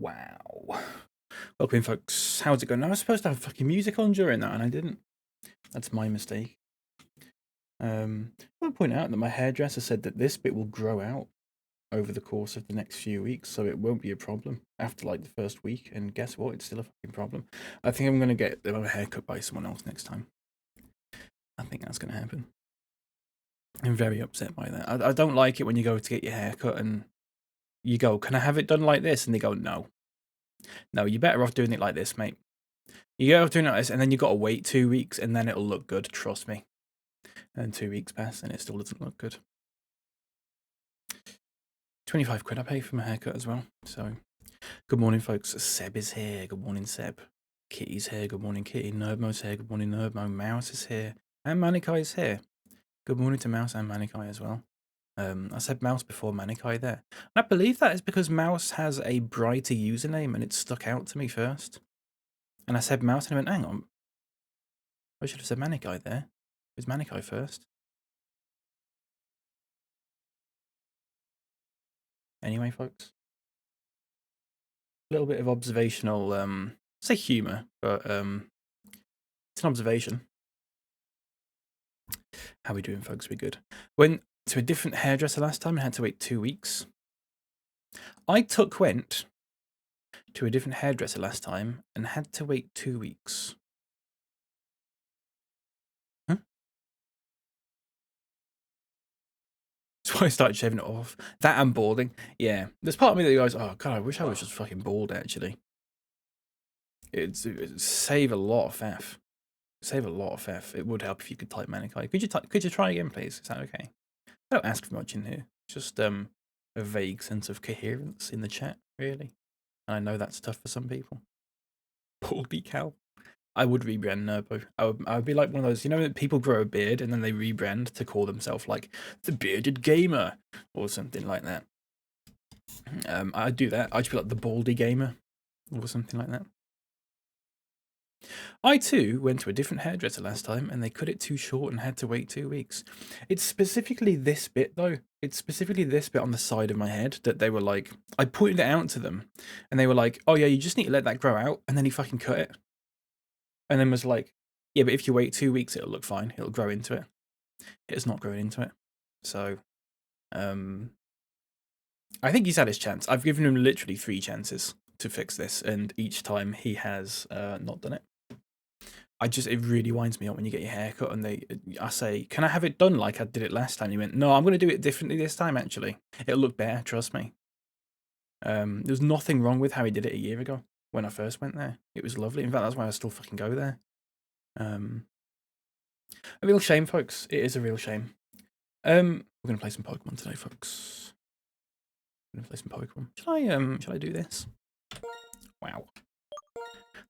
Wow. Welcome in, folks. How's it going? I was supposed to have fucking music on during that, and I didn't. That's my mistake. I want to point out that my hairdresser said that this bit will grow out over the course of the next few weeks, so it won't be a problem after like the first week. And guess what? It's still a fucking problem. I think I'm going to get a haircut by someone else next time. I think that's going to happen. I'm very upset by that. I don't like it when you go to get your haircut and you go, "Can I have it done like this?" And they go, "No. No, you're better off doing it like this, mate. You get off doing it like this, and then you got to wait 2 weeks, and then it'll look good. Trust me." And 2 weeks pass, and it still doesn't look good. 25 quid I pay for my haircut as well. So, good morning, folks. Seb is here. Good morning, Seb. Kitty's here. Good morning, Kitty. Nerdmo's here. Good morning, Nerdmo. Mouse is here, and Manikai is here. Good morning to Mouse and Manikai as well. I said Mouse before Manikai there. And I believe that is because Mouse has a brighter username and it stuck out to me first. And I said Mouse and I went, hang on. I should have said Manikai there. It was Manikai first. Anyway, folks. A little bit of observational, say humour, but it's an observation. How we doing, folks? We good? Went to a different hairdresser last time and had to wait 2 weeks. I went to a different hairdresser last time and had to wait 2 weeks. Huh? That's why I started shaving it off. That and balding. Yeah. There's part of me that goes, oh, God, I wish I was just fucking bald, actually. It'd save a lot of faff. Save a lot of faff. It would help if you could type Manikai. Could you try again, please? Is that okay? I don't ask for much in here. Just a vague sense of coherence in the chat, really. And I know that's tough for some people. BapyCal. I would rebrand Nerbo. I would be like one of those, you know, that people grow a beard and then they rebrand to call themselves like the Bearded Gamer or something like that. I'd do that. I'd be like the Baldy Gamer or something like that. I too went to a different hairdresser last time and they cut it too short and had to wait 2 weeks. It's specifically this bit though. It's specifically this bit on the side of my head that they were like, I pointed it out to them and they were like, oh yeah, you just need to let that grow out. And then he fucking cut it. And then was like, yeah, but if you wait 2 weeks, it'll look fine. It'll grow into it. It's not growing into it. So, I think he's had his chance. I've given him literally 3 chances to fix this. And each time he has not done it. It really winds me up when you get your hair cut and I say, can I have it done like I did it last time? He went, no, I'm going to do it differently this time, actually. It'll look better, trust me. There's nothing wrong with how he did it a year ago when I first went there. It was lovely. In fact, that's why I still fucking go there. A real shame, folks. It is a real shame. We're going to play some Pokemon today, folks. We're going to play some Pokemon. Shall I do this? Wow.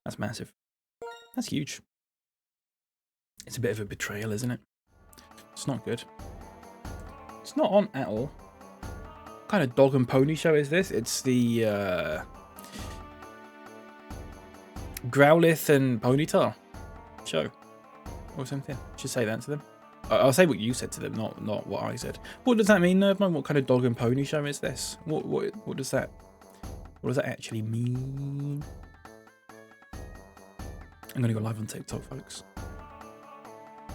That's massive. That's huge. It's a bit of a betrayal, isn't it? It's not good. It's not on at all. What kind of dog and pony show is this? It's the Growlithe and Ponyta show or something. I should say that to them. I'll say what you said to them, not what I said. What does that mean, Nerdman? What kind of dog and pony show is this? What does that actually mean? I'm gonna go live on TikTok, folks.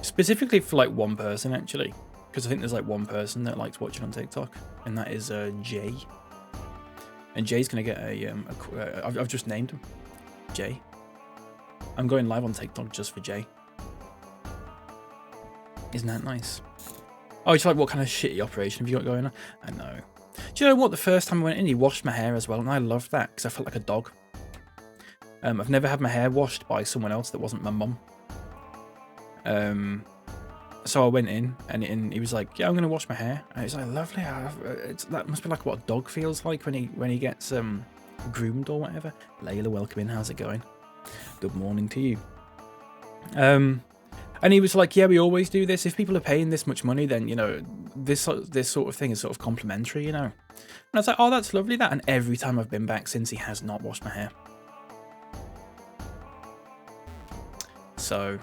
Specifically for like one person, actually, because I think there's like one person that likes watching on TikTok, and that is Jay. And Jay's gonna get I've just named him Jay. I'm going live on TikTok just for Jay. Isn't that nice? Oh, it's like, what kind of shitty operation have you got going on? I know. Do you know what? The first time I went in, he washed my hair as well, and I loved that because I felt like a dog. I've never had my hair washed by someone else that wasn't my mum. So I went in and he was like, yeah, I'm going to wash my hair. And it's like, lovely. That must be like what a dog feels like when he gets groomed or whatever. Layla, welcome in. How's it going? Good morning to you. And he was like, yeah, we always do this. If people are paying this much money, then, you know, this sort of thing is sort of complimentary, you know. And I was like, oh, that's lovely, that. And every time I've been back since, he has not washed my hair. So,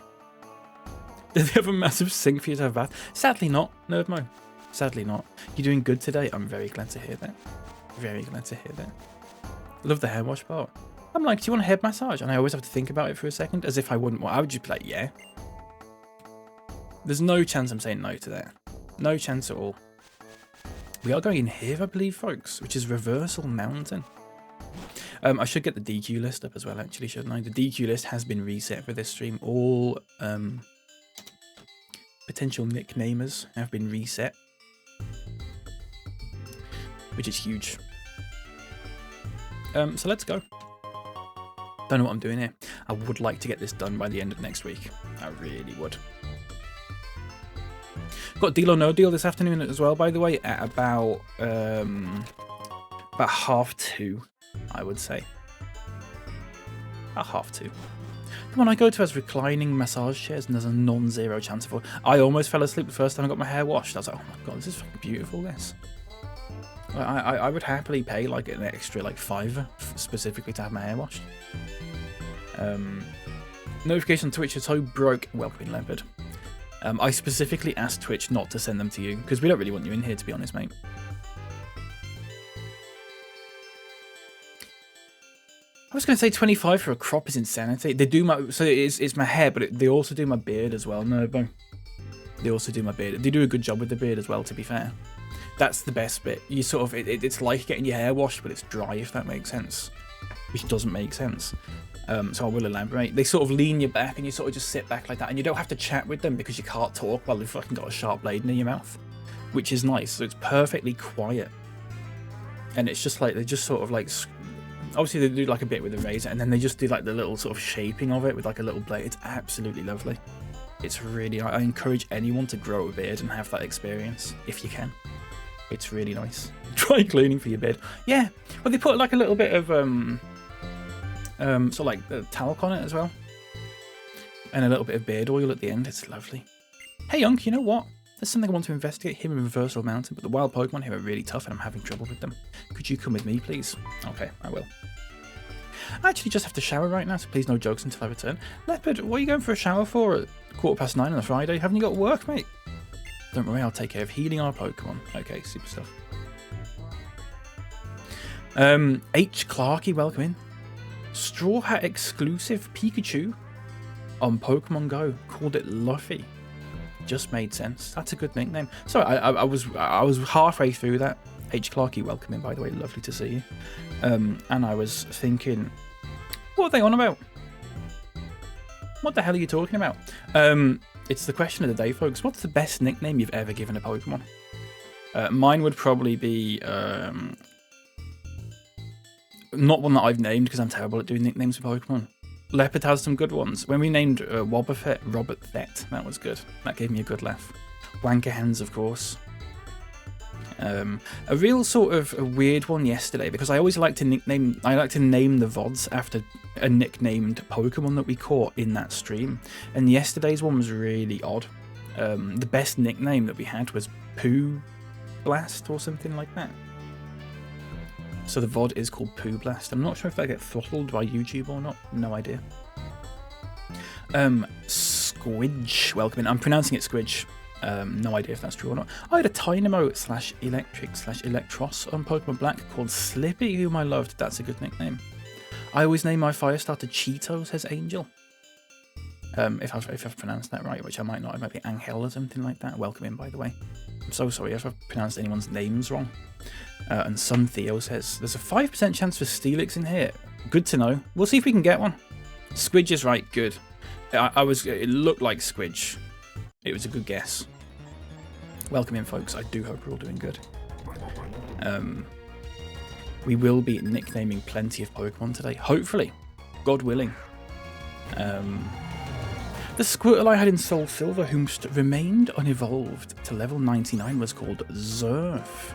do they have a massive sink for you to have a bath? Sadly not, Nerdmo. Sadly not. You're doing good today. I'm very glad to hear that. Very glad to hear that. Love the hair wash part. I'm like, do you want a head massage? And I always have to think about it for a second, as if I wouldn't want. I would just be like, yeah. There's no chance I'm saying no to that. No chance at all. We are going in here, I believe, folks, which is Reversal Mountain. I should get the DQ list up as well, actually, shouldn't I? The DQ list has been reset for this stream. All potential nicknamers have been reset, which is huge. So let's go. Don't know what I'm doing here. I would like to get this done by the end of next week. I really would. Got Deal or No Deal this afternoon as well, by the way, at about 2:30, I would say. About 2:30. The one I go to has reclining massage chairs, and there's a non-zero chance of. I almost fell asleep the first time I got my hair washed. I was like, oh my god, this is fucking beautiful. This. I would happily pay like an extra like $5 specifically to have my hair washed. Notification on Twitch is so broke. Welcome in, Leopard. I specifically asked Twitch not to send them to you because we don't really want you in here, to be honest, mate. I was going to say 25 for a crop is insanity. They do my it's my hair, but they also do my beard as well. No, but they also do my beard. They do a good job with the beard as well, to be fair. That's the best bit. You sort of it's like getting your hair washed, but it's dry, if that makes sense. Which doesn't make sense. So I will elaborate. They sort of lean you back, and you sort of just sit back like that, and you don't have to chat with them because you can't talk while they've fucking got a sharp blade in your mouth, which is nice. So it's perfectly quiet, and it's just like they just sort of like. Obviously, they do like a bit with the razor, and then they just do like the little sort of shaping of it with like a little blade. It's absolutely lovely. It's really. I encourage anyone to grow a beard and have that experience if you can. It's really nice. Dry cleaning for your beard. Yeah. Well, they put like a little bit of sort of like talc on it as well, and a little bit of beard oil at the end. It's lovely. Hey, Unc, you know what? There's something I want to investigate here in Reversal Mountain, but the wild Pokemon here are really tough, and I'm having trouble with them. Could you come with me, please? Okay, I will. I actually just have to shower right now, so please no jokes until I return. Leopard, what are you going for a shower for at 9:15 on a Friday? Haven't you got work, mate? Don't worry, I'll take care of healing our Pokemon. Okay, super stuff. H. Clarky, welcome in. Straw Hat exclusive Pikachu on Pokemon Go. Called it Luffy. Just made sense. That's a good nickname. Sorry, I was halfway through that. H. Clarky, welcome in, by the way. Lovely to see you. And I was thinking, what are they on about? What the hell are you talking about? It's the question of the day, folks. What's the best nickname you've ever given a Pokemon? Mine would probably be not one that I've named because I'm terrible at doing nicknames for Pokemon. Leopard has some good ones. When we named Wobbuffet, Robert Thet, that was good. That gave me a good laugh. Wanker Hands, of course. A real sort of a weird one yesterday because I always like to name the VODs after a nicknamed Pokemon that we caught in that stream. And yesterday's one was really odd. The best nickname that we had was Poo Blast or something like that. So the VOD is called Poo Blast. I'm not sure if they get throttled by YouTube or not. No idea. Squidge, welcome in. I'm pronouncing it Squidge. No idea if that's true or not. I had a Tynamo / Electric / Electros on Pokemon Black called Slippy, whom I loved. That's a good nickname. I always name my fire starter Cheeto, says Angel. If I've pronounced that right, which I might not. It might be Angel or something like that. Welcome in, by the way. I'm so sorry if I've pronounced anyone's names wrong. And Sun Theo says, there's a 5% chance for Steelix in here. Good to know. We'll see if we can get one. Squidge is right, good. It looked like Squidge. It was a good guess. Welcome in, folks. I do hope we're all doing good. We will be nicknaming plenty of Pokemon today. Hopefully. God willing. The Squirtle I had in Soul Silver, whom remained unevolved to level 99, was called Zerf.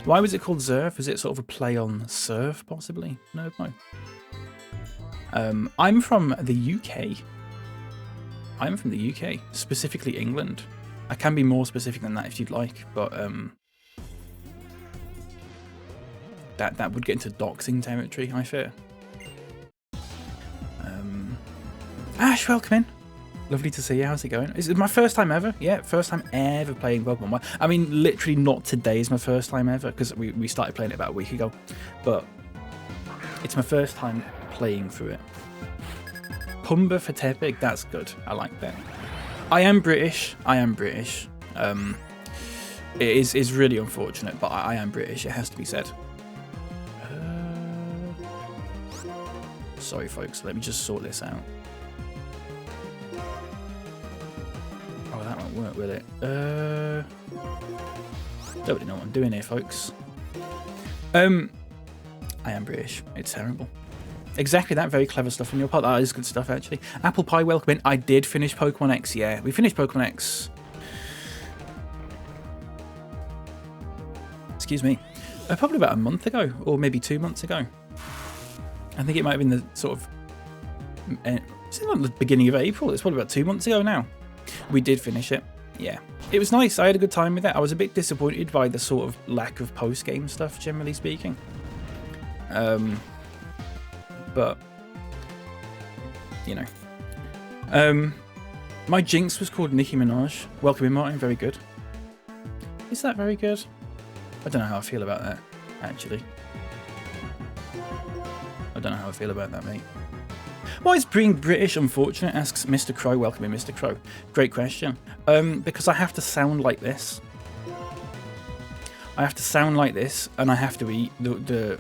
Why was it called Zerf? Is it sort of a play on surf, possibly? No. I'm from the UK. I'm from the UK, specifically England. I can be more specific than that if you'd like, but that would get into doxing territory, I fear. Ash, welcome in. Lovely to see you. How's it going? Is it my first time ever? Yeah, first time ever playing Pokemon. I mean, literally not today is my first time ever because we started playing it about a week ago. But It's my first time playing through it. Pumba for Tepig, that's good. I like that. I am British. It is really unfortunate, but I am British. It has to be said. Sorry, folks. Let me just sort this out. Oh, that won't work, will it? Don't really know what I'm doing here, folks. I am British. It's terrible. Exactly that. Very clever stuff on your part. That is good stuff, actually. Apple Pie, welcome in. I did finish Pokemon X. Yeah, we finished Pokemon X. Excuse me. Probably about a month ago, or maybe 2 months ago. I think it might have been the sort of... Is it like the beginning of April? It's probably about 2 months ago now. We did finish it. Yeah. It was nice. I had a good time with it. I was a bit disappointed by the sort of lack of post-game stuff, generally speaking. But, you know. My Jinx was called Nicki Minaj. Welcome in, Martin. Very good. Is that very good? I don't know how I feel about that, actually. I don't know how I feel about that, mate. Why is being British unfortunate? Asks Mr. Crow. Welcome in, Mr. Crow. Great question. Because I have to sound like this. I have to sound like this, and I have to eat the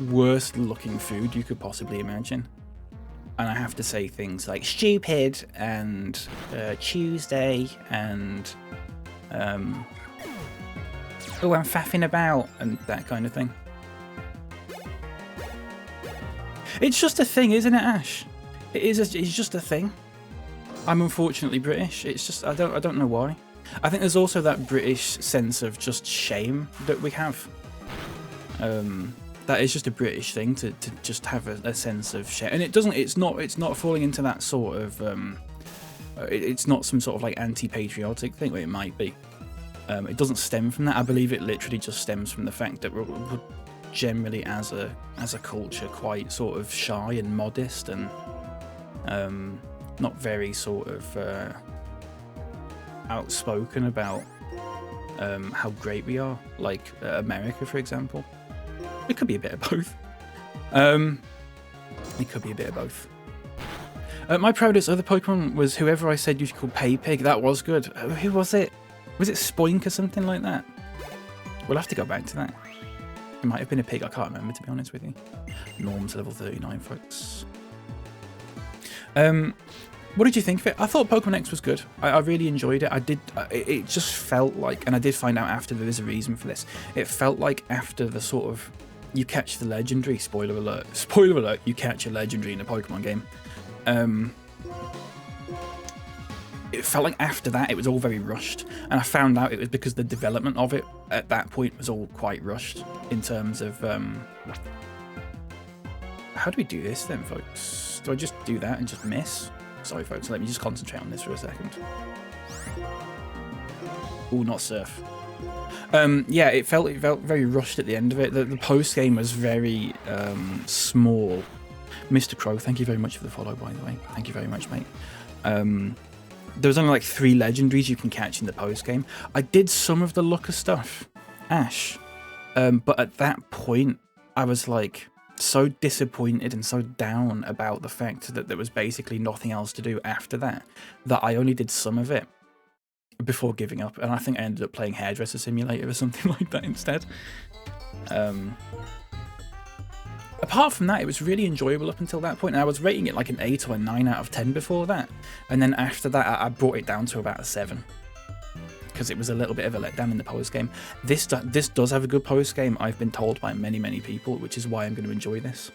worst looking food you could possibly imagine. And I have to say things like stupid and Tuesday and oh, I'm faffing about and that kind of thing. It's just a thing, isn't it, Ash? It's just a thing. I'm unfortunately British. It's just I don't know why. I think there's also that British sense of just shame that we have. That is just a British thing to just have a sense of shame, and it's not falling into that sort of it's not some sort of like anti-patriotic thing. Well, it might be. It doesn't stem from that. I believe it literally just stems from the fact that we're generally as a culture quite sort of shy and modest and not very sort of outspoken about how great we are, like America, for example. It could be a bit of both. It could be a bit of both. My proudest other Pokemon was whoever I said you should call Paypig. That was good. Who was it? Was it Spoink or something like that? We'll have to go back to that. It might have been a pig. I can't remember, to be honest with you. Norm's level 39, folks. What did you think of it? I thought Pokemon X was good. I really enjoyed it. It just felt like, and I did find out after there is a reason for this. It felt like after the sort of, you catch the legendary, spoiler alert, you catch a legendary in a Pokemon game. It felt like after that it was all very rushed, and I found out it was because the development of it at that point was all quite rushed in terms of how do we do this then, folks? Do I just do that and just miss? Sorry, folks, let me just concentrate on this for a second. Oh, not surf. Yeah, it felt very rushed at the end of it. The post game was very small. Mr. Crow, thank you very much for the follow, by the way. Thank you very much, mate. There was only like 3 legendaries you can catch in the post game. I did some of the Looker stuff, Ash, but at that point I was like so disappointed and so down about the fact that there was basically nothing else to do after that I only did some of it before giving up, and I think I ended up playing Hairdresser Simulator or something like that instead. Apart from that, it was really enjoyable up until that point, and I was rating it like an 8 or a 9 out of 10 before that, and then after that I brought it down to about a 7 because it was a little bit of a letdown in the post game. This does have a good post game, I've been told by many people, which is why I'm going to enjoy this.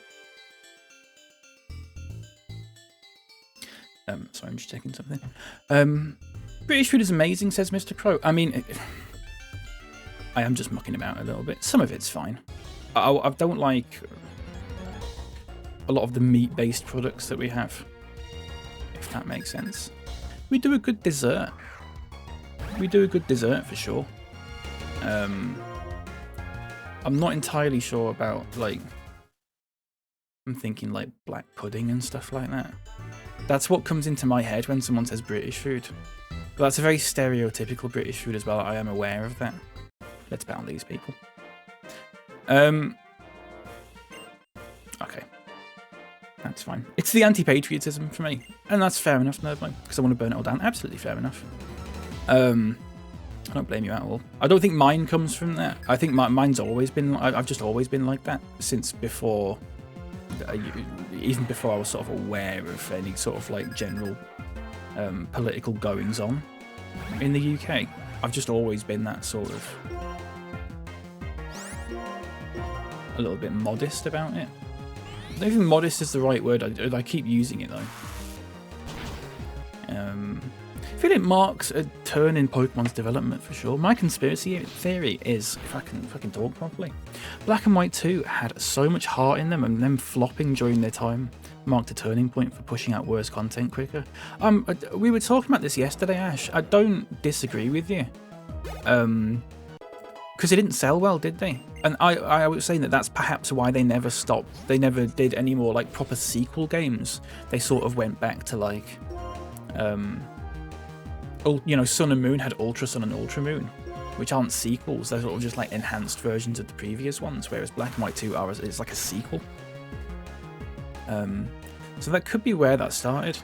Sorry, I'm just checking something. British food is amazing, says Mr. Crow. I mean, I am just mucking about a little bit. Some of it's fine. I don't like a lot of the meat-based products that we have, if that makes sense. We do a good dessert. We do a good dessert for sure. I'm not entirely sure about, like, I'm thinking like black pudding and stuff like that. That's what comes into my head when someone says British food. But that's a very stereotypical British food as well. I am aware of that. Let's bet on these people. Okay. That's fine. It's the anti-patriotism for me. And that's fair enough, Nerdline, because I want to burn it all down. Absolutely fair enough. I don't blame you at all. I don't think mine comes from that. I think mine's always been... I've just always been like that since before... even before I was sort of aware of any sort of like general political goings-on in the UK. I've just always been that sort of... a little bit modest about it. I don't think modest is the right word. I keep using it though. I feel it marks a turn in Pokemon's development for sure. My conspiracy theory is, if I can talk properly, Black and White 2 had so much heart in them, and them flopping during their time marked a turning point for pushing out worse content quicker. We were talking about this yesterday, Ash. I don't disagree with you. Because they didn't sell well, did they? And I was saying that that's perhaps why they never stopped. They never did any more like proper sequel games. They sort of went back to like, you know, Sun and Moon had Ultra Sun and Ultra Moon, which aren't sequels. They're sort of just like enhanced versions of the previous ones. Whereas Black and White 2 is like a sequel. So that could be where that started.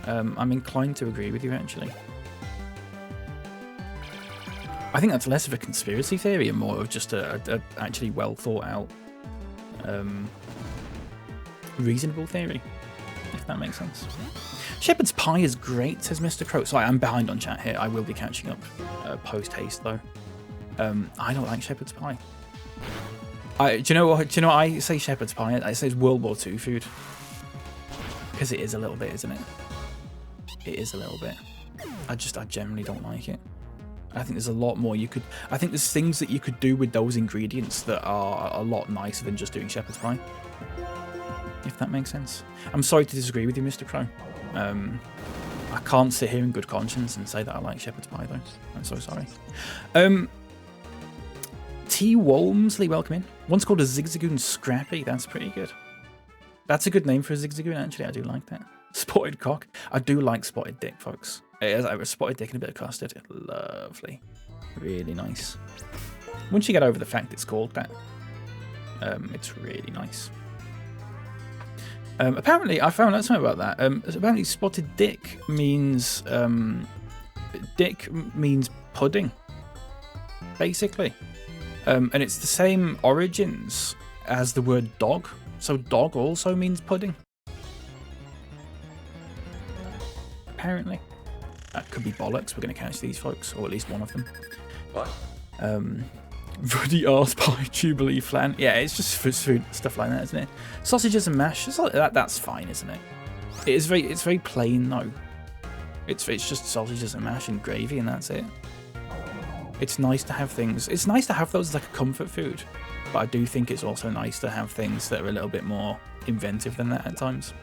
I'm inclined to agree with you actually. I think that's less of a conspiracy theory and more of just a actually well thought out, reasonable theory, if that makes sense. Shepherd's pie is great, says Mr. Crow. Sorry, I'm behind on chat here. I will be catching up post haste though. I don't like shepherd's pie. Do you know what I say shepherd's pie? I say it's World War II food. Because it is a little bit, isn't it? It is a little bit. I generally don't like it. I think there's a lot more you could... I think there's things that you could do with those ingredients that are a lot nicer than just doing shepherd's pie. If that makes sense. I'm sorry to disagree with you, Mr. Crow. I can't sit here in good conscience and say that I like shepherd's pie, though. I'm so sorry. T. Walmsley, welcome in. One's called a Zigzagoon Scrappy. That's pretty good. That's a good name for a Zigzagoon, actually. I do like that. Spotted cock. I do like spotted dick, folks. A spotted dick and a bit of custard. Lovely. Really nice. Once you get over the fact it's called that, it's really nice. Apparently, I found out something about that. Apparently, spotted dick means pudding, basically. And it's the same origins as the word dog. So dog also means pudding. Apparently. That could be bollocks. We're going to catch these folks, or at least one of them. What? Ruddy arse pie, Jubilee flan. Yeah, it's just food stuff like that, isn't it? Sausages and mash. That's fine, isn't it? It's very plain though. It's just sausages and mash and gravy, and that's it. It's nice to have things. It's nice to have those as like a comfort food, but I do think it's also nice to have things that are a little bit more inventive than that at times.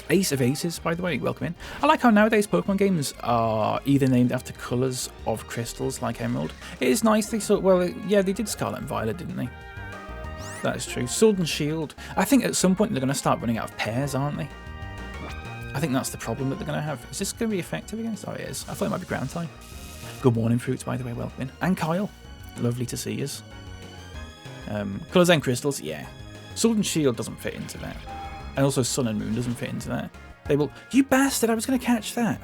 Ace of Aces, by the way, welcome in. I like how nowadays Pokemon games are either named after colours of crystals like Emerald. It is nice they yeah, they did Scarlet and Violet, didn't they? That is true. Sword and Shield. I think at some point they're going to start running out of pairs, aren't they? I think that's the problem that they're going to have. Is this going to be effective against? Oh, it is. I thought it might be ground type. Good morning, Fruits, by the way, welcome in. And Kyle. Lovely to see us. Colours and crystals, yeah. Sword and Shield doesn't fit into that. And also Sun and Moon doesn't fit into that. They will... You bastard! I was going to catch that.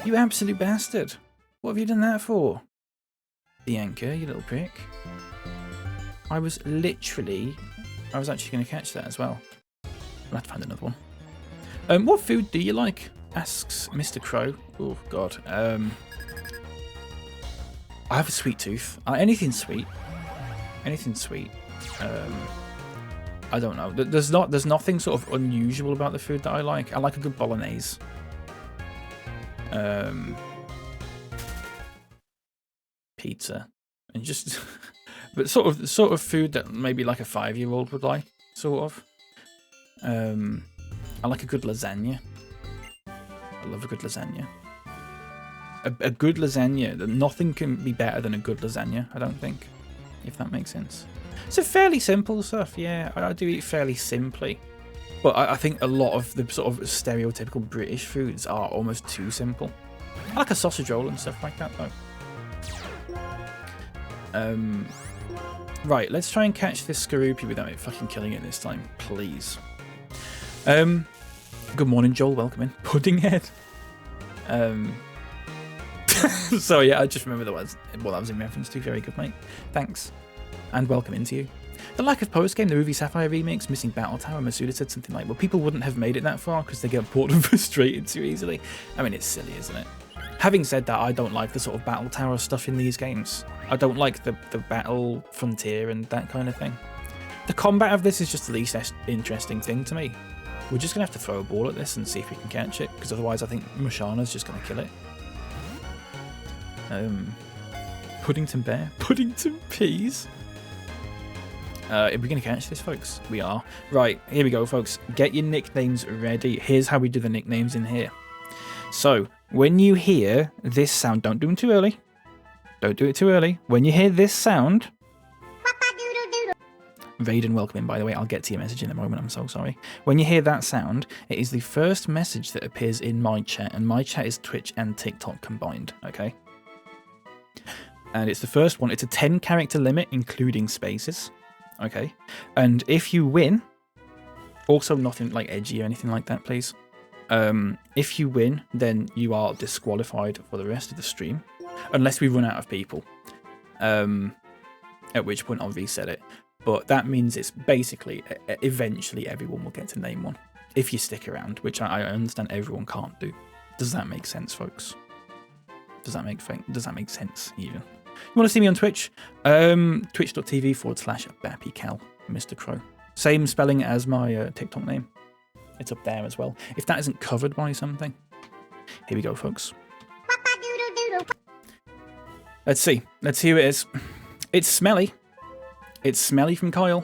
You absolute bastard. What have you done that for? Bianca, you little prick. I was actually going to catch that as well. I'll have to find another one. What food do you like? Asks Mr. Crow. Oh, God. I have a sweet tooth. Anything sweet. Anything sweet. I don't know. There's nothing sort of unusual about the food that I like. I like a good bolognese. Pizza, and just, but sort of food that maybe like a 5-year-old would like. Sort of. I like a good lasagna. I love a good lasagna. A good lasagna. Nothing can be better than a good lasagna. I don't think, if that makes sense. So fairly simple stuff, yeah. I do eat fairly simply, but I think a lot of the sort of stereotypical British foods are almost too simple. I like a sausage roll and stuff like that, though. Right, let's try and catch this Skorupi without it fucking killing it this time, please. Good morning, Joel. Welcome in. Puddinghead. So yeah, I just remember what that was in reference to. Very good, mate. Thanks. And welcome into you. The lack of post-game, the Ruby Sapphire remix, missing Battle Tower, Masuda said something like, well, people wouldn't have made it that far because they get bored and frustrated too easily. I mean, it's silly, isn't it? Having said that, I don't like the sort of Battle Tower stuff in these games. I don't like the Battle Frontier and that kind of thing. The combat of this is just the least interesting thing to me. We're just going to have to throw a ball at this and see if we can catch it, because otherwise I think Mushana's just going to kill it. Puddington Bear? Puddington Peas? Are we going to catch this, folks? We are. Right, here we go, folks. Get your nicknames ready. Here's how we do the nicknames in here. So, when you hear this sound, don't do them too early. Don't do it too early. When you hear this sound... Raiden, welcome in, by the way. I'll get to your message in a moment. I'm so sorry. When you hear that sound, it is the first message that appears in my chat, and my chat is Twitch and TikTok combined, okay? And it's the first one. It's a 10-character limit, including spaces, okay? And if you win, also nothing like edgy or anything like that, please. If you win, then you are disqualified for the rest of the stream, unless we run out of people, at which point I'll reset it. But that means it's basically, eventually everyone will get to name one, if you stick around, which I understand everyone can't do. Does that make sense, folks? Does that make sense, even? You want to see me on Twitch? Twitch.tv/BapyCal, Mr. Crow. Same spelling as my TikTok name. It's up there as well. If that isn't covered by something. Here we go, folks. Let's see. Let's see who it is. It's Smelly. It's Smelly from Kyle.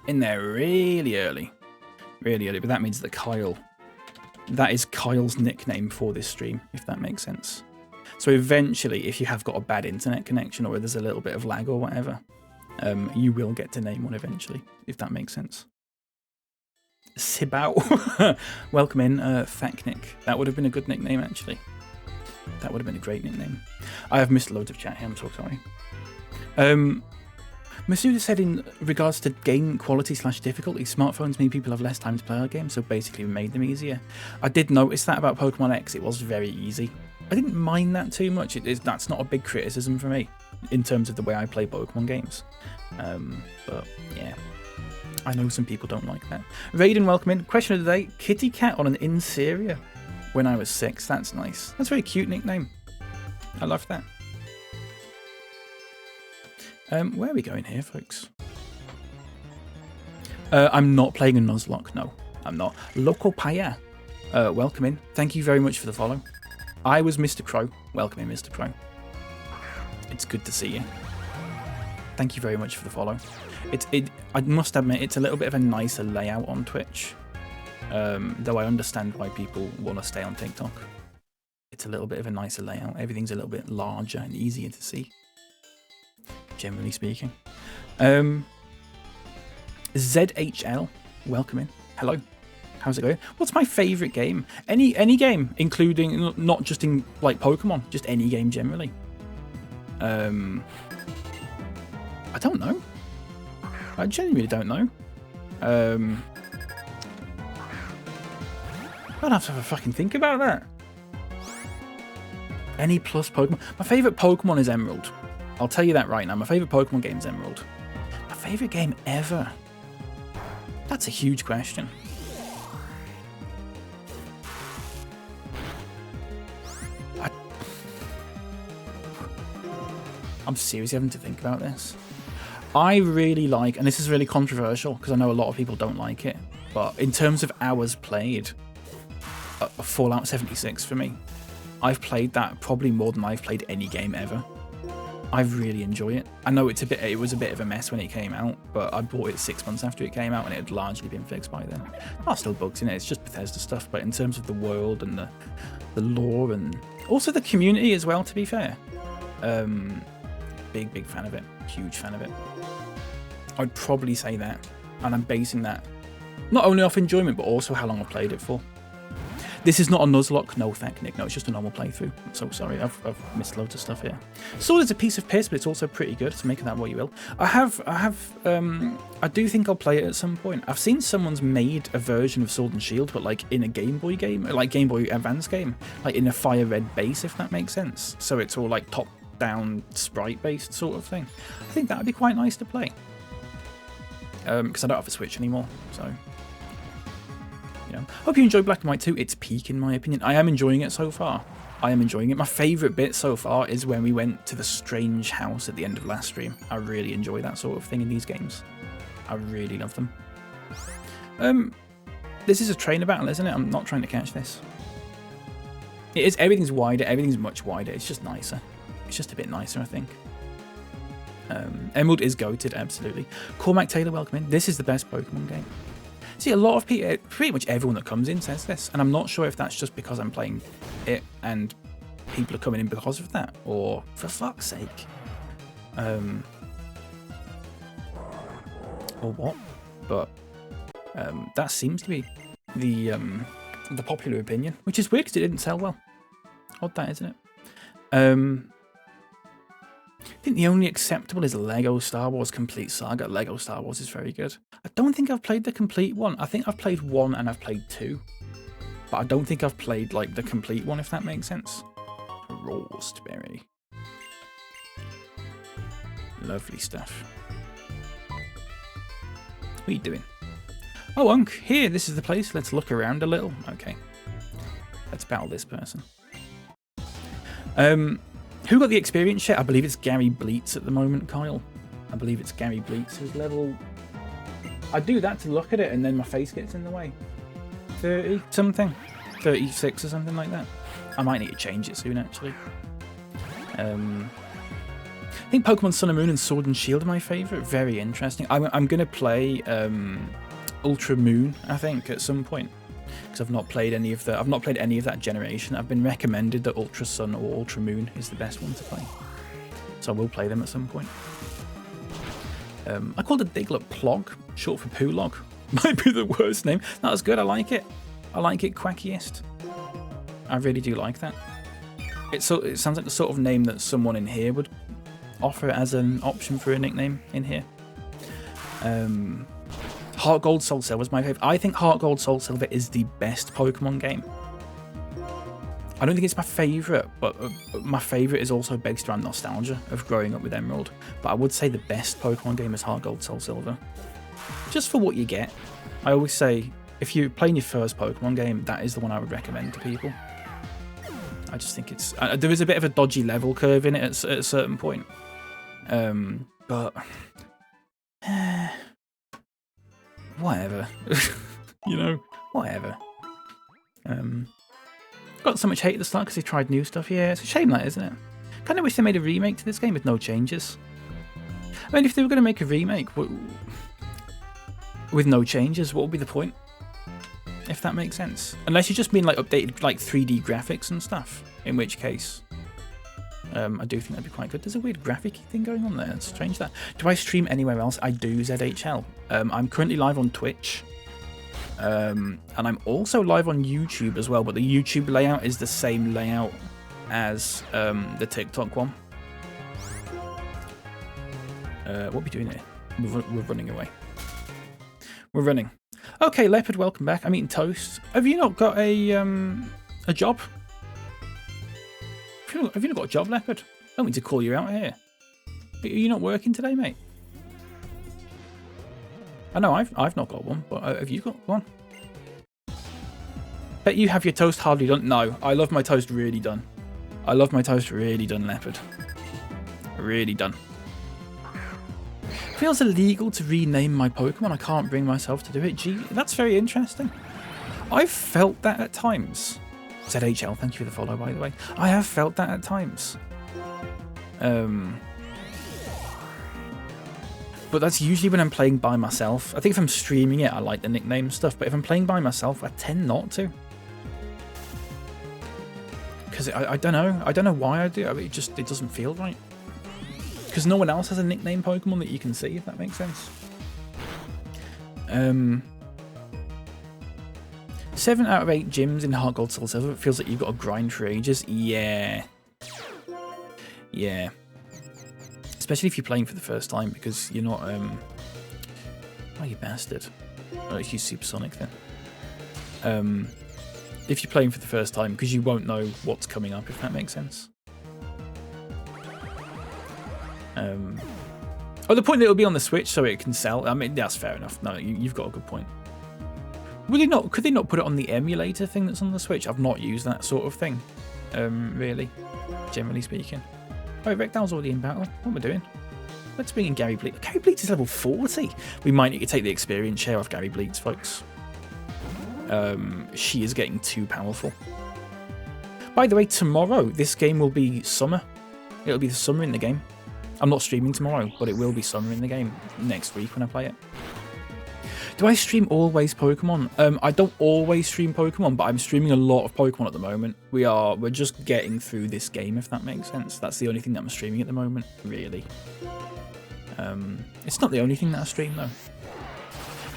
In there really early. Really early, but that means that Kyle... That is Kyle's nickname for this stream, if that makes sense. So eventually, if you have got a bad internet connection or there's a little bit of lag or whatever, you will get to name one eventually, if that makes sense. Sibao. Welcome in, Faknik. That would have been a good nickname, actually. That would have been a great nickname. I have missed loads of chat here, I'm so sorry. Masuda said in regards to game quality / difficulty, smartphones mean people have less time to play our games, so basically we made them easier. I did notice that about Pokemon X, it was very easy. I didn't mind that too much, that's not a big criticism for me, in terms of the way I play Pokemon games. But yeah, I know some people don't like that. Raiden, welcome in. Question of the day, kitty cat on an interior when I was 6, that's nice. That's a very cute nickname. I love that. Where are we going here, folks? I'm not playing a Nuzlocke. No, I'm not. Local Paya, welcome in. Thank you very much for the follow. I was Mr. Crow. Welcome in, Mr. Crow. It's good to see you. Thank you very much for the follow. I must admit, it's a little bit of a nicer layout on Twitch. Though I understand why people want to stay on TikTok. It's a little bit of a nicer layout. Everything's a little bit larger and easier to see. Generally speaking. ZHL, welcome in. Hello. How's it going? What's my favourite game? Any game, including not just in like Pokemon, just any game generally. I don't know. I genuinely don't know. I'd have to have a fucking think about that. Any plus Pokemon. My favourite Pokemon is Emerald. I'll tell you that right now. My favourite Pokemon game is Emerald. My favourite game ever? That's a huge question. I'm seriously having to think about this. I really like, and this is really controversial because I know a lot of people don't like it, but in terms of hours played, Fallout 76 for me. I've played that probably more than I've played any game ever. I really enjoy it. I know it was a bit of a mess when it came out, but I bought it 6 months after it came out and it had largely been fixed by then. There are still bugs in it, it's just Bethesda stuff, but in terms of the world and the lore and also the community as well, to be fair. Big fan of it. Huge fan of it. I'd probably say that, and I'm basing that not only off enjoyment, but also how long I've played it for. This is not a Nuzlocke. No, thank Nick. No, it's just a normal playthrough. I'm so sorry. I've missed loads of stuff here. Sword is a piece of piss, but it's also pretty good. So make of that what you will. I do think I'll play it at some point. I've seen someone's made a version of Sword and Shield, but like in a Game Boy game, like Game Boy Advance game, like in a Fire Red base, if that makes sense. So it's all like top-down sprite-based sort of thing. I think that would be quite nice to play. Because I don't have a Switch anymore, so. Hope you enjoy Black and White 2. It's peak in my opinion. I am enjoying it so far. I am enjoying it. My favourite bit so far is when we went to the strange house at the end of last stream. I really enjoy that sort of thing in these games. I really love them. This is a trainer battle, isn't it? I'm not trying to catch this. It is. Everything's wider. Everything's much wider. It's just nicer. It's just a bit nicer, I think. Emerald is goated, absolutely. Cormac Taylor, welcome in. This is the best Pokemon game. See, a lot of people, pretty much everyone that comes in says this, and I'm not sure if that's just because I'm playing it and people are coming in because of that, or for fuck's sake, or what. But that seems to be the popular opinion, which is weird because it didn't sell well. Odd that, isn't it? I think the only acceptable is Lego Star Wars Complete Saga. Lego Star Wars is very good. I don't think I've played the complete one. I think I've played 1 and I've played 2. But I don't think I've played like the complete one, if that makes sense. Roseberry. Lovely stuff. What are you doing? Oh, Unc, here, this is the place. Let's look around a little. Okay. Let's battle this person. Who got the experience share? I believe it's Gary Bleats at the moment, Kyle. I believe it's Gary Bleats who's level... I do that to look at it and then my face gets in the way. 30 something? 36 or something like that. I might need to change it soon, actually. I think Pokemon Sun and Moon and Sword and Shield are my favourite. Very interesting. I'm going to play Ultra Moon, I think, at some point. Because I've not played any of that generation. I've been recommended that Ultra Sun or Ultra Moon is the best one to play, so I will play them at some point. I called a Diglett Plog, short for Poolog. Might be the worst name. That was good. I like it. I like it. Quackiest. I really do like that. It sounds like the sort of name that someone in here would offer as an option for a nickname in here. Heart Gold Soul Silver is my favourite. I think Heart Gold Soul Silver is the best Pokemon game. I don't think it's my favourite, but my favourite is also based around nostalgia of growing up with Emerald. But I would say the best Pokemon game is Heart Gold Soul Silver. Just for what you get. I always say, if you're playing your first Pokemon game, that is the one I would recommend to people. I just think it's... there is a bit of a dodgy level curve in it at a certain point. But... whatever. You know, whatever. Got so much hate at the start because they tried new stuff. Yeah, it's a shame that, isn't it? Kind of wish they made a remake to this game with no changes. I mean, if they were going to make a remake with no changes, what would be the point? If that makes sense. Unless you just mean like updated like 3D graphics and stuff. In which case, I do think that'd be quite good. There's a weird graphic thing going on there. It's strange that. Do I stream anywhere else? I do, ZHL. I'm currently live on Twitch. And I'm also live on YouTube as well, but the YouTube layout is the same layout as the TikTok one. What are we doing here? We're running away. We're running. Okay, Leopard, welcome back. I'm eating toast. Have you not got a job? Have you not got a job, Leopard? I don't mean to call you out here. Are you not working today, mate? I know I've not got one, but have you got one? Bet you have your toast hardly done. No, I love my toast really done. I love my toast really done, Leopard. Really done. Feels illegal to rename my Pokemon. I can't bring myself to do it. Gee, that's very interesting. I've felt that at times. ZHL, thank you for the follow, by the way. I have felt that at times. But that's usually when I'm playing by myself. I think if I'm streaming it, I like the nickname stuff. But if I'm playing by myself, I tend not to. Because I don't know. I don't know why I do. I mean, it doesn't feel right. Because no one else has a nickname Pokemon that you can see, if that makes sense. 7 out of 8 gyms in Heart Gold Soul Silver. It feels like you've got to grind for ages. Yeah. Yeah. Especially if you're playing for the first time, because you're not... Oh, you bastard. Oh, it's you Supersonic then. If you're playing for the first time, because you won't know what's coming up, if that makes sense. Oh, the point that it'll be on the Switch so it can sell. I mean, that's fair enough. No, you've got a good point. Would they not? Could they not put it on the emulator thing that's on the Switch? I've not used that sort of thing, really, generally speaking. Oh, Rectal's already in battle. What am I doing? Let's bring in Gary Bleach. Gary Bleach is level 40. We might need to take the experience share off Gary Bleach, folks. She is getting too powerful. By the way, tomorrow this game will be summer. It'll be the summer in the game. I'm not streaming tomorrow, but it will be summer in the game next week when I play it. Do I stream always Pokemon? I don't always stream Pokemon, but I'm streaming a lot of Pokemon at the moment. We're just getting through this game, if that makes sense. That's the only thing that I'm streaming at the moment, really. It's not the only thing that I stream, though.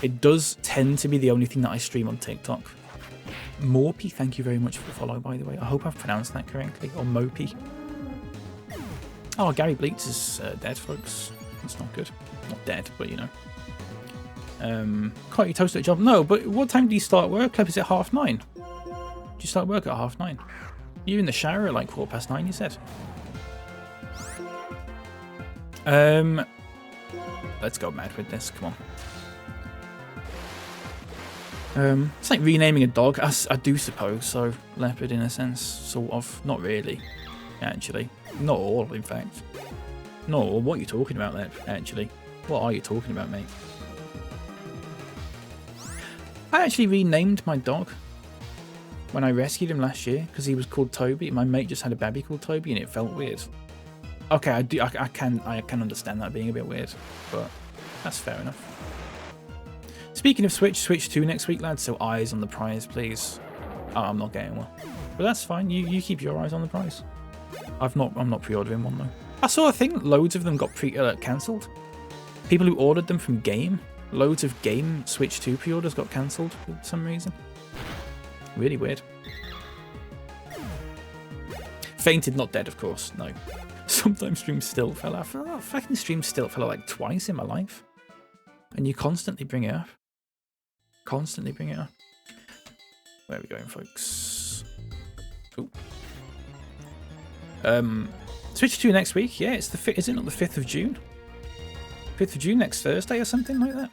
It does tend to be the only thing that I stream on TikTok. Morpy, thank you very much for the follow, by the way. I hope I've pronounced that correctly. Or Mopey. Oh, Gary Bleach is dead, folks. That's not good. Not dead, but you know. Can't you toast at a job? No, but what time do you start work? Clip, is it 9:30? Do you start work at 9:30? You're in the shower at like 9:15, you said. Let's go mad with this. Come on. It's like renaming a dog. I do suppose so. Leopard, in a sense, sort of. Not really, actually. Not all, in fact. Not all. What are you talking about there, actually? What are you talking about, mate? I actually renamed my dog when I rescued him last year because he was called Toby. My mate just had a baby called Toby and it felt weird. Okay, I can understand that being a bit weird, but that's fair enough. Speaking of Switch 2 next week, lads, so eyes on the prize, please. Oh, I'm not getting one. But that's fine, you keep your eyes on the prize. I'm not pre-ordering one though. I saw a thing, loads of them got cancelled. People who ordered them from Game, loads of Game Switch 2 pre-orders got cancelled for some reason. Really weird. Fainted, not dead, of course, no. Sometimes streams still fell out. Oh, fucking streams still fell out like twice in my life. And you constantly bring it up. Constantly bring it up. Where are we going, folks? Cool. Switch 2 next week. Yeah, it's the is it not the 5th of June? 5th of June next Thursday or something like that.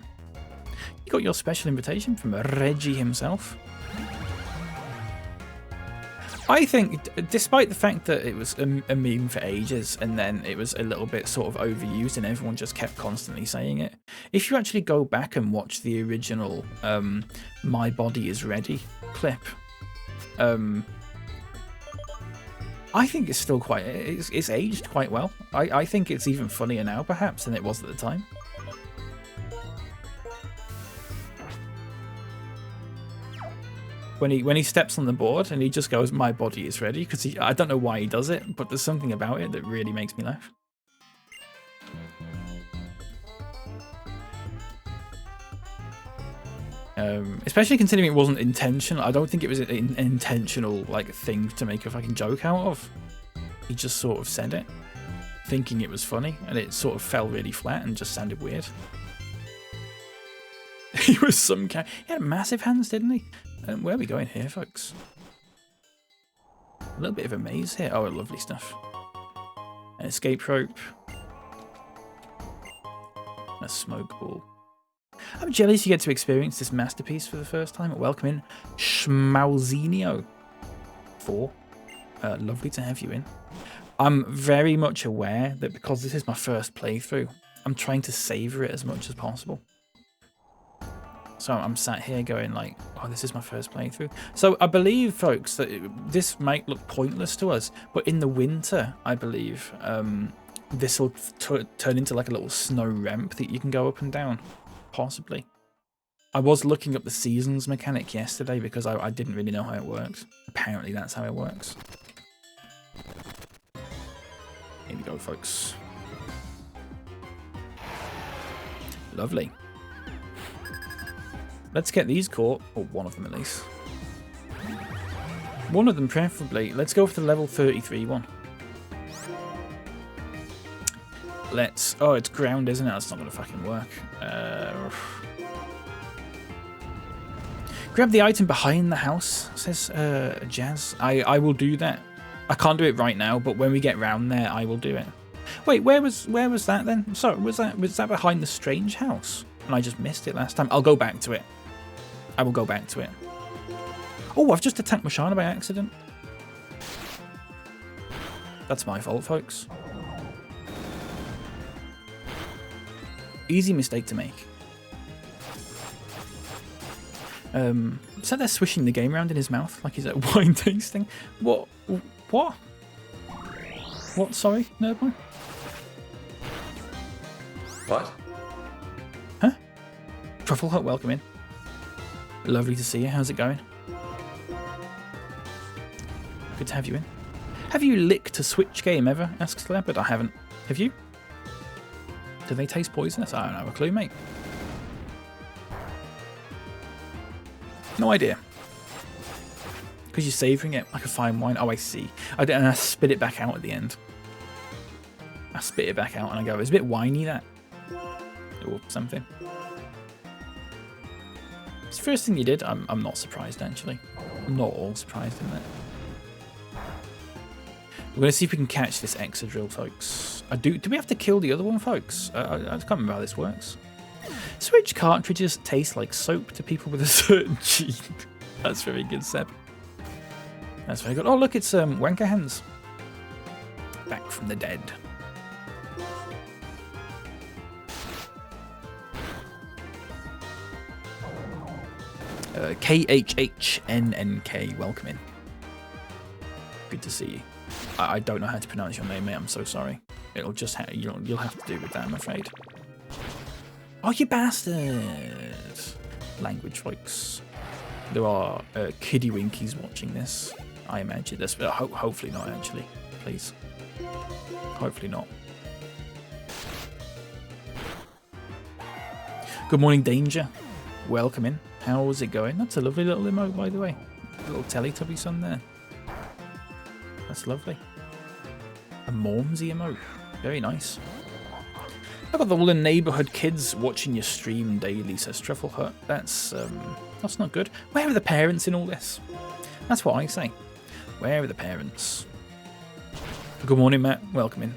You got your special invitation from Reggie himself. I think, despite the fact that it was a meme for ages and then it was a little bit sort of overused and everyone just kept constantly saying it, if you actually go back and watch the original My Body Is Ready clip, I think it's still quite, it's aged quite well. I think it's even funnier now perhaps than it was at the time. When he steps on the board and he just goes, "My body is ready," because I don't know why he does it, but there's something about it that really makes me laugh. Especially considering it wasn't intentional. I don't think it was an intentional like thing to make a fucking joke out of. He just sort of said it, thinking it was funny, and it sort of fell really flat and just sounded weird. He was some kind. He had massive hands, didn't he? Where are we going here, folks? A little bit of a maze here. Oh, lovely stuff. An escape rope. A smoke ball. I'm jealous you get to experience this masterpiece for the first time. Welcome in, Schmauzinho 4. Lovely to have you in. I'm very much aware that because this is my first playthrough, I'm trying to savor it as much as possible. So I'm sat here going like, oh, this is my first playthrough. So I believe, folks, that this might look pointless to us, but in the winter, I believe, this will turn into like a little snow ramp that you can go up and down, possibly. I was looking up the seasons mechanic yesterday because I didn't really know how it works. Apparently that's how it works. Here we go, folks. Lovely. Let's get these caught, or one of them at least. One of them, preferably. Let's go for the level 33 one. Let's... Oh, it's ground, isn't it? That's not going to fucking work. Grab the item behind the house, says Jazz. I will do that. I can't do it right now, but when we get round there, I will do it. Wait, where was that then? Sorry, was that behind the strange house? And I just missed it last time. I'll go back to it. I will go back to it. Oh, I've just attacked Mashana by accident. That's my fault, folks. Easy mistake to make. So they're swishing the game around in his mouth like he's at wine tasting. What? What? What? Sorry, Nerdboy? What? Huh? Truffle Hut, welcome in. Lovely to see you. How's it going? Good to have you in. Have you licked a Switch game ever? Asks Leopard. I haven't. Have you? Do they taste poisonous? I don't have a clue, mate. No idea. Because you're savouring it like a fine wine. Oh, I see. And I spit it back out at the end. I spit it back out and I go, it's a bit whiny, that. Or something. It's the first thing you did. I'm not surprised, actually. I'm not all surprised in that. We're going to see if we can catch this Exadrill, folks. Do we have to kill the other one, folks? I can't remember how this works. Switch cartridges taste like soap to people with a certain gene. That's very good, Seb. That's very good. Oh, look, it's Wanker Hands. Back from the dead. KHHNNK, welcome in. Good to see you. I don't know how to pronounce your name, mate. I'm so sorry. It'll just you'll have to do with that, I'm afraid. Oh, you bastard! Language, folks. There are kiddie winkies watching this. I imagine this, but hopefully not. Actually, please. Hopefully not. Good morning, Danger. Welcome in. How is it going? That's a lovely little emote, by the way. A little Teletubby son there. That's lovely. A Mormsy emote. Very nice. I've got all the neighbourhood kids watching your stream daily, says Truffle Hut. That's not good. Where are the parents in all this? That's what I say. Where are the parents? Good morning, Matt. Welcome in.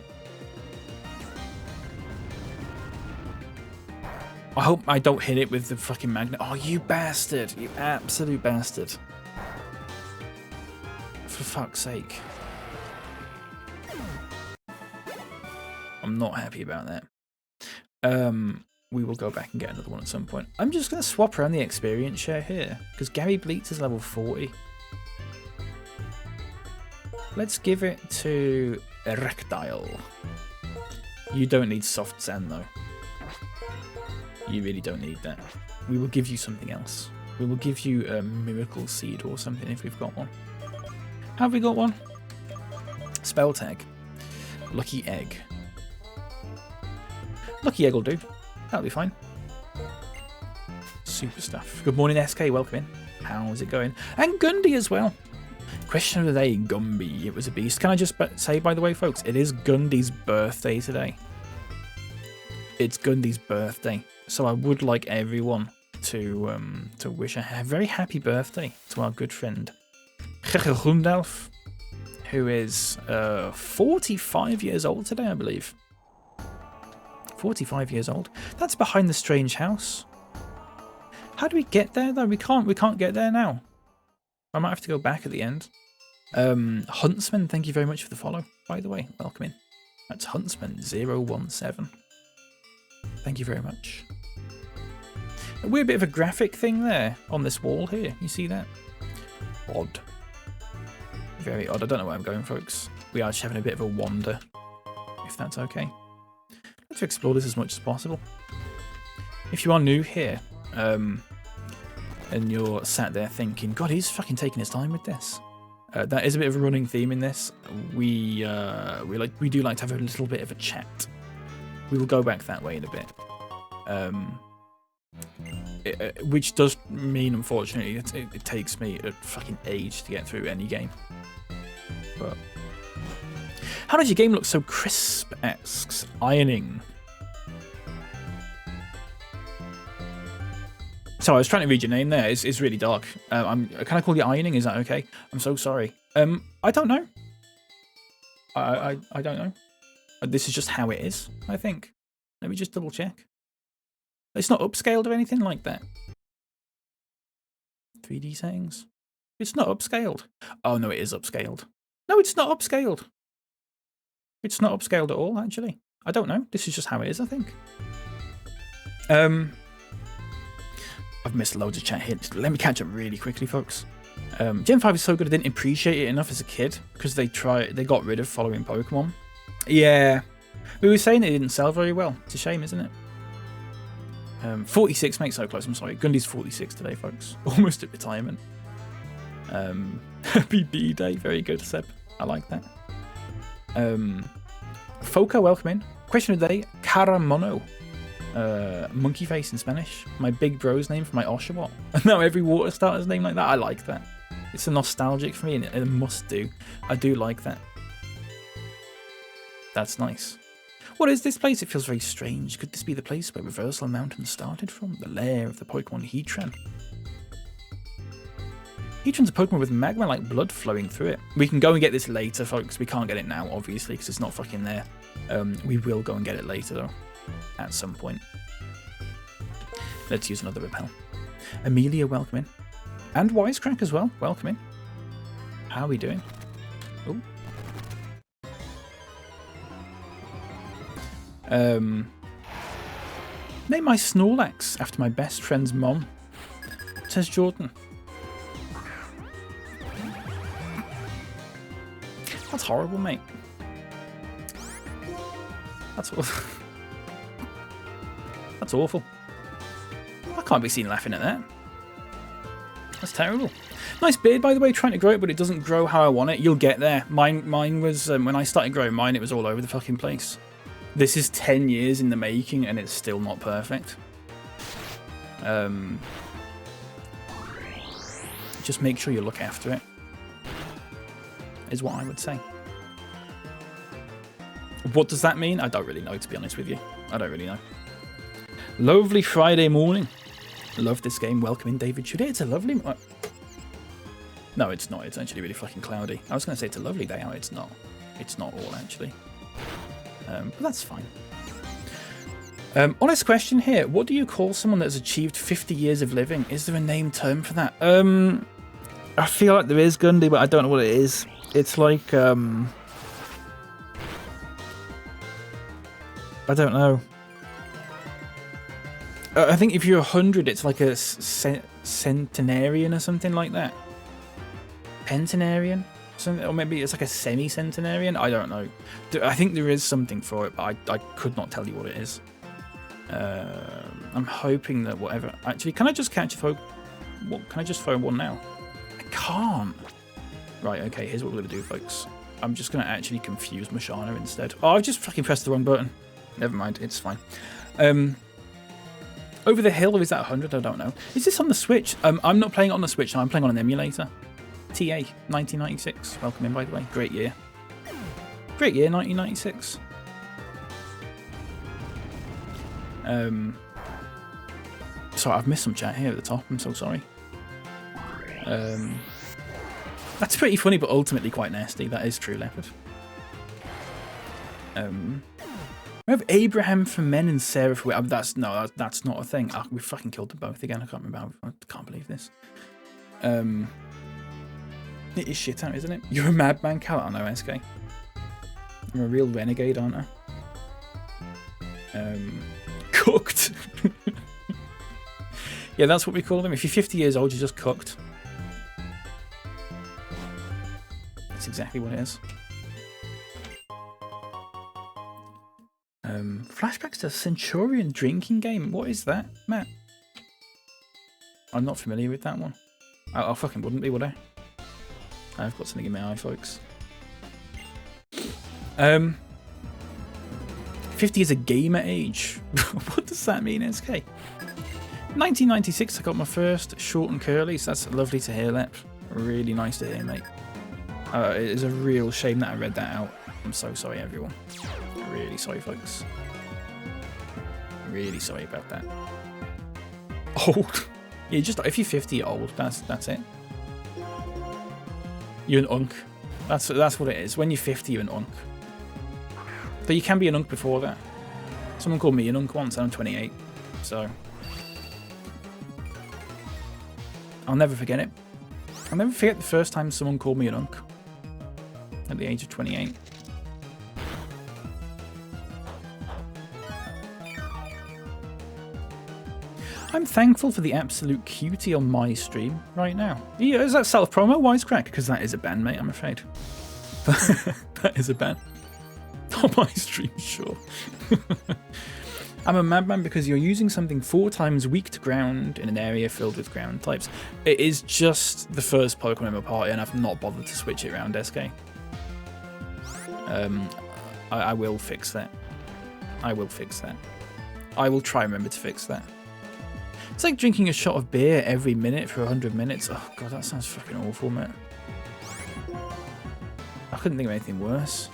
I hope I don't hit it with the fucking magnet. Oh, you bastard. You absolute bastard. For fuck's sake. I'm not happy about that. We will go back and get another one at some point. I'm just going to swap around the experience share here, because Gary Bleats is level 40. Let's give it to Erectile. You don't need soft sand, though. You really don't need that. We will give you something else. We will give you a miracle seed or something if we've got one. Have we got one? Spell tag. Lucky egg. Lucky egg will do. That'll be fine. Super stuff. Good morning, SK. Welcome in. How's it going? And Gundy as well. Question of the day, Gumby. It was a beast. Can I just say, by the way, folks, it is Gundy's birthday today. It's Gundy's birthday. So I would like everyone to wish a very happy birthday to our good friend Rundalf, who is 45 years old today, I believe. 45 years old. That's behind the strange house. How do we get there though? We can't get there now. I might have to go back at the end. Huntsman, thank you very much for the follow, by the way. Welcome in. That's Huntsman017. Thank you very much. A weird bit of a graphic thing there on this wall here. You see that? Odd. Very odd. I don't know where I'm going, folks. We are just having a bit of a wander, if that's okay. Let's explore this as much as possible. If you are new here, and you're sat there thinking, God, he's fucking taking his time with this. That is a bit of a running theme in this. We do like to have a little bit of a chat. We will go back that way in a bit. which does mean, unfortunately, it takes me a fucking age to get through any game. But how does your game look so crisp? Asks Ironing. So I was trying to read your name there. It's really dark. Can I call you Ironing? Is that okay? I'm so sorry. I don't know. I don't know. This is just how it is, I think. Let me just double check. It's not upscaled or anything like that. 3D settings. It's not upscaled. Oh no, it is upscaled. No, it's not upscaled. It's not upscaled at all, actually. I don't know. This is just how it is, I think. I've missed loads of chat here. Let me catch up really quickly, folks. Gen 5 is so good I didn't appreciate it enough as a kid because they got rid of following Pokemon. Yeah. We were saying it didn't sell very well. It's a shame, isn't it? 46, mate, so close. I'm sorry. Gundy's 46 today, folks. Almost at retirement. Happy B-Day. Very good, Seb. I like that. Foca, welcome in. Question of the day. Caramono. Monkey face in Spanish. My big bro's name for my Oshawott. Now every water starter's name like that. I like that. It's a nostalgic for me and it must do. I do like that. That's nice. What is this place? It feels very strange. Could this be the place where Reversal Mountain started from? The lair of the Pokemon Heatran. Heatran's a Pokemon with magma-like blood flowing through it. We can go and get this later, folks. We can't get it now, obviously, because it's not fucking there. We will go and get it later, though. At some point. Let's use another repel. Amelia, welcome in. And Wisecrack as well. Welcome in. How are we doing? Oh. Name my Snorlax after my best friend's mom, says Jordan. That's horrible, mate. That's awful. That's awful. I can't be seen laughing at that. That's terrible. Nice beard, by the way. Trying to grow it, but it doesn't grow how I want it. You'll get there. Mine was, when I started growing mine, it was all over the fucking place. This is 10 years in the making, and it's still not perfect. Just make sure you look after it, is what I would say. What does that mean? I don't really know, to be honest with you. I don't really know. Lovely Friday morning. Love this game. Welcome in, David. Should it's a lovely... No, it's not. It's actually really fucking cloudy. I was going to say it's a lovely day out. It's not. It's not all, actually. But that's fine. Honest question here. What do you call someone that has achieved 50 years of living? Is there a name term for that? I feel like there is, Gundy, but I don't know what it is. It's like... I don't know. I think if you're 100, it's like a centenarian or something like that. Pentenarian? Something, or maybe it's like a semi-centenarian. I don't know. I think there is something for it, but I could not tell you what it is. I'm hoping that whatever. Actually, can I just catch a throw? What? Can I just throw one now? I can't. Right. Okay. Here's what we're gonna do, folks. I'm just gonna actually confuse Mashana instead. Oh, I've just fucking pressed the wrong button. Never mind. It's fine. Over the hill, or is that 100? I don't know. Is this on the Switch? I'm not playing it on the Switch. I'm playing on an emulator. TA 1996. Welcome in, by the way. Great year. Great year, 1996. Sorry, I've missed some chat here at the top. I'm so sorry. That's pretty funny, but ultimately quite nasty. That is true, Leopard. We have Abraham for men and Sarah for women. That's not a thing. We fucking killed them both again. I can't remember. I can't believe this. It is shit out, isn't it? You're a madman, Cal. I know, SK. You're a real renegade, aren't I? Cooked. Yeah, that's what we call them. If you're 50 years old, you're just cooked. That's exactly what it is. Flashbacks to a Centurion drinking game. What is that, Matt? I'm not familiar with that one. I fucking wouldn't be, would I? I've got something in my eye, folks. 50 is a gamer age. What does that mean, SK? 1996, I got my first short and curly, so that's lovely to hear, Lep. Really nice to hear, mate. It is a real shame that I read that out. I'm so sorry, everyone. Really sorry, folks. Really sorry about that. Old. Yeah, just if you're 50, you're old. That's it. You're an unk. That's what it is. When you're 50, you're an unk. But you can be an unk before that. Someone called me an unk once, and I'm 28. So I'll never forget it. I'll never forget the first time someone called me an unk. At the age of 28. I'm thankful for the absolute cutie on my stream right now. Yeah, is that self-promo, Wisecrack? Because that is a ban, mate, I'm afraid. That is a ban. On my stream, sure. I'm a madman because you're using something 4 times weak to ground in an area filled with ground types. It is just the first Pokemon in my party, and I've not bothered to switch it around, SK. I will fix that. I will fix that. I will try and remember to fix that. It's like drinking a shot of beer every minute for 100 minutes. Oh god, that sounds fucking awful, mate. I couldn't think of anything worse.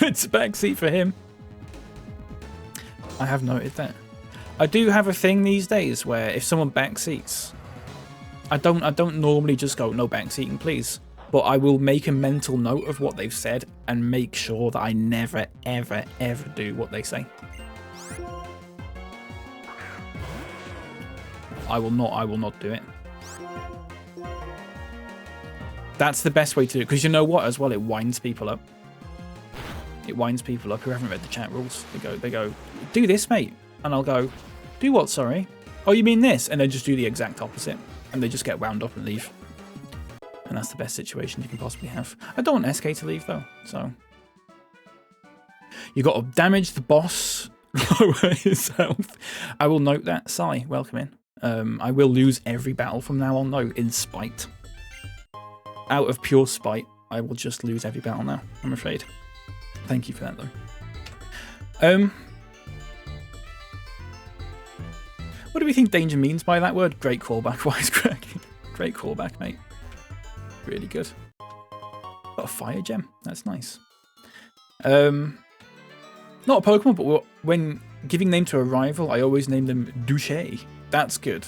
It's a backseat for him. I have noted that. I do have a thing these days where if someone backseats, I don't normally just go no backseating, please. But I will make a mental note of what they've said and make sure that I never, ever, ever do what they say. I will not do it. That's the best way to do it, because you know what as well, it winds people up. It winds people up who haven't read the chat rules. They go, do this, mate. And I'll go, do what, sorry? Oh, you mean this? And then just do the exact opposite. And they just get wound up and leave. And that's the best situation you can possibly have. I don't want SK to leave, though, so. You got to damage the boss, lower his health. I will note that. Sai, welcome in. I will lose every battle from now on, though, in spite. Out of pure spite, I will just lose every battle now, I'm afraid. Thank you for that, though. What do we think danger means by that word? Great callback, Wisecrack. Great callback, mate. Really good. Got a fire gem. That's nice. Not a Pokemon, but when giving name to a rival, I always name them Douche. That's good.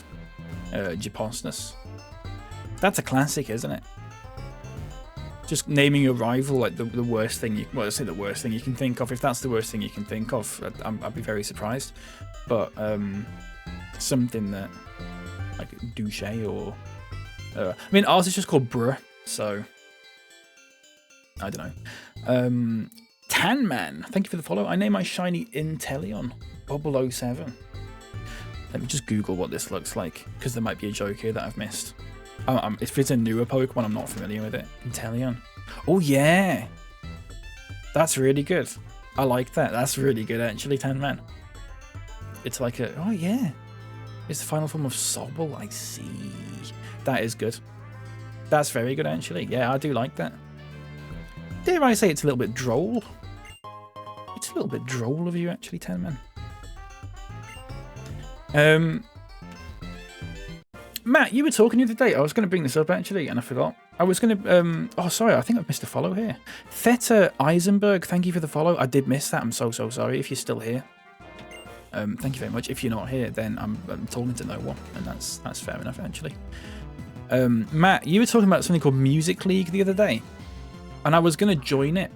Giposnus. That's a classic, isn't it? Just naming your rival like the worst thing you... Well, I say the worst thing you can think of. If that's the worst thing you can think of, I'd be very surprised. But something that... Like Douche or... I mean, ours is just called Bruh, so... I don't know. Tanman, thank you for the follow. I name my shiny Inteleon, Bobble07. Let me just Google what this looks like, because there might be a joke here that I've missed. If it's a newer Pokemon, I'm not familiar with it. Inteleon. Oh, yeah. That's really good. I like that. That's really good, actually, Tanman. It's like a... Oh, yeah. It's the final form of Sobble. I see. That is good. That's very good, actually. Yeah, I do like that. Dare I say it's a little bit droll? It's a little bit droll of you, actually, Tanman. Matt, you were talking the other day. I was going to bring this up, actually, and I forgot. I was going to... oh, sorry. I think I've missed a follow here. Theta Eisenberg, thank you for the follow. I did miss that. I'm so sorry if you're still here. Thank you very much. If you're not here, then I'm talking to no one, and that's fair enough, actually. Matt, you were talking about something called Music League the other day, and I was going to join it,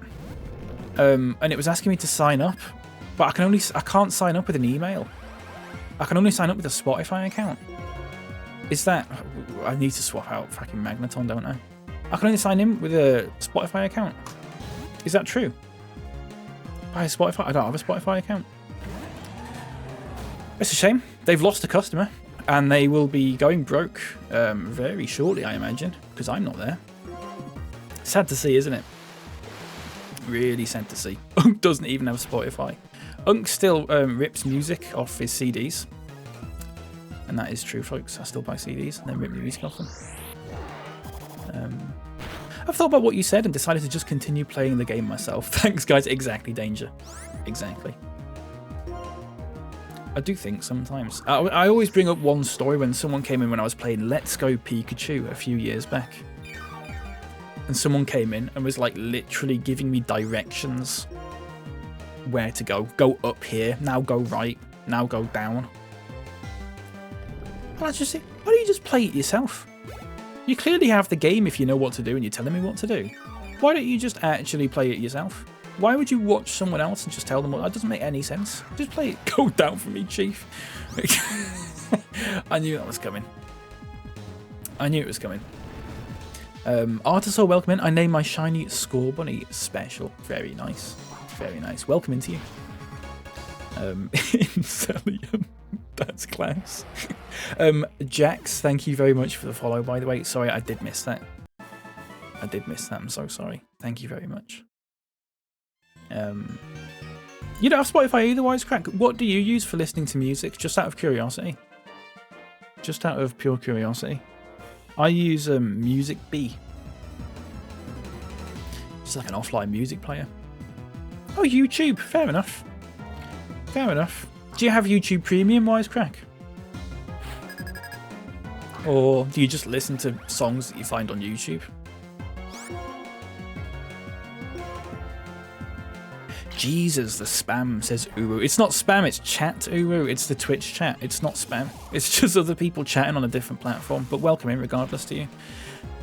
and it was asking me to sign up, but I can't sign up with an email. I can only sign up with a Spotify account. Is that... I need to swap out fucking Magneton, don't I? I can only sign in with a Spotify account. Is that true? Buy a Spotify? I don't have a Spotify account. It's a shame. They've lost a customer, and they will be going broke very shortly, I imagine, because I'm not there. Sad to see, isn't it? Really sad to see. Unk doesn't even have Spotify. Unk still rips music off his CDs. And that is true, folks. I still buy CDs and then rip music off them. I've thought about what you said and decided to just continue playing the game myself. Thanks, guys. Exactly, Danger. Exactly. I do think sometimes. I always bring up one story when someone came in when I was playing Let's Go Pikachu a few years back. And someone came in and was like literally giving me directions where to go. Go up here, now go right, now go down. And I just think, why don't you just play it yourself? You clearly have the game if you know what to do and you're telling me what to do. Why don't you just actually play it yourself? Why would you watch someone else and just tell them what? That doesn't make any sense. Just play it. Go down for me, Chief. I knew that was coming. I knew it was coming. Artisaur, welcome in. I named my shiny Score Bunny Special. Very nice. Very nice. Welcome into you. Incellium. That's class. Jax, thank you very much for the follow, by the way. Sorry, I did miss that. I did miss that. I'm so sorry. Thank you very much. You don't have Spotify either, Wisecrack. What do you use for listening to music? Just out of curiosity. Just out of pure curiosity. I use Music B. It's like an offline music player. Oh, YouTube. Fair enough. Fair enough. Do you have YouTube Premium, Wisecrack? Or do you just listen to songs that you find on YouTube? Jesus, the spam, says Uru. It's not spam, it's chat, Uru. It's the Twitch chat. It's not spam. It's just other people chatting on a different platform. But welcome in regardless to you.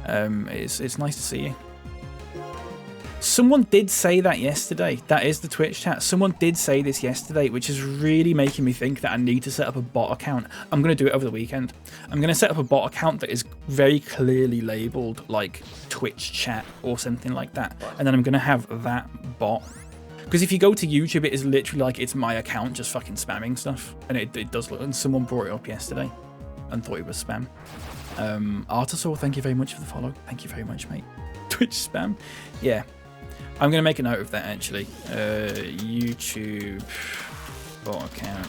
It's nice to see you. Someone did say that yesterday. That is the Twitch chat. Someone did say this yesterday, which is really making me think that I need to set up a bot account. I'm going to do it over the weekend. I'm going to set up a bot account that is very clearly labeled like Twitch chat or something like that. And then I'm going to have that bot. Because if you go to YouTube, it is literally like it's my account just fucking spamming stuff. And it does look, and someone brought it up yesterday and thought it was spam. Artisaur, thank you very much for the follow. Thank you very much, mate. Twitch spam. Yeah. I'm going to make a note of that, actually. YouTube bot account.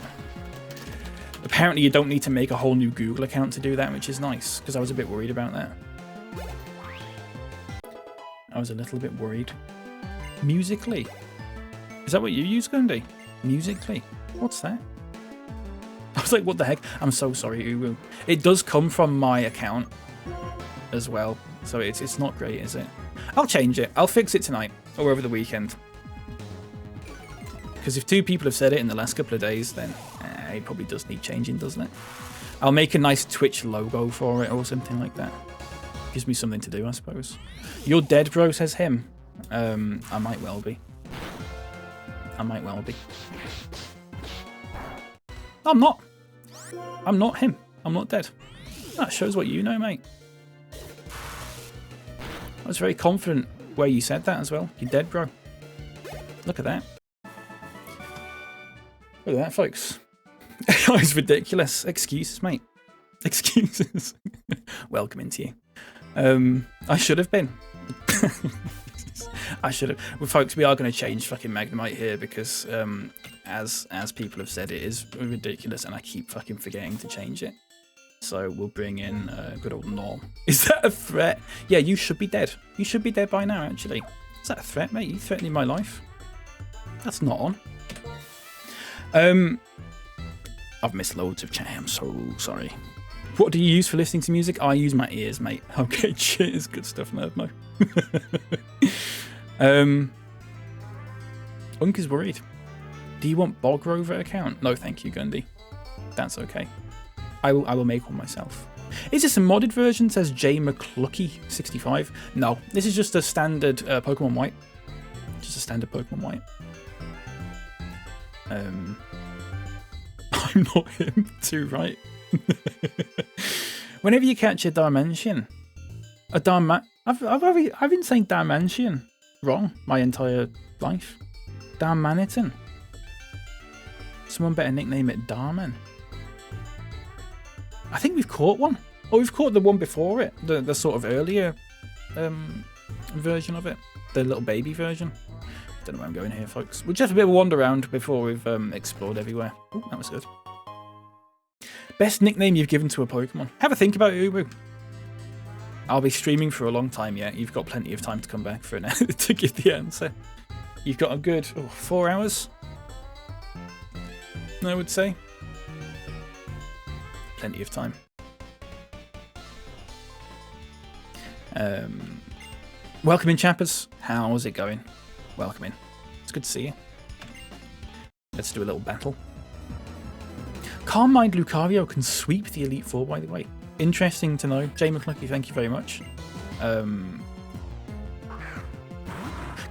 Apparently, you don't need to make a whole new Google account to do that, which is nice, because I was a bit worried about that. I was a little bit worried. Musically. Is that what you use, Gundy? Musically? What's that? I was like, what the heck? I'm so sorry, Uwu. It does come from my account as well, so it's not great, is it? I'll change it. I'll fix it tonight or over the weekend. Because if 2 people have said it in the last couple of days, then it probably does need changing, doesn't it? I'll make a nice Twitch logo for it or something like that. Gives me something to do, I suppose. You're dead, bro, says him. I might well be. I might well be. I'm not. I'm not him. I'm not dead. That shows what you know, mate. I was very confident where you said that as well. You're dead, bro. Look at that. Look at that, folks. That was ridiculous. Excuses, mate. Excuses. Welcome into you. I should have been. I should have. Well, folks, we are going to change fucking Magnemite here because, as people have said, it is ridiculous, and I keep fucking forgetting to change it. So we'll bring in good old Norm. Is that a threat? Yeah, you should be dead. You should be dead by now, actually. Is that a threat, mate? You threatening my life? That's not on. I've missed loads of chat. I'm so sorry. What do you use for listening to music? I use my ears, mate. Okay, cheers. Good stuff, Nerdmo. Unk is worried. Do you want Bog Rover account? No, thank you, Gundy. That's okay. I will make one myself. Is this a modded version? Says J McClucky65. No, this is just a standard Pokemon White. Just a standard Pokemon White. I'm not him too, right? Whenever you catch a Dimension, I've been saying Dimension wrong my entire life. Darmanitan. Someone better nickname it Darman. I think we've caught one. Oh, we've caught the one before it. The sort of earlier version of it. The little baby version. Don't know where I'm going here, folks. We'll just have a bit of a wander around before we've explored everywhere. Oh, that was good. Best nickname you've given to a Pokemon. Have a think about it, Ubu. I'll be streaming for a long time yet. You've got plenty of time to come back for an hour to give the answer. You've got a good 4 hours, I would say. plenty of time. Welcome in, chappers. How's it going? Welcome in. It's good to see you. Let's do a little battle. Calm Mind Lucario can sweep the Elite Four, by the way. Interesting to know. Jay McClucky, thank you very much.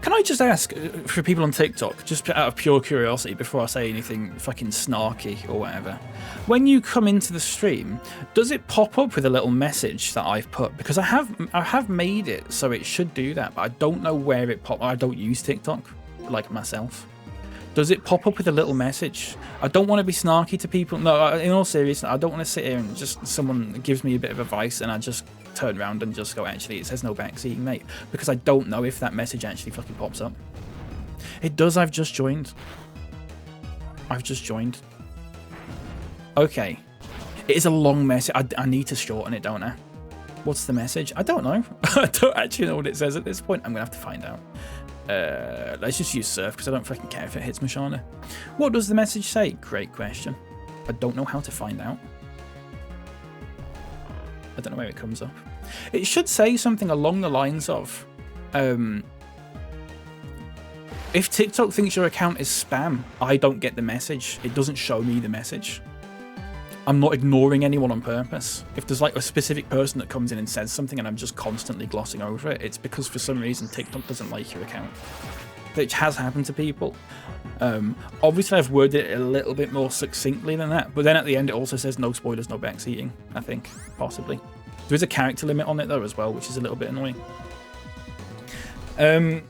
Can I just ask, for people on TikTok, just out of pure curiosity, before I say anything fucking snarky or whatever, when you come into the stream, does it pop up with a little message that I've put? Because I have made it so it should do that, but I don't know where it pops. I don't use TikTok, like myself. Does it pop up with a little message? I don't want to be snarky to people. No, in all seriousness, I don't want to sit here and just someone gives me a bit of advice and I just turn around and just go, actually, it says no backseating, mate. Because I don't know if that message actually fucking pops up. It does. I've just joined. Okay. It is a long message. I need to shorten it, don't I? What's the message? I don't know. I don't actually know what it says at this point. I'm going to have to find out. Let's just use Surf because I don't fucking care if it hits Mashana. What does the message say? Great question. I don't know how to find out. I don't know where it comes up. It should say something along the lines of, if TikTok thinks your account is spam, I don't get the message. It doesn't show me the message. I'm not ignoring anyone on purpose. If there's like a specific person that comes in and says something and I'm just constantly glossing over it, it's because for some reason TikTok doesn't like your account. Which has happened to people. Obviously I've worded it a little bit more succinctly than that, but then at the end it also says no spoilers, no backseating, I think, possibly. There is a character limit on it though as well, which is a little bit annoying. I'm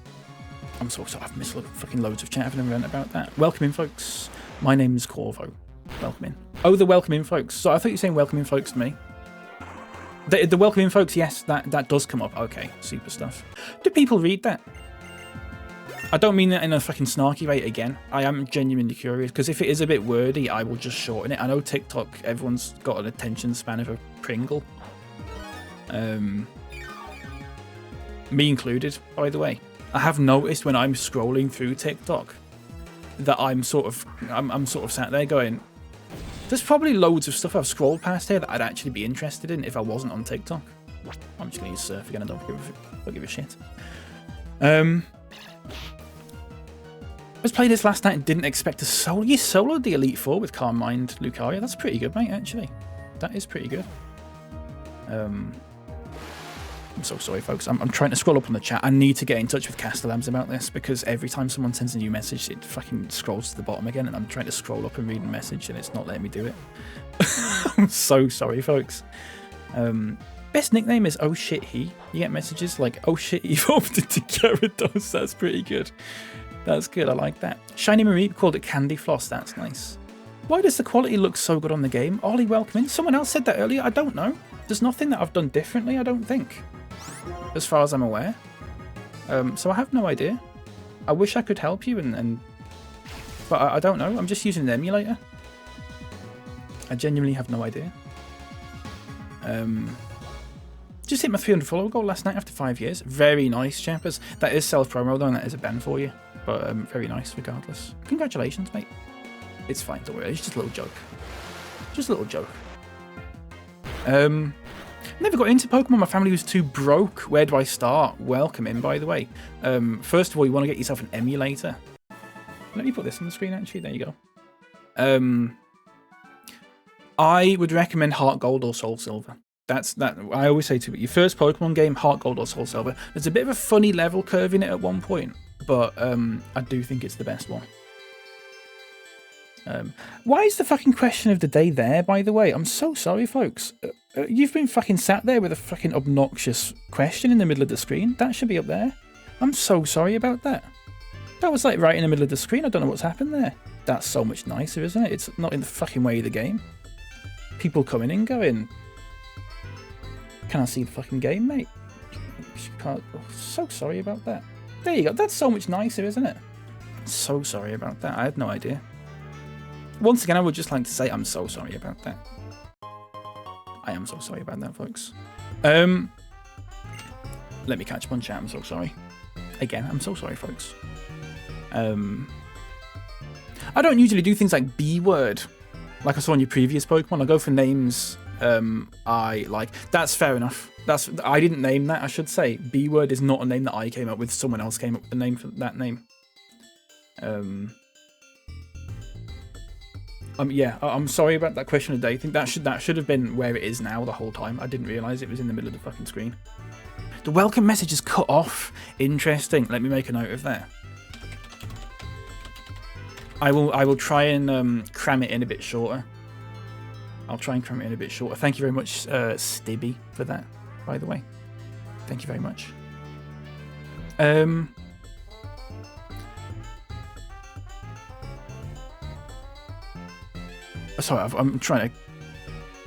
so sorry, I've missed fucking loads of chat, I've never learned about that. Welcome in, folks. My name's Corvo. Welcome in. Oh, the welcome in, folks. So I thought you were saying welcome in, folks, to me. The welcome in, folks, yes, that does come up. Okay, super stuff. Do people read that? I don't mean that in a fucking snarky way again. I am genuinely curious, because if it is a bit wordy, I will just shorten it. I know TikTok, everyone's got an attention span of a Pringle. Me included, by the way. I have noticed when I'm scrolling through TikTok that I'm sort of sat there going, there's probably loads of stuff I've scrolled past here that I'd actually be interested in if I wasn't on TikTok. I'm just going to use Surf again, I don't give a shit. I was playing this last night and didn't expect to solo. You soloed the Elite Four with Calm Mind Lucario. That's pretty good, mate, actually. That is pretty good. I'm so sorry, folks. I'm trying to scroll up on the chat. I need to get in touch with Castellabs about this because every time someone sends a new message, it fucking scrolls to the bottom again, and I'm trying to scroll up and read the message, and it's not letting me do it. I'm so sorry, folks. Best nickname is Oh Shit He. You get messages like Oh Shit He evolved into Gyarados. That's pretty good. That's good. I like that. Shiny Marie called it Candy Floss. That's nice. Why does the quality look so good on the game? Ollie, welcome in. Someone else said that earlier. I don't know. There's nothing that I've done differently, I don't think, as far as I'm aware. So I have no idea. I wish I could help you, but I don't know. I'm just using an emulator. I genuinely have no idea. Just hit my 300 follower goal last night after 5 years. Very nice, chappers. That is self-promo though, and that is a ban for you. But very nice regardless. Congratulations, mate. It's fine, don't worry. It's just a little joke. Just a little joke. Never got into Pokemon. My family was too broke. Where do I start? Welcome in, by the way. First of all, you want to get yourself an emulator. Let me put this on the screen, actually. There you go. I would recommend Heart Gold or Soul Silver. That's that. I always say to your first Pokemon game, Heart Gold or Soul Silver. There's a bit of a funny level curve in it at one point, but I do think it's the best one. Why is the fucking question of the day there, by the way? I'm so sorry, folks. You've been fucking sat there with a fucking obnoxious question in the middle of the screen. That should be up there. I'm so sorry about that. That was like right in the middle of the screen. I don't know what's happened there. That's so much nicer, isn't it? It's not in the fucking way of the game. People coming in going, can I see the fucking game, mate? Oh, so sorry about that. There you go. That's so much nicer, isn't it? So sorry about that. I had no idea. Once again, I would just like to say I'm so sorry about that. I am so sorry about that, folks. Let me catch up on chat. I'm so sorry. Again, I'm so sorry, folks. I don't usually do things like B word like I saw on your previous Pokemon. I go for names I like. That's fair enough. I didn't name that, I should say. B-word is not a name that I came up with. Someone else came up with the name for that name. Yeah, I'm sorry about that question of the day. I think that should have been where it is now the whole time. I didn't realise it was in the middle of the fucking screen. The welcome message is cut off. Interesting. Let me make a note of that. I will try and cram it in a bit shorter. I'll try and cram it in a bit shorter. Thank you very much, Stibby, for that, by the way. Thank you very much. Sorry, I'm trying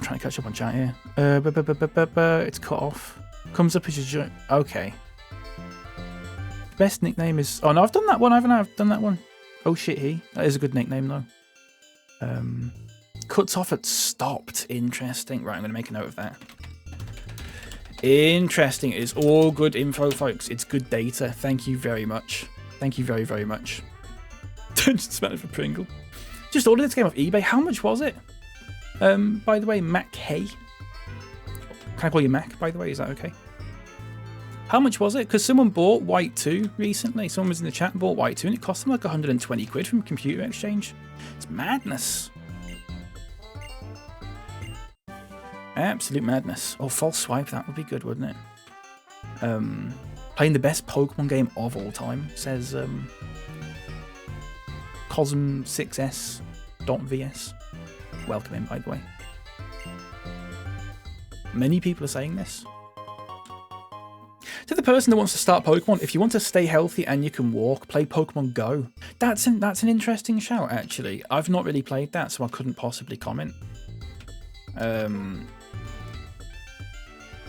to catch up on chat here. It's cut off. Comes up as your okay. Best nickname is. Oh no, I've done that one. I've done that one. Oh shit, that is a good nickname though. Cuts off at stopped. Interesting. Right, I'm gonna make a note of that. Interesting. It's all good info, folks. It's good data. Thank you very much. Thank you very, very much. Just Spanish for Pringle. Just ordered this game off eBay. How much was it? By the way, Mac K. Can I call you Mac, by the way? Is that okay? How much was it? Because someone bought White 2 recently. Someone was in the chat and bought White 2 and it cost them like 120 quid from Computer Exchange. It's madness. Absolute madness. Oh, false swipe. That would be good, wouldn't it? Playing the best Pokemon game of all time, says Cosm6s.vs. Welcome in, by the way. Many people are saying this. To the person that wants to start Pokemon, if you want to stay healthy and you can walk, play Pokemon Go. That's an interesting shout, actually. I've not really played that, so I couldn't possibly comment.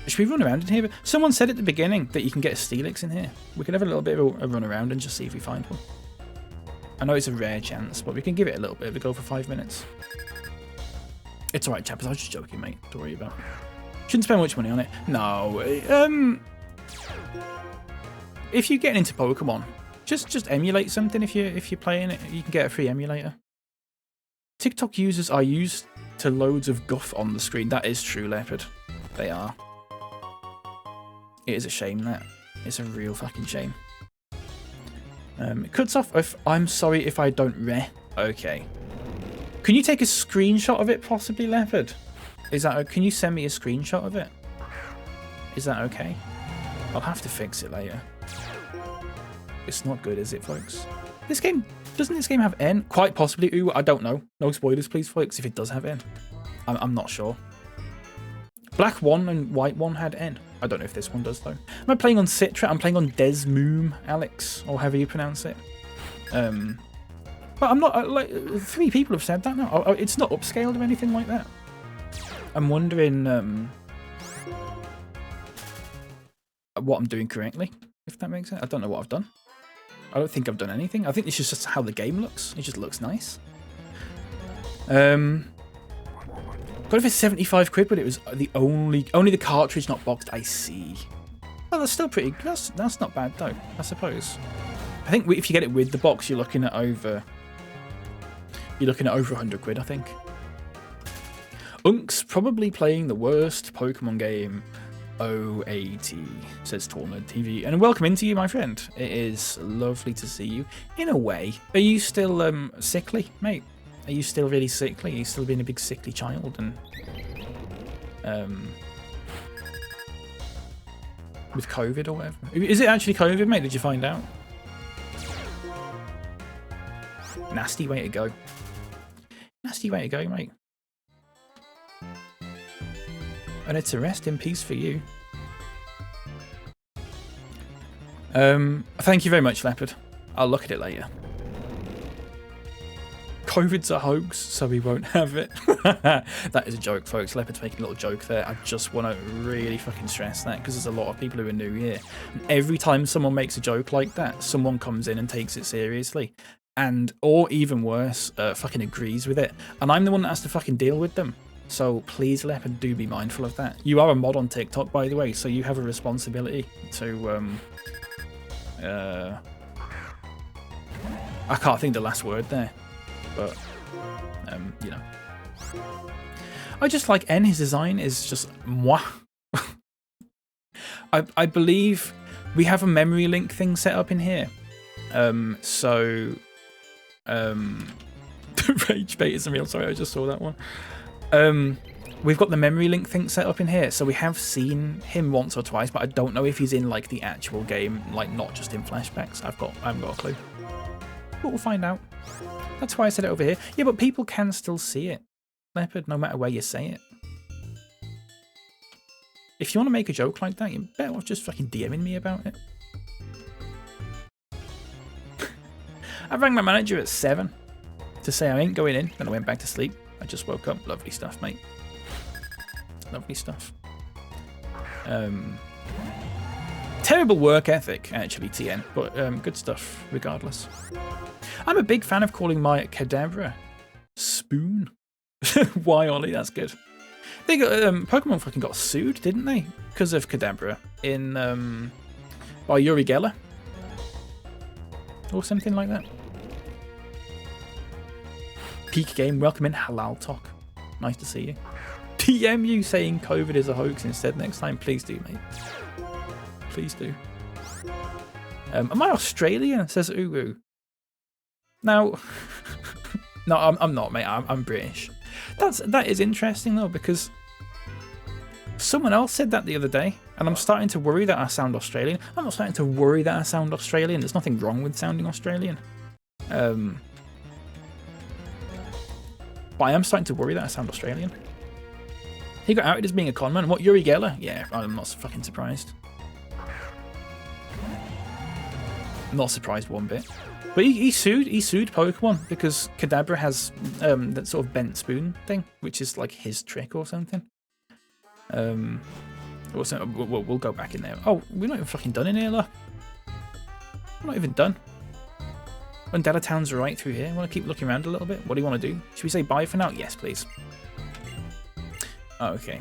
Should we run around in here? Someone said at the beginning that you can get a Steelix in here. We could have a little bit of a run around and just see if we find one. I know it's a rare chance, but we can give it a little bit of a go for 5 minutes. It's alright, chappers. I was just joking, mate. Don't worry about it. Shouldn't spend much money on it. No. If you're getting into Pokemon, just emulate something. If you're playing it, you can get a free emulator. TikTok users are used to loads of guff on the screen. That is true, Leopard. They are. It is a shame, that. It's a real fucking shame. It cuts off if I'm sorry if I don't Okay. Can you take a screenshot of it, possibly, Leopard? Is that? Can you send me a screenshot of it? Is that okay? I'll have to fix it later. It's not good, is it, folks? This game, doesn't this game have N? Quite possibly. Ooh, I don't know. No spoilers, please, folks, if it does have N. I'm not sure. Black 1 and White 1 had N. I don't know if this one does, though. Am I playing on Citra? I'm playing on Desmoom, Alex, or however you pronounce it. But I'm not, like, 3 people have said that now. It's not upscaled or anything like that. I'm wondering what I'm doing correctly, if that makes sense. I don't know what I've done. I don't think I've done anything. I think it's just how the game looks. It just looks nice. Got it for 75 quid, but it was only the cartridge, not boxed. I see. Well, that's still pretty. That's not bad though, I suppose. I think if you get it with the box, you're looking at over 100 quid, I think. Unk's probably playing the worst Pokemon game. OAT, says Tornerd TV. And welcome into you, my friend. It is lovely to see you. In a way. Are you still sickly, mate? Are you still really sickly? Are you still being a big sickly child? And with COVID or whatever? Is it actually COVID, mate? Did you find out? Nasty way to go. Nasty way to go, mate. And it's a rest in peace for you. Thank you very much, Leopard. I'll look at it later. COVID's a hoax, so we won't have it. That is a joke, folks. Leopard's making a little joke there. I just want to really fucking stress that, because there's a lot of people who are new here. And every time someone makes a joke like that, someone comes in and takes it seriously. And, or even worse, fucking agrees with it. And I'm the one that has to fucking deal with them. So please, Leopard, do be mindful of that. You are a mod on TikTok, by the way, so you have a responsibility to... I can't think the last word there. But, you know, I just like N. His design is just moi. I believe we have a memory link thing set up in here. Rage bait isn't real. Sorry, I just saw that one. We've got the memory link thing set up in here, so we have seen him once or twice, but I don't know if he's in like the actual game, like not just in flashbacks. I haven't got a clue. But we'll find out. That's why I said it over here. Yeah, but people can still see it, Leopard, no matter where you say it. If you want to make a joke like that, you better off just fucking DMing me about it. I rang my manager at 7 to say I ain't going in, then I went back to sleep. I just woke up. Lovely stuff, mate. Lovely stuff. Terrible work ethic, actually, TN, but good stuff regardless. I'm a big fan of calling my Kadabra Spoon. Why, Ollie? That's good. They got Pokemon fucking got sued, didn't they? Because of Kadabra in by Uri Geller or something like that. Peak Game, welcome in Halal Talk. Nice to see you. DM you saying COVID is a hoax instead next time. Please do, mate. Please do. Am I Australian? Says Uru. Now, no, I'm not, mate. I'm British. That is interesting though, because someone else said that the other day, and I'm starting to worry that I sound Australian. I'm not starting to worry that I sound Australian. There's nothing wrong with sounding Australian. But I am starting to worry that I sound Australian. He got outed as being a conman. What, Uri Geller? Yeah, I'm not fucking surprised. Not surprised one bit. But he sued Pokemon because Kadabra has that sort of bent spoon thing, which is like his trick or something. We'll go back in there. Oh, we're not even fucking done in here, look. We're not even done. Undella Town's right through here. I want to keep looking around a little bit. What do you want to do? Should we say bye for now? Yes, please. Oh, okay.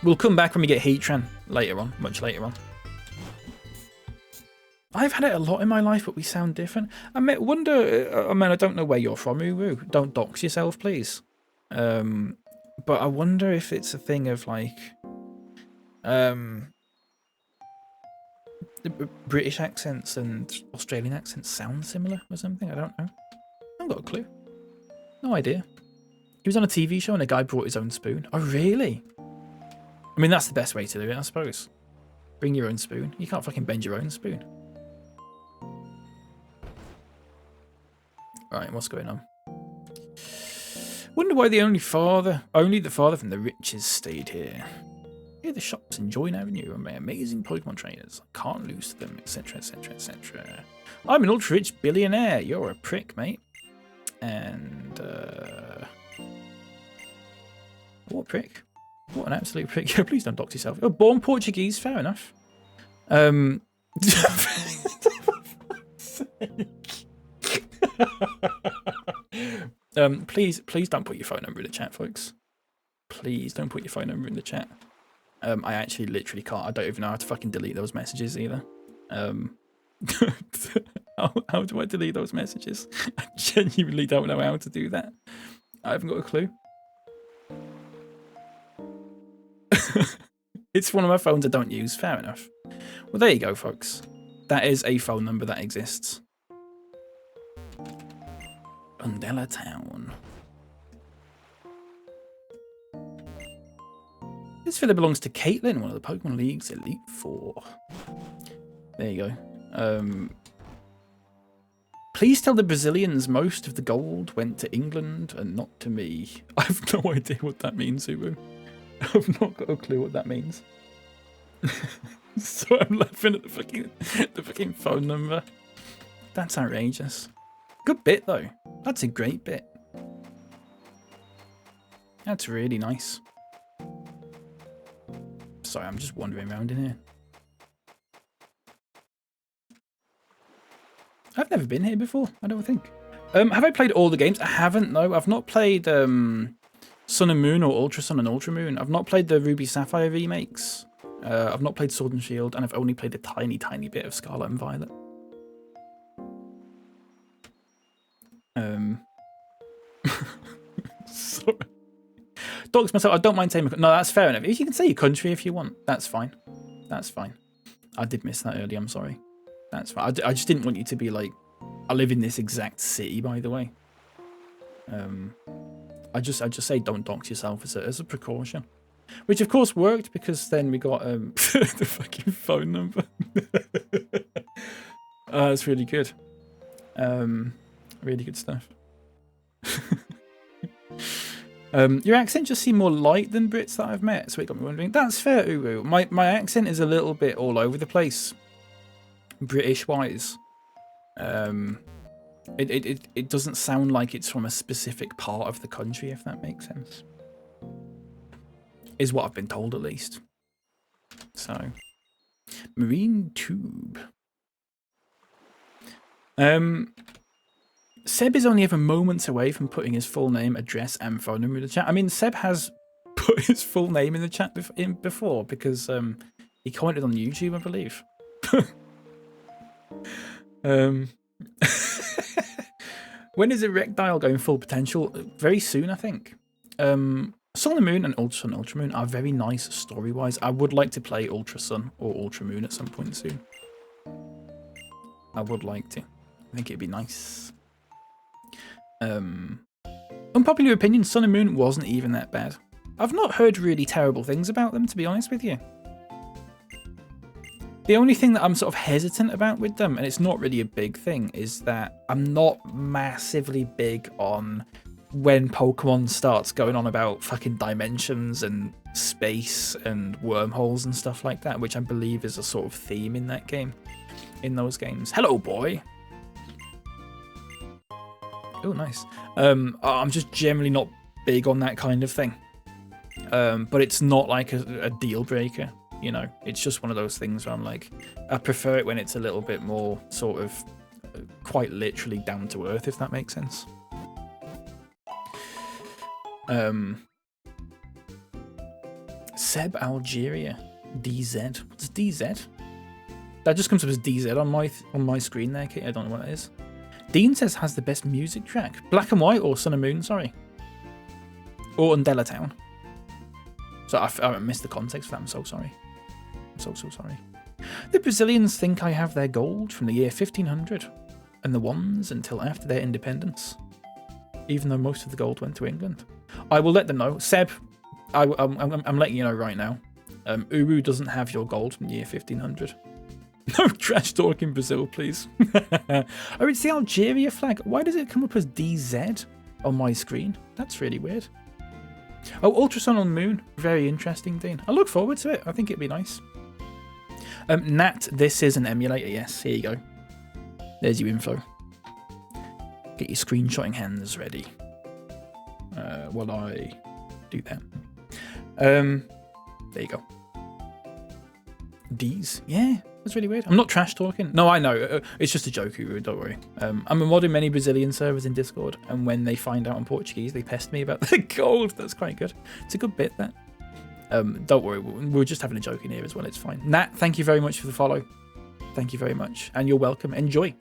We'll come back when we get Heatran later on, much later on. I've had it a lot in my life, but we sound different. I wonder, I mean, I don't know where you're from, Uru. Don't dox yourself, please. But I wonder if it's a thing of like, the British accents and Australian accents sound similar or something. I don't know. I haven't got a clue. No idea. He was on a TV show and a guy brought his own spoon. Oh, really? I mean, that's the best way to do it, I suppose. Bring your own spoon. You can't fucking bend your own spoon. Right, what's going on? Wonder why the father from the riches stayed here. Here the shops in Join Avenue are my amazing Pokemon trainers. I can't lose them, etc, etc, etc. I'm an ultra-rich billionaire. You're a prick, mate. And, what prick? What an absolute prick. Yeah, please don't dox yourself. Oh, born Portuguese, fair enough. Please don't put your phone number in the chat, folks. Please don't put your phone number in the chat. I actually literally can't. I don't even know how to fucking delete those messages either. How do I delete those messages? I genuinely don't know how to do that. I haven't got a clue. It's one of my phones I don't use. Fair enough. Well, there you go, folks. That is a phone number that exists. Undella Town. This villa belongs to Caitlin, one of the Pokemon League's Elite Four. There you go. Please tell the Brazilians most of the gold went to England and not to me. I have no idea what that means, Ubu. I've not got a clue what that means. So I'm laughing at the fucking phone number. That's outrageous. Good bit though. That's a great bit. That's really nice. Sorry, I'm just wandering around in here. I've never been here before, I don't think. Have I played all the games? I haven't, no. I've not played Sun and Moon or Ultra Sun and Ultra Moon. I've not played the Ruby Sapphire remakes. I've not played Sword and Shield, and I've only played a tiny, tiny bit of Scarlet and Violet. Sorry. Dogs myself. I don't mind saying. No, that's fair enough. You can say your country if you want. That's fine. That's fine. I did miss that earlier. I'm sorry. That's fine. I just didn't want you to be like, I live in this exact city, by the way. I just say don't dox yourself as a precaution, which of course worked because then we got the fucking phone number. That's really good. Really good stuff. Your accent just seemed more light than Brits that I've met, so it got me wondering. That's fair, Uru. My accent is a little bit all over the place, British-wise. It doesn't sound like it's from a specific part of the country, if that makes sense. Is what I've been told, at least. So, Marine Tube. Seb is only ever moments away from putting his full name, address, and phone number in the chat. I mean, Seb has put his full name in the chat before because he commented on YouTube, I believe. When is Erectile going full potential? Very soon, I think. Sun and Moon and Ultra Sun, Ultra Moon are very nice story-wise. I would like to play Ultra Sun or Ultra Moon at some point soon. I would like to. I think it'd be nice. Unpopular opinion, Sun and Moon wasn't even that bad. I've not heard really terrible things about them, to be honest with you. The only thing that I'm sort of hesitant about with them, and it's not really a big thing, is that I'm not massively big on when Pokemon starts going on about fucking dimensions and space and wormholes and stuff like that, which I believe is a sort of theme in that game, in those games. Hello, boy. Oh, nice. I'm just generally not big on that kind of thing. But it's not like a deal breaker. You know, it's just one of those things where I'm like, I prefer it when it's a little bit more sort of quite literally down to earth, if that makes sense. Seb Algeria, DZ. What's DZ? That just comes up as DZ on my screen there, Kate. I don't know what that is. Dean says has the best music track. Black and White or Sun and Moon, sorry. Or Undella Town. So I missed the context for that, I'm so sorry. I'm so sorry. The Brazilians think I have their gold from the year 1500 and the ones until after their independence, even though most of the gold went to England. I will let them know. Seb, I'm letting you know right now. Uru doesn't have your gold from the year 1500. No trash talk in Brazil, please. Oh, it's the Algeria flag. Why does it come up as DZ on my screen? That's really weird. Oh, Ultra Sun on Moon. Very interesting, Dean. I look forward to it. I think it'd be nice. Nat, this is an emulator. Yes, here you go. There's your info. Get your screenshotting hands ready while I do that. There you go. D's. Yeah, that's really weird. I'm not trash talking. No, I know. It's just a joke, don't worry. I'm a mod in many Brazilian servers in Discord, and when they find out I'm Portuguese, they pest me about the gold. That's quite good. It's a good bit, that. Don't worry. We're just having a joke in here as well. It's fine. Nat, thank you very much for the follow. Thank you very much. And you're welcome. Enjoy.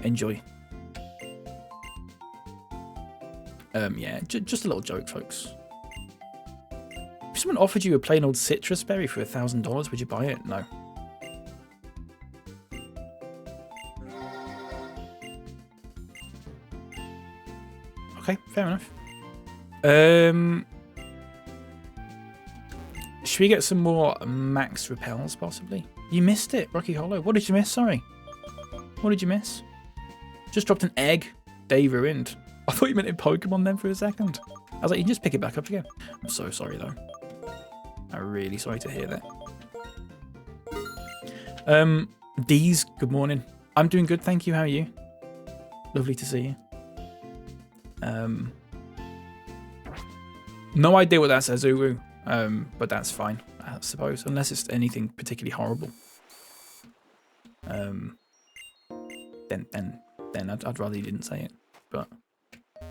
Enjoy. Yeah, just a little joke, folks. If someone offered you a plain old citrus berry for $1,000, would you buy it? No. Okay, fair enough. Should we get some more max repels, possibly? You missed it, Rocky Hollow. What did you miss? Sorry. What did you miss? Just dropped an egg. Day ruined. I thought you meant in Pokemon then for a second. I was like, you can just pick it back up again. I'm so sorry, though. I'm really sorry to hear that. Deez, good morning. I'm doing good, thank you. How are you? Lovely to see you. No idea what that says, Uru. But that's fine, I suppose, unless it's anything particularly horrible. Then I'd rather you didn't say it. But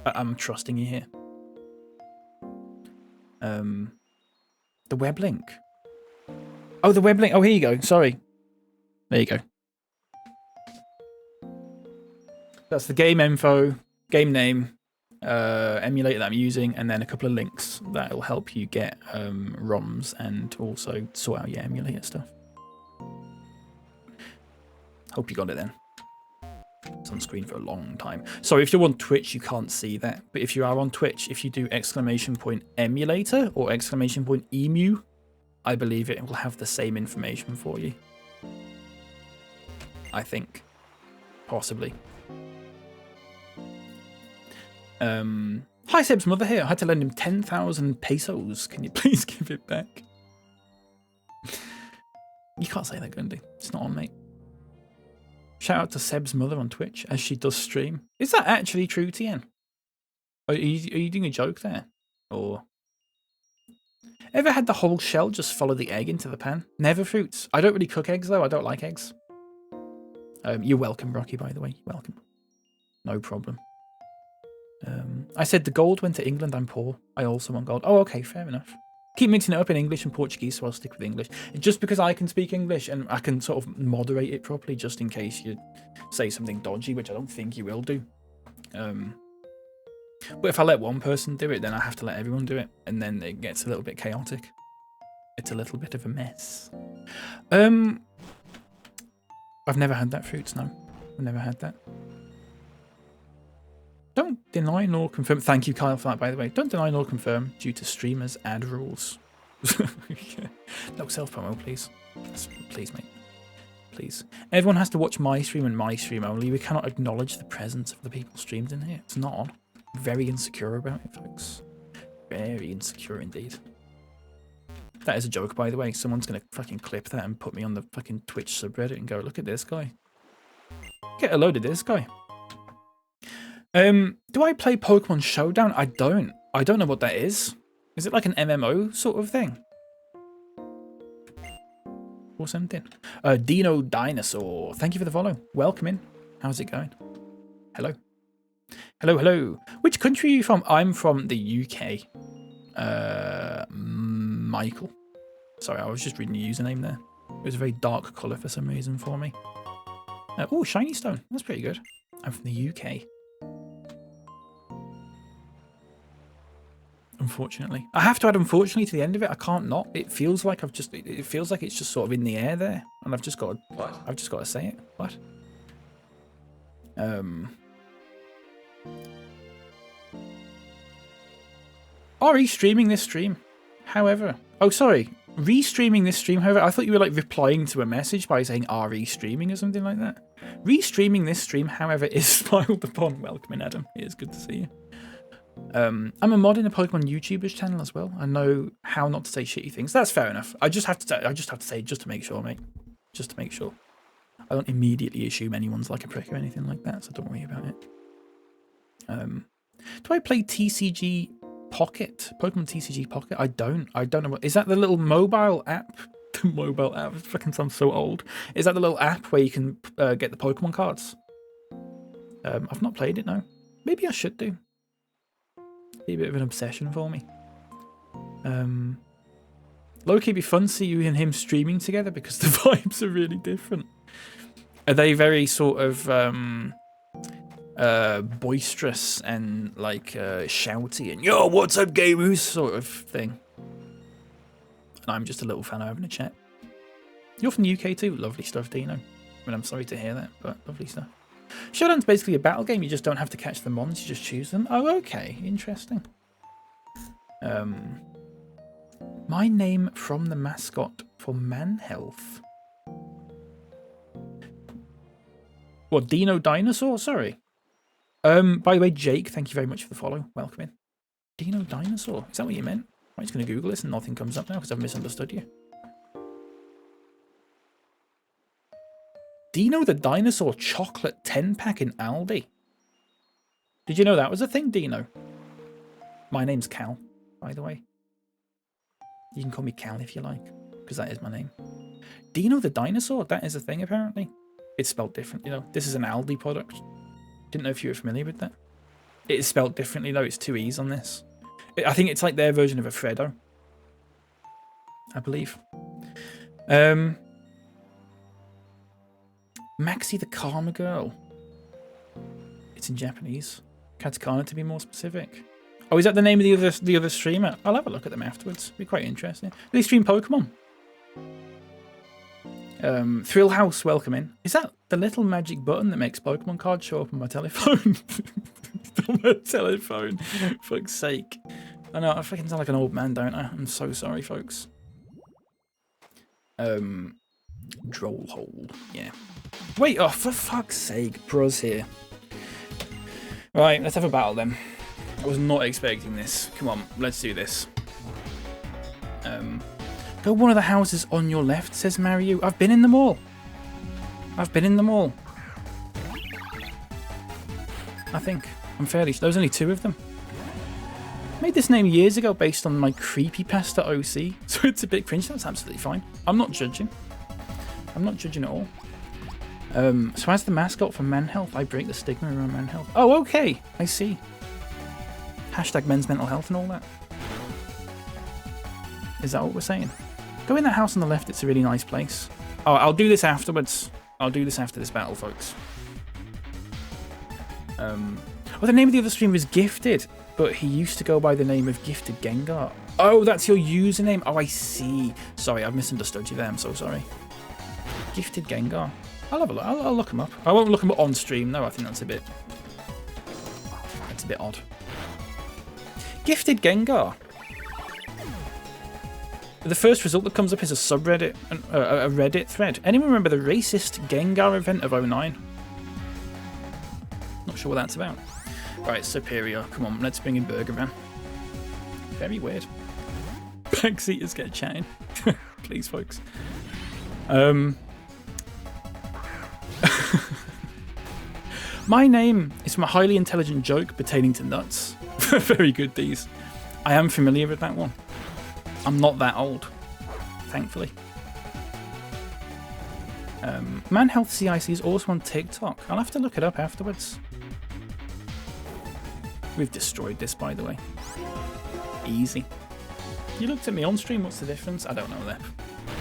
I'm trusting you here. The web link. Oh, the web link. Oh, here you go. Sorry. There you go. That's the game info, game name, emulator that I'm using, and then a couple of links that will help you get ROMs and also sort out your emulator stuff. Hope you got it then. It's on screen for a long time. Sorry, if you're on Twitch, you can't see that. But if you are on Twitch, if you do !emulator or !emu, I believe it will have the same information for you. I think. Possibly. Hi, Seb's mother here. I had to lend him 10,000 pesos. Can you please give it back? You can't say that, Gundy. It's not on, mate. Shout out to Seb's mother on Twitch as she does stream. Is that actually true, Tien? Are you doing a joke there? Or ever had the whole shell just follow the egg into the pan? Never fruits. I don't really cook eggs though. I don't like eggs. You're welcome, Rocky, by the way. You're welcome. No problem. I said the gold went to England. I'm poor. I also want gold. Oh, okay, fair enough. Keep mixing it up in English and Portuguese, so I'll stick with English. Just because I can speak English and I can sort of moderate it properly, just in case you say something dodgy, which I don't think you will do. But if I let one person do it, then I have to let everyone do it, and then it gets a little bit chaotic. It's a little bit of a mess. I've never had that, fruits. No, I've never had that. Don't deny nor confirm. Thank you, Kyle, for that, by the way. Don't deny nor confirm due to streamers' ad rules. No self-promo, please. Please, mate. Please. Everyone has to watch my stream and my stream only. We cannot acknowledge the presence of the people streamed in here. It's not on. Very insecure about it, folks. Very insecure indeed. That is a joke, by the way. Someone's going to fucking clip that and put me on the fucking Twitch subreddit and go, look at this guy. Get a load of this guy. Do I play Pokemon Showdown? I don't. I don't know what that is. Is it like an MMO sort of thing? Or something? Dino Dinosaur. Thank you for the follow. Welcome in. How's it going? Hello. Hello, hello. Which country are you from? I'm from the UK. Michael. Sorry, I was just reading your username there. It was a very dark colour for some reason for me. Oh, shiny stone. That's pretty good. I'm from the UK. Unfortunately, I have to add unfortunately to the end of it. I can't not. It feels like it feels like it's just sort of in the air there, and I've just got to. What? I've just got to say it. What? Streaming this stream. However, oh sorry, restreaming this stream. However, I thought you were like replying to a message by saying RE streaming or something like that. Restreaming this stream, however, is smiled upon. Welcome in, Adam. It is good to see you. I'm a mod in a Pokemon YouTuber's channel as well. I know how not to say shitty things. That's fair enough. I just have to say just to make sure, mate. Just to make sure. I don't immediately assume anyone's like a prick or anything like that, so don't worry about it. Do I play TCG Pocket? Pokemon TCG Pocket? I don't know what is that, the little mobile app? The mobile app, it fucking sounds so old. Is that the little app where you can get the Pokemon cards? I've not played it, no. Maybe I should do. Be a bit of an obsession for me. Low-key be fun to see you and him streaming together because the vibes are really different. Are they very sort of boisterous and like shouty and yo, what's up, gamers sort of thing? And I'm just a little fan of having a chat. You're from the UK too? Lovely stuff, Dino. I mean, I'm sorry to hear that, but lovely stuff. Showdown's basically a battle game. You just don't have to catch the mons, you just choose them. Oh, okay. Interesting. My name from the mascot for man health. What, Dino Dinosaur? Sorry. By the way, Jake, thank you very much for the follow. Welcome in. Dino Dinosaur. Is that what you meant? I'm just going to Google this and nothing comes up now because I've misunderstood you. Dino the Dinosaur chocolate 10-pack in Aldi. Did you know that was a thing, Dino? My name's Cal, by the way. You can call me Cal if you like, because that is my name. Dino the Dinosaur, that is a thing apparently. It's spelled different, you know. This is an Aldi product. Didn't know if you were familiar with that. It is spelled differently though, it's two E's on this. I think it's like their version of a Freddo. I believe. Maxie the Karma Girl. It's in Japanese. Katakana to be more specific. Oh, is that the name of the other streamer? I'll have a look at them afterwards. Be quite interesting. They stream Pokemon. Thrill House, welcome in. Is that the little magic button that makes Pokemon cards show up on my telephone? On my telephone. Fuck's sake. I know, I fucking sound like an old man, don't I? I'm so sorry, folks. Droll hole. Yeah. Wait, oh, for fuck's sake. Pro's here. Right, let's have a battle then. I was not expecting this. Come on, let's do this. Go one of the houses on your left, says Mario. I've been in them all. I've been in them all. I think. I'm fairly sure. There was only 2 of them. I made this name years ago based on my creepypasta OC, so it's a bit cringe. That's absolutely fine. I'm not judging. I'm not judging at all. So as the mascot for Man Health, I break the stigma around Man Health. Oh, okay. I see. Hashtag men's mental health and all that. Is that what we're saying? Go in that house on the left. It's a really nice place. Oh, I'll do this afterwards. I'll do this after this battle, folks. Oh, the name of the other streamer is Gifted, but he used to go by the name of Gifted Gengar. Oh, that's your username. Oh, I see. Sorry, I've misunderstood you there. I'm so sorry. Gifted Gengar. I'll have a look. I'll look him up. I won't look him up on stream, though. I think that's a bit odd. Gifted Gengar. The first result that comes up is a subreddit, a Reddit thread. Anyone remember the racist Gengar event of 09? Not sure what that's about. Right, Superior. Come on, let's bring in Burger Man. Very weird. Backseaters get chatting. Please, folks. My name is from a highly intelligent joke pertaining to nuts. Very good, these. I am familiar with that one. I'm not that old, thankfully. Man Health CIC is also on TikTok. I'll have to look it up afterwards. We've destroyed this, by the way. Easy. You looked at me on stream. What's the difference? I don't know that.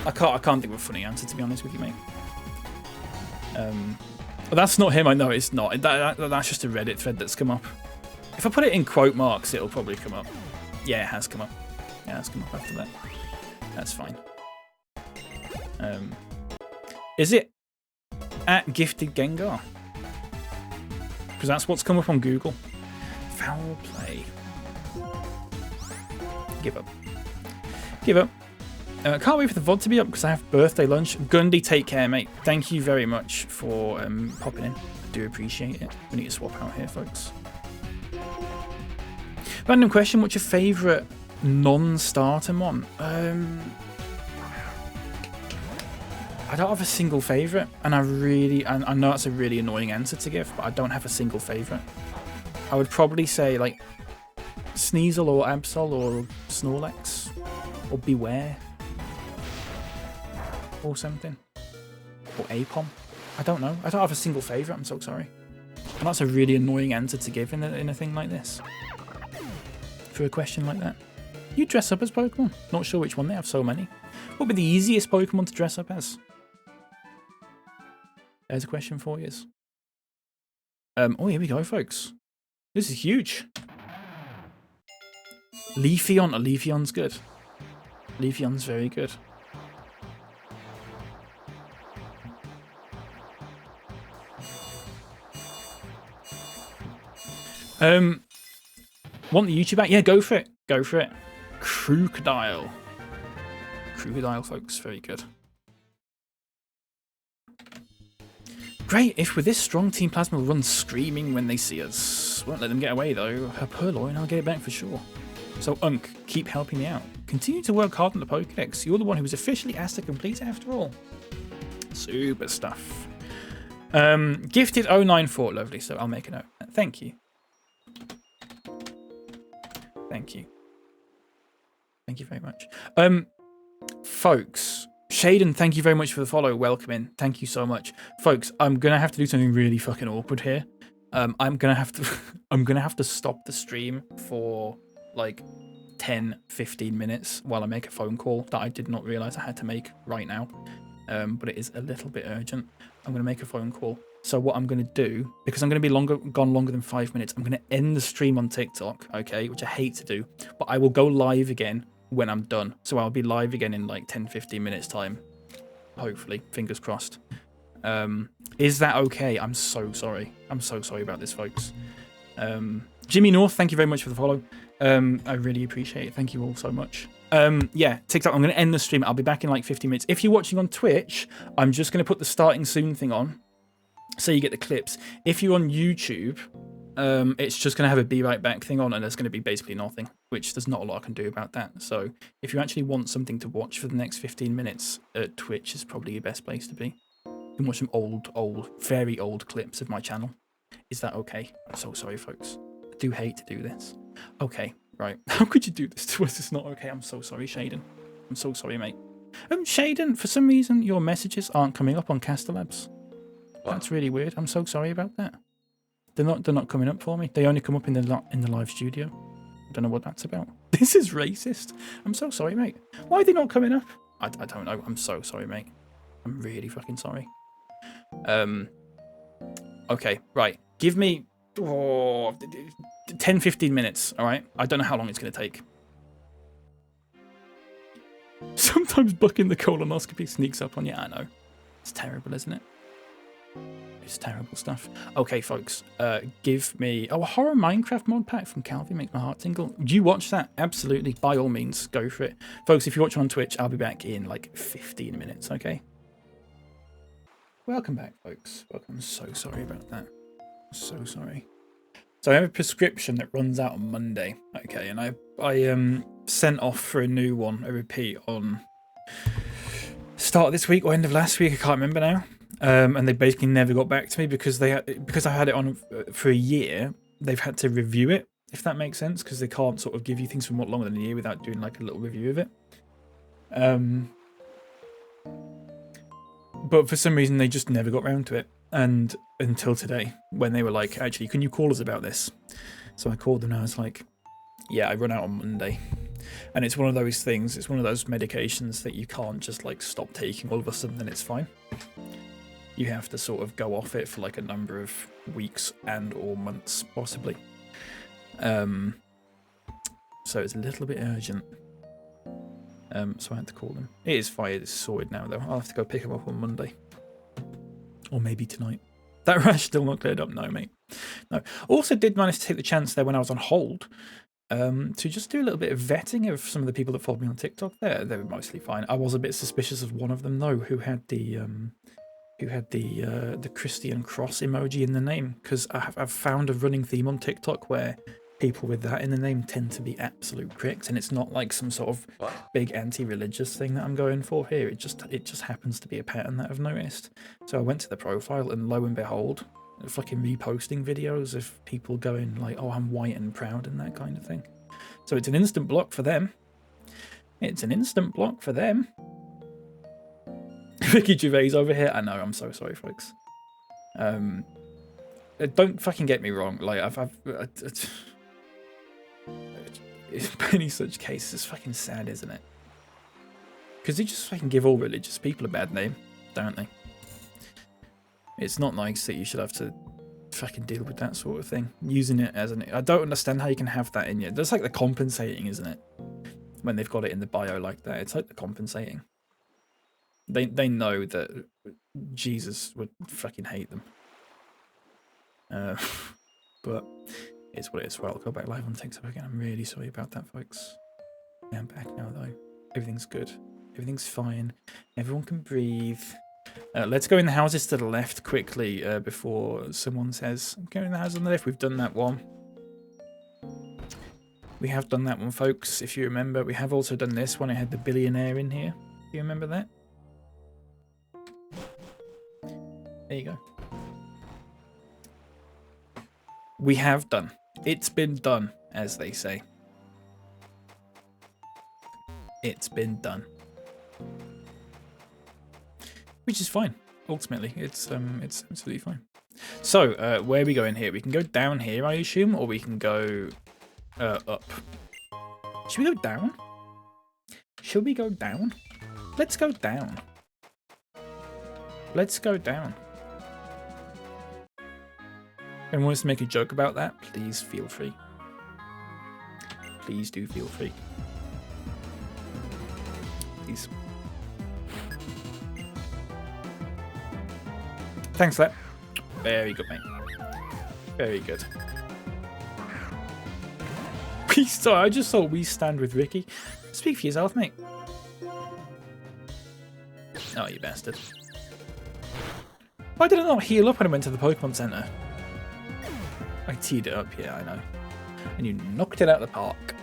I can't think of a funny answer, to be honest with you, mate. That's not him. I know it's not. That's just a Reddit thread that's come up. If I put it in quote marks, it'll probably come up. Yeah, it has come up. Yeah, it has come up after that. That's fine. Is it at Gifted Gengar? Because that's what's come up on Google. Foul play. Give up. Give up. Can't wait for the VOD to be up because I have birthday lunch. Gundy, take care, mate. Thank you very much for popping in. I do appreciate it. We need to swap out here, folks. Random question, what's your favourite non-starter mon? I don't have a single favourite, and I know that's a really annoying answer to give, but I don't have a single favourite. I would probably say like Sneasel or Absol or Snorlax or Beware or something, or Apom. I don't know. I don't have a single favourite. I'm so sorry. And that's a really annoying answer to give in a thing like this. For a question like that. You dress up as Pokemon. Not sure which one, they have so many. What would be the easiest Pokemon to dress up as? There's a question for you. Oh, here we go, folks. This is huge. Leafeon. Oh, Leafeon's good. Leafeon's very good. Want the YouTube back? Yeah, go for it. Go for it. Crocodile. Crocodile, folks. Very good. Great. If with this strong, Team Plasma will run screaming when they see us. Won't let them get away, though. Her Purloin, I'll get it back for sure. So, Unk, keep helping me out. Continue to work hard on the Pokédex. You're the one who was officially asked to complete it after all. Super stuff. Gifted 094. Lovely. So, I'll make a note. Thank you. Thank you. Thank you very much. Folks, Shaden, thank you very much for the follow. Welcome in. Thank you so much. Folks, I'm gonna have to do something really fucking awkward here. I'm gonna have to stop the stream for like 10-15 minutes while I make a phone call that I did not realize I had to make right now. But it is a little bit urgent. I'm gonna make a phone call. So what I'm going to do, because I'm going to be gone longer than 5 minutes, I'm going to end the stream on TikTok, okay, which I hate to do, but I will go live again when I'm done. So I'll be live again in like 10-15 minutes time, hopefully, fingers crossed. Is that okay? I'm so sorry. I'm so sorry about this, folks. Jimmy North, thank you very much for the follow. I really appreciate it. Thank you all so much. Yeah, TikTok, I'm going to end the stream. I'll be back in like 50 minutes. If you're watching on Twitch, I'm just going to put the starting soon thing on so you get the clips. If you're on YouTube, it's just going to have a be right back thing on, and there's going to be basically nothing, which there's not a lot I can do about that. So if you actually want something to watch for the next 15 minutes, Twitch is probably your best place to be. You can watch some old, very old clips of my channel. Is that okay? I'm so sorry, folks. I do hate to do this. Okay, right. How could you do this to us? It's not okay. I'm so sorry, Shaden. I'm so sorry, mate. Shaden, for some reason, your messages aren't coming up on Caster Labs. That's really weird. I'm so sorry about that. They're not coming up for me. They only come up in the live studio. I don't know what that's about. This is racist. I'm so sorry, mate. Why are they not coming up? I don't know. I'm so sorry, mate. I'm really fucking sorry. Okay, right. Give me 10-15 minutes, all right? I don't know how long it's going to take. Sometimes booking the colonoscopy sneaks up on you. I know. It's terrible, isn't it? It's terrible stuff. Okay, folks, give me... Oh, a horror Minecraft mod pack from Calvin makes my heart tingle. Do you watch that? Absolutely. By all means, go for it. Folks, if you're watching on Twitch, I'll be back in like 15 minutes, okay? Welcome back, folks. Welcome. I'm so sorry about that. So sorry. So I have a prescription that runs out on Monday, okay, and I sent off for a new one, a repeat, on start of this week or end of last week, I can't remember now. And they basically never got back to me because I had it on for a year. They've had to review it, if that makes sense, because they can't sort of give you things for more longer than a year without doing like a little review of it. But for some reason they just never got round to it, and until today when they were like, actually, can you call us about this? So I called them and I was like, yeah, I run out on Monday. And it's one of those things, it's one of those medications that you can't just like stop taking all of a sudden and it's fine. You have to sort of go off it for like a number of weeks and or months possibly. So it's a little bit urgent. So I had to call them. It is fine, it's sorted now though. I'll have to go pick them up on Monday. Or maybe tonight. That rash still not cleared up? No, mate. No. Also did manage to take the chance there when I was on hold to just do a little bit of vetting of some of the people that followed me on TikTok there. They were mostly fine. I was a bit suspicious of one of them though, who had the Christian cross emoji in the name, because I've found a running theme on TikTok where people with that in the name tend to be absolute pricks, and it's not like some sort of big anti-religious thing that I'm going for here. It just happens to be a pattern that I've noticed. So I went to the profile and lo and behold, fucking reposting videos of people going like, oh, I'm white and proud and that kind of thing. So it's an instant block for them. It's an instant block for them. Ricky Gervais over here. I know, I'm so sorry, folks. Don't fucking get me wrong. Like, in many such cases, it's fucking sad, isn't it? Because they just fucking give all religious people a bad name, don't they? It's not nice that you should have to fucking deal with that sort of thing. Using it as I don't understand how you can have that in you. That's like the compensating, isn't it? When they've got it in the bio like that. It's like the compensating. They know that Jesus would fucking hate them. But it's what it is. Well, I'll go back live on TikTok again. I'm really sorry about that, folks. Yeah, I'm back now, though. Everything's good. Everything's fine. Everyone can breathe. Let's go in the houses to the left quickly before someone says, go in the house on the left. We've done that one. We have done that one, folks. If you remember, we have also done this one. It had the billionaire in here. Do you remember that? There you go. We have done. It's been done, as they say. It's been done. Which is fine. Ultimately, it's absolutely fine. So, where are we going here? We can go down here, I assume, or we can go up. Should we go down? Should we go down? Let's go down. Let's go down. anyone wants to make a joke about that, please feel free. Please do feel free. Please. Thanks for that. Very good, mate. Very good. Sorry, I just thought we stand with Ricky. Speak for yourself, mate. Oh, you bastard. Why did I not heal up when I went to the Pokemon Center? I teed it up, yeah, I know. And you knocked it out of the park.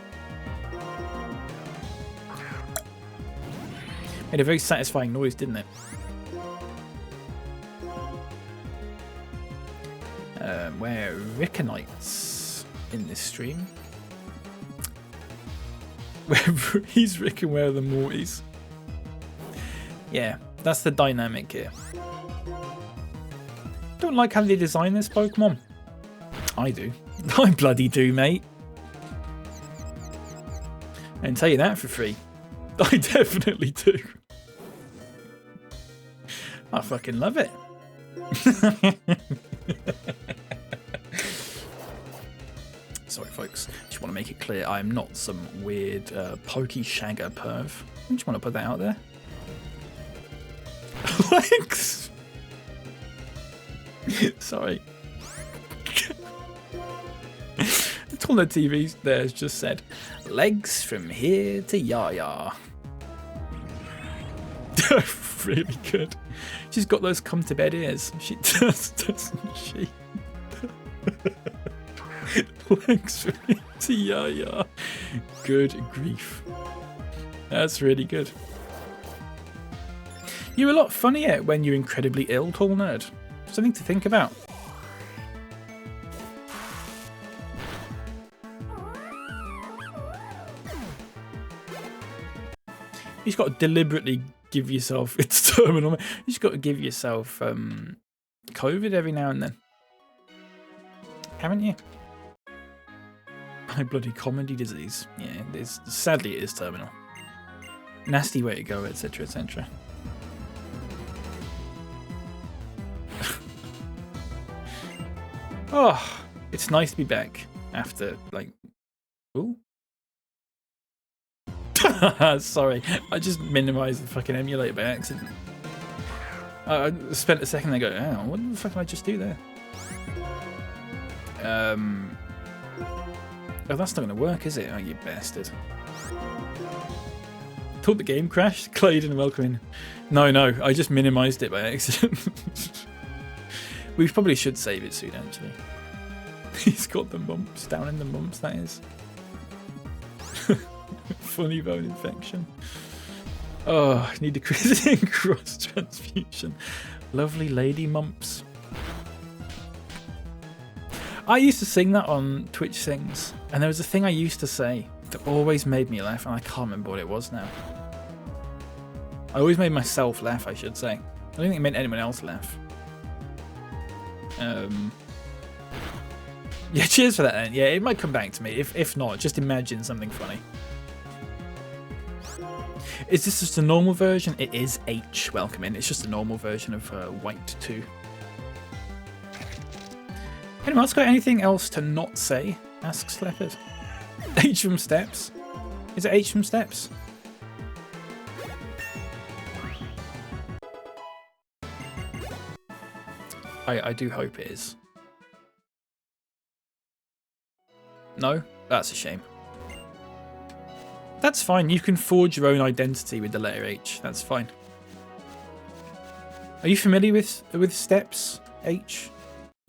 Made a very satisfying noise, didn't it? We're Rickonites in this stream. He's Rick and where are the Mortys? Yeah, that's the dynamic here. Don't like how they design this Pokemon. I do. I bloody do, mate. I can tell you that for free. I definitely do. I fucking love it. Sorry, folks. Just want to make it clear I am not some weird Pokeshagger perv. I just want to put that out there. Legs! Sorry. It's on the TV there has just said, legs from here to Yaya. Really good. She's got those come to bed ears. She does, doesn't she? Legs from here to Yaya. Good grief. That's really good. You're a lot funnier when you're incredibly ill, Tall Nerd. Something to think about. You've got to deliberately give yourself, it's terminal. You just got to give yourself COVID every now and then. Haven't you? My bloody comedy disease. Yeah, it is, sadly it is terminal. Nasty way to go, etc, etc. Oh, it's nice to be back after, like, ooh. Sorry, I just minimized the fucking emulator by accident. I spent a second there going, oh, what the fuck did I just do there? Oh, that's not going to work, is it? Oh, you bastard. Thought the game crashed? Clayton and welcome in. No, I just minimized it by accident. We probably should save it soon, actually. He's got the mumps, down in the mumps, that is. Funny bone infection. Oh, I need a cross transfusion. Lovely lady mumps. I used to sing that on Twitch Sings, and there was a thing I used to say that always made me laugh, and I can't remember what it was now. I always made myself laugh, I should say. I don't think it made anyone else laugh. Yeah, cheers for that then. Yeah, it might come back to me. If not, just imagine something funny. Is this just a normal version? It is H. Welcome in. It's just a normal version of White 2. Anyone else got anything else to not say? Asks Leopard. H from Steps? Is it H from Steps? I do hope it is. No? That's a shame. That's fine. You can forge your own identity with the letter H. That's fine. Are you familiar with Steps H?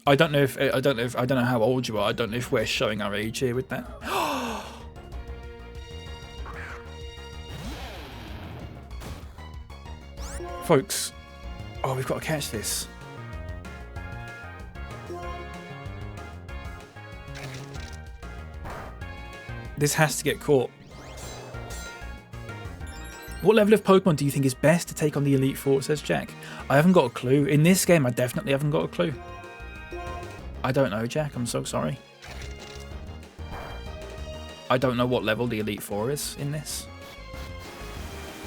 I don't know how old you are. I don't know if we're showing our age here with that. Folks. Oh, we've got to catch this. This has to get caught. What level of Pokemon do you think is best to take on the Elite Four, says Jack? I haven't got a clue. In this game, I definitely haven't got a clue. I don't know, Jack. I'm so sorry. I don't know what level the Elite Four is in this.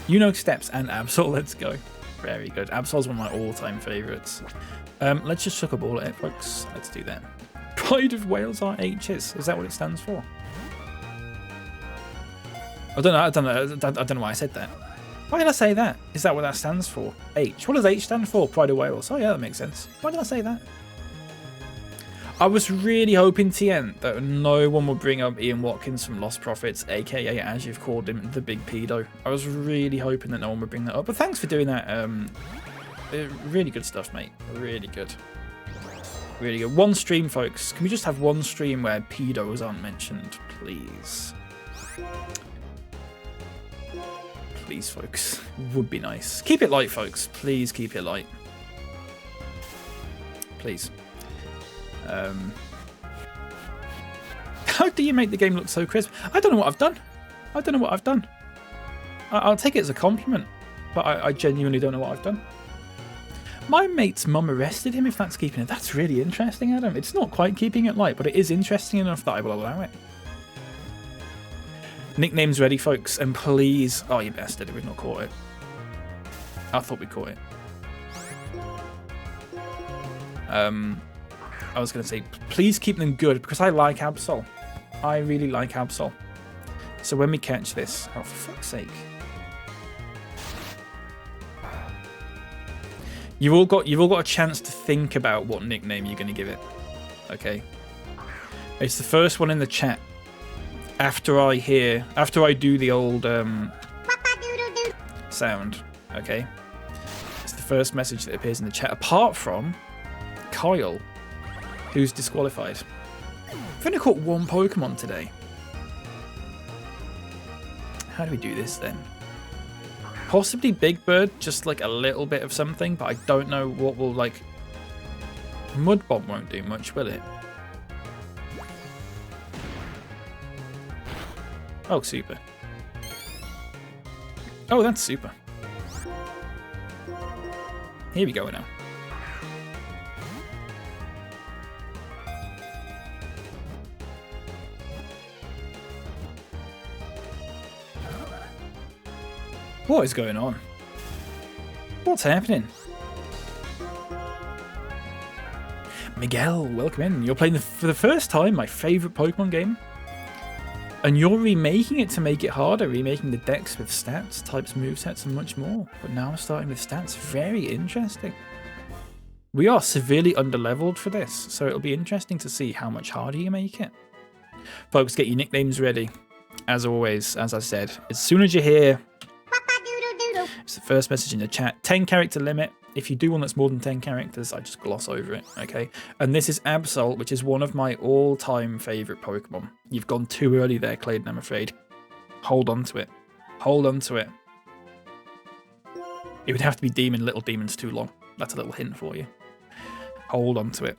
You know Steps and Absol. Let's go. Very good. Absol's one of my all-time favourites. Let's just chuck a ball at it, folks. Let's do that. Pride of Wales are H's. Is that what it stands for? I don't know why I said that. Why did I say that? Is that what that stands for? H. What does H stand for? Pride of Wales. Oh yeah, that makes sense. Why did I say that? I was really hoping, TN, that no one would bring up Ian Watkins from Lost Profits, aka, as you've called him, the Big Pedo. I was really hoping that no one would bring that up. But thanks for doing that. Really good stuff, mate. Really good. Really good. One stream, folks. Can we just have one stream where pedos aren't mentioned, please? Please, folks. Would be nice. Keep it light, folks. Please keep it light. Please. How do you make the game look so crisp? I don't know what I've done. I don't know what I've done. I'll take it as a compliment, but I genuinely don't know what I've done. My mate's mum arrested him, if that's keeping it. That's really interesting, Adam. It's not quite keeping it light, but it is interesting enough that I will allow it. Nicknames ready, folks, and please... Oh, you bastard, we've not caught it. I thought we caught it. I was going to say, please keep them good, because I like Absol. I really like Absol. So when we catch this... Oh, for fuck's sake. You've all got a chance to think about what nickname you're going to give it. Okay? It's the first one in the chat. After I do the old sound. Okay? It's the first message that appears in the chat, apart from Kyle, who's disqualified. I've only caught one Pokemon today. How do we do this then? Possibly Big Bird, just like a little bit of something, but I don't know what will, like... Mud Bomb won't do much, will it? Oh, super. Oh, that's super. Here we go now. What is going on? What's happening? Miguel, welcome in. You're playing for the first time my favourite Pokemon game. And you're remaking it to make it harder, remaking the decks with stats, types, movesets, and much more. But now we're starting with stats. Very interesting. We are severely underleveled for this, so it'll be interesting to see how much harder you make it. Folks, get your nicknames ready. As always, as I said, as soon as you hear... It's the first message in the chat. 10 character limit. If you do one that's more than 10 characters, I just gloss over it, okay? And this is Absol, which is one of my all-time favourite Pokemon. You've gone too early there, Clayton, I'm afraid. Hold on to it. Hold on to it. It would have to be Demon. Little Demon's too long. That's a little hint for you. Hold on to it.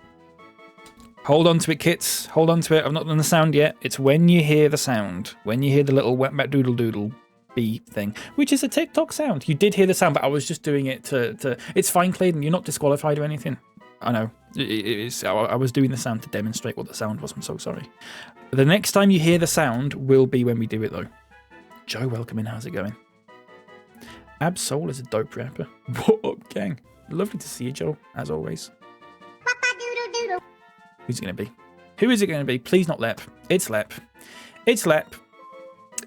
Hold on to it, kits. Hold on to it. I've not done the sound yet. It's when you hear the sound. When you hear the little wet doodle doodle thing, which is a TikTok sound. You did hear the sound, but I was just doing it to it's fine, Clayton. You're not disqualified or anything. I know. I was doing the sound to demonstrate what the sound was. I'm so sorry. The next time you hear the sound will be when we do it, though. Joe, welcome in. How's it going? Absol is a dope rapper. What up, gang? Lovely to see you, Joe, as always. Who's it going to be? Who is it going to be? Please not Lep. It's Lep. It's Lep.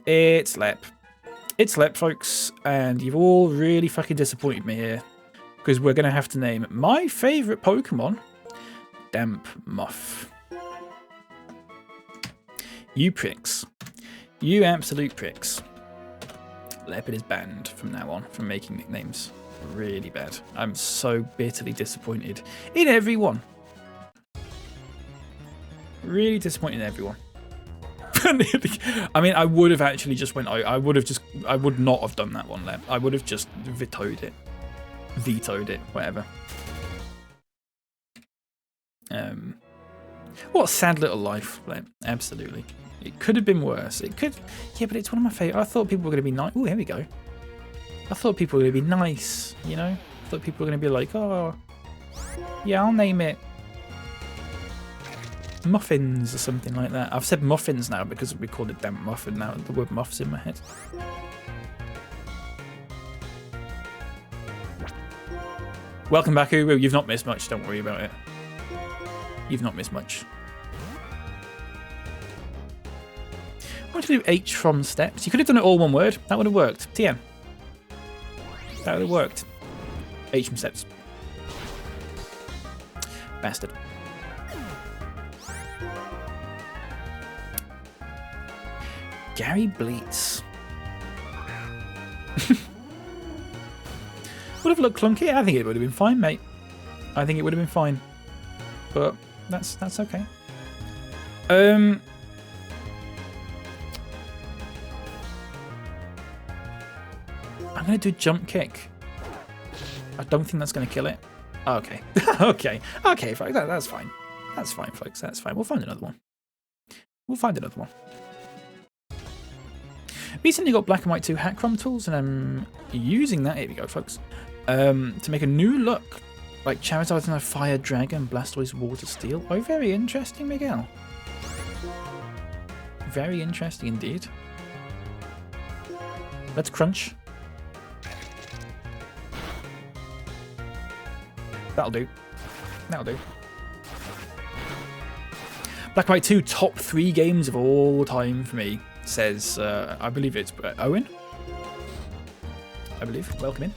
It's Lep. It's Lep, folks, and you've all really fucking disappointed me here, because we're going to have to name my favourite Pokemon, Damp Muff. You pricks. You absolute pricks. Leopard is banned from now on from making nicknames. Really bad. I'm so bitterly disappointed in everyone. Really disappointed in everyone. I mean, I would have actually just went. I would not have done that one, Lep. I would have just vetoed it, whatever. What a sad little life, Lep. Absolutely. It could have been worse. It could, yeah, but it's one of my favourite. I thought people were going to be nice. Oh, here we go. I thought people were going to be nice, you know? I thought people were going to be like, oh, yeah, I'll name it Muffins or something like that. I've said muffins now because we called it Damp Muffin now. The word muff's in my head. Welcome back, Uru. You've not missed much. Don't worry about it. You've not missed much. I want to do H from steps. You could have done it all one word. That would have worked. TM. That would have worked. H from steps. Bastard. Gary Bleats. Would have looked clunky. I think it would have been fine, mate. I think it would have been fine. But that's okay. I'm gonna do jump kick. I don't think that's gonna kill it. Okay. okay, folks. That's fine. That's fine, folks. That's fine. We'll find another one. We'll find another one. Recently got Black and White 2 Hackrom tools, and I'm using that. Here we go, folks. To make a new look, like Charizard's now Fire Dragon, Blastoise Water Steel. Oh, very interesting, Miguel. Very interesting indeed. Let's crunch. That'll do. That'll do. Black and White 2, top 3 games of all time for me, says, I believe it's Owen. I believe. Welcome in.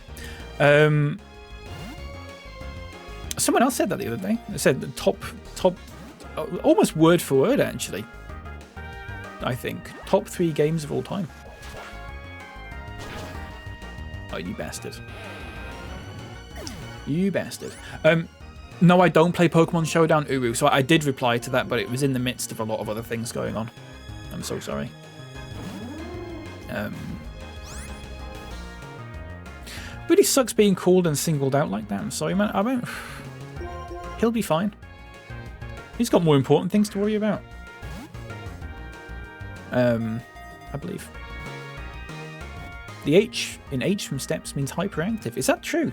Someone else said that the other day. They said the top, almost word for word, actually. I think. Top 3 games of all time. Oh, you bastard. You bastard. No, I don't play Pokemon Showdown Uru, so I did reply to that, but it was in the midst of a lot of other things going on. I'm so sorry. Really sucks being called and singled out like that. I'm sorry, man. I won't. He'll be fine. He's got more important things to worry about. I believe. The H in H from steps means hyperactive. Is that true?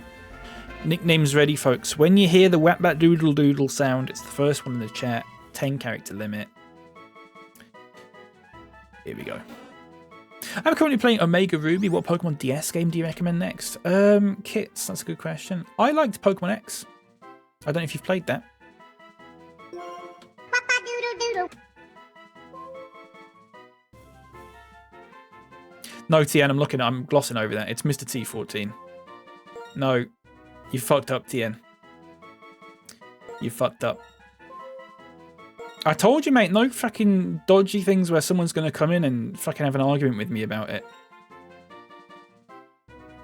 Nicknames ready, folks. When you hear the whap bat doodle doodle sound, it's the first one in the chat. 10 character limit. Here we go. I'm currently playing Omega Ruby. What Pokemon DS game do you recommend next? Kits, that's a good question. I liked Pokemon X. I don't know if you've played that. No, Tien, I'm glossing over that. It's Mr. T14. No, you fucked up, Tien. You fucked up. I told you, mate, no fucking dodgy things where someone's going to come in and fucking have an argument with me about it.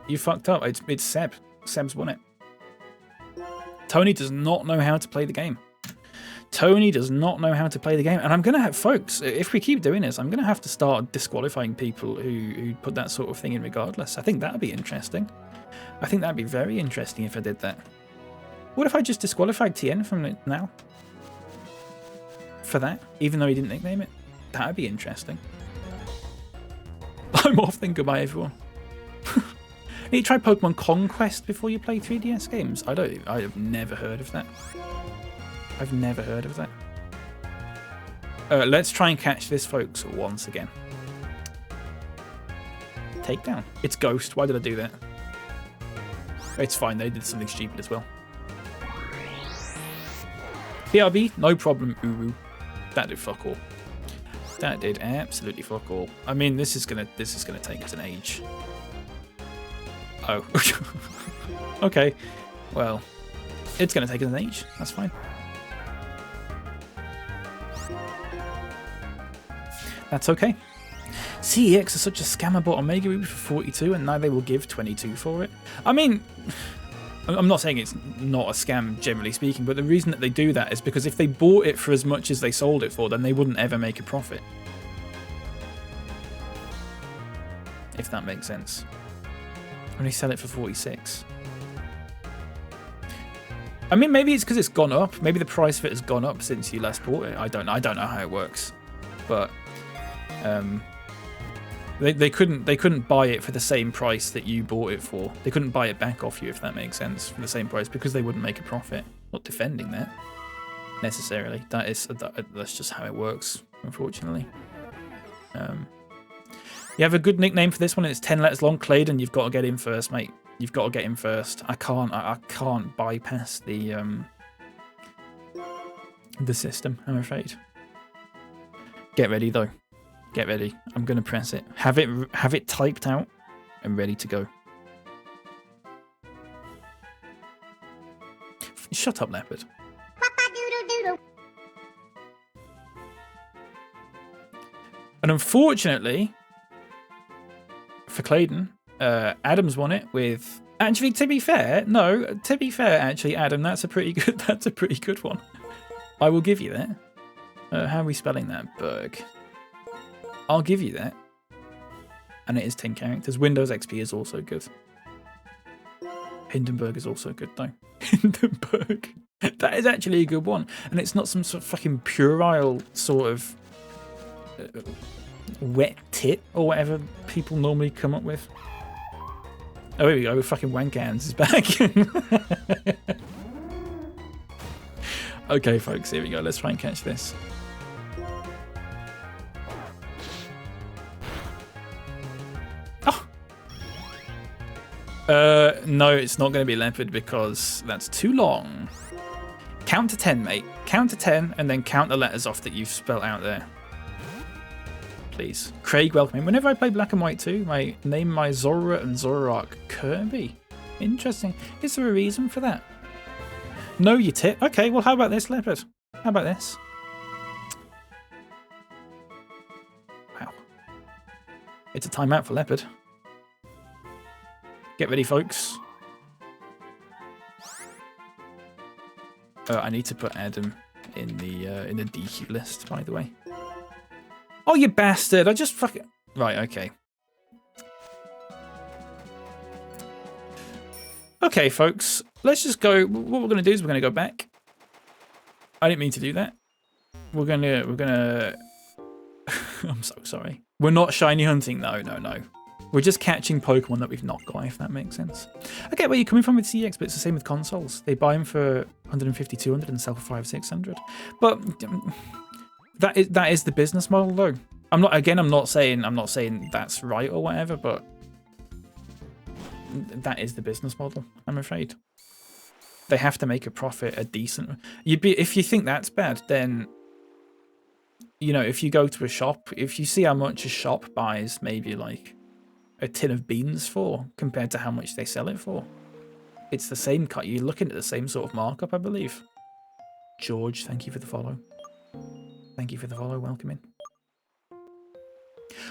You fucked up. It's Seb. Seb's won it. Tony does not know how to play the game. Tony does not know how to play the game. And I'm going to have, folks, if we keep doing this, I'm going to have to start disqualifying people who put that sort of thing in regardless. I think that would be interesting. I think that would be very interesting if I did that. What if I just disqualified Tien from it now? For that, even though he didn't nickname it? That would be interesting. I'm off then, goodbye everyone. Need to try Pokemon Conquest before you play 3DS games? I have never heard of that. I've never heard of that. Let's try and catch this, folks, once again. Takedown. It's Ghost. Why did I do that? It's fine, they did something stupid as well. PRB, no problem, Uru. That did fuck all. That did absolutely fuck all. I mean, this is gonna take us an age. Oh. Okay. Well, it's gonna take us an age. That's fine. That's okay. CEX is such a scammer bot on Omega Ruby for 42, and now they will give 22 for it. I mean, I'm not saying it's not a scam, generally speaking, but the reason that they do that is because if they bought it for as much as they sold it for, then they wouldn't ever make a profit. If that makes sense. Only sell it for 46. I mean, maybe it's because it's gone up. Maybe the price of it has gone up since you last bought it. I don't know how it works, but they couldn't buy it for the same price that you bought it for. They couldn't buy it back off you, if that makes sense, for the same price, because they wouldn't make a profit. Not defending that necessarily. That's just how it works, unfortunately. You have a good nickname for this one. It's 10 letters long. Claydon, you've got to get in first, mate. You've got to get in first. I can't bypass the system, I'm afraid. Get ready though. Get ready. I'm going to press it. Have it typed out and ready to go. Shut up, leopard. And unfortunately, for Clayton, Adam's won it with. Actually, to be fair, actually, Adam, that's a pretty good one. I will give you that. How are we spelling that? Berg. I'll give you that. And it is 10 characters. Windows XP is also good. Hindenburg is also good though. Hindenburg. That is actually a good one. And it's not some sort of fucking puerile sort of wet tit or whatever people normally come up with. Oh, here we go. Fucking wank hands is back. Okay, folks. Here we go. Let's try and catch this. No, it's not going to be leopard because that's too long. Count to 10, mate. Count to 10 and then count the letters off that you've spelled out there. Please. Craig, welcome in. Whenever I play Black and White 2, I name my Zora and Zoroark Kirby. Interesting. Is there a reason for that? No, you tit. Okay, well, how about this, leopard? How about this? Wow. It's a timeout for leopard. Get ready, folks. I need to put Adam in the DQ list, by the way. Oh, you bastard! I just fucking... Right, okay. Okay, folks. Let's just go... What we're going to do is we're going to go back. I didn't mean to do that. We're gonna... I'm so sorry. We're not shiny hunting. No. We're just catching Pokemon that we've not got, if that makes sense. I get where you're coming from with CX, but it's the same with consoles. They buy them for 150, 200 and sell for 500, 600. But that is the business model, though. I'm not saying that's right or whatever, but that is the business model, I'm afraid. They have to make a profit, a decent... If you think that's bad, then... You know, if you go to a shop, if you see how much a shop buys maybe like a tin of beans for compared to how much they sell it for, it's the same cut. You're looking at the same sort of markup, I believe. George, thank you for the follow. Thank you for the follow. Welcome in.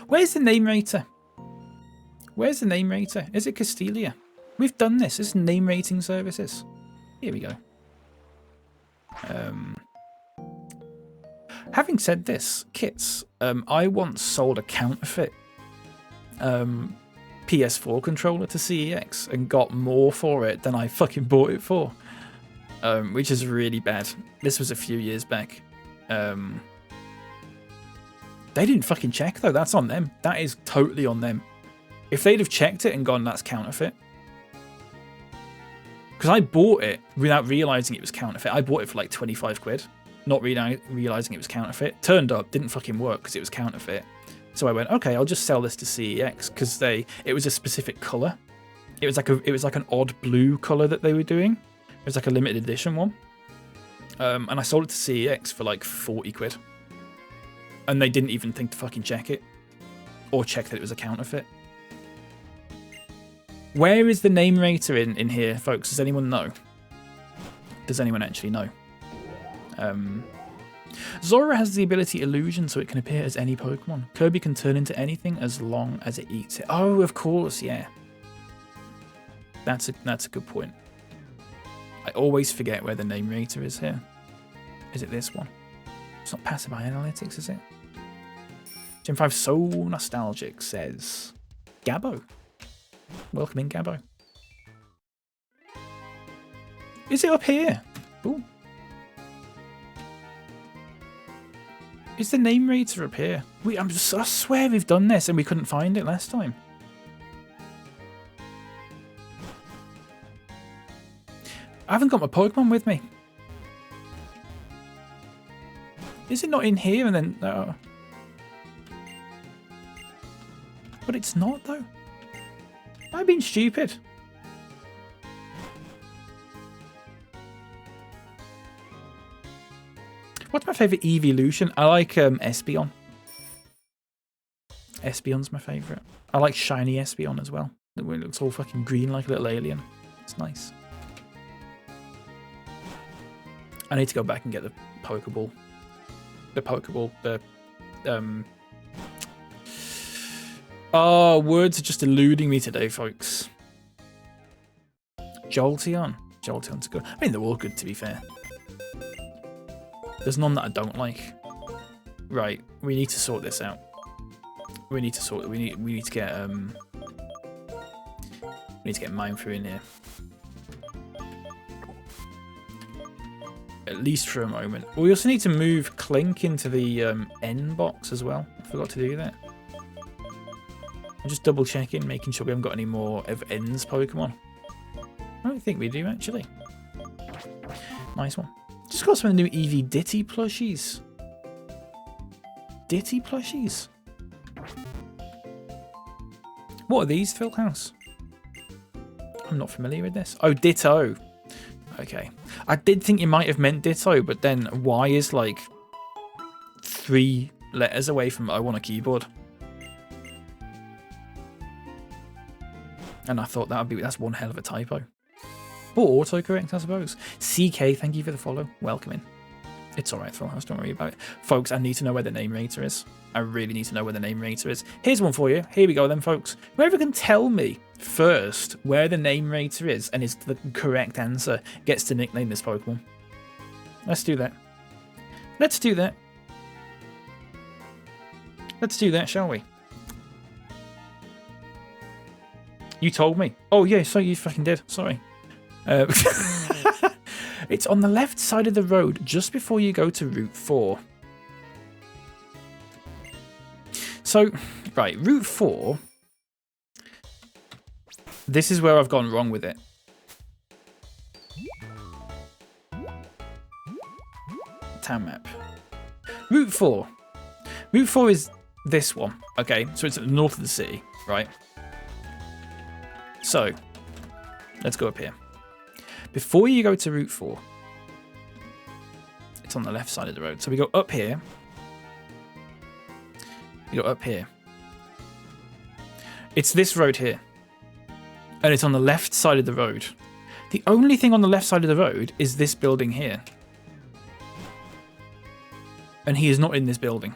Where's the name rater? Where's the name rater? Is it Castelia? We've done this. It's name rating services. Here we go. Having said this, kits, I once sold a counterfeit PS4 controller to CEX and got more for it than I fucking bought it for, which is really bad. This was a few years back. They didn't fucking check though. That's on them. That is totally on them. If they'd have checked it and gone, that's counterfeit. Because I bought it without realizing it was counterfeit. I bought it for like 25 quid. Not realizing it was counterfeit. Turned up, didn't fucking work because it was counterfeit. So I went, okay, I'll just sell this to CEX because it was a specific color. It was like an odd blue color that they were doing. It was like a limited edition one. And I sold it to CEX for like 40 quid. And they didn't even think to fucking check it or check that it was a counterfeit. Where is the name rater in here, folks? Does anyone know? Does anyone actually know? Zora has the ability Illusion, so it can appear as any Pokemon. Kirby can turn into anything as long as it eats it. Oh, of course, yeah. That's a good point. I always forget where the name rater is here. Is it this one? It's not Passive Analytics, is it? Gen 5 So Nostalgic says Gabbo. Welcome in, Gabbo. Is it up here? Ooh. Is the name rater up here? I swear we've done this and we couldn't find it last time. I haven't got my Pokemon with me. Is it not in here and then... But it's not though. Am I being stupid? What's my favourite evolution? I like Espeon. Espeon's my favourite. I like shiny Espeon as well. It looks all fucking green like a little alien. It's nice. I need to go back and get the Pokeball. The Pokeball. Oh, words are just eluding me today, folks. Jolteon. Jolteon's good. I mean, they're all good, to be fair. There's none that I don't like. Right, we need to sort this out. We need to sort it. We need to get Mindfrew in here. At least for a moment. We also need to move Clink into the N box as well. I forgot to do that. I'm just double checking, making sure we haven't got any more of N's Pokemon. I don't think we do, actually. Nice one. Just got some of the new Eevee Ditty plushies. Ditty plushies? What are these, Phil House? I'm not familiar with this. Oh, Ditto. Okay. I did think you might have meant Ditto, but then Y is like 3 letters away from O on a keyboard. And I thought that's one hell of a typo. Or autocorrect, I suppose. CK, thank you for the follow. Welcome in. It's alright, Phil House, don't worry about it. Folks, I need to know where the name rater is. I really need to know where the name rater is. Here's one for you. Here we go then, folks. Whoever can tell me first where the name rater is and is the correct answer gets to nickname this Pokemon. Let's do that. Let's do that. Let's do that, shall we? You told me. Oh, yeah, so you fucking did. Sorry. It's on the left side of the road just before you go to Route 4. So, right, Route 4. This is where I've gone wrong with it. Town map. Route 4. Route 4 is this one. Okay, so it's at the north of the city, right? So, let's go up here. Before you go to Route 4, it's on the left side of the road. So we go up here. We go up here. It's this road here. And it's on the left side of the road. The only thing on the left side of the road is this building here. And he is not in this building.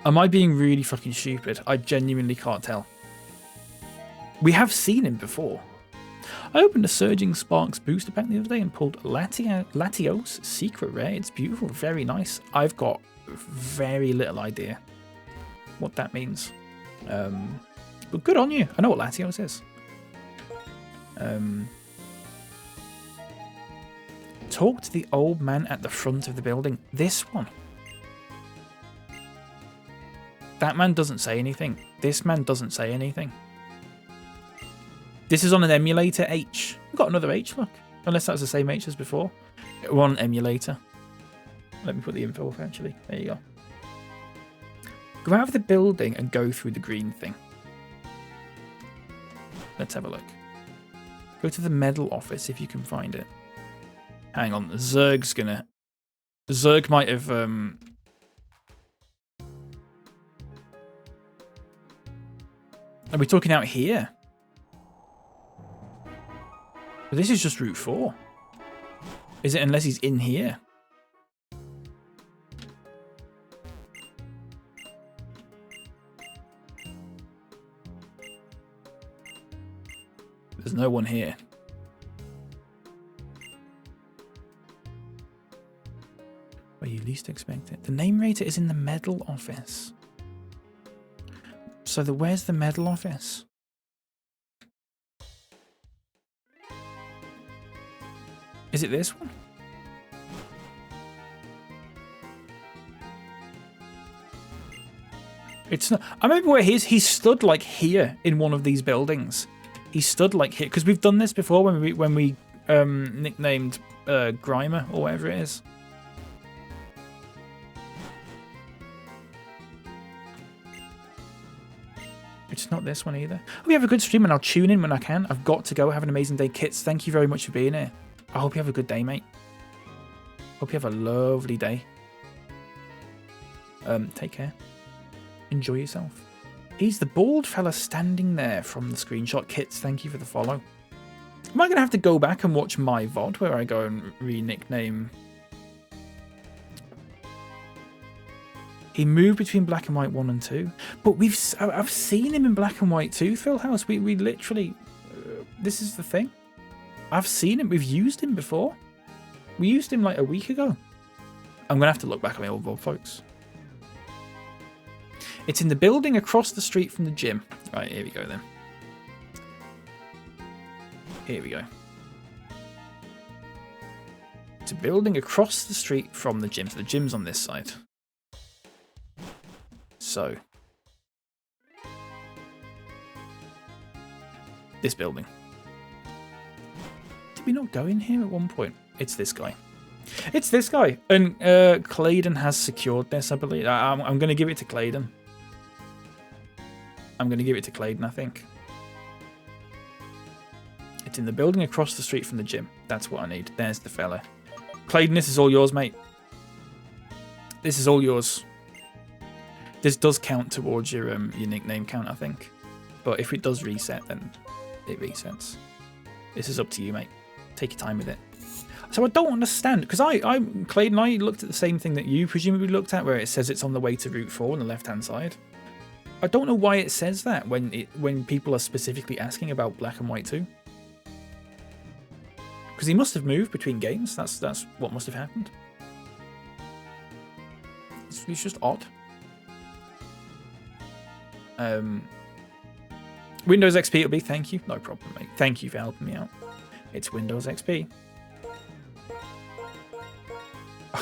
Am I being really fucking stupid? I genuinely can't tell. We have seen him before. I opened a Surging Sparks booster pack the other day and pulled Latios Secret Rare. It's beautiful, very nice. I've got very little idea what that means. But good on you. I know what Latios is. Talk to the old man at the front of the building. This one. That man doesn't say anything. This man doesn't say anything. This is on an emulator H. We've got another H, look. Unless that's the same H as before. We're on an emulator. Let me put the info up, actually. There you go. Go out of the building and go through the green thing. Let's have a look. Go to the medal office if you can find it. Hang on, Zerg's gonna... Zerg might have... Are we talking out here? But this is just Route 4. Is it unless he's in here? There's no one here. Where you least expect it. The name rater is in the medal office. So where's the medal office? Is it this one? It's not. I remember where he is. He stood like here in one of these buildings. He stood like here because we've done this before when we nicknamed Grimer or whatever it is. It's not this one either. Hope you have a good stream and I'll tune in when I can. I've got to go. Have an amazing day, Kits. Thank you very much for being here. I hope you have a good day, mate. Hope you have a lovely day. Take care. Enjoy yourself. He's the bald fella standing there from the screenshot. Kits, thank you for the follow. Am I going to have to go back and watch my VOD where I go and re-nickname? He moved between Black and White 1 and 2. But I've seen him in Black and White 2, Phil House. We literally... this is the thing. I've seen him. We've used him before. We used him like a week ago. I'm going to have to look back at my old VOD, folks. It's in the building across the street from the gym. Right, here we go then. Here we go. It's a building across the street from the gym. So the gym's on this side. So. This building. Did we not go in here at one point? It's this guy. It's this guy. And Claydon has secured this, I believe. I'm going to give it to Claydon. I'm going to give it to Claydon, I think. It's in the building across the street from the gym. That's what I need. There's the fella. Claydon, this is all yours, mate. This is all yours. This does count towards your nickname count, I think. But if it does reset, then it resets. This is up to you, mate. Take your time with it. So I don't understand, because Claydon, I looked at the same thing that you presumably looked at, where it says it's on the way to Route 4 on the left-hand side. I don't know why it says that when people are specifically asking about Black and White 2. Because he must have moved between games. That's what must have happened. It's just odd. Windows XP it'll be. Thank you. No problem, mate. Thank you for helping me out. It's Windows XP.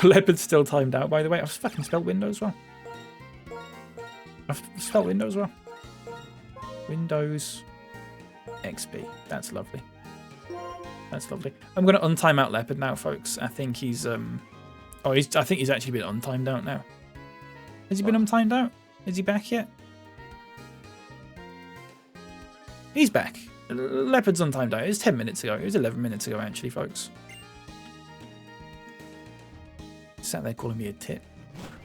Leopard's still timed out, by the way. I've fucking spelled Windows wrong. I've spelled Windows wrong. Windows XP. That's lovely. That's lovely. I'm going to untime out Leopard now, folks. I think he's I think he's actually been untimed out now. Has he been untimed out? Is he back yet? He's back. Leopard's untimed out. It was 10 minutes ago. It was 11 minutes ago, actually, folks. Sat there calling me a tit.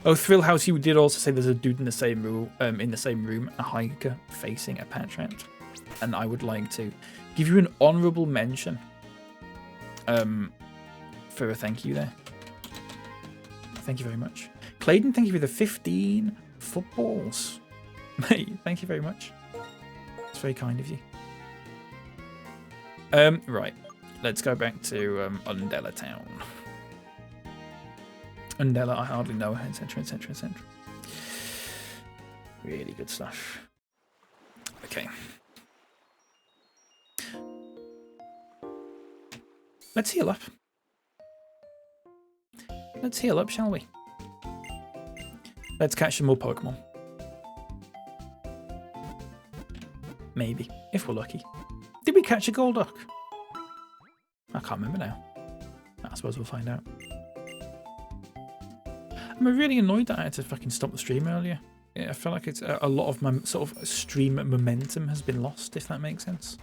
Oh, Thrill House, you did also say there's a dude in the same room, a hiker facing a patch rat. And I would like to give you an honourable mention for a thank you there. Thank you very much. Claydon, thank you for the 15 footballs. Mate, thank you very much. It's very kind of you. Right. Let's go back to Undella Town. Undella, I hardly know her, etc, etc, etc. Really good stuff. Okay. Let's heal up. Let's heal up, shall we? Let's catch some more Pokemon. Maybe, if we're lucky. Did we catch a Golduck? I can't remember now. I suppose we'll find out. I'm really annoyed that I had to fucking stop the stream earlier. Yeah, I feel like it's a lot of my sort of stream momentum has been lost, if that makes sense.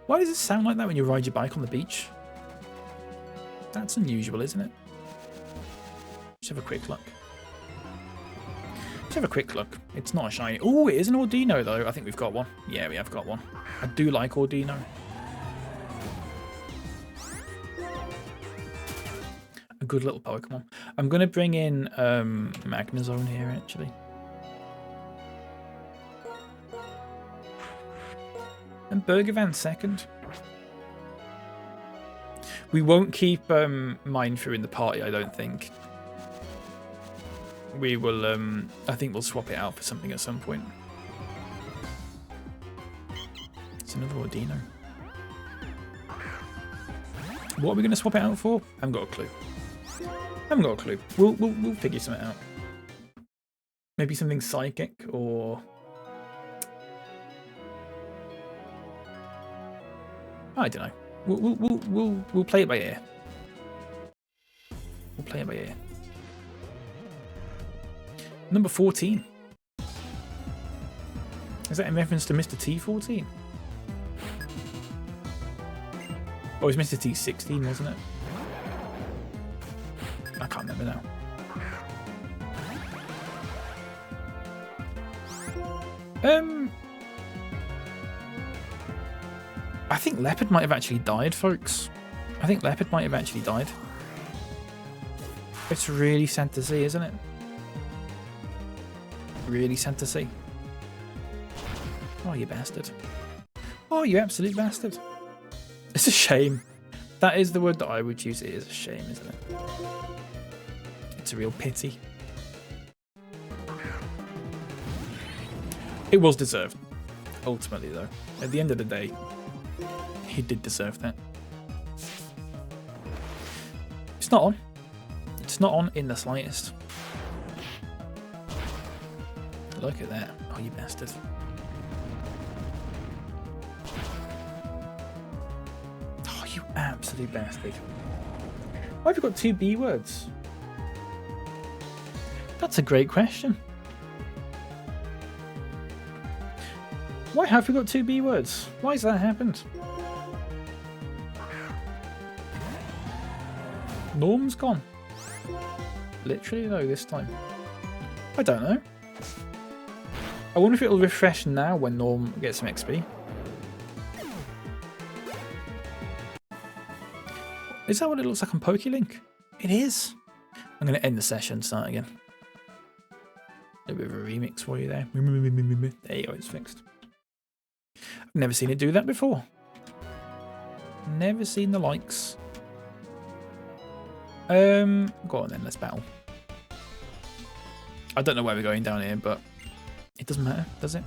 Why does it sound like that when you ride your bike on the beach? That's unusual, isn't it? Let's have a quick look. Let's have a quick look. It's not a shiny. Oh, it is an Ordino, though. I think we've got one. Yeah, we have got one. I do like Ordino. A good little Pokemon. I'm going to bring in Magnezone here, actually. And Burgervan second. We won't keep Mindfrew in the party, I don't think. We will, I think we'll swap it out for something at some point. It's another Ordino. What are we going to swap it out for? I haven't got a clue. I haven't got a clue. We'll figure something out. Maybe something psychic or... I don't know. We'll play it by ear. We'll play it by ear. Number 14. Is that in reference to Mr. T14? Oh, it's Mr. T16, wasn't it? I can't remember now. I think Leopard might have actually died, folks. I think Leopard might have actually died. It's really sad to see, isn't it? Really sad to see. Oh, you bastard. Oh, you absolute bastard. It's a shame. That is the word that I would use. It is a shame, isn't it? It's a real pity. It was deserved. Ultimately, though. At the end of the day, he did deserve that. It's not on. It's not on in the slightest. Look at that. Oh, you bastard. Oh, you absolute bastard. Why have you got 2 B words? That's a great question. Why have we got 2 B words? Why has that happened? Norm's gone. Literally though, this time. I don't know. I wonder if it'll refresh now when Norm gets some XP. Is that what it looks like on PokéLink? It is. I'm going to end the session and start again. A bit of a remix for you there. There you go, it's fixed. I've never seen it do that before. Never seen the likes. Go on then, let's battle. I don't know where we're going down here, but it doesn't matter, does it?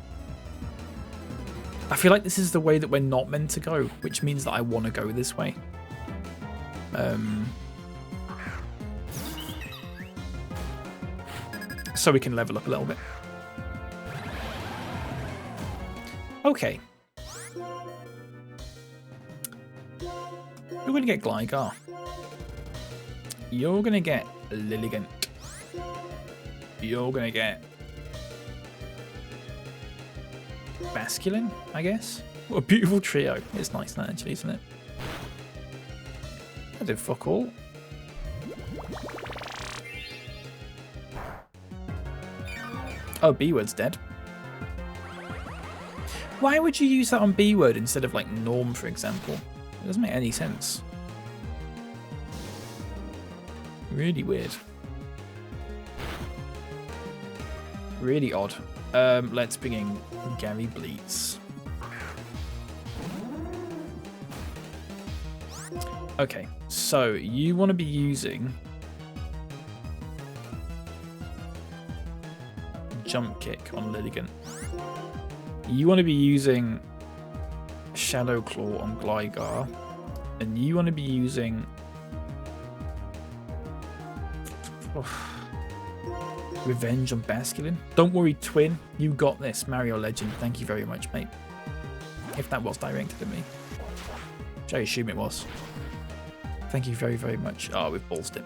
I feel like this is the way that we're not meant to go, which means that I want to go this way. So we can level up a little bit. Okay. You're going to get Gligar. You're going to get Lilligant. You're going to get Basculin, I guess. What a beautiful trio. It's nice that actually, isn't it? I did fuck all. Oh, B-word's dead. Why would you use that on B-word instead of like Norm, for example? It doesn't make any sense. Really weird. Really odd. Let's bring in Gary Bleats. Okay, so you want to be using Jump Kick on Lilligant. You want to be using Shadow Claw on Gligar. And you want to be using Revenge on Basculin. Don't worry, Twin. You got this. Mario Legend. Thank you very much, mate. If that was directed at me. Which I assume it was. Thank you very, very much. Oh, we've ballsed it.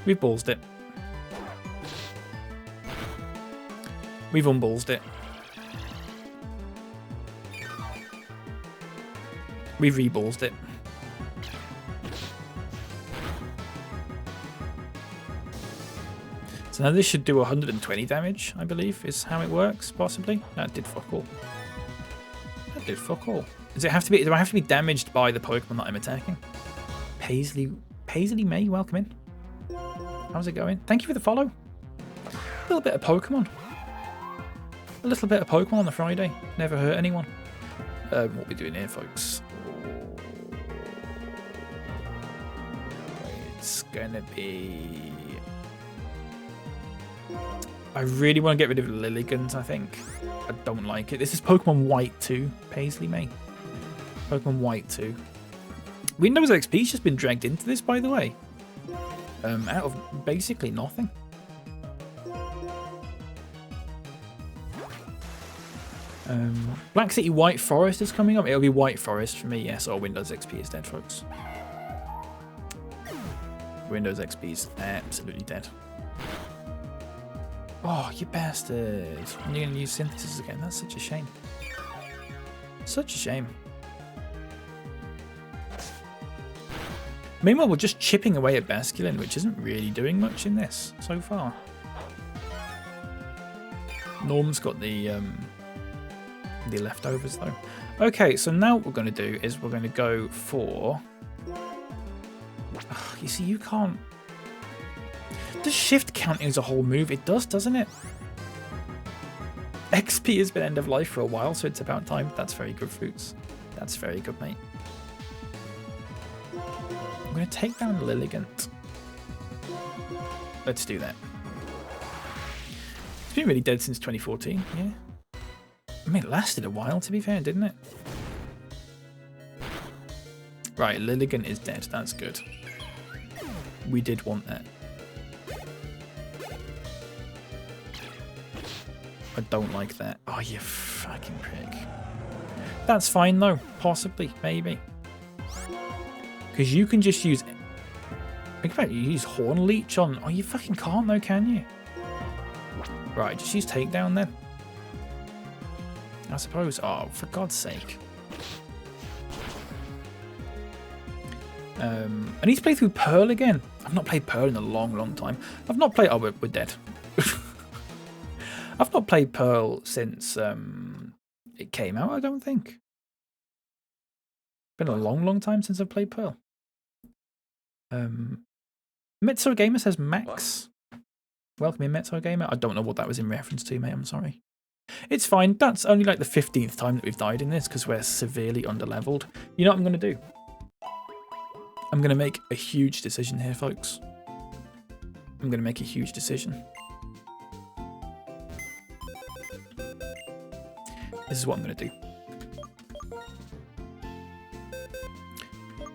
We've ballsed it. We've unballsed it. We've reballsed it. So now this should do 120 damage, I believe, is how it works, possibly. That did fuck all. That did fuck all. Does it have to be? Do I have to be damaged by the Pokemon that I'm attacking? Paisley May, welcome in. How's it going? Thank you for the follow. A little bit of Pokemon. A little bit of Pokemon on the Friday. Never hurt anyone. What we're doing here, folks. It's gonna be. I really want to get rid of Lilligant, I think. I don't like it. This is Pokemon White 2, Paisley May. Pokemon White 2. Windows XP's just been dragged into this, by the way. Out of basically nothing. Black City White Forest is coming up. It'll be White Forest for me, yes, or Windows XP is dead, folks. Windows XP is absolutely dead. Oh, you bastard. And you're going to use Synthesis again. That's such a shame. Such a shame. Meanwhile, we're just chipping away at Basculin, which isn't really doing much in this so far. Norm's got the leftovers though. Okay, so now what we're going to do is we're going to go for... Ugh, you see, you can't... Does shift count as a whole move? It does, doesn't it? XP has been end of life for a while, so it's about time. That's very good, Fruits. That's very good, mate. I'm going to take down Lilligant. Let's do that. It's been really dead since 2014, yeah. I mean, it lasted a while, to be fair, didn't it? Right, Lilligant is dead. That's good. We did want that. I don't like that. Oh, you fucking prick. That's fine, though. Possibly. Maybe. Because you can just use... In fact, you use Horn Leech on... Oh, you fucking can't, though, can you? Right, just use Takedown, then. I suppose. Oh, for God's sake. I need to play through Pearl again. I've not played Pearl in a long, long time. I've not played... Oh, we're dead. I've not played Pearl since it came out, I don't think. Been a long, long time since I've played Pearl. Metso Gamer says Max. What? Welcome in, Metso Gamer. I don't know what that was in reference to, mate. I'm sorry. It's fine. That's only like the 15th time that we've died in this because we're severely underleveled. You know what I'm going to do? I'm going to make a huge decision here, folks. I'm going to make a huge decision. This is what I'm going to do.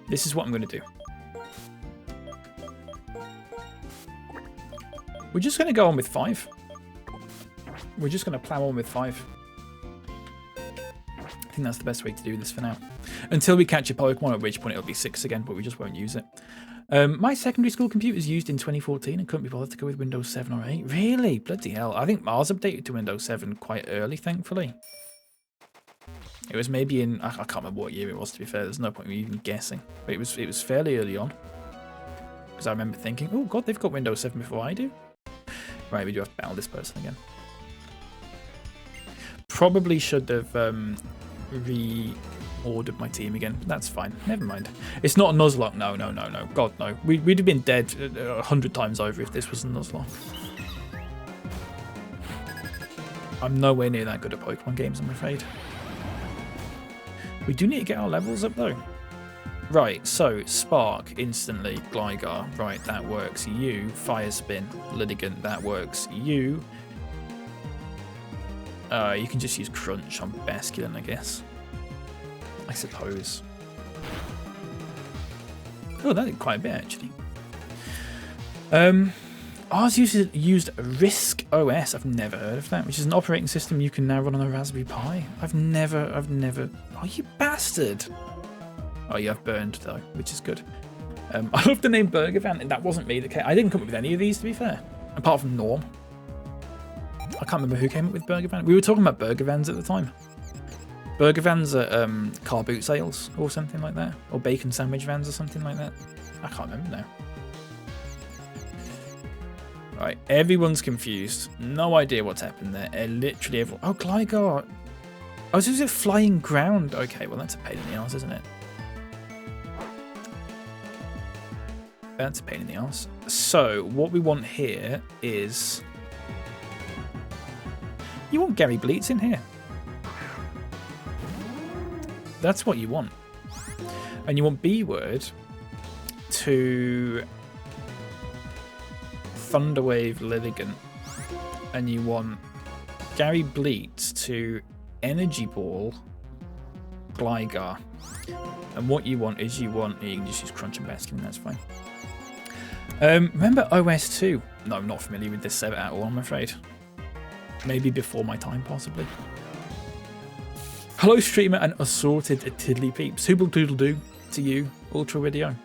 This is what I'm going to do. We're just going to go on with 5. We're just going to plow on with 5. I think that's the best way to do this for now. Until we catch a Pokemon, at which point it'll be 6 again, but we just won't use it. My secondary school computer was used in 2014 and couldn't be bothered to go with Windows 7 or 8. Really? Bloody hell. I think Mars updated to Windows 7 quite early, thankfully. It was maybe in... I can't remember what year it was, to be fair. There's no point in me even guessing. But it was fairly early on. Because I remember thinking, oh god, they've got Windows 7 before I do. Right, we do have to battle this person again. Probably should have reordered my team again. But that's fine. Never mind. It's not a Nuzlocke. No, no, no, no. God, no. We'd have been dead 100 times over if this was a Nuzlocke. I'm nowhere near that good at Pokemon games, I'm afraid. We do need to get our levels up, though. Right, so Spark, instantly. Gligar, right, that works. You, Fire Spin. Lilligant, that works. You can just use Crunch on Basculin, I guess. I suppose. Oh, that did quite a bit, actually. Ours used Risk OS. I've never heard of that, which is an operating system you can now run on a Raspberry Pi. I've never... Oh, you bastard! Oh, you have burned, though, which is good. I love the name Burger Van, and that wasn't me that came... I didn't come up with any of these, to be fair. Apart from Norm. I can't remember who came up with Burger Van. We were talking about Burger Vans at the time. Burger Vans are car boot sales, or something like that. Or bacon sandwich vans, or something like that. I can't remember now. Right, everyone's confused. No idea what's happened there. Literally everyone... Oh, Gligar. Oh, so is it flying ground? Okay, well, that's a pain in the arse, isn't it? That's a pain in the arse. So, what we want here is... You want Gary Bleats in here. That's what you want. And you want B-Word to... Thunderwave Lilligant, and you want Gary Bleats to Energy Ball Gligar. And what you want is you can just use Crunch and Basculin, that's fine. Remember OS2? No, I'm not familiar with this set at all, I'm afraid. Maybe before my time, possibly. Hello, streamer and assorted tiddly peeps. Hooble doodle doo to you, Ultra Video.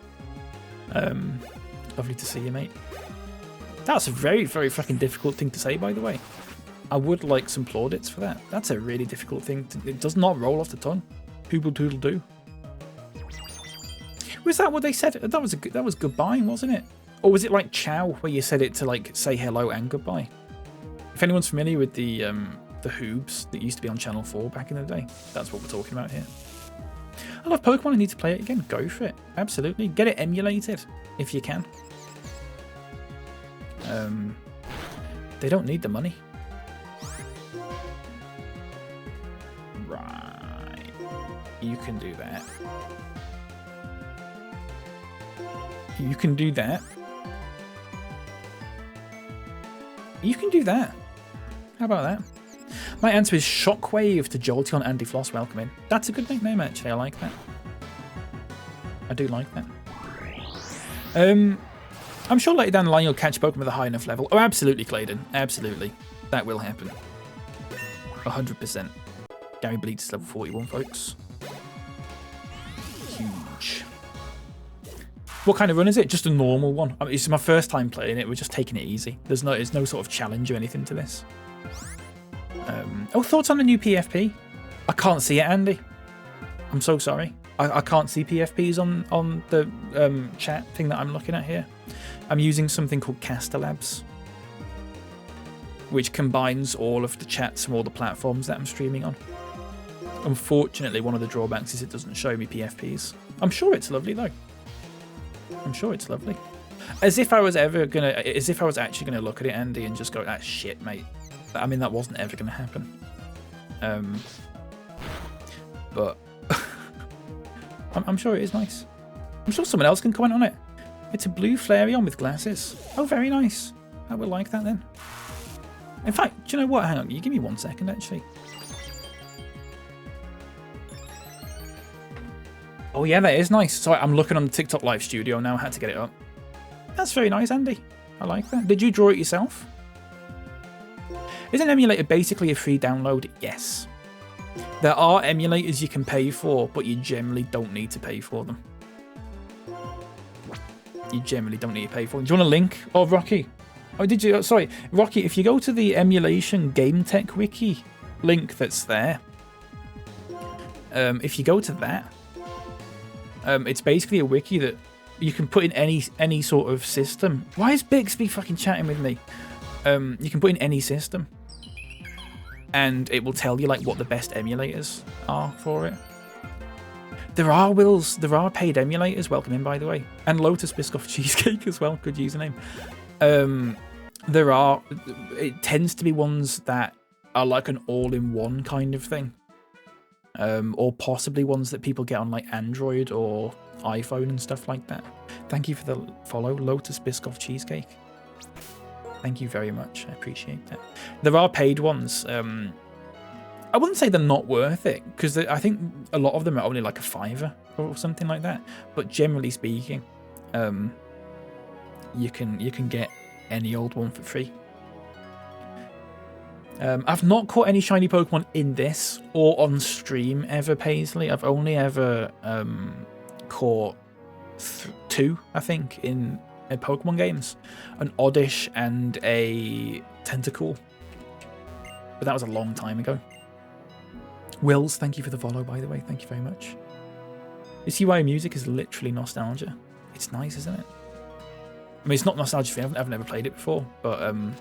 Lovely to see you, mate. That's a very, very fucking difficult thing to say, by the way. I would like some plaudits for that. That's a really difficult thing. It does not roll off the tongue. Hooble doodle doo. Was that what they said? That was goodbye, wasn't it? Or was it like ciao, where you said it to like say hello and goodbye? If anyone's familiar with the Hoobs that used to be on Channel 4 back in the day, that's what we're talking about here. I love Pokemon. I need to play it again. Go for it. Absolutely. Get it emulated if you can. They don't need the money. Right. You can do that. You can do that. You can do that. How about that? My answer is Shockwave to Jolteon Andy Floss. Welcome in. That's a good nickname, actually. I like that. I do like that. I'm sure later down the line you'll catch Pokemon with a high enough level. Oh, absolutely, Clayton. Absolutely. That will happen. 100%. Gary Bleach is level 41, folks. Huge. What kind of run is it? Just a normal one. I mean, it's my first time playing it. We're just taking it easy. There's no sort of challenge or anything to this. Oh, thoughts on the new PFP? I can't see it, Andy. I'm so sorry. I can't see PFPs on the chat thing that I'm looking at here. I'm using something called Caster Labs, which combines all of the chats from all the platforms that I'm streaming on. Unfortunately, one of the drawbacks is it doesn't show me PFPs. I'm sure it's lovely though. I'm sure it's lovely. As if I was actually gonna look at it, Andy, and just go, "Ah, shit, mate." I mean, that wasn't ever gonna happen. But I'm sure it is nice. I'm sure someone else can comment on it. It's a blue Flareon with glasses. Oh, very nice. I would like that then. In fact, do you know what? Hang on, you give me 1 second, actually. Oh yeah, that is nice. Sorry, I'm looking on the TikTok live studio now. I had to get it up. That's very nice, Andy. I like that. Did you draw it yourself? Is an emulator basically a free download? Yes. There are emulators you can pay for, but you generally don't need to pay for them. You generally don't need to pay for them. Do you want a link? Oh, Rocky. Oh, did you? Sorry, Rocky, if you go to the emulation Game Tech Wiki link that's there, if you go to that, it's basically a wiki that you can put in any sort of system. Why is Bixby fucking chatting with me? You can put in any system, and it will tell you like what the best emulators are for it. There are paid emulators. Welcome in, by the way, and Lotus Biscoff Cheesecake as well. Good username. It tends to be ones that are like an all-in-one kind of thing, or possibly ones that people get on like Android or iPhone and stuff like that. Thank you for the follow, Lotus Biscoff Cheesecake. Thank you very much. I appreciate that. There are paid ones. I wouldn't say they're not worth it, because I think a lot of them are only like a $5 or something like that. But generally speaking, you can get any old one for free. I've not caught any shiny Pokemon in this or on stream ever, Paisley. I've only ever caught 2, I think, in Pokemon games. An Oddish and a Tentacool. But that was a long time ago. Wills, thank you for the follow, by the way. Thank you very much. You see why music is literally nostalgia? It's nice, isn't it? I mean, it's not nostalgia for me. I've never played it before, but I mean,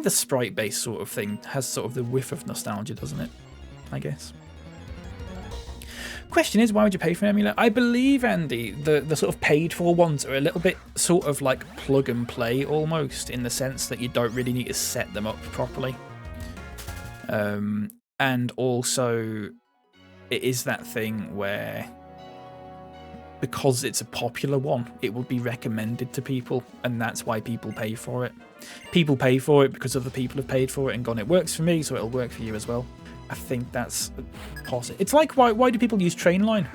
the sprite-based sort of thing has sort of the whiff of nostalgia, doesn't it? I guess. Question is, why would you pay for an emulator? I believe, Andy, the sort of paid-for ones are a little bit sort of like plug-and-play almost, in the sense that you don't really need to set them up properly. And also, it is that thing where, because it's a popular one, it will be recommended to people, and that's why people pay for it. People pay for it because other people have paid for it and gone, it works for me, so it'll work for you as well. I think that's possible. It's like, why do people use Trainline?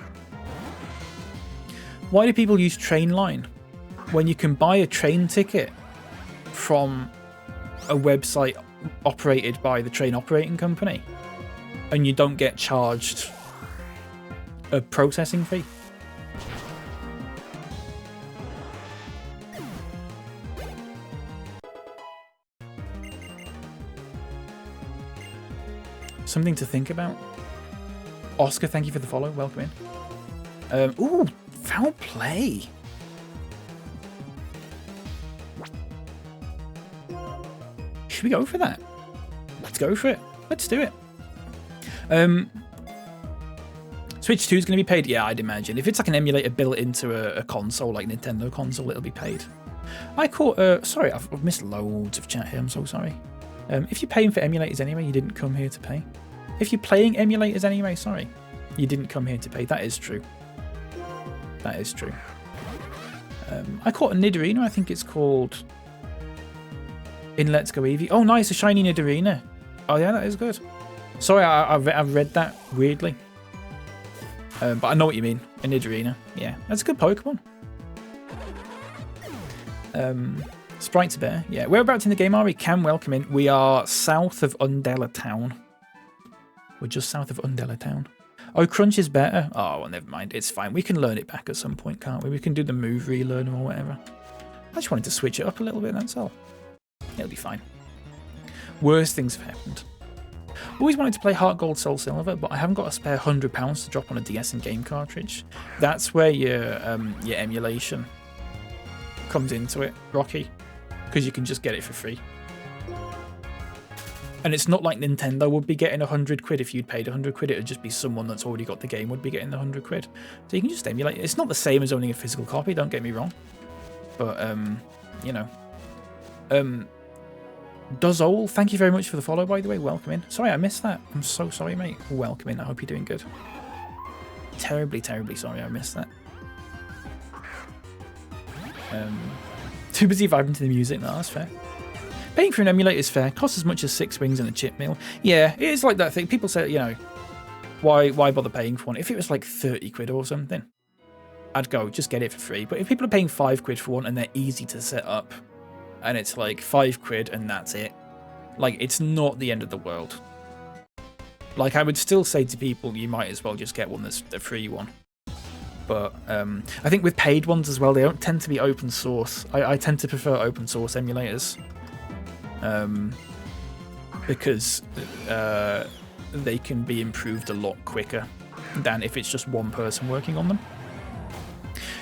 Why do people use Trainline when you can buy a train ticket from a website operated by the train operating company and you don't get charged a processing fee? Something to think about. Oscar, thank you for the follow. Welcome in. Ooh, foul play. Should we go for that? Let's go for it. Let's do it. Switch 2 is going to be paid? Yeah, I'd imagine. If it's like an emulator built into a console, like Nintendo console, it'll be paid. I caught... sorry, I've missed loads of chat here. I'm so sorry. If you're paying for emulators anyway, you didn't come here to pay. If you're playing emulators anyway, sorry, you didn't come here to pay. That is true. That is true. I caught a Nidorina, I think it's called... in Let's Go Eevee. Oh, nice, a shiny Nidorina. Oh, yeah, that is good. Sorry, I've read that weirdly. But I know what you mean. A Nidorina. Yeah, that's a good Pokemon. Sprite's Bear. Yeah, whereabouts in the game are we? Can welcome in. We are south of Undella Town. We're just south of Undella Town. Oh, Crunch is better. Oh, well, never mind. It's fine. We can learn it back at some point, can't we? We can do the move relearner or whatever. I just wanted to switch it up a little bit, that's all. It'll be fine. Worst things have happened. Always wanted to play Heart Gold Soul Silver, but I haven't got a spare £100 to drop on a DS and game cartridge. That's where your emulation comes into it, Rocky, because you can just get it for free. And it's not like Nintendo would be getting 100 quid if you'd paid 100 quid. It would just be someone that's already got the game would be getting the 100 quid. So you can just emulate it. It's not the same as owning a physical copy, don't get me wrong. But, you know. Dozole, thank you very much for the follow, by the way. Welcome in. Sorry, I missed that. I'm so sorry, mate. Welcome in. I hope you're doing good. Terribly, terribly sorry I missed that. Too busy vibing to the music. No, that's fair. Paying for an emulator is fair. Costs as much as 6 wings and a chip meal. Yeah, it is like that thing. People say, you know, why bother paying for one? If it was like 30 quid or something, I'd go, just get it for free. But if people are paying 5 quid for one and they're easy to set up, and it's like 5 quid and that's it, like, it's not the end of the world. Like, I would still say to people, you might as well just get one that's a free one. But I think with paid ones as well, they don't tend to be open source. I tend to prefer open source emulators. Because they can be improved a lot quicker than if it's just one person working on them.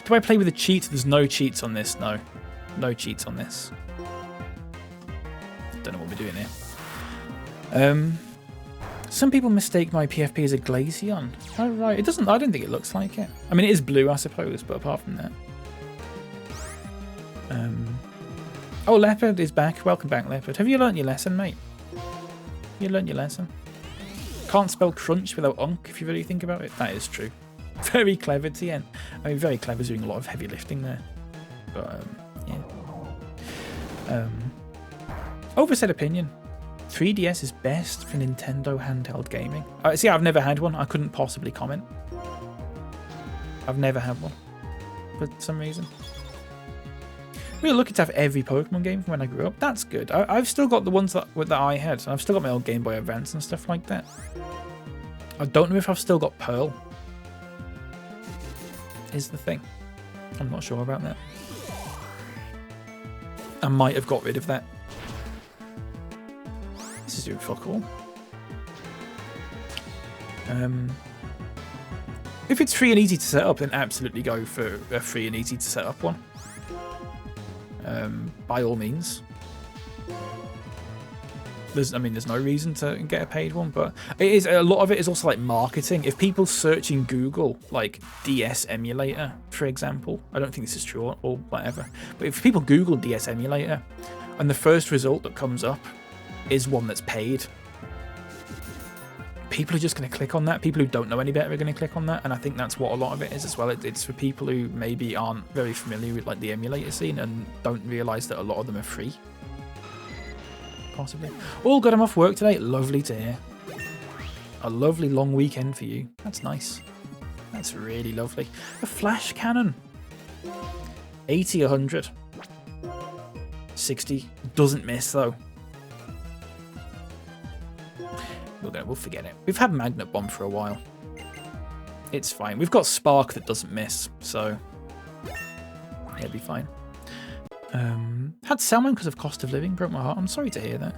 Do I play with a cheat? There's no cheats on this, no. No cheats on this. Don't know what we're doing here. Some people mistake my PFP as a Glaceon. Oh, right. It doesn't. I don't think it looks like it. I mean, it is blue, I suppose, but apart from that. Oh, Leopard is back. Welcome back, Leopard. Have you learnt your lesson, mate? You learnt your lesson. Can't spell crunch without unk, if you really think about it. That is true. Very clever, TN. I mean, very clever, doing a lot of heavy lifting there. But, yeah. Oversaid opinion. 3DS is best for Nintendo handheld gaming. See, I've never had one. I couldn't possibly comment. I've never had one. For some reason. Really lucky to have every Pokemon game from when I grew up. That's good. I've still got the ones that I had. I've still got my old Game Boy Advance and stuff like that. I don't know if I've still got Pearl. Is the thing. I'm not sure about that. I might have got rid of that. This is doing fuck all. If it's free and easy to set up, then absolutely go for a free and easy to set up one. By all means. There's no reason to get a paid one, but it is, a lot of it is also like marketing. If people search in Google like DS emulator, for example, I don't think this is true or whatever, but if people Google DS emulator and the first result that comes up is one that's paid, people are just going to click on that. People who don't know any better are going to click on that, and I think that's what a lot of it is as well. It's for people who maybe aren't very familiar with like the emulator scene and don't realise that a lot of them are free. Possibly. All good, I'm off work today. Lovely to hear. A lovely long weekend for you. That's nice. That's really lovely. A flash cannon. 80, 100. 60. Doesn't miss though. We'll forget it. We've had Magnet Bomb for a while. It's fine. We've got Spark that doesn't miss, so yeah, it'll be fine. Had Salmon because of cost of living. Broke my heart. I'm sorry to hear that.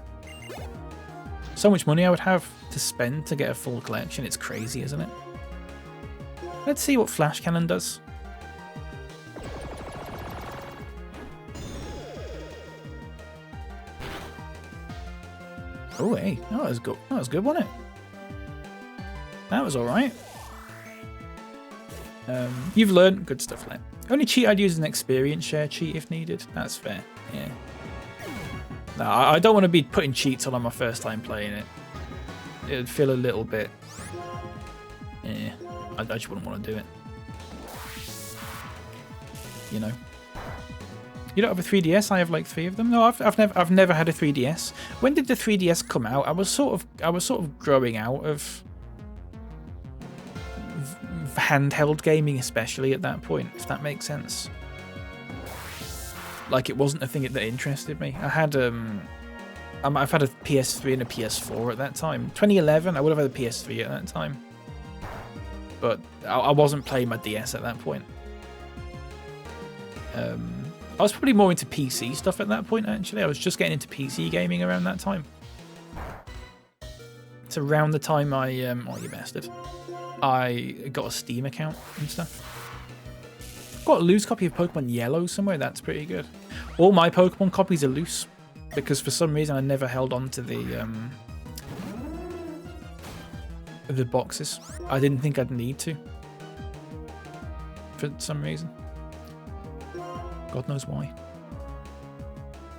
So much money I would have to spend to get a full collection. It's crazy, isn't it? Let's see what Flash Cannon does. Oh, hey, that was good. That was good, wasn't it? That was all right. You've learned good stuff, Len. Only cheat I'd use is an experience share cheat if needed. That's fair. Yeah. No, I don't want to be putting cheats on my first time playing it. It'd feel a little bit. Yeah, I just wouldn't want to do it. You know. You don't have a 3DS? I have like 3 of them. No, I've never had a 3DS. When did the 3DS come out? I was sort of growing out of handheld gaming, especially at that point, if that makes sense. Like, it wasn't a thing that interested me. I've had a PS3 and a PS4 at that time. 2011, I would have had a PS3 at that time. But I wasn't playing my DS at that point. I was probably more into PC stuff at that point, actually. I was just getting into PC gaming around that time. It's around the time oh, you bastard. I got a Steam account and stuff. I've got a loose copy of Pokemon Yellow somewhere. That's pretty good. All my Pokemon copies are loose because for some reason I never held on to the boxes. I didn't think I'd need to for some reason. God knows why.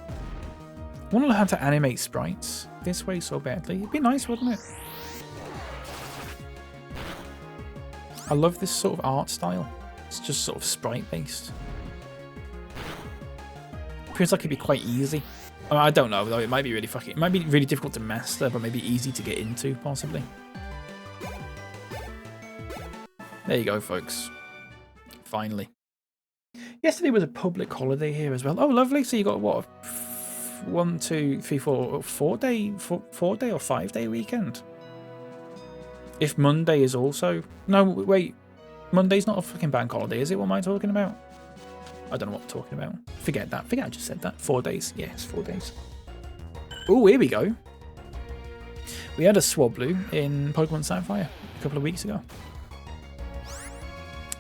I want to learn how to animate sprites this way so badly. It'd be nice, wouldn't it? I love this sort of art style. It's just sort of sprite based. Feels like it'd be quite easy. I mean, I don't know though. It might be really it might be really difficult to master, but maybe easy to get into possibly. There you go, folks. Finally. Yesterday was a public holiday here as well. Oh, lovely. So you got what? 1, 2, 3, 4, 4-day or 5-day weekend. If Monday is also... No, wait. Monday's not a fucking bank holiday, is it? What am I talking about? I don't know what I'm talking about. Forget that. Forget I just said that. 4 days. Yes, 4 days. Oh, here we go. We had a Swablu in Pokemon Sapphire a couple of weeks ago.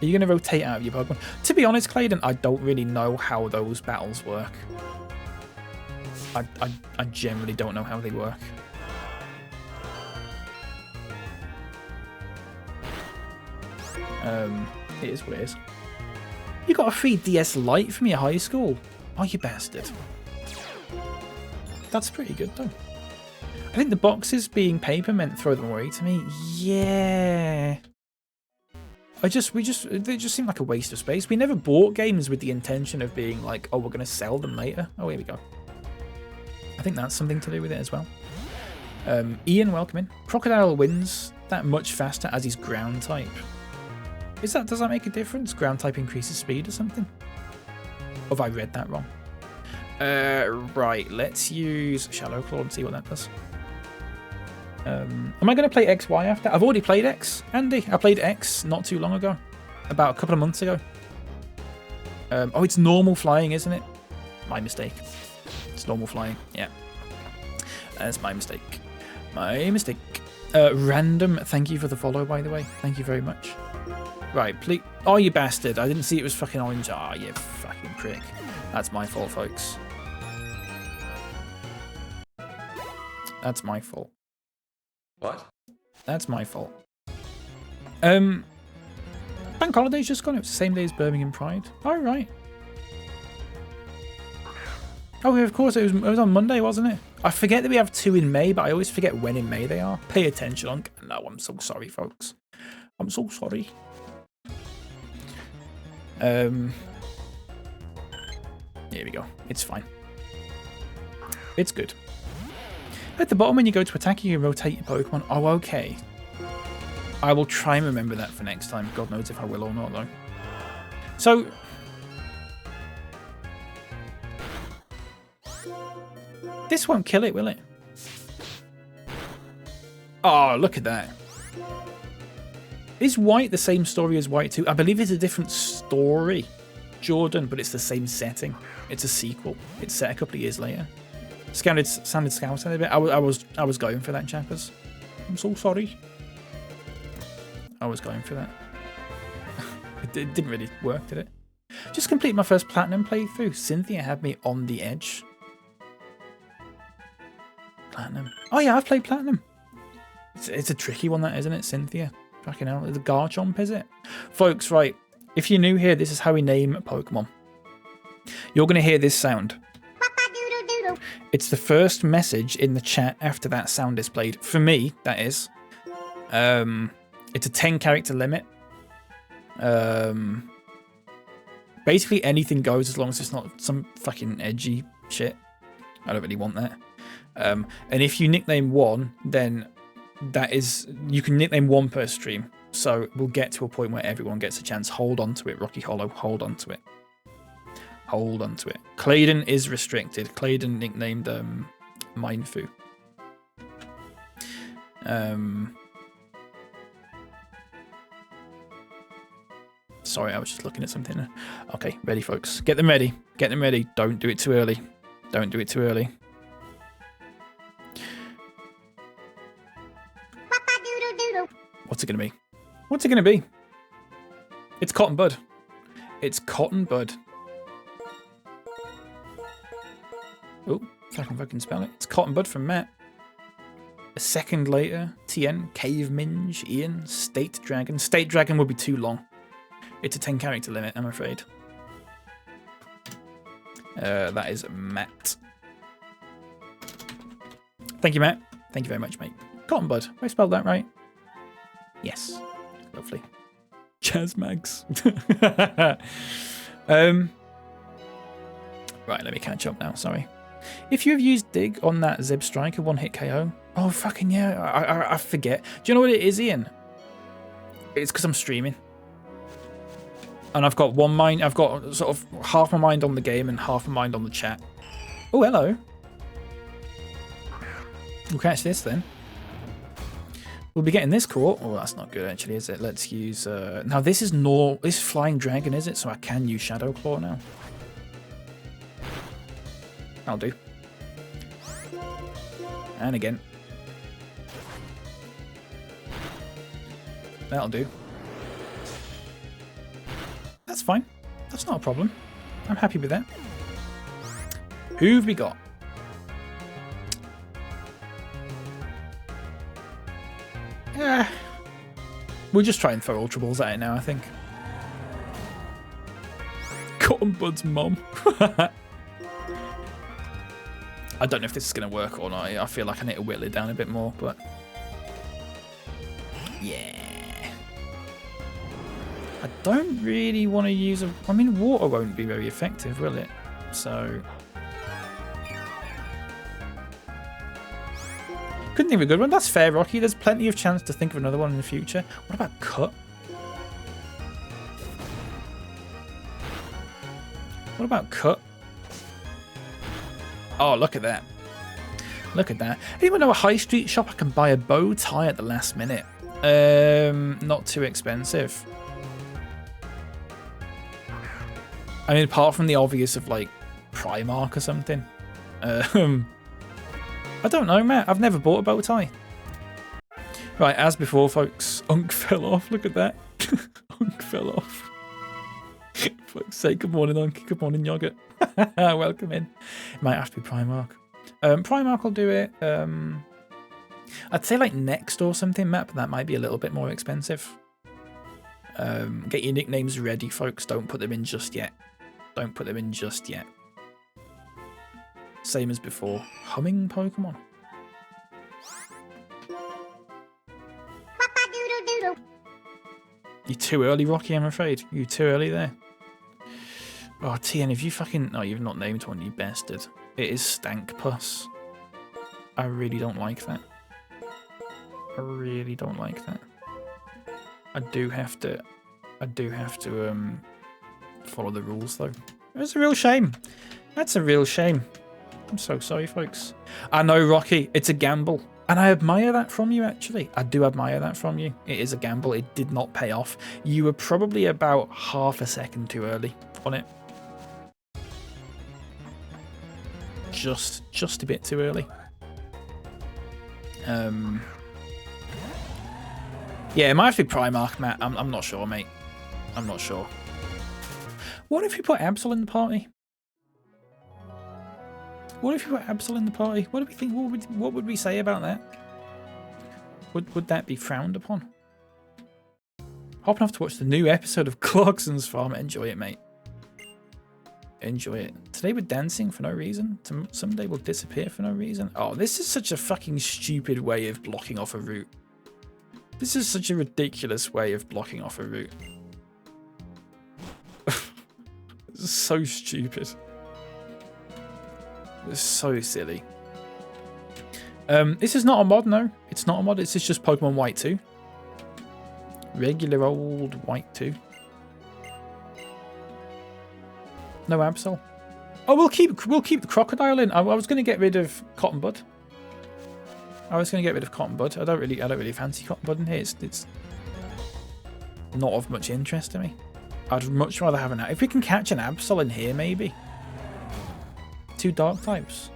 Are you going to rotate out of your Pokemon? To be honest, Clayton, I don't really know how those battles work. I generally don't know how they work. It is what it is. You got a free DS Lite from your high school? Oh, you bastard. That's pretty good, though. I think the boxes being paper meant throw them away to me. Yeah. They just seem like a waste of space. We never bought games with the intention of being like, oh, we're going to sell them later. Oh, here we go. I think that's something to do with it as well. Ian, welcome in. Crocodile wins that much faster as his ground type. Does that make a difference? Ground type increases speed or something? Or have I read that wrong? Right, let's use Shadow Claw and see what that does. Am I going to play XY after? I've already played X, Andy. I played X not too long ago. About a couple of months ago. Oh, it's normal flying, isn't it? My mistake. It's normal flying, yeah. That's my mistake. My mistake. Random, thank you for the follow, by the way. Thank you very much. Right, please. Oh, you bastard. I didn't see it was fucking orange. Ah, you fucking prick. That's my fault, folks. That's my fault. What? That's my fault. Bank holiday's just gone. It was the same day as Birmingham Pride. All right. Oh, of course, it was on Monday, wasn't it? I forget that we have 2 in May, but I always forget when in May they are. Pay attention. No, I'm so sorry, folks. I'm so sorry. Here we go. It's fine. It's good. At the bottom, when you go to attack, you rotate your Pokemon. Oh, okay. I will try and remember that for next time. God knows if I will or not, though. So... this won't kill it, will it? Oh, look at that. Is White the same story as White 2? I believe it's a different story, Jordan, but it's the same setting. It's a sequel. It's set a couple of years later. Sounded Scout a bit. I was going for that, chappers. I'm so sorry. I was going for that. it didn't really work, did it? Just completed my first platinum playthrough. Cynthia had me on the edge. Platinum. Oh yeah, I've played platinum. It's a tricky one, that, isn't it, Cynthia? Fucking hell, it's a Garchomp, is it? Folks, right, if you're new here, this is how we name Pokemon. You're going to hear this sound. It's the first message in the chat after that sound is played. For me, that is. It's a 10 character limit. Basically anything goes as long as it's not some fucking edgy shit. I don't really want that. And if you nickname one, then that is, you can nickname one per stream. So we'll get to a point where everyone gets a chance. Hold on to it, Rocky Hollow. Hold on to it. Hold on to it. Claydon is restricted. Claydon nicknamed Mindfu. Sorry, I was just looking at something. Okay, ready, folks. Get them ready. Get them ready. Don't do it too early. Don't do it too early. What's it going to be? What's it going to be? It's Cotton Bud. It's Cotton Bud. Oh, if I can fucking spell it. It's Cotton Bud from Matt. A second later, TN, Cave Minge, Ian, State Dragon. State Dragon would be too long. It's a 10 character limit, I'm afraid. That is Matt. Thank you, Matt. Thank you very much, mate. Cotton Bud. Have I spelled that right? Yes. Lovely. Jazz Mags. Right, let me catch up now. Sorry. If you have used Dig on that Zeb Striker one-hit KO... Oh, fucking yeah. I forget. Do you know what it is, Ian? It's because I'm streaming. And I've got one mind. I've got sort of half my mind on the game and half my mind on the chat. Oh, hello. We'll catch this then. We'll be getting this caught. Oh, that's not good actually, is it? Let's use... now this is Flying Dragon, is it? So I can use Shadow Claw now. That'll do. And again. That'll do. That's fine. That's not a problem. I'm happy with that. Who've we got? We'll just try and throw Ultra Balls at it now, I think. Cotton Bud's mom. I don't know if this is going to work or not. I feel like I need to whittle it down a bit more, but... Yeah. I don't really want to use a... I mean, water won't be very effective, will it? So... Couldn't think of a good one. That's fair, Rocky. There's plenty of chance to think of another one in the future. What about Cut? What about Cut? Oh, look at that. Look at that. Anyone know a high street shop I can buy a bow tie at the last minute? Not too expensive. I mean, apart from the obvious of, like, Primark or something. I don't know, Matt. I've never bought a bow tie. Right, as before, folks, Unk fell off. Look at that. Unk fell off. Folks say good morning, Unk. Good morning, Yogurt. Welcome in. It might have to be Primark. Primark will do it. I'd say like Next or something, Matt, but that might be a little bit more expensive. Get your nicknames ready, folks. Don't put them in just yet. Don't put them in just yet. Same as before. Humming Pokemon. You're too early, Rocky, I'm afraid. You're too early there. Oh, TN, if you fucking... No, you've not named one, you bastard. It is Stank Puss. I really don't like that. I really don't like that. I do have to follow the rules, though. It's a real shame. That's a real shame. I'm so sorry, folks. I know, Rocky, it's a gamble. And I admire that from you, actually. I do admire that from you. It is a gamble. It did not pay off. You were probably about half a second too early on it. Just a bit too early. Yeah, it might have to be Primark, Matt. I'm not sure, mate. I'm not sure. What if we put Absol in the party? What if we put Absol in the party? What do we think? What would we say about that? Would that be frowned upon? Hopping off to watch the new episode of Clarkson's Farm. Enjoy it, mate. Enjoy it. Today we're dancing for no reason. Someday we'll disappear for no reason. Oh, this is such a fucking stupid way of blocking off a route. This is such a ridiculous way of blocking off a route. This is so stupid. It's so silly. This is not a mod, no. It's not a mod. It's just Pokemon White 2. Regular old White 2. No Absol. Oh, we'll keep the crocodile in. I was going to get rid of Cotton Bud. I don't really fancy Cotton Bud in here. It's not of much interest to me. I'd much rather have an. If we can catch an Absol in here, maybe. 2 dark types.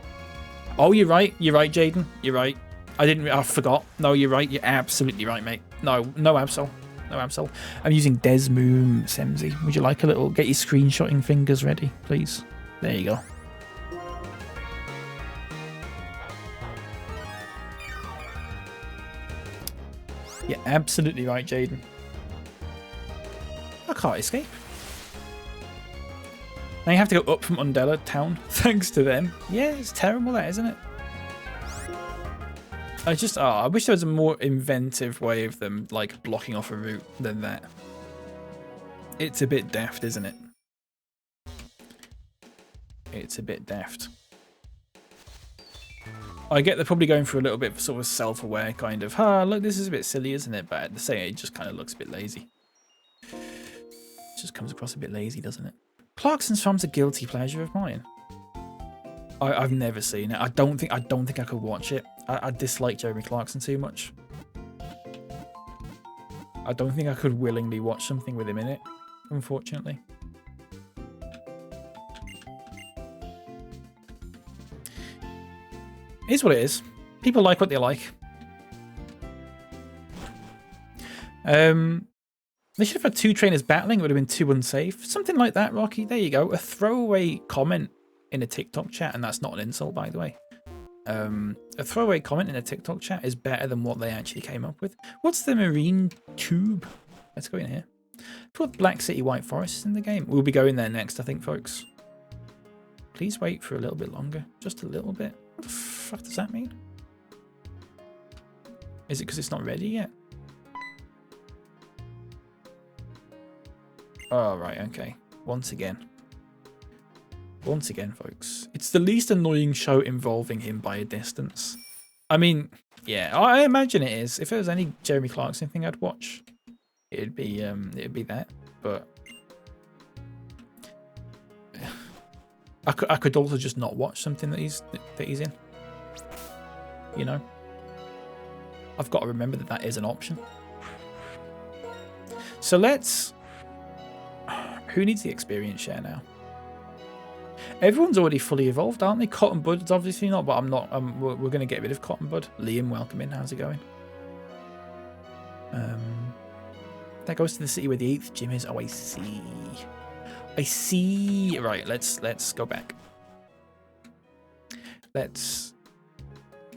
Oh, you're right. You're right, Jaden. You're right. I forgot. No, you're right. You're absolutely right, mate. No Absol. No Absol. I'm using Desmoom Semzi. Would you like a little? Get your screenshotting fingers ready, please. There you go. You're absolutely right, Jaden. I can't escape. Now you have to go up from Undella Town, thanks to them. Yeah, it's terrible, that, isn't it? I wish there was a more inventive way of them, like, blocking off a route than that. It's a bit daft, isn't it? It's a bit daft. I get they're probably going for a little bit of sort of self-aware kind of, look, this is a bit silly, isn't it? But at the same time, it just kind of looks a bit lazy. It just comes across a bit lazy, doesn't it? Clarkson's Farm's a guilty pleasure of mine. I've never seen it. I don't think I could watch it. I dislike Jeremy Clarkson too much. I don't think I could willingly watch something with him in it, unfortunately. It is what it is. People like what they like. They should have had 2 trainers battling. It would have been too unsafe. Something like that, Rocky. There you go. A throwaway comment in a TikTok chat, and that's not an insult, by the way. A throwaway comment in a TikTok chat is better than what they actually came up with. What's the marine tube? Let's go in here. Put Black City White Forest in the game. We'll be going there next, I think, folks. Please wait for a little bit longer. Just a little bit. What the fuck does that mean? Is it because it's not ready yet? Oh, right, okay. Once again, folks. It's the least annoying show involving him by a distance. I mean, yeah, I imagine it is. If there was any Jeremy Clarkson thing I'd watch, it'd be that. But I could also just not watch something that he's in. You know, I've got to remember that is an option. So let's. Who needs the experience share now? Everyone's already fully evolved, aren't they? Cotton Bud's obviously not, but I'm not. We're going to get rid of Cotton Bud. Liam, welcome in. How's it going? That goes to the city where the 8th gym is. Oh, I see. I see. Right, let's go back. Let's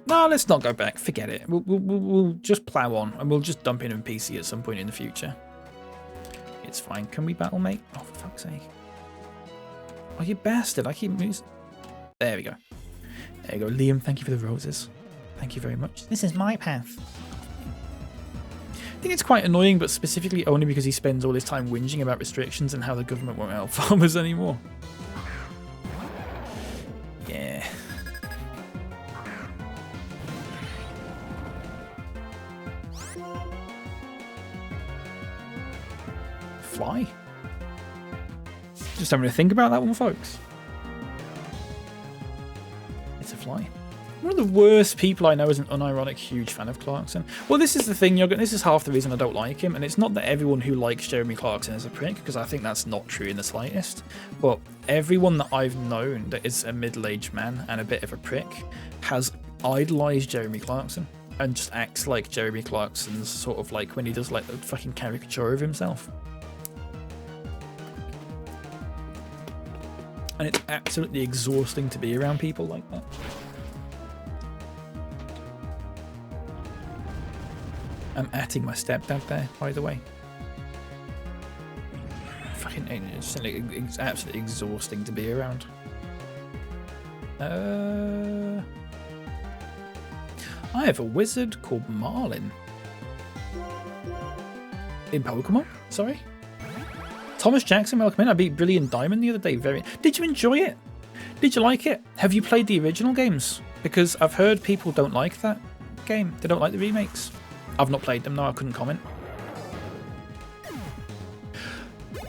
not go back. Forget it. We'll just plow on, and we'll just dump in a PC at some point in the future. It's fine. Can we battle, mate? Oh, for fuck's sake. Oh, you bastard. I keep moving. There we go. There you go. Liam, thank you for the roses. Thank you very much. This is my path. I think it's quite annoying, but specifically only because he spends all his time whinging about restrictions and how the government won't help farmers anymore. Yeah. Fly? Just having to think about that one, folks. It's a fly. One of the worst people I know is an unironic huge fan of Clarkson. Well, this is the thing, Yoga. This is half the reason I don't like him, and it's not that everyone who likes Jeremy Clarkson is a prick, because I think that's not true in the slightest. But everyone that I've known that is a middle-aged man and a bit of a prick has idolized Jeremy Clarkson and just acts like Jeremy Clarkson's sort of like when he does like the fucking caricature of himself. And it's absolutely exhausting to be around people like that. I'm atting my stepdad there, by the way. Fucking, it's absolutely exhausting to be around. I have a wizard called Marlin. In Pokemon? Sorry? Thomas Jackson, welcome in. I beat Brilliant Diamond the other day. Did you enjoy it? Did you like it? Have you played the original games? Because I've heard people don't like that game. They don't like the remakes. I've not played them, no, I couldn't comment. Do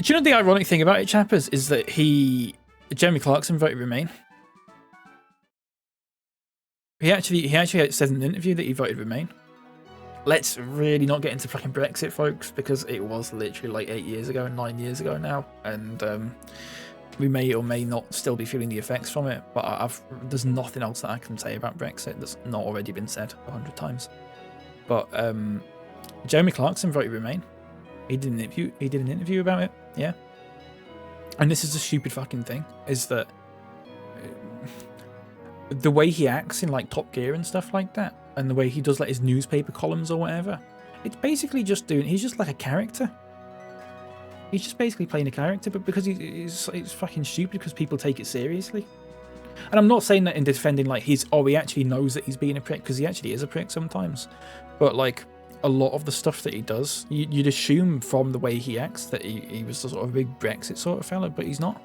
you know the ironic thing about it, chappers, is that Jeremy Clarkson voted Remain. He actually said in an interview that he voted Remain. Let's really not get into fucking Brexit, folks, because it was literally like 8 years ago, 9 years ago now, and we may or may not still be feeling the effects from it, but there's nothing else that I can say about Brexit that's not already been said 100 times. But Jeremy Clarkson voted Remain. He did an interview about it, yeah. And this is the stupid fucking thing, is that the way he acts in like Top Gear and stuff like that, and the way he does like his newspaper columns or whatever, it's basically just he's just like a character. He's just basically playing a character, but because it's fucking stupid because people take it seriously. And I'm not saying that in defending like he actually knows that he's being a prick, because he actually is a prick sometimes. But like a lot of the stuff that he does, you'd assume from the way he acts that he was the sort of big Brexit sort of fella, but he's not.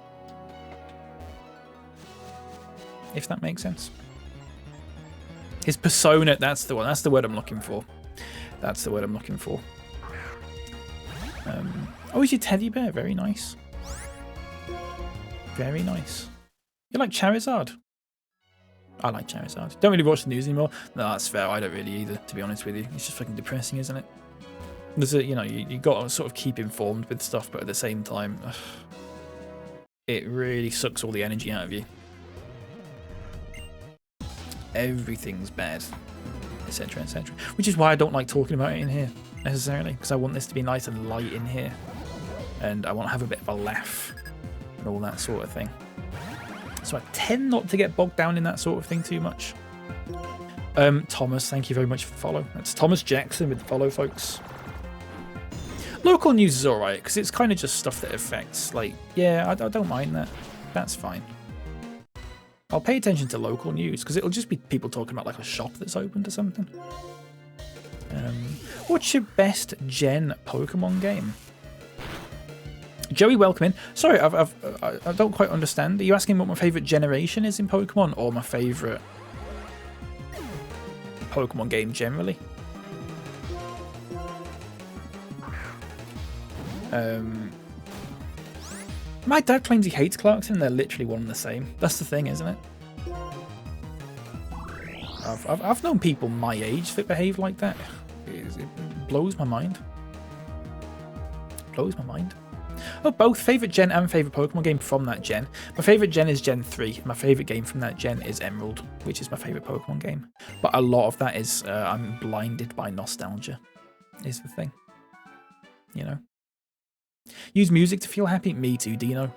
If that makes sense. His persona, that's the one. That's the word I'm looking for. That's the word I'm looking for. Oh, is your teddy bear? Very nice. Very nice. You like Charizard? I like Charizard. Don't really watch the news anymore. No, that's fair. I don't really either, to be honest with you. It's just fucking depressing, isn't it? There's a, you got to sort of keep informed with stuff, but at the same time, it really sucks all the energy out of you. Everything's bad, etc, etc. Which is why I don't like talking about it in here necessarily, because I want this to be nice and light in here, and I want to have a bit of a laugh and all that sort of thing. So I tend not to get bogged down in that sort of thing too much. Thomas, thank you very much for the follow. That's Thomas Jackson with the follow, folks. Local news is alright, because it's kind of just stuff that affects, like, yeah, I don't mind that. That's fine. I'll pay attention to local news, because it'll just be people talking about like a shop that's opened or something. What's your best gen Pokemon game? Joey, welcome in. Sorry, I don't quite understand. Are you asking what my favourite generation is in Pokemon, or my favourite Pokemon game generally? My dad claims he hates Clarkson, and they're literally one and the same. That's the thing, isn't it? I've known people my age that behave like that. It blows my mind. Blows my mind. Oh, both favourite gen and favourite Pokemon game from that gen. My favourite gen is Gen 3. My favourite game from that gen is Emerald, which is my favourite Pokemon game. But a lot of that is I'm blinded by nostalgia, is the thing. You know? Use music to feel happy? Me too, Dino.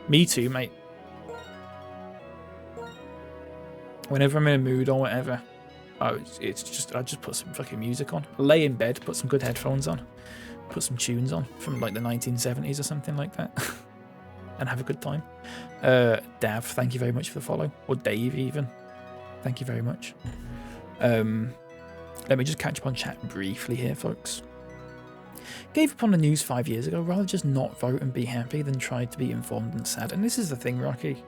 Me too, mate. Whenever I'm in a mood or whatever, I just put some fucking music on. Lay in bed, put some good headphones on, put some tunes on from like the 1970s or something like that, and have a good time. Dav, thank you very much for the follow. Or Dave even. Thank you very much. Let me just catch up on chat briefly here, folks. Gave up on the news 5 years ago. Rather just not vote and be happy than try to be informed and sad. And this is the thing, Rocky.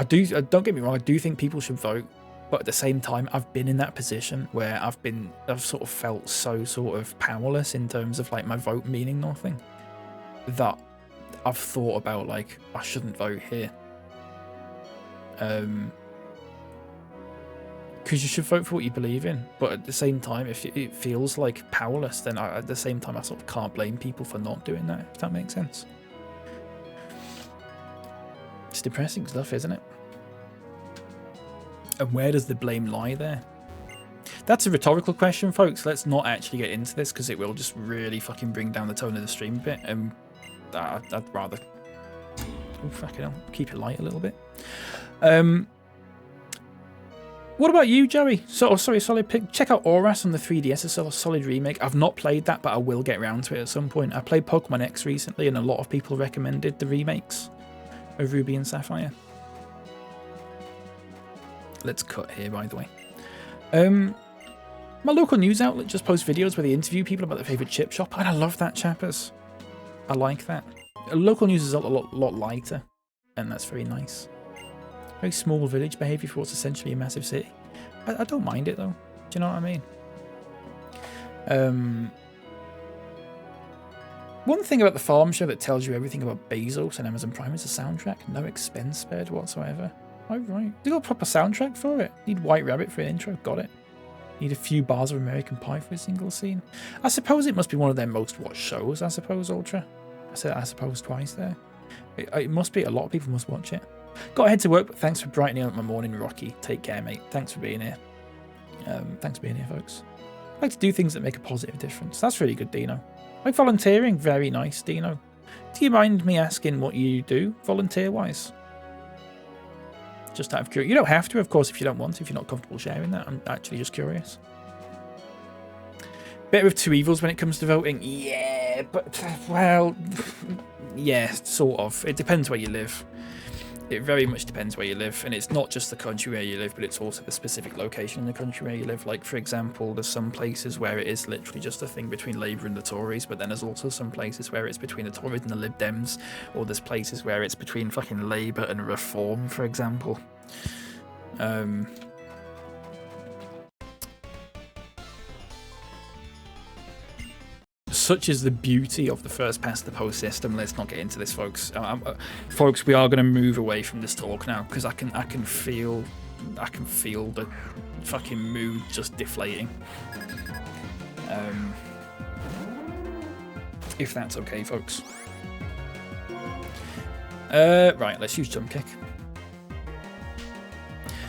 Don't get me wrong, I do think people should vote, but at the same time, I've been in that position where I've sort of felt so sort of powerless in terms of like my vote meaning nothing, that I've thought about like, I shouldn't vote here. Because you should vote for what you believe in, but at the same time, if it feels like powerless, then at the same time, I sort of can't blame people for not doing that, if that makes sense. It's depressing stuff, isn't it? And where does the blame lie there? That's a rhetorical question, folks. Let's not actually get into this, because it will just really fucking bring down the tone of the stream a bit. And I'd rather... Oh, fucking hell. Keep it light a little bit. What about you, Joey? Sorry, solid pick. Check out Auras on the 3DS. It's a solid remake. I've not played that, but I will get around to it at some point. I played Pokemon X recently, and a lot of people recommended the remakes of Ruby and Sapphire. Let's cut here, by the way. My local news outlet just posts videos where they interview people about their favourite chip shop, and I love that, chappers. I like that. Local news is a lot lighter, and that's very nice. Very small village behaviour for what's essentially a massive city. I don't mind it, though. Do you know what I mean? One thing about the farm show that tells you everything about Bezos and Amazon Prime is the soundtrack. No expense spared whatsoever. Oh, right. They got a proper soundtrack for it. Need White Rabbit for an intro. Got it. Need a few bars of American Pie for a single scene. I suppose it must be one of their most watched shows, I suppose, Ultra. I said I suppose twice there. It must be. A lot of people must watch it. Got to head to work, but thanks for brightening up my morning, Rocky. Take care, mate. Thanks for being here. Thanks for being here, folks. I like to do things that make a positive difference. That's really good, Dino. Like volunteering. Very nice, Dino. Do you mind me asking what you do, volunteer-wise? Just out of curiosity. You don't have to, of course, if you don't want to, if you're not comfortable sharing that. I'm actually just curious. Better of two evils when it comes to voting. Yeah, but, well, yeah, sort of. It depends where you live. It very much depends where you live, and it's not just the country where you live, but it's also the specific location in the country where you live. Like, for example, there's some places where it is literally just a thing between Labour and the Tories, but then there's also some places where it's between the Tories and the Lib Dems, or there's places where it's between fucking Labour and Reform, for example. Such is the beauty of the first past the post system. Let's not get into this, folks. Folks, we are going to move away from this talk now because I can feel the fucking mood just deflating. If that's okay, folks. Right, let's use jump kick.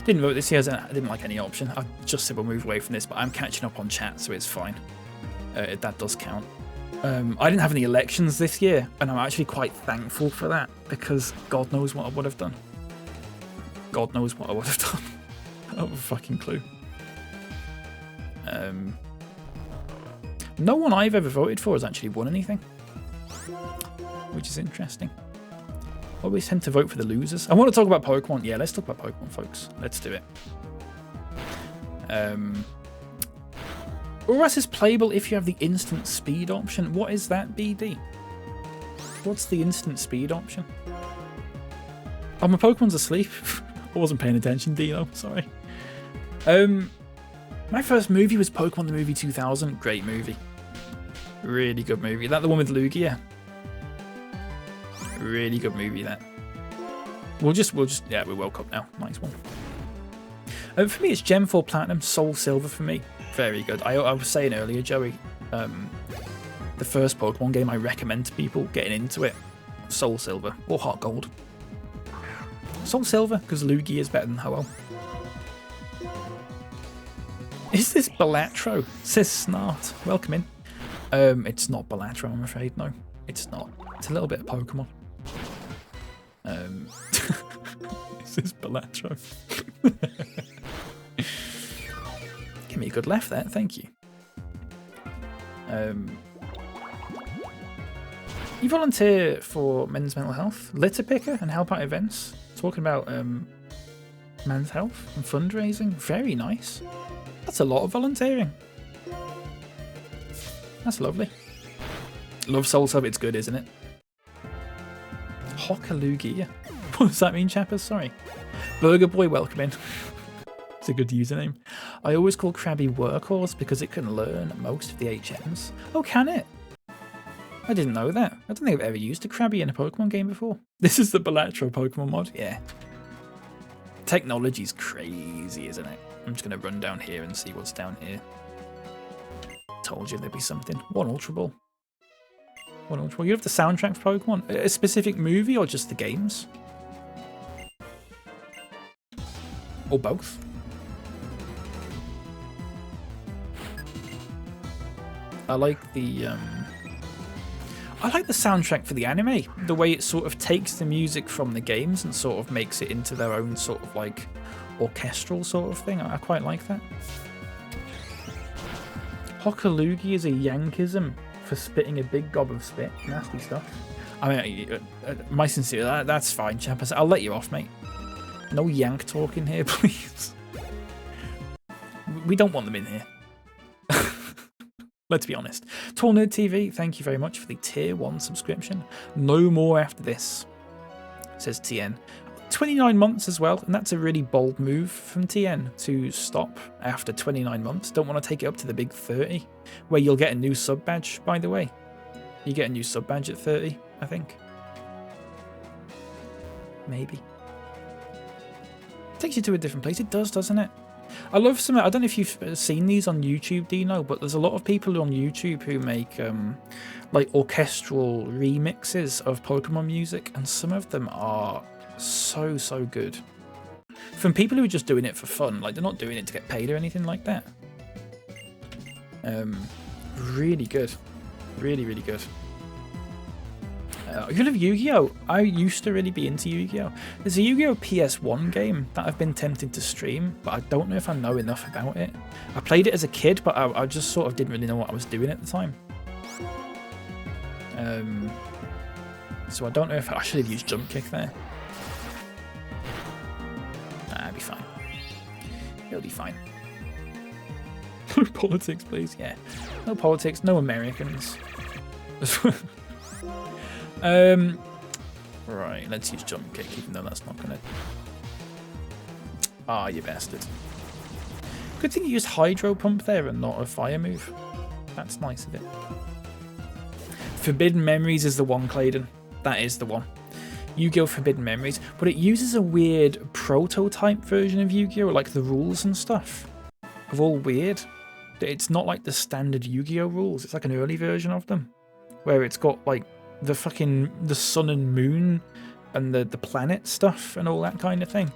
Didn't vote this year. I didn't like any option. I just said we'll move away from this, but I'm catching up on chat, so it's fine. That does count. I didn't have any elections this year, and I'm actually quite thankful for that, because God knows what I would have done. God knows what I would have done. I don't have a fucking clue. No one I've ever voted for has actually won anything, which is interesting. Always tend to vote for the losers. I want to talk about Pokemon. Yeah, let's talk about Pokemon, folks. Let's do it. Auras is playable if you have the instant speed option. What is that, BD? What's the instant speed option? Oh, my Pokemon's asleep. I wasn't paying attention, Dino. Sorry. My first movie was Pokemon the Movie 2000. Great movie. Really good movie. Is that the one with Lugia? Really good movie, that. We'll just, yeah, we're woke up now. Nice one. For me, it's Gem 4 Platinum, Soul Silver for me. Very good. I was saying earlier, Joey, the first Pokemon game I recommend to people getting into it, Soul Silver or Heart Gold. Soul Silver, because Lugia is better than Ho-Oh. Is this Balatro? Says Snart. Welcome in. It's not Balatro, I'm afraid. No, it's not. It's a little bit of Pokemon. Is this Balatro? Give me a good left there, thank you. You volunteer for men's mental health, litter picker, and help out events. Talking about men's health and fundraising. Very nice. That's a lot of volunteering. That's lovely. Love Soul Silver, it's good, isn't it? Hockalugia. What does that mean, chappers? Sorry. Burger Boy, welcome in. It's a good username. I always call Krabby Workhorse because it can learn most of the HMs. Oh, can it? I didn't know that. I don't think I've ever used a Krabby in a Pokemon game before. This is the Balatro Pokemon mod? Yeah. Technology's crazy, isn't it? I'm just going to run down here and see what's down here. Told you there'd be something. One Ultra Ball. One Ultra Ball. You have the soundtrack for Pokemon? A specific movie or just the games? Or both? I like the I like the soundtrack for the anime. The way it sort of takes the music from the games and sort of makes it into their own sort of like orchestral sort of thing. I quite like that. Hokalugi is a Yankism for spitting a big gob of spit. Nasty stuff. I mean, my sincere, that's fine, champ. I'll let you off, mate. No Yank talking here, please. We don't want them in here. Let's be honest. Tall Nerd TV, thank you very much for the tier 1 subscription. No more after this, says TN. 29 months as well, and that's a really bold move from TN to stop after 29 months. Don't want to take it up to the big 30, where you'll get a new sub badge, by the way. You get a new sub badge at 30, I think. Maybe. Takes you to a different place. It does, doesn't it? I love some. I don't know if you've seen these on YouTube, Dino, but there's a lot of people on YouTube who make like orchestral remixes of Pokemon music, and some of them are so good. From people who are just doing it for fun, like they're not doing it to get paid or anything like that. Really good, really good. You love Yu-Gi-Oh! I used to really be into Yu-Gi-Oh! There's a Yu-Gi-Oh! PS1 game that I've been tempted to stream, but I don't know if I know enough about it. I played it as a kid, but I just sort of didn't really know what I was doing at the time. So I don't know if I should have used Jump Kick there. Nah, it'll be fine. It'll be fine. No politics, please. Yeah. No politics, no Americans. Right, let's use Jump Kick, even though that's not gonna... Ah, you bastard. Good thing you used Hydro Pump there and not a fire move. That's nice of it. Forbidden Memories is the one, Clayton. That is the one. Yu-Gi-Oh! Forbidden Memories, but it uses a weird prototype version of Yu-Gi-Oh! Like the rules and stuff are all weird. It's not like the standard Yu-Gi-Oh! Rules. It's like an early version of them, where it's got like the sun and moon and the planet stuff and all that kind of thing.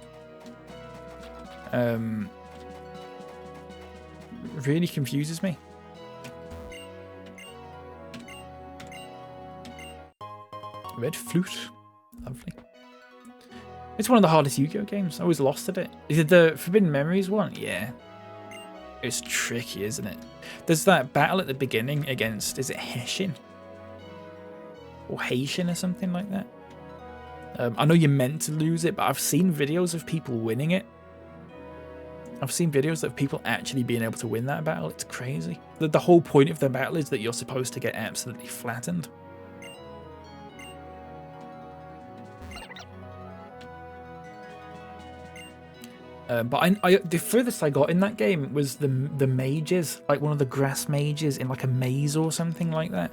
Really confuses me. Red Flute. Lovely. It's one of the hardest Yu-Gi-Oh! Games. I always lost at it. Is it the Forbidden Memories one? Yeah. It's tricky, isn't it? There's that battle at the beginning against, is it Heshin? Or Haitian or something like that. I know you're meant to lose it, but I've seen videos of people winning it. I've seen videos of people actually being able to win that battle. It's crazy. The whole point of the battle is that you're supposed to get absolutely flattened. But the furthest I got in that game was the mages, like one of the grass mages in like a maze or something like that.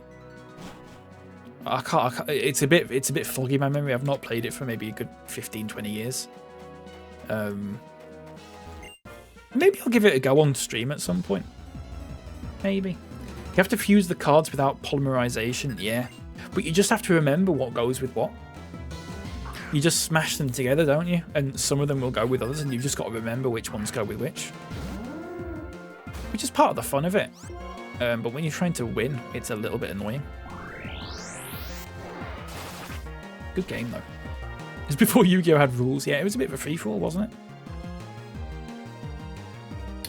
I can't, it's a bit foggy in my memory. I've not played it for maybe a good 15-20 years. Maybe I'll give it a go on stream at some point. Maybe. You have to fuse the cards without polymerization, yeah. But you just have to remember what goes with what. You just smash them together, don't you? And some of them will go with others, and you've just got to remember which ones go with which. Which is part of the fun of it. But when you're trying to win, it's a little bit annoying. Good game, though. It's before Yu-Gi-Oh! Had rules. Yeah, it was a bit of a free-for-all, wasn't it?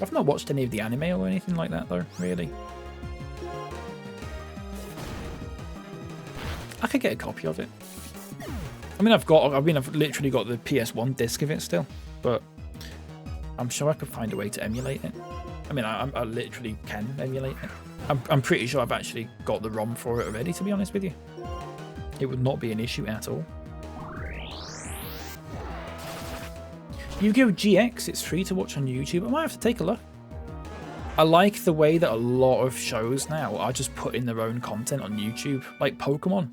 I've not watched any of the anime or anything like that, though, really. I could get a copy of it. I mean, I've literally got the PS1 disc of it still, but I'm sure I could find a way to emulate it. I mean, I literally can emulate it. I'm pretty sure I've actually got the ROM for it already, to be honest with you. It would not be an issue at all. Yu-Gi-Oh! GX, it's free to watch on YouTube. I might have to take a look. I like the way that a lot of shows now are just putting their own content on YouTube, like Pokémon.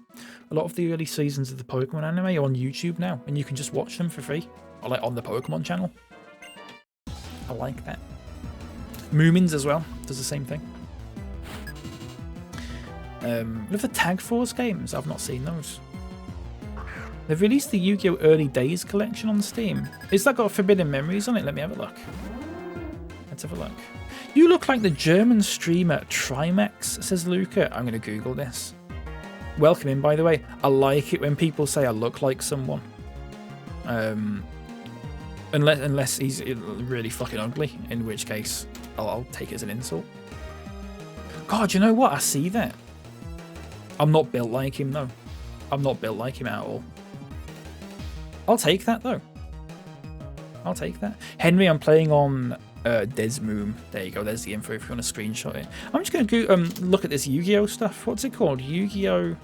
A lot of the early seasons of the Pokémon anime are on YouTube now, and you can just watch them for free, or like on the Pokémon channel. I like that. Moomins as well does the same thing. With the Tag Force games, I've not seen those. They've released the Yu-Gi-Oh! Early Days collection on Steam. Is that got Forbidden Memories on it? Let me have a look. Let's have a look. You look like the German streamer Trimax, says Luca. I'm going to Google this. welcome in, by the way. I like it when people say I look like someone. Unless he's really fucking ugly, in which case I'll take it as an insult. God, you know what? I see that. I'm not built like him, though. I'm not built like him at all. I'll take that, though. I'll take that. Henry, I'm playing on Desmoom. There you go. There's the info if you want to screenshot it. I'm just going to go look at this Yu-Gi-Oh stuff. What's it called? Yu-Gi-Oh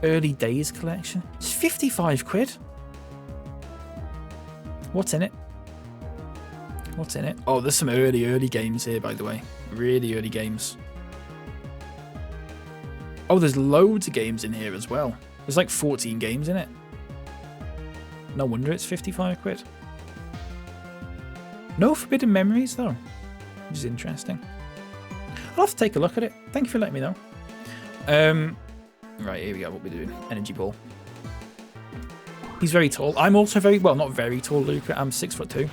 Early Days Collection. It's 55 quid. What's in it? What's in it? Oh, there's some early games here, by the way. Really early games. Oh, there's loads of games in here as well. There's like 14 games in it. No wonder it's 55 quid. No Forbidden Memories, though, which is interesting. I'll have to take a look at it. Thank you for letting me know. Right, here we go. What we're doing. Energy Ball. He's very tall. I'm also very, well, not very tall, Luca. I'm 6'2".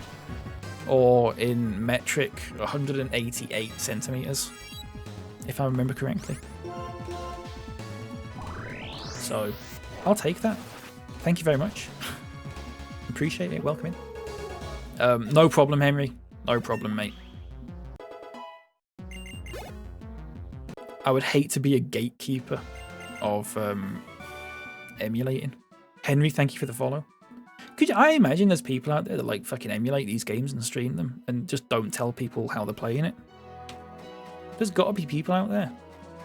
Or in metric, 188 centimeters, if I remember correctly. So, I'll take that. Thank you very much. Appreciate it. Welcome in. No problem, Henry. No problem, mate. I would hate to be a gatekeeper of emulating. Henry, thank you for the follow. I imagine there's people out there that like fucking emulate these games and stream them and just don't tell people how they're playing it. There's got to be people out there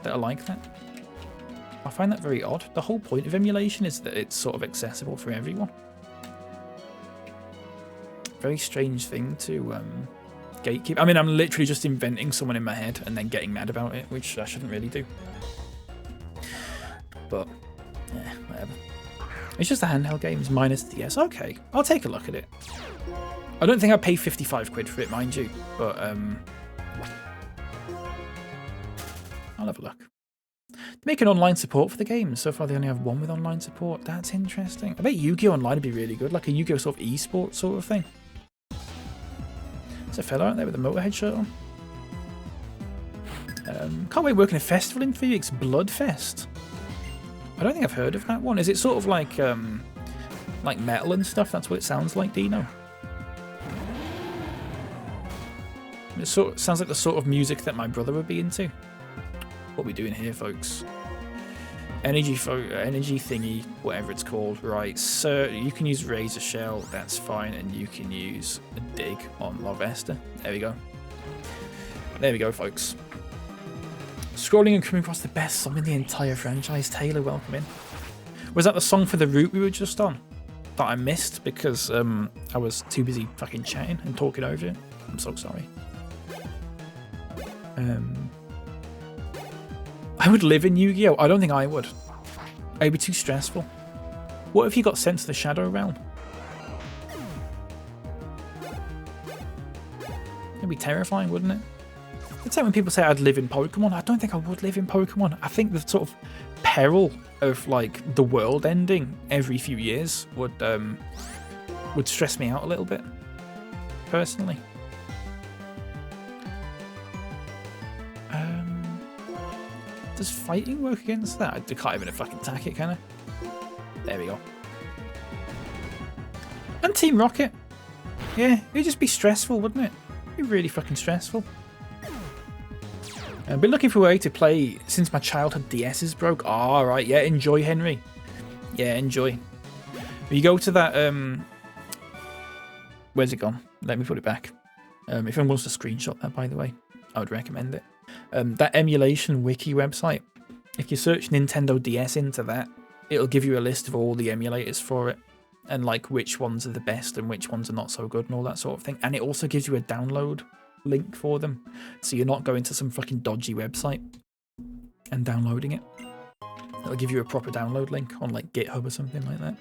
that are like that. I find that very odd. The whole point of emulation is that it's sort of accessible for everyone. Very strange thing to gatekeep. I mean, I'm literally just inventing someone in my head and then getting mad about it, which I shouldn't really do. But, yeah, whatever. It's just the handheld games minus the DS. Okay, I'll take a look at it. I don't think I'd pay 55 quid for it, mind you, but I'll have a look. Make an online support for the game. So far, they only have one with online support. That's interesting. I bet Yu-Gi-Oh! Online would be really good, like a Yu-Gi-Oh! Sort of esports sort of thing. There's a fella out there with a Motorhead shirt on. Can't wait working a festival in 3 weeks. Bloodfest. I don't think I've heard of that one. Is it sort of like metal and stuff? That's what it sounds like, Dino. It sounds like the sort of music that my brother would be into. What are we doing here, folks? Energy thingy, whatever it's called. Right, so you can use Razor Shell, that's fine, and you can use a dig on Larvesta. There we go. There we go, folks. Scrolling and coming across the best song in the entire franchise. Taylor, welcome in. Was that the song for the route we were just on? That I missed because I was too busy fucking chatting and talking over it. I'm so sorry. I would live in Yu-Gi-Oh! I don't think I would. It'd be too stressful. What if you got sent to the Shadow Realm? It'd be terrifying, wouldn't it? It's like when people say I'd live in Pokemon. I don't think I would live in Pokemon. I think the sort of peril of like the world ending every few years would stress me out a little bit, personally. Does fighting work against that? I can't even fucking attack it, can I? There we go. And Team Rocket. Yeah, it'd just be stressful, wouldn't it? It'd be really fucking stressful. I've been looking for a way to play since my childhood DS is broke. All right, yeah, enjoy, Henry. Yeah, enjoy. You go to that, where's it gone? Let me put it back. If anyone wants to screenshot that, by the way, I would recommend it. That emulation wiki website, if you search Nintendo DS into that, it'll give you a list of all the emulators for it and like which ones are the best and which ones are not so good and all that sort of thing. And it also gives you a download link for them, so you're not going to some fucking dodgy website and downloading it. It'll give you a proper download link on like GitHub or something like that.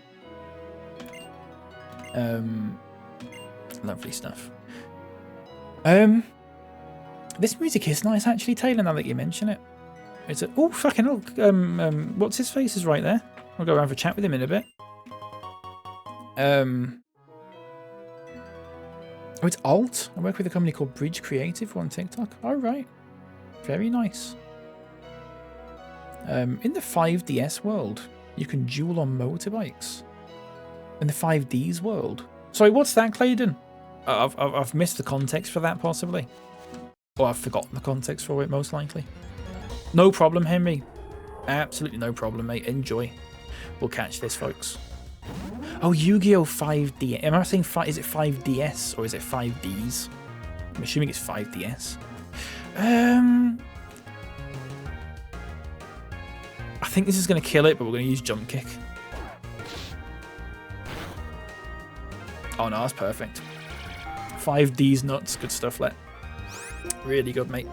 Lovely stuff. This music is nice, actually, Taylor, now that you mention it. It's a... Oh, fucking hell. What's his face is right there. I'll go around for a chat with him in a bit. Oh, it's Alt. I work with a company called Bridge Creative on TikTok. All right. Very nice. In the 5DS world, you can duel on motorbikes. In the 5Ds world. Sorry, what's that, Clayton? I've missed the context for that, possibly. Or I've forgotten the context for it, most likely. No problem, Henry. Absolutely no problem, mate. Enjoy. We'll catch this, folks. Oh, Yu-Gi-Oh! 5D. Am I saying is it 5DS or is it 5Ds? I'm assuming it's 5DS. I think this is going to kill it, but we're going to use Jump Kick. Oh no, that's perfect. 5D's nuts. Good stuff, Let. Really good, mate.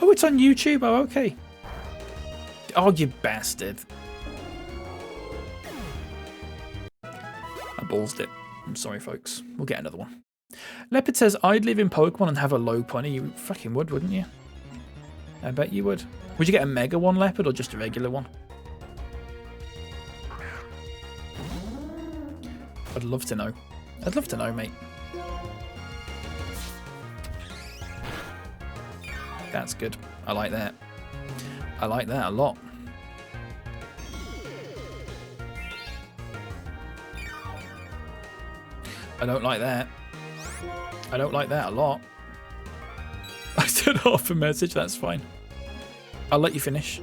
Oh, it's on YouTube. Oh, okay. Oh, you bastard. I ballsed it. I'm sorry, folks. We'll get another one. Leopard says, I'd live in Pokemon and have a low pony. You fucking would, wouldn't you? I bet you would. Would you get a Mega one, Leopard, or just a regular one? I'd love to know. I'd love to know, mate. That's good. I like that. I like that a lot. I don't like that. I don't like that a lot. I said half a message, that's fine. I'll let you finish.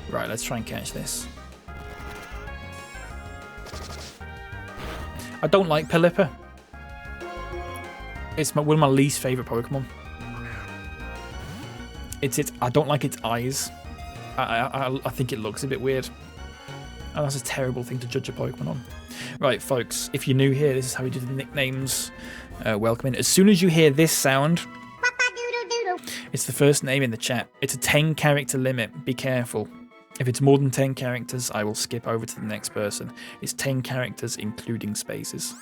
Right, let's try and catch this. I don't like Pelipper. It's one of my least favourite Pokemon. I don't like its eyes. I think it looks a bit weird. And that's a terrible thing to judge a Pokemon on. Right, folks, if you're new here, this is how we do the nicknames. Welcome in. As soon as you hear this sound, it's the first name in the chat. It's a 10-character limit. Be careful. If it's more than 10 characters, I will skip over to the next person. It's 10 characters, including spaces.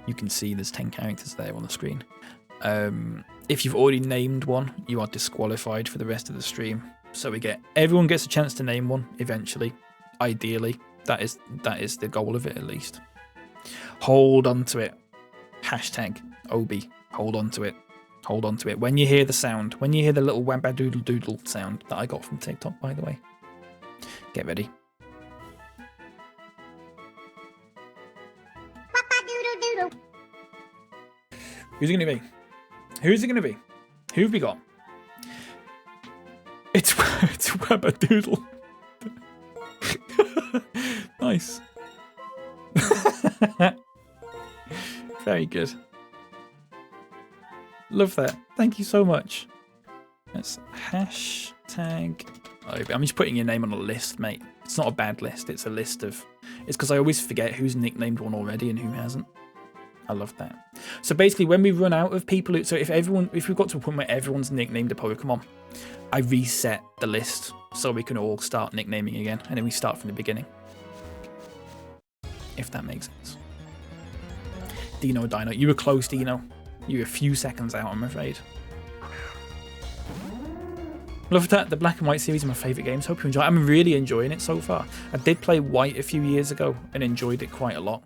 You can see there's 10 characters there on the screen. If you've already named one, you are disqualified for the rest of the stream. So everyone gets a chance to name one eventually. Ideally, that is the goal of it, at least. Hold on to it. Hashtag Obi. Hold on to it. Hold on to it. When you hear the sound, when you hear the little wabba-doodle doodle sound that I got from TikTok, by the way, get ready. Who's it going to be? Who's it going to be? Who have we got? It's wabba-doodle. Nice. Very good. Love that. Thank you so much. That's hashtag Obi. I'm just putting your name on a list, mate. It's not a bad list. It's a list of... It's because I always forget who's nicknamed one already and who hasn't. I love that. So basically, when we run out of people... So if we've got to a point where everyone's nicknamed a Pokemon, I reset the list so we can all start nicknaming again. And then we start from the beginning. If that makes sense. Dino. You were close, Dino. You were a few seconds out, I'm afraid. Love that. The Black and White series are my favourite games. Hope you enjoy it. I'm really enjoying it so far. I did play White a few years ago and enjoyed it quite a lot.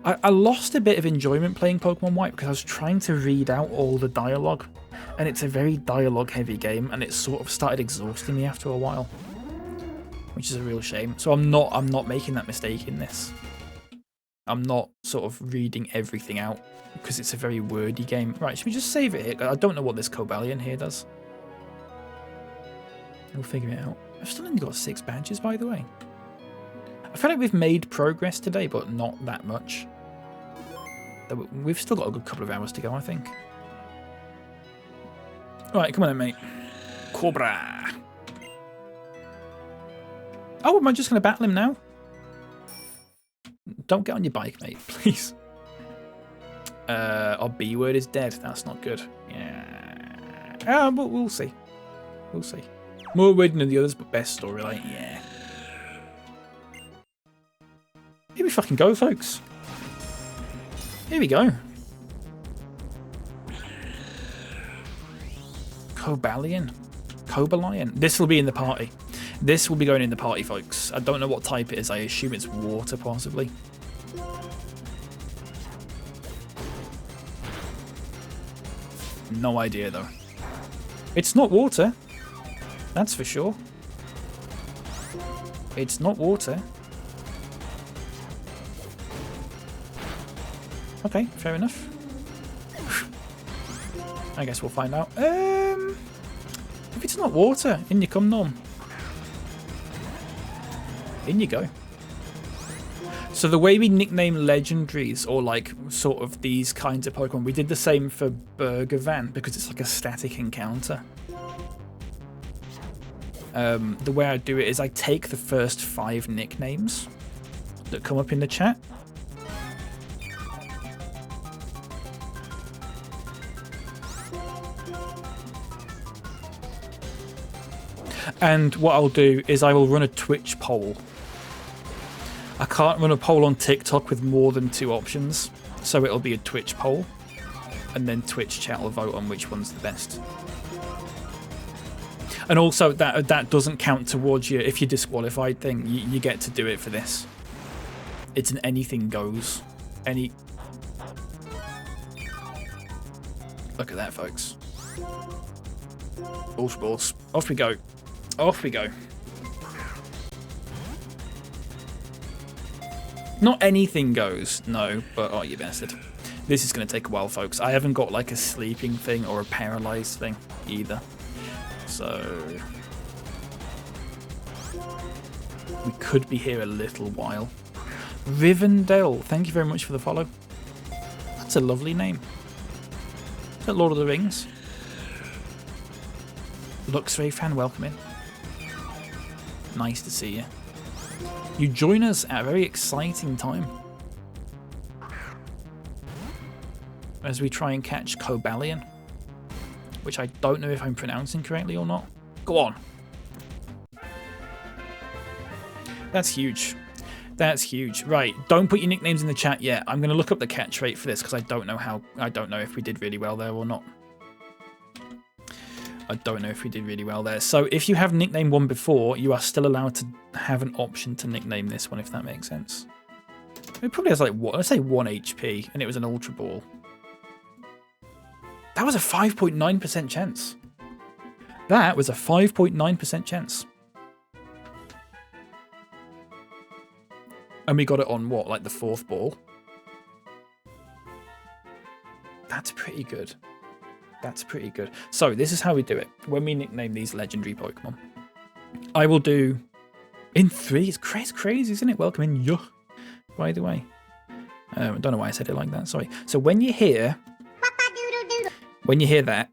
I lost a bit of enjoyment playing Pokemon White because I was trying to read out all the dialogue. And it's a very dialogue-heavy game, and it sort of started exhausting me after a while. Which is a real shame. So I'm not making that mistake in this. I'm not sort of reading everything out because it's a very wordy game. Right, should we just save it here? I don't know what this Cobalion here does. We'll figure it out. I've still only got 6 badges, by the way. I feel like we've made progress today, but not that much. We've still got a good couple of hours to go, I think. Alright, come on then, mate. Cobra. Oh, am I just going to battle him now? Don't get on your bike, mate, please. Our B word is dead. That's not good. Yeah. But we'll see. We'll see. More wording than the others, but best storyline. Yeah. Here we fucking go, folks. Here we go. Cobalion. This will be in the party. This will be going in the party, folks. I don't know what type it is. I assume it's water, possibly. no idea, though. It's not water. That's for sure. It's not water. Okay, fair enough. I guess we'll find out. If it's not water, in you come, Norm. In you go. So the way we nickname legendaries, or like sort of these kinds of Pokemon, we did the same for Burger Van because it's like a static encounter. The way I do it is I take the first 5 nicknames that come up in the chat. And what I'll do is I will run a Twitch poll. I can't run a poll on TikTok with more than 2 options, so it'll be a Twitch poll, and then Twitch chat will vote on which one's the best. And also that doesn't count towards you if you're disqualified thing. You get to do it for this. It's an anything goes. Look at that, folks. Ultra balls. Off we go. Off we go. Not anything goes, no, but oh, you bastard. This is going to take a while, folks. I haven't got like a sleeping thing or a paralyzed thing either. So we could be here a little while. Rivendell, thank you very much for the follow. That's a lovely name. Is that Lord of the Rings? Luxray fan, welcome in. Nice to see you. You join us at a very exciting time as we try and catch Cobalion, which I don't know if I'm pronouncing correctly or not. Go on. That's huge. That's huge. Right, don't put your nicknames in the chat yet. I'm going to look up the catch rate for this because I don't know if we did really well there or not. I don't know if we did really well there. So if you have nicknamed one before, you are still allowed to have an option to nickname this one, if that makes sense. It probably has like, let's say 1 HP, and it was an Ultra Ball. That was a 5.9% chance. That was a 5.9% chance. And we got it on what, like the 4th ball? That's pretty good. That's pretty good. So this is how we do it. When we nickname these legendary Pokemon, I will do in 3. It's crazy, isn't it? Welcome in, yuh. By the way, I don't know why I said it like that. Sorry. So when you hear that,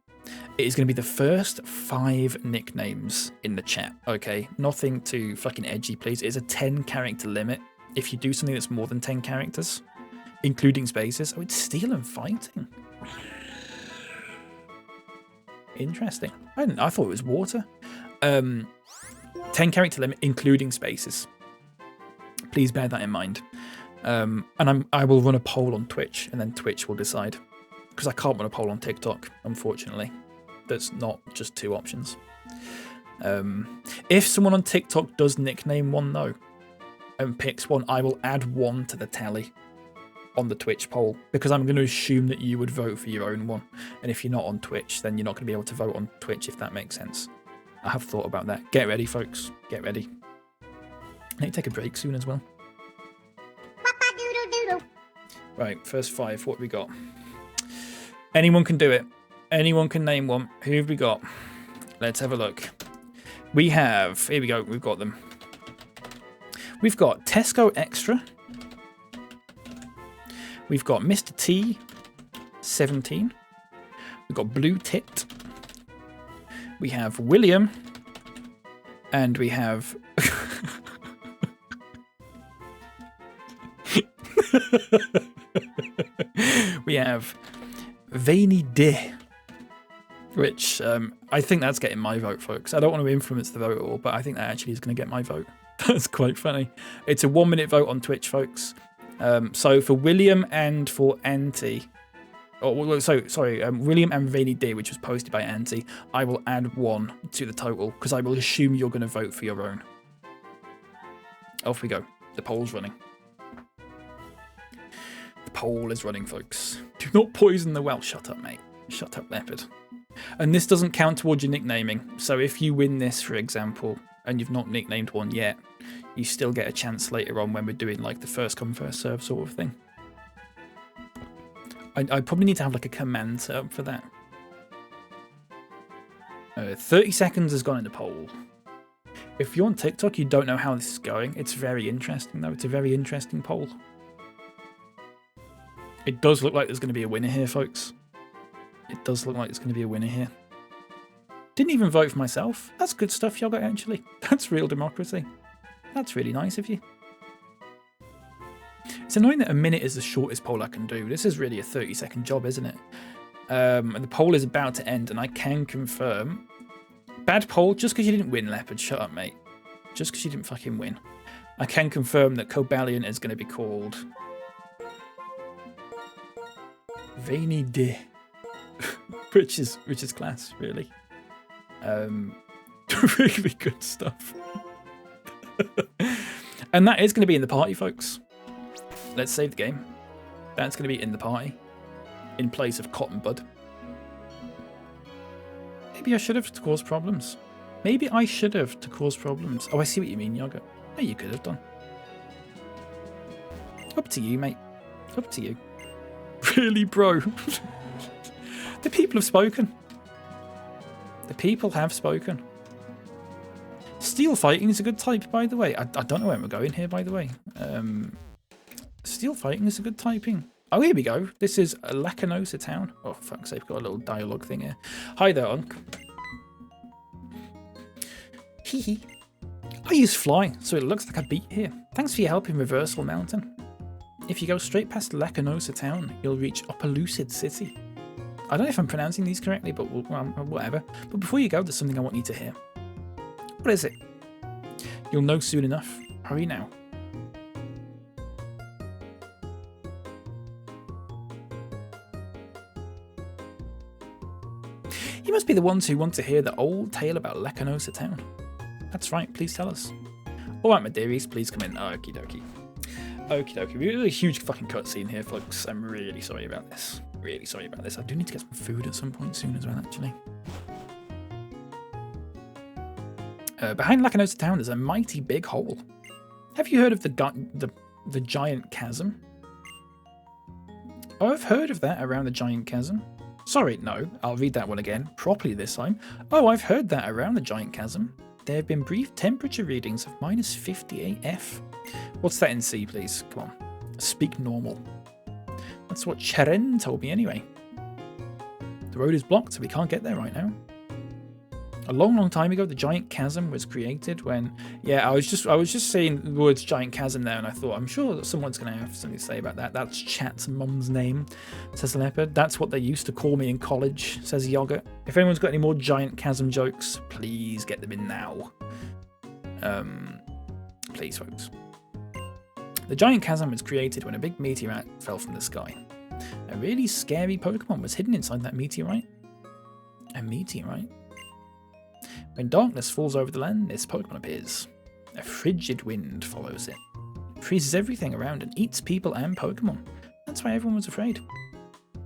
it is going to be the first 5 nicknames in the chat. Okay, nothing too fucking edgy, please. It's a 10-character limit. If you do something that's more than 10 characters, including spaces, oh, it's Steel and Fighting. Interesting. I thought it was water. 10-character limit, including spaces. Please bear that in mind. And I will run a poll on Twitch, and then Twitch will decide. Because I can't run a poll on TikTok, unfortunately. That's not just 2 options. If someone on TikTok does nickname one, though, and picks one, I will add 1 to the tally on the Twitch poll, because I'm going to assume that you would vote for your own one. And if you're not on Twitch, then you're not going to be able to vote on Twitch, if that makes sense. I have thought about that. Get ready, folks. Get ready. I need to take a break soon as well. Right, first 5. What have we got? Anyone can do it. Anyone can name one. Who have we got? Let's have a look. We have... Here we go. We've got them. We've got Tesco Extra. We've got Mr. T, 17. We've got Blue Tit. We have William. And we have... we have Veiny D. Which, I think that's getting my vote, folks. I don't want to influence the vote at all, but I think that actually is going to get my vote. That's quite funny. It's a 1-minute vote on Twitch, folks. So for William and for Auntie, William and Veiny D, which was posted by Auntie, I will add 1 to the total because I will assume you're going to vote for your own. Off we go. The poll's running. The poll is running, folks. Do not poison the well. Shut up, mate. Shut up, leopard. And this doesn't count towards your nicknaming. So if you win this, for example, and you've not nicknamed one yet, you still get a chance later on when we're doing like the first come first serve sort of thing. I probably need to have like a command set up for that. 30 seconds has gone in the poll. If you're on TikTok, you don't know how this is going. It's very interesting though. It's a very interesting poll. It does look like there's going to be a winner here, folks. It does look like there's going to be a winner here. Didn't even vote for myself. That's good stuff, Yogurt, actually. That's real democracy. That's really nice of you. It's annoying that a minute is the shortest poll I can do. This is really a 30-second job, isn't it? And the poll is about to end, and I can confirm... Bad poll, just because you didn't win, Leopard. Shut up, mate. Just because you didn't fucking win. I can confirm that Cobalion is going to be called... Veiny De. which is class, really. Really good stuff. And that is going to be in the party, folks. Let's save the game. That's going to be in the party. In place of Cotton Bud. Maybe I should have to cause problems. Maybe I should have to cause problems. Oh, I see what you mean, Yogurt. No, you could have done. Up to you, mate. Up to you. Really, bro? The people have spoken. The people have spoken. Steel fighting is a good type, by the way. I don't know where we're going here, by the way. Steel fighting is a good typing. Oh, here we go. This is Lacanosa Town. Oh, fuck's sake, got a little dialogue thing here. Hi there, Unc. Hee hee. I use fly, so it looks like I beat here. Thanks for your help in Reversal Mountain. If you go straight past Lacanosa Town, you'll reach Upper Lucid City. I don't know if I'm pronouncing these correctly, but whatever. But before you go, there's something I want you to hear. What is it? You'll know soon enough. Hurry now. You must be the ones who want to hear the old tale about Lacanosa Town. That's right, please tell us. Alright, my dearies, please come in. Okie dokie. Okie dokie. Really huge fucking cutscene here, folks. I'm really sorry about this. Really sorry about this. I do need to get some food at some point soon as well, actually. Behind Lacanosa Town there's a mighty big hole. Have you heard of the giant chasm? Oh, I've heard of that around the giant chasm. Sorry, no, I'll read that one again, properly this time. Oh, I've heard that around the giant chasm. There have been brief temperature readings of minus 58F. What's that in C, please? Come on. Speak normal. That's what Cheren told me anyway. The road is blocked, so we can't get there right now. A long time ago, the giant chasm was created when... Yeah, I was just saying the words giant chasm there, and I thought, I'm sure that someone's going to have something to say about that. That's Chat's mum's name, says Leopard. That's what they used to call me in college, says Yogurt. If anyone's got any more giant chasm jokes, please get them in now. Please, folks. The giant chasm was created when a big meteorite fell from the sky. A really scary Pokemon was hidden inside that meteorite. A meteorite? When darkness falls over the land, this Pokemon appears. A frigid wind follows it. It freezes everything around and eats people and Pokemon. That's why everyone was afraid.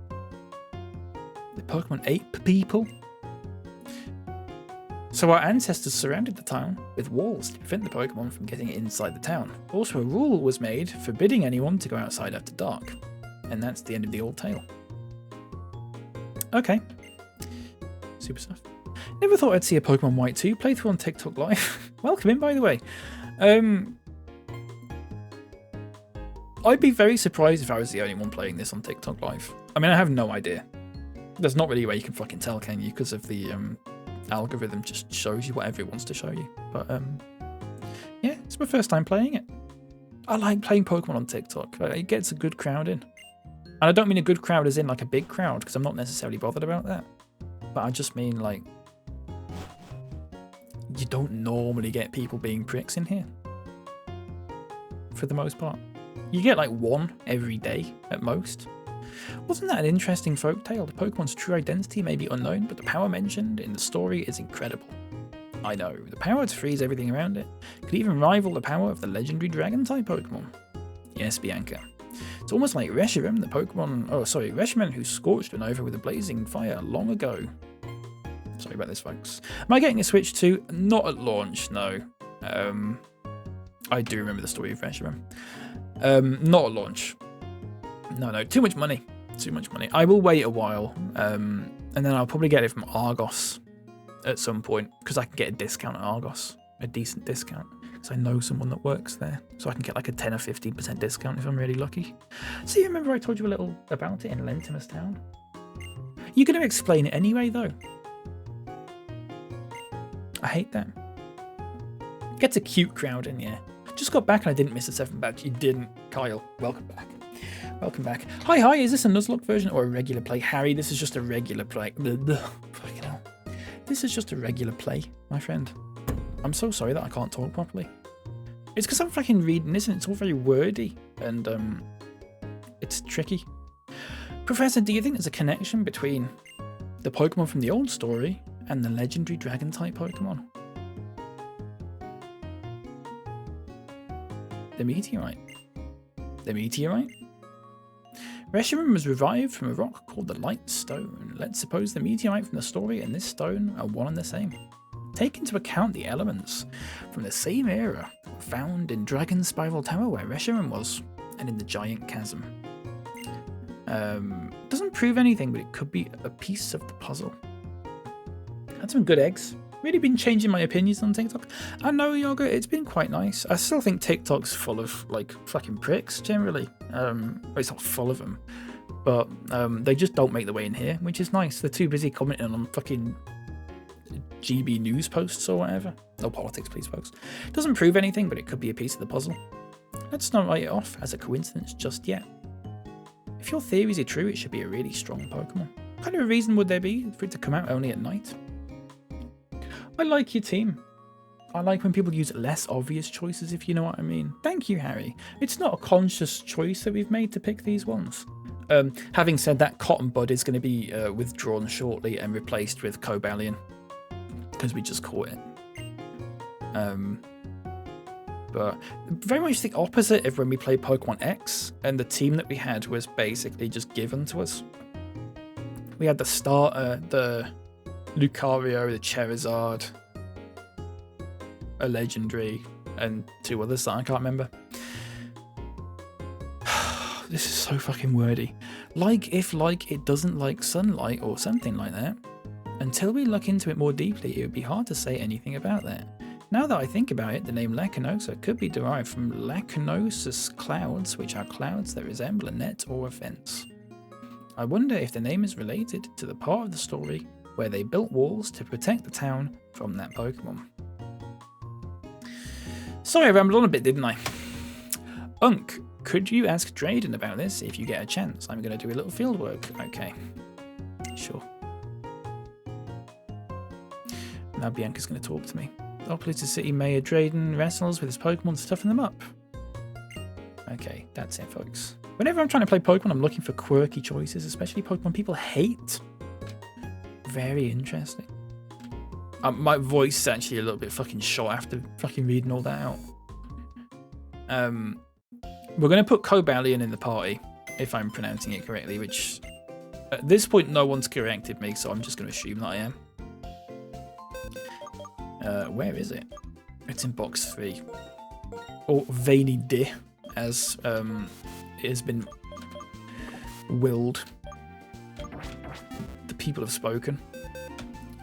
The Pokemon ate people? So our ancestors surrounded the town with walls to prevent the Pokemon from getting inside the town. Also, a rule was made forbidding anyone to go outside after dark. And that's the end of the old tale. Okay. Super stuff. Never thought I'd see a Pokemon White 2 playthrough on TikTok Live. Welcome in, by the way. I'd be very surprised if I was the only one playing this on TikTok Live. I mean, I have no idea. There's not really a way you can fucking tell, can you? Because of the algorithm just shows you whatever it wants to show you. But yeah, it's my first time playing it. I like playing Pokemon on TikTok. It gets a good crowd in. And I don't mean a good crowd as in like a big crowd, because I'm not necessarily bothered about that. But I just mean like, you don't normally get people being pricks in here. For the most part. You get like one every day at most. Wasn't that an interesting folktale? The Pokemon's true identity may be unknown, but the power mentioned in the story is incredible. I know, the power to freeze everything around it could even rival the power of the legendary Dragon-type Pokemon. Yes, Bianca. It's almost like Reshiram, the Pokemon. Oh, sorry, Reshiram who scorched an over with a blazing fire long ago. Sorry about this, folks. Am I getting a Switch 2? Not at launch, no. I do remember the story of Reshiram. Not at launch. No, too much money. Too much money. I will wait a while, and then I'll probably get it from Argos at some point, because I can get a discount at Argos. A decent discount. Because I know someone that works there. So I can get like a 10 or 15% discount if I'm really lucky. So you remember I told you a little about it in Lentimus Town? You're going to explain it anyway, though. I hate that. Gets a cute crowd in here. Just got back and I didn't miss a 7 badge. You didn't. Kyle, welcome back. Welcome back. Hi, is this a Nuzlocke version or a regular play? Harry, this is just a regular play. Fucking hell. This is just a regular play, my friend. I'm so sorry that I can't talk properly. It's because I'm fucking reading this and it's all very wordy and it's tricky. Professor, do you think there's a connection between the Pokemon from the old story and the legendary Dragon-type Pokemon? The meteorite. The meteorite? Reshiram was revived from a rock called the Light Stone. Let's suppose the meteorite from the story and this stone are one and the same. Take into account the elements from the same era found in Dragon Spiral Tower where Reshiram was, and in the Giant Chasm. Doesn't prove anything, but it could be a piece of the puzzle. Had some good eggs. Really been changing my opinions on TikTok. I know, Yoga, it's been quite nice. I still think TikTok's full of, like, fucking pricks, generally. It's not full of them. But they just don't make the way in here, which is nice. They're too busy commenting on fucking GB news posts or whatever. No politics, please, folks. Doesn't prove anything, but it could be a piece of the puzzle. Let's not write it off as a coincidence just yet. If your theories are true, it should be a really strong Pokemon. What kind of a reason would there be for it to come out only at night? I like your team. I like when people use less obvious choices, if you know what I mean. Thank you, Harry. It's not a conscious choice that we've made to pick these ones. Having said that, Cotton Bud is going to be withdrawn shortly and replaced with Cobalion, because we just caught it. But very much the opposite of when we played Pokemon X, and the team that we had was basically just given to us. We had the starter, the Lucario, the Charizard, a legendary, and 2 others that I can't remember. This is so fucking wordy. Like if it doesn't like sunlight or something like that. Until we look into it more deeply, it would be hard to say anything about that. Now that I think about it, the name Lacunosa could be derived from lacunosus clouds, which are clouds that resemble a net or a fence. I wonder if the name is related to the part of the story where they built walls to protect the town from that Pokemon. Sorry, I rambled on a bit, didn't I? Unk, could you ask Drayden about this if you get a chance? I'm going to do a little field work. Okay, sure. Now Bianca's going to talk to me. Polluted City Mayor Drayden wrestles with his Pokemon to toughen them up. Okay, that's it, folks. Whenever I'm trying to play Pokemon, I'm looking for quirky choices, especially Pokemon people hate. Very interesting. My voice is actually a little bit fucking shot after fucking reading all that out. We're going to put Cobalion in the party, if I'm pronouncing it correctly, which at this point no one's corrected me, so I'm just going to assume that I am. Where is it? It's in box 3. Or Veiny D, as it has been willed. The people have spoken.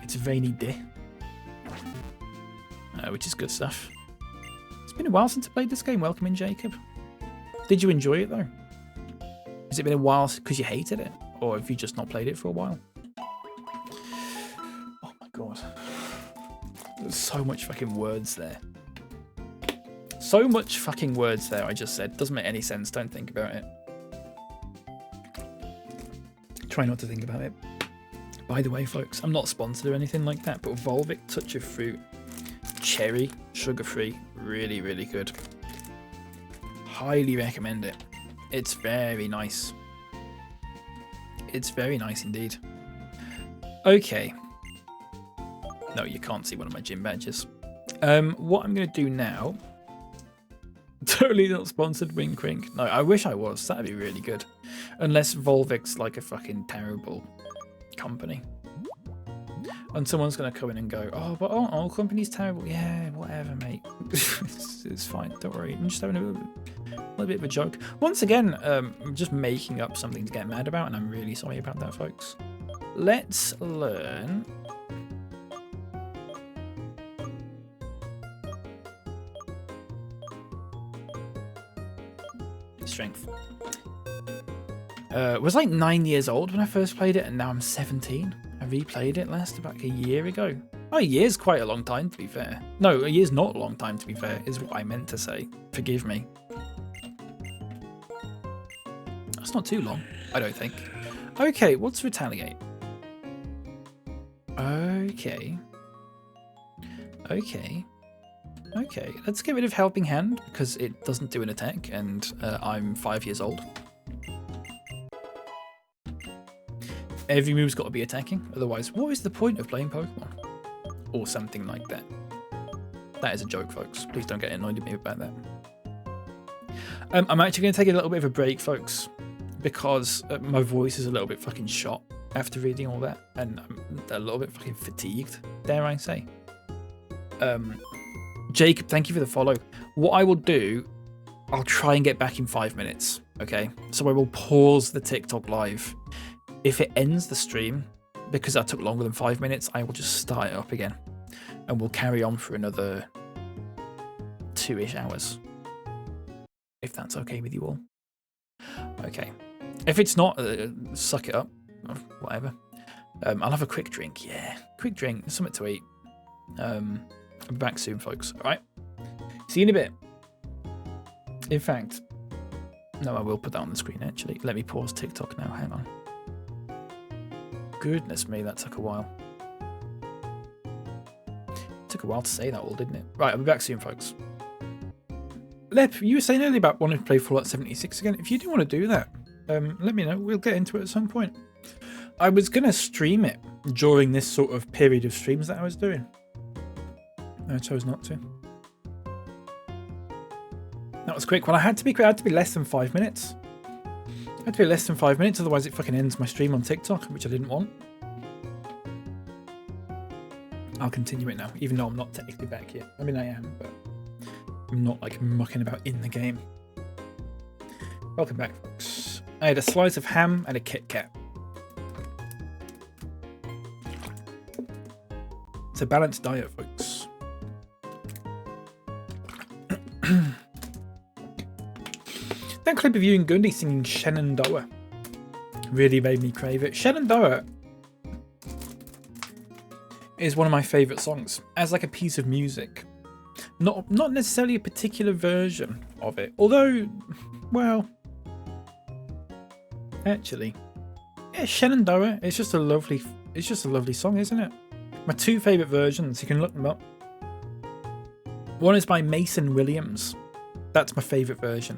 It's Veiny D. Which is good stuff. It's been a while since I played this game. Welcome in, Jacob. Did you enjoy it, though? Has it been a while because you hated it? Or have you just not played it for a while? Oh my god. There's so much fucking words there. So much fucking words there, I just said. Doesn't make any sense. Don't think about it. Try not to think about it. By the way, folks, I'm not sponsored or anything like that, but Volvic Touch of Fruit Cherry, sugar-free, really, really good. Highly recommend it. It's very nice. It's very nice indeed. Okay. No, you can't see one of my gym badges. What I'm going to do now Totally not sponsored, wink wink. No, I wish I was. That'd be really good. Unless Volvic's like a fucking terrible company. And someone's going to come in and go, oh, but all company's terrible. Yeah, whatever, mate. it's fine. Don't worry. I'm just having a little bit of a joke. Once again, I'm just making up something to get mad about, and I'm really sorry about that, folks. Let's learn... Strength. Was like 9 years old when I first played it, and now I'm 17. I replayed it like a year ago. Oh, a year's quite a long time, to be fair. No, a year's not a long time, to be fair, is what I meant to say. Forgive me. That's not too long, I don't think. Okay, what's Retaliate? Okay. Okay, let's get rid of Helping Hand, because it doesn't do an attack, and I'm 5 years old. Every move's got to be attacking, otherwise what is the point of playing Pokemon? Or something like that. That is a joke, folks. Please don't get annoyed at me about that. I'm actually going to take a little bit of a break, folks, because my voice is a little bit fucking shot after reading all that, and I'm a little bit fucking fatigued, dare I say. Jacob, thank you for the follow. What I will do, I'll try and get back in 5 minutes, okay? So I will pause the TikTok live. If it ends the stream, because that took longer than 5 minutes, I will just start it up again. And we'll carry on for another 2-ish hours. If that's okay with you all. Okay. If it's not, suck it up. Or whatever. I'll have a quick drink. Yeah, quick drink. Something to eat. I'll be back soon, folks. All right. See you in a bit. In fact, no, I will put that on the screen, actually. Let me pause TikTok now. Hang on. Goodness me, that took a while. It took a while to say that all, didn't it? Right, I'll be back soon, folks. Lep, you were saying earlier about wanting to play Fallout 76 again. If you do want to do that, let me know. We'll get into it at some point. I was going to stream it during this sort of period of streams that I was doing. I chose not to. That was quick. Well, I had to be quick. I had to be less than 5 minutes. I had to be less than 5 minutes, otherwise it fucking ends my stream on TikTok, which I didn't want. I'll continue it now, even though I'm not technically back yet. I mean, I am, but I'm not like mucking about in the game. Welcome back, folks. I had a slice of ham and a Kit Kat. It's a balanced diet, folks. That clip of you and Gundy singing Shenandoah really made me crave it. Shenandoah is one of my favourite songs as like a piece of music. Not necessarily a particular version of it, although, well, actually, yeah, Shenandoah. It's just a lovely song, isn't it? My two favourite versions. You can look them up. One is by Mason Williams. That's my favourite version.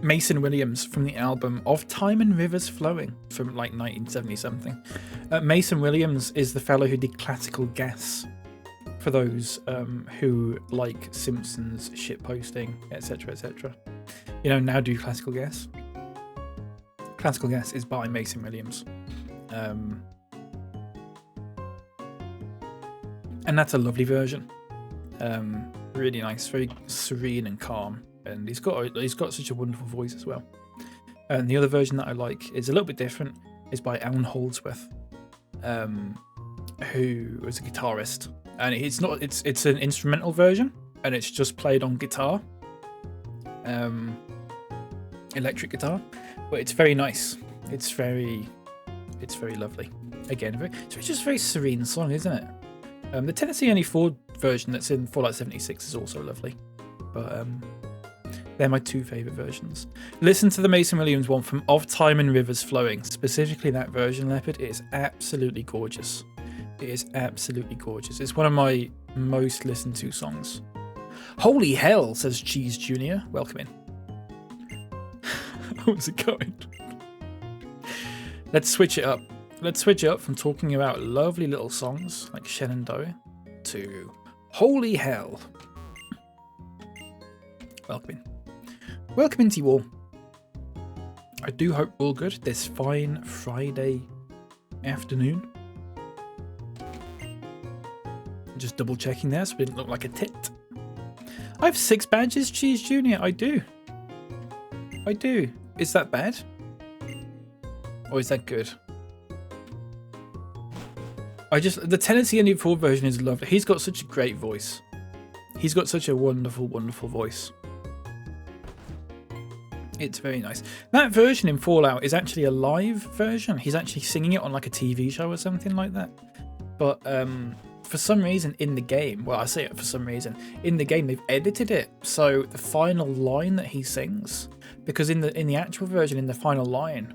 Mason Williams from the album Of Time and Rivers Flowing from like 1970 something. Mason Williams is the fellow who did Classical Gas for those who like Simpsons shitposting, etc, etc. You know, now do Classical Gas. Classical Gas is by Mason Williams. And that's a lovely version. Really nice, very serene and calm. And he's got such a wonderful voice as well. And the other version that I like is a little bit different. Is by Alan Holdsworth, who was a guitarist, and it's an instrumental version, and it's just played on guitar, electric guitar, but it's very nice. It's very lovely. Again, it's just a very serene song, isn't it? The Tennessee Ernie Ford version that's in Fallout 76 is also lovely, but they're my two favourite versions. Listen to the Mason Williams one from Of Time and Rivers Flowing. Specifically that version, Leopard. It is absolutely gorgeous. It is absolutely gorgeous. It's one of my most listened to songs. Holy hell, says Cheese Jr. Welcome in. How's it going? Let's switch it up. Let's switch it up from talking about lovely little songs like Shenandoah to Holy Hell. Welcome in. Welcome into you all. I do hope all good this fine Friday afternoon. Just double checking there so we didn't look like a tit. I have 6 badges, Cheese Junior. I do. I do. Is that bad? Or is that good? The Tennessee Indian Ford version is lovely. He's got such a great voice. He's got such a wonderful, wonderful voice. It's very nice. That version in Fallout is actually a live version. He's actually singing it on like a TV show or something like that. But for some reason in the game, well, I say it for some reason, in the game they've edited it so the final line that he sings, because in the actual version, in the final line,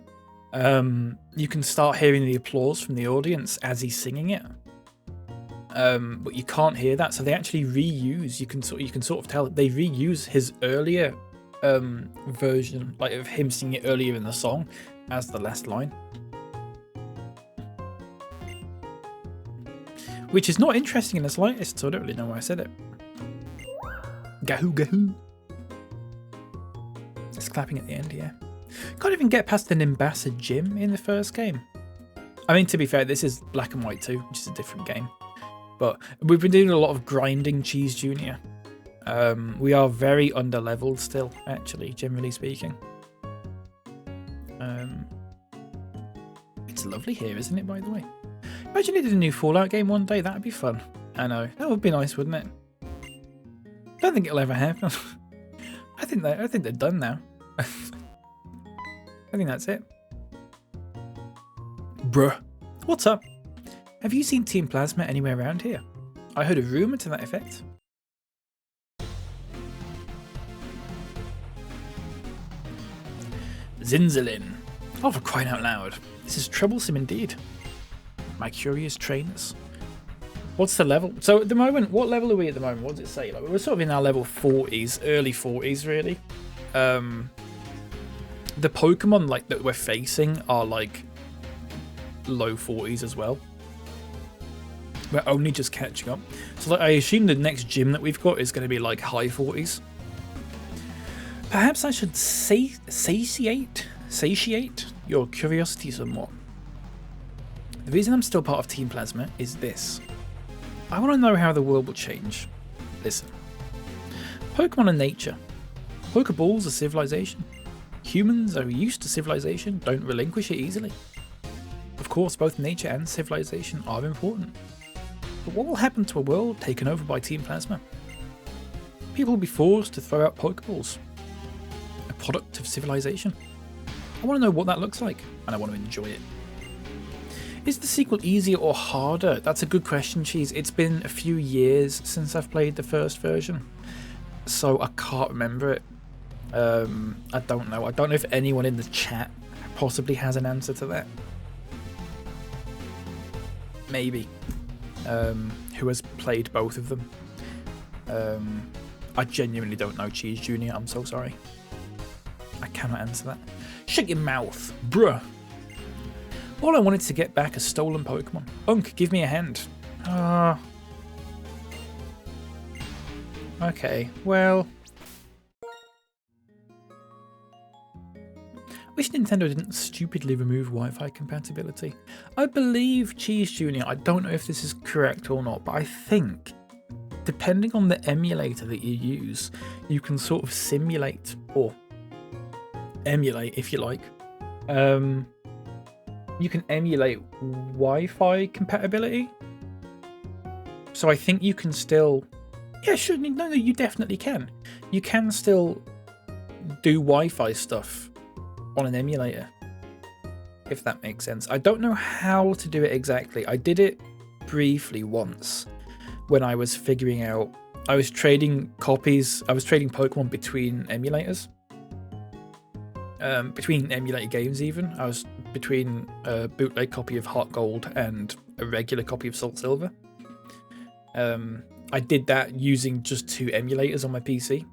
you can start hearing the applause from the audience as he's singing it. But you can't hear that, so they actually reuse. You can sort of tell they reuse his earlier version, like of him singing it earlier in the song, as the last line, which is not interesting in the slightest. So I don't really know why I said it. Gahoo gahoo. It's clapping at the end, yeah. Can't even get past the Nimbasa gym in the first game. I mean, to be fair, this is Black and White 2, which is a different game. But we've been doing a lot of grinding, Cheese Junior. We are very under-leveled still, actually, generally speaking. It's lovely here, isn't it, by the way? Imagine they did a new Fallout game one day. That'd be fun. I know. That would be nice, wouldn't it? Don't think it'll ever happen. I think they're done now. I think that's it. Bruh. What's up? Have you seen Team Plasma anywhere around here? I heard a rumour to that effect. Zinzalin. Oh, for crying out loud. This is troublesome indeed. My curious trainers. What's the level? So at the moment, what level are we at the moment? What does it say? Like, we're sort of in our level 40s, early 40s really. The Pokemon like that we're facing are like low 40s as well. We're only just catching up. So like, I assume the next gym that we've got is going to be like high 40s. Perhaps I should satiate your curiosity somewhat. The reason I'm still part of Team Plasma is this. I want to know how the world will change. Listen. Pokemon are nature. Pokeballs are civilization. Humans are used to civilization, don't relinquish it easily. Of course, both nature and civilization are important. But what will happen to a world taken over by Team Plasma? People will be forced to throw out Pokeballs. A product of civilization. I want to know what that looks like, and I want to enjoy it. Is the sequel easier or harder? That's a good question, Cheese. It's been a few years since I've played the first version, so I can't remember it. I don't know. I don't know if anyone in the chat possibly has an answer to that. Maybe. Who has played both of them. I genuinely don't know, Cheese Junior. I'm so sorry. I cannot answer that. Shut your mouth, bruh. All I wanted to get back a stolen Pokemon. Unk, give me a hand. Okay, well. Wish Nintendo didn't stupidly remove Wi-Fi compatibility. I believe, Cheese Junior, I don't know if this is correct or not, but I think, depending on the emulator that you use, you can sort of simulate, or emulate if you like, you can emulate Wi-Fi compatibility. So I think you can still... Yeah, sure. No, you definitely can. You can still do Wi-Fi stuff on an emulator, if that makes sense. I don't know how to do it exactly. I did it briefly once when I was figuring out... I was trading copies. I was trading Pokemon between emulators. Between emulator games even. I was between a bootleg copy of Heart Gold and a regular copy of Soul Silver. I did that using just 2 emulators on my PC.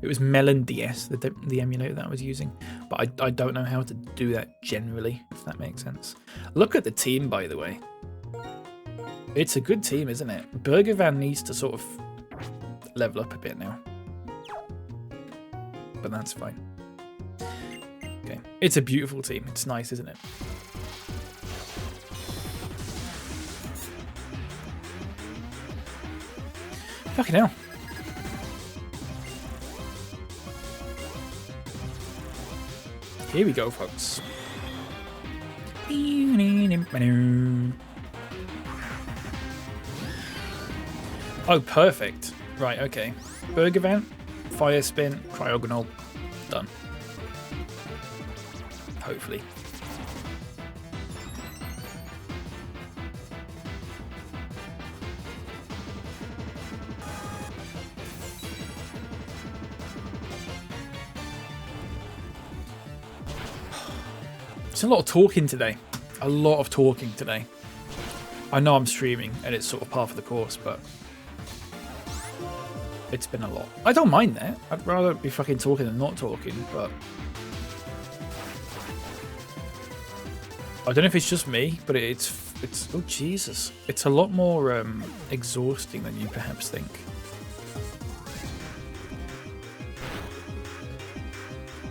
It was Melon DS, the emulator that I was using. But I don't know how to do that generally, if that makes sense. Look at the team, by the way. It's a good team, isn't it? Burger Van needs to sort of level up a bit now. but that's fine. Okay, it's a beautiful team. It's nice, isn't it? Fucking hell. Here we go, folks. Oh, perfect. Right, okay. Burger Vent, Fire Spin, Cryogonal. Done. Hopefully. It's a lot of talking today. A lot of talking today. I know I'm streaming and it's sort of par for the course, but it's been a lot. I don't mind that. I'd rather be fucking talking than not talking, but I don't know if it's just me, but it's oh Jesus. It's a lot more exhausting than you perhaps think.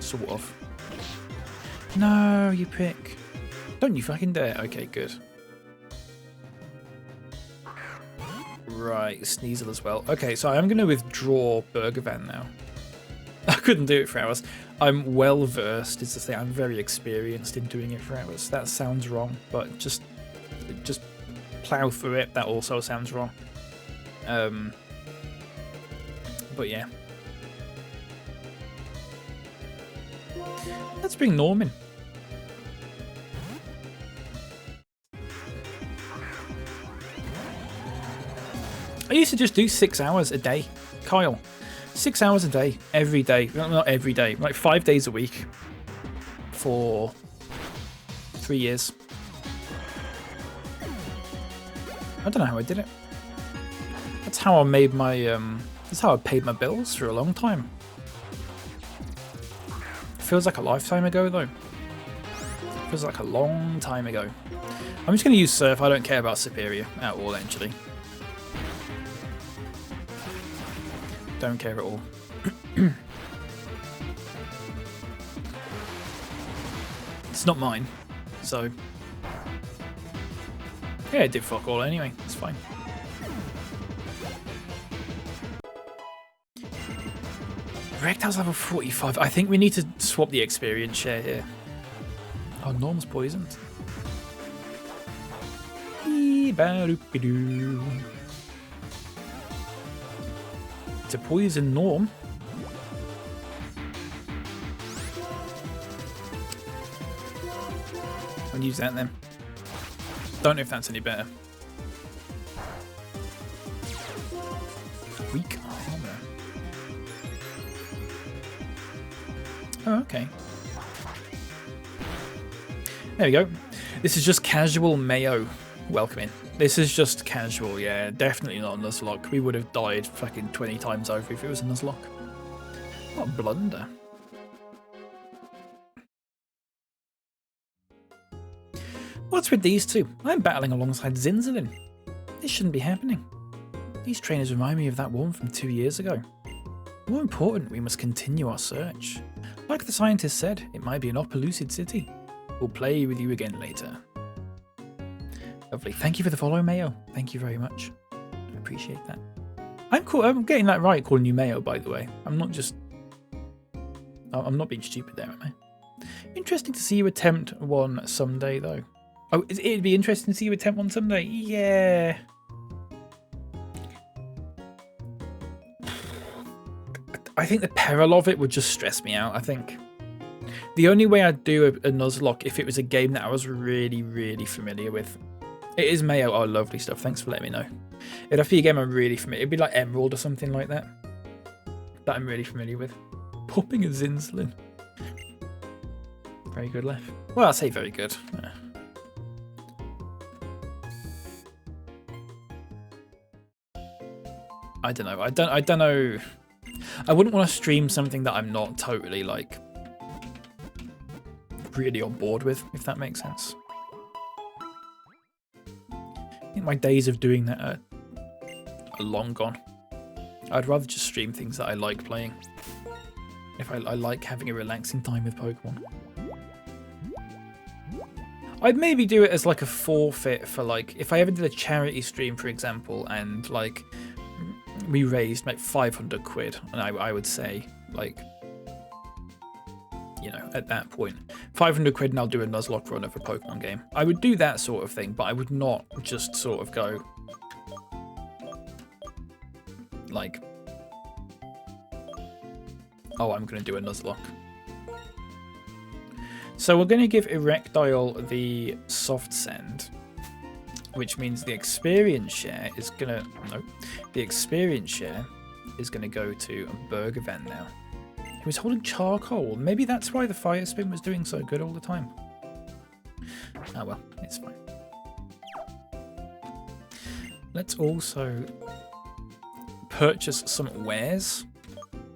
Sort of. No, you prick. Don't you fucking dare. Okay, good. Right, Sneasel as well. Okay, so I'm going to withdraw Burger Van now. I couldn't do it for hours. I'm well versed, is the thing. I'm very experienced in doing it for hours. That sounds wrong, but just plow through it. That also sounds wrong. But yeah. Let's bring Norman. I used to just do 6 hours a day, Kyle. 6 hours a day, every day. Not every day, like 5 days a week for 3 years. I don't know how I did it. That's how I made my, that's how I paid my bills for a long time. Feels like a lifetime ago though. Feels like a long time ago. I'm just going to use Surf. I don't care about Superior at all, actually. Don't care at all. It's not mine, so yeah, it did fuck all anyway. It's fine. Rectile's level 45. I think we need to swap the experience share here. Oh, Norm's poisoned. To poison Norm. I'll use that then. Don't know if that's any better. Weak armor. Oh, okay. There we go. This is just casual Mayo welcoming. This is just casual, yeah. Definitely not a Nuzlocke. We would have died fucking 20 times over if it was a Nuzlocke. What a blunder. What's with these two? I'm battling alongside Zinzalin. This shouldn't be happening. These trainers remind me of that one from 2 years ago. More important, we must continue our search. Like the scientist said, it might be an Opelucid city. We'll play with you again later. Lovely. Thank you for the follow, Mayo. Thank you very much. I appreciate that. I'm cool. I'm getting that right, calling you Mayo, by the way. I'm not just... I'm not being stupid there, am I? Interesting to see you attempt one someday, though. Oh, it'd be interesting to see you attempt one someday. Yeah. I think the peril of it would just stress me out, I think. The only way I'd do a Nuzlocke if it was a game that I was really, really familiar with. It is Mayo. Oh, lovely stuff. Thanks for letting me know. It'd have to be a game I'm really familiar with. It'd be like Emerald or something like that. That I'm really familiar with. Popping a Zinzalin. Very good left. Well, I'll say very good. Yeah. I don't know. I don't know. I wouldn't want to stream something that I'm not totally like really on board with, if that makes sense. I think my days of doing that are long gone. I'd rather just stream things that I like playing. If I like having a relaxing time with Pokemon. I'd maybe do it as like a forfeit for like, if I ever did a charity stream, for example, and like we raised like 500 quid, and I would say like, you know, at that point, 500 quid and I'll do a Nuzlocke run of a Pokemon game. I would do that sort of thing, but I would not just sort of go like, oh, I'm going to do a Nuzlocke. So we're going to give Erectile the soft send, which means the experience share is going to, no, the experience share is going to go to Burger Van now. He was holding charcoal. Maybe that's why the fire spin was doing so good all the time. Oh well, it's fine. Let's also purchase some wares.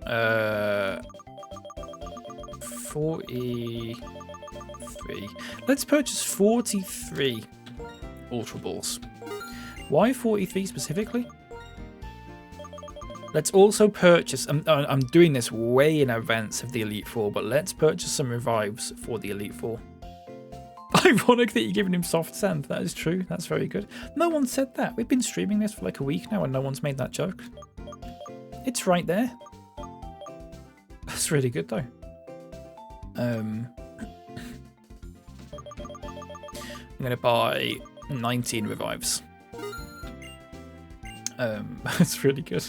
43. Let's purchase 43 Ultra Balls. Why 43 specifically? Let's also purchase, I'm doing this way in advance of the Elite Four, but let's purchase some revives for the Elite Four. Ironic that you're giving him soft sand. That is true. That's very good. No one said that. We've been streaming this for like a week now and no one's made that joke. It's right there. That's really good though. I'm going to buy 19 revives. That's really good.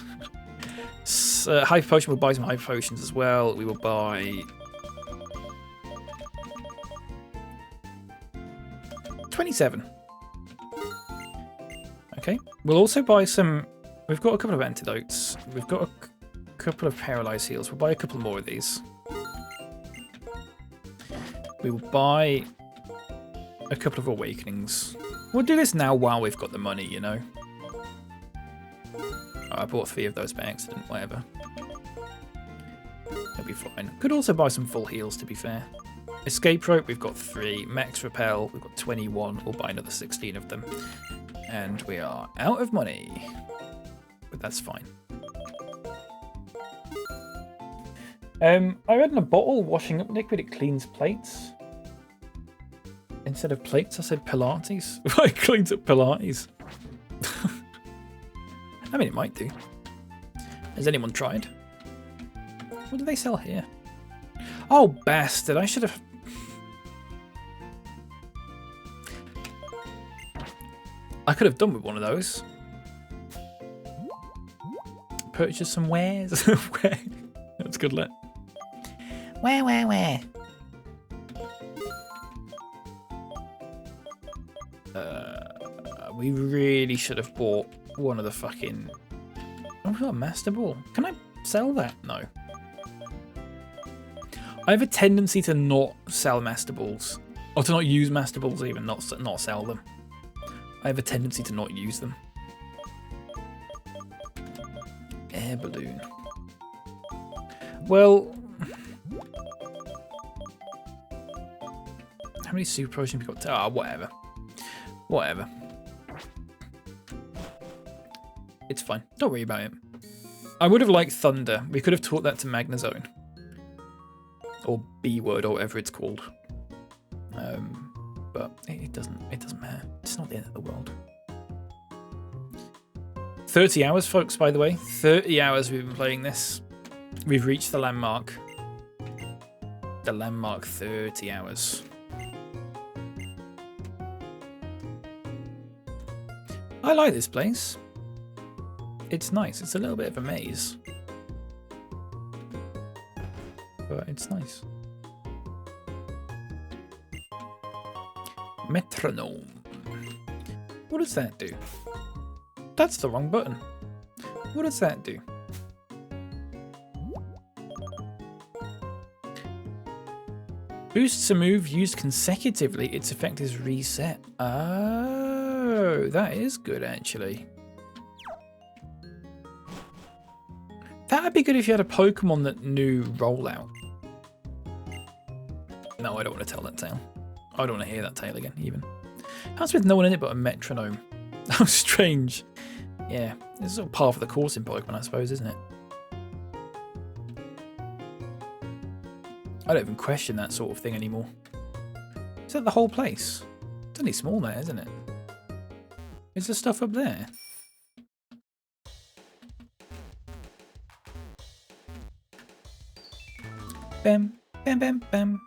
Hyper Potion, we'll buy some Hyper Potions as well. We will buy 27. Okay. We'll also buy some... We've got a couple of antidotes. We've got a couple of paralyzed heals. We'll buy a couple more of these. We will buy a couple of awakenings. We'll do this now while we've got the money, you know. Oh, I bought 3 of those by accident, whatever. That'll be fine. Could also buy some full heals, to be fair. Escape Rope, we've got 3. Max Repel, we've got 21. We'll buy another 16 of them. And we are out of money. But that's fine. I read in a bottle, washing up liquid, it cleans plates. Instead of plates, I said Pilates. It cleans up Pilates. I mean, it might do. Has anyone tried? What do they sell here? Oh, bastard. I should have... I could have done with one of those. Purchase some wares. Where? That's good luck. Where? We really should have bought one of the fucking... Oh, we've got a Master Ball. Can I sell that? No. I have a tendency to not sell Master Balls. Or to not use Master Balls even, not sell them. I have a tendency to not use them. Air balloon. Well... How many super potions have we got? Ah, whatever. Whatever. It's fine. Don't worry about it. I would have liked Thunder. We could have taught that to Magnezone. Or B-Word, or whatever it's called. But it doesn't matter. It's not the end of the world. 30 hours, folks, by the way. 30 hours we've been playing this. We've reached the landmark. The landmark 30 hours. I like this place. It's nice. It's a little bit of a maze. But it's nice. Metronome. What does that do? That's the wrong button. What does that do? Boosts a move used consecutively. Its effect is reset. Oh, that is good actually. That'd be good if you had a Pokemon that knew rollout. No, I don't want to tell that tale. I don't want to hear that tale again, even. How's with no one in it but a metronome? How strange. Yeah, it's sort of par for the course in Pokemon, I suppose, isn't it? I don't even question that sort of thing anymore. Is that the whole place? It's only small there, isn't it? Is there stuff up there? Bam, bam, bam, bam.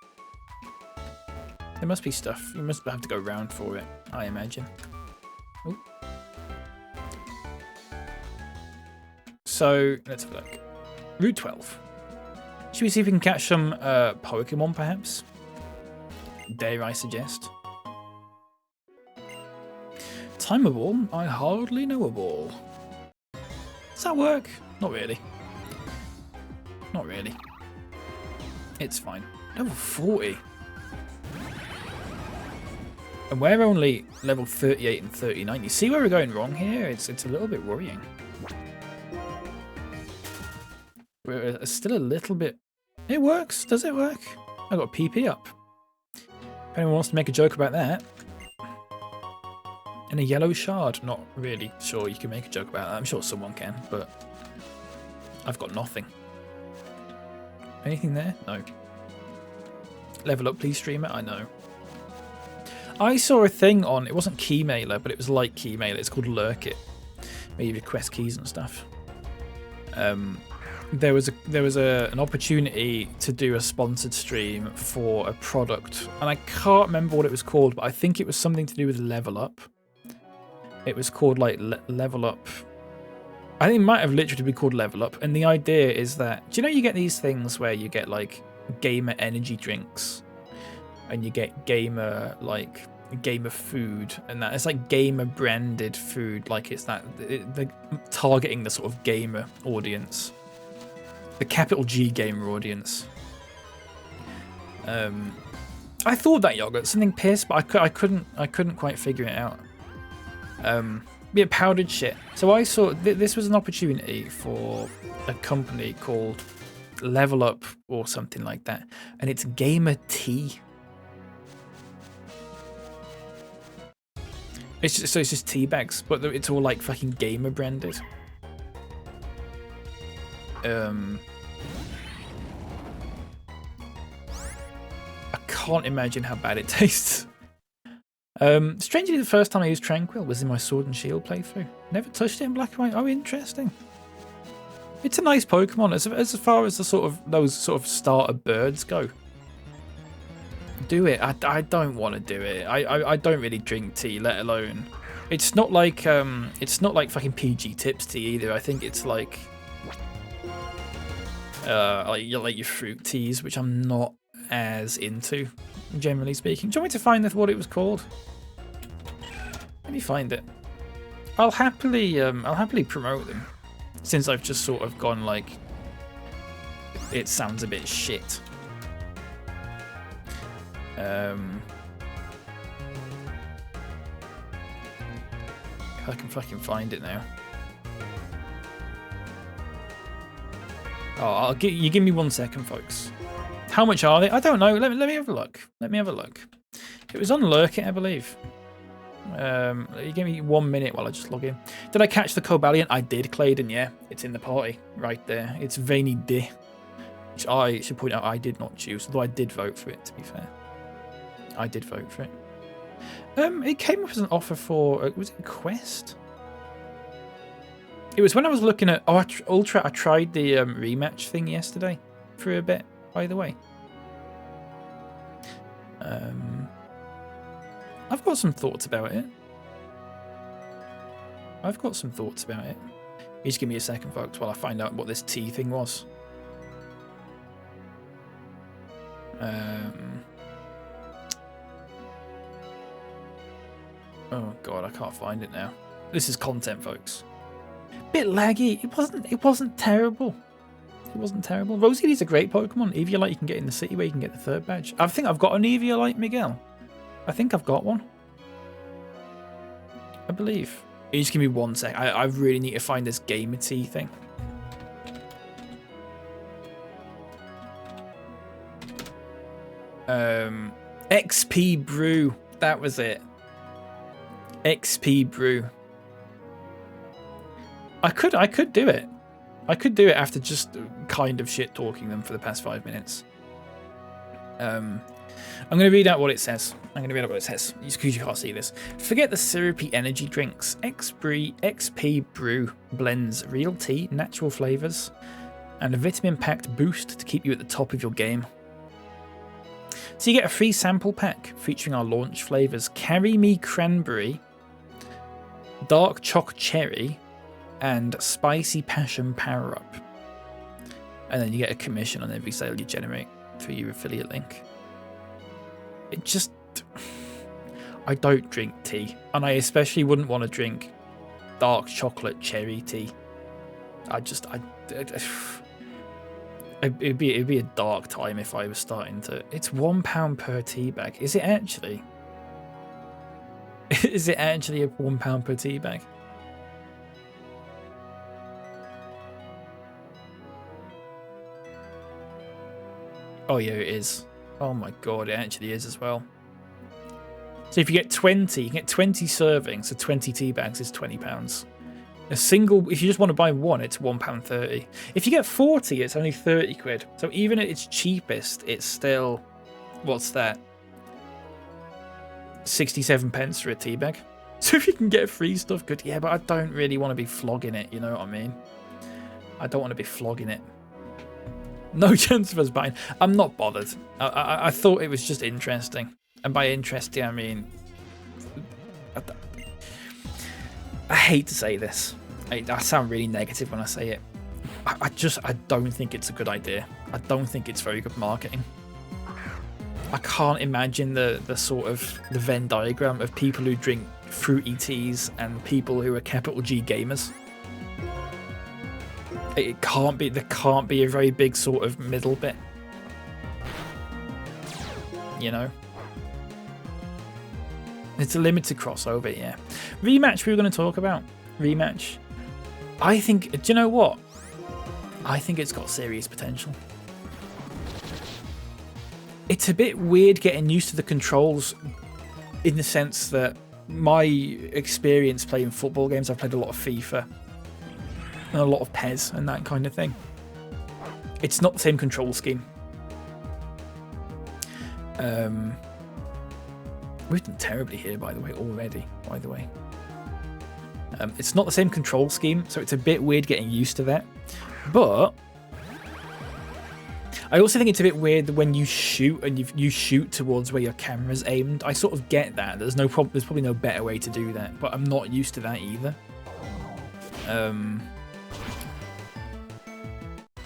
There must be stuff. You must have to go round for it, I imagine. Ooh. So, let's have a look. Route 12. Should we see if we can catch some Pokémon, perhaps? Dare I suggest? Time a ball? I hardly know a ball. Does that work? Not really. Not really. It's fine. Level 40. And we're only level 38 and 39. You see where we're going wrong here? It's a little bit worrying. We're still a little bit... It works. Does it work? I got PP up. If anyone wants to make a joke about that. And a yellow shard. Not really sure you can make a joke about that. I'm sure someone can, but I've got nothing. Anything there? No. Level up, please, streamer. I know. I saw a thing on, it wasn't Keymailer, but it was like Keymailer. It's called Lurk It. Where you request keys and stuff. There was an opportunity to do a sponsored stream for a product, and I can't remember what it was called, but I think it was something to do with Level Up. It was called like Level Up. I think it might have literally been called Level Up, and the idea is that, do you know you get these things where you get like gamer energy drinks, and you get gamer food, and that it's like gamer branded food, like it's that they're targeting the sort of gamer audience, the capital G gamer audience. I thought that yogurt something pissed, but I couldn't quite figure it out. Yeah, powdered shit. So I saw this was an opportunity for a company called Level Up or something like that, and it's gamer tea. It's just tea bags, but it's all like fucking gamer branded. I can't imagine how bad it tastes. Strangely, the first time I used Tranquil was in my Sword and Shield playthrough. Never touched it in Black and White. Oh, interesting. It's a nice Pokemon as far as those sort of starter birds go. Do it. I don't want to do it. I don't really drink tea, let alone. It's not like fucking PG Tips tea either. I think it's like your fruit teas, which I'm not as into, generally speaking. Do you want me to find what it was called? Let me find it. I'll happily promote them, since I've just sort of gone like, it sounds a bit shit. I can fucking find it now. Oh, you give me 1 second, folks. How much are they? I don't know. Let me have a look. Let me have a look. It was on Lurk It, I believe. You give me 1 minute while I just log in. Did I catch the Cobalion? I did, Claydon. Yeah, it's in the party right there. It's Veiny D, which I should point out I did not choose, although I did vote for it. To be fair, I did vote for it. It came up as an offer for was it a quest? It was when I was looking at Ultra. I tried the rematch thing yesterday for a bit. By the way, I've got some thoughts about it. You just give me a second, folks, while I find out what this tea thing was. Oh god, I can't find it now. This is content, folks. Bit laggy. It wasn't terrible. It wasn't terrible. Rosie's a great Pokemon. Eviolite you can get in the city where you can get the 3rd badge. I think I've got an Eviolite, Miguel. I think I've got one. I believe. You just give me 1 sec. I really need to find this gamer tea thing. XP Brew. That was it. XP Brew. I could do it. I could do it after just kind of shit talking them for the past 5 minutes. I'm going to read out what it says. Just because you can't see this. Forget the syrupy energy drinks. XP Brew blends real tea, natural flavours, and a vitamin-packed boost to keep you at the top of your game. So you get a free sample pack featuring our launch flavours: Carry Me Cranberry, Dark Choc Cherry, and Spicy Passion Power Up. And then you get a commission on every sale you generate through your affiliate link. It just... I don't drink tea, and I especially wouldn't want to drink dark chocolate cherry tea. It'd be a dark time if I was starting to... It's £1 per tea bag. Is it actually? Is it actually a £1 per tea bag? Oh yeah, it is. Oh my god, it actually is as well. So if you get 20, you get 20 servings, so 20 tea bags is £20. A single, if you just want to buy one, it's £1.30. If you get 40, it's only 30 quid. So even at its cheapest, it's still, what's that? 67 pence for a tea bag. So if you can get free stuff, good. Yeah, but I don't really want to be flogging it, you know what I mean? I don't want to be flogging it. No chance of us buying. I'm not bothered. I thought it was just interesting. And by interesting, I mean... I hate to say this. I sound really negative when I say it. I don't think it's a good idea. I don't think it's very good marketing. I can't imagine the sort of the Venn diagram of people who drink fruity teas and people who are capital G gamers. It can't be. There can't be a very big sort of middle bit. You know. It's a limited crossover, yeah. Rematch we were going to talk about. Rematch. I think... Do you know what? I think it's got serious potential. It's a bit weird getting used to the controls in the sense that my experience playing football games, I've played a lot of FIFA and a lot of PES and that kind of thing. It's not the same control scheme. We've done terribly here, by the way, already, by the way. It's not the same control scheme, so it's a bit weird getting used to that. But I also think it's a bit weird when you shoot and you shoot towards where your camera's aimed. I sort of get that. There's probably no better way to do that, but I'm not used to that either.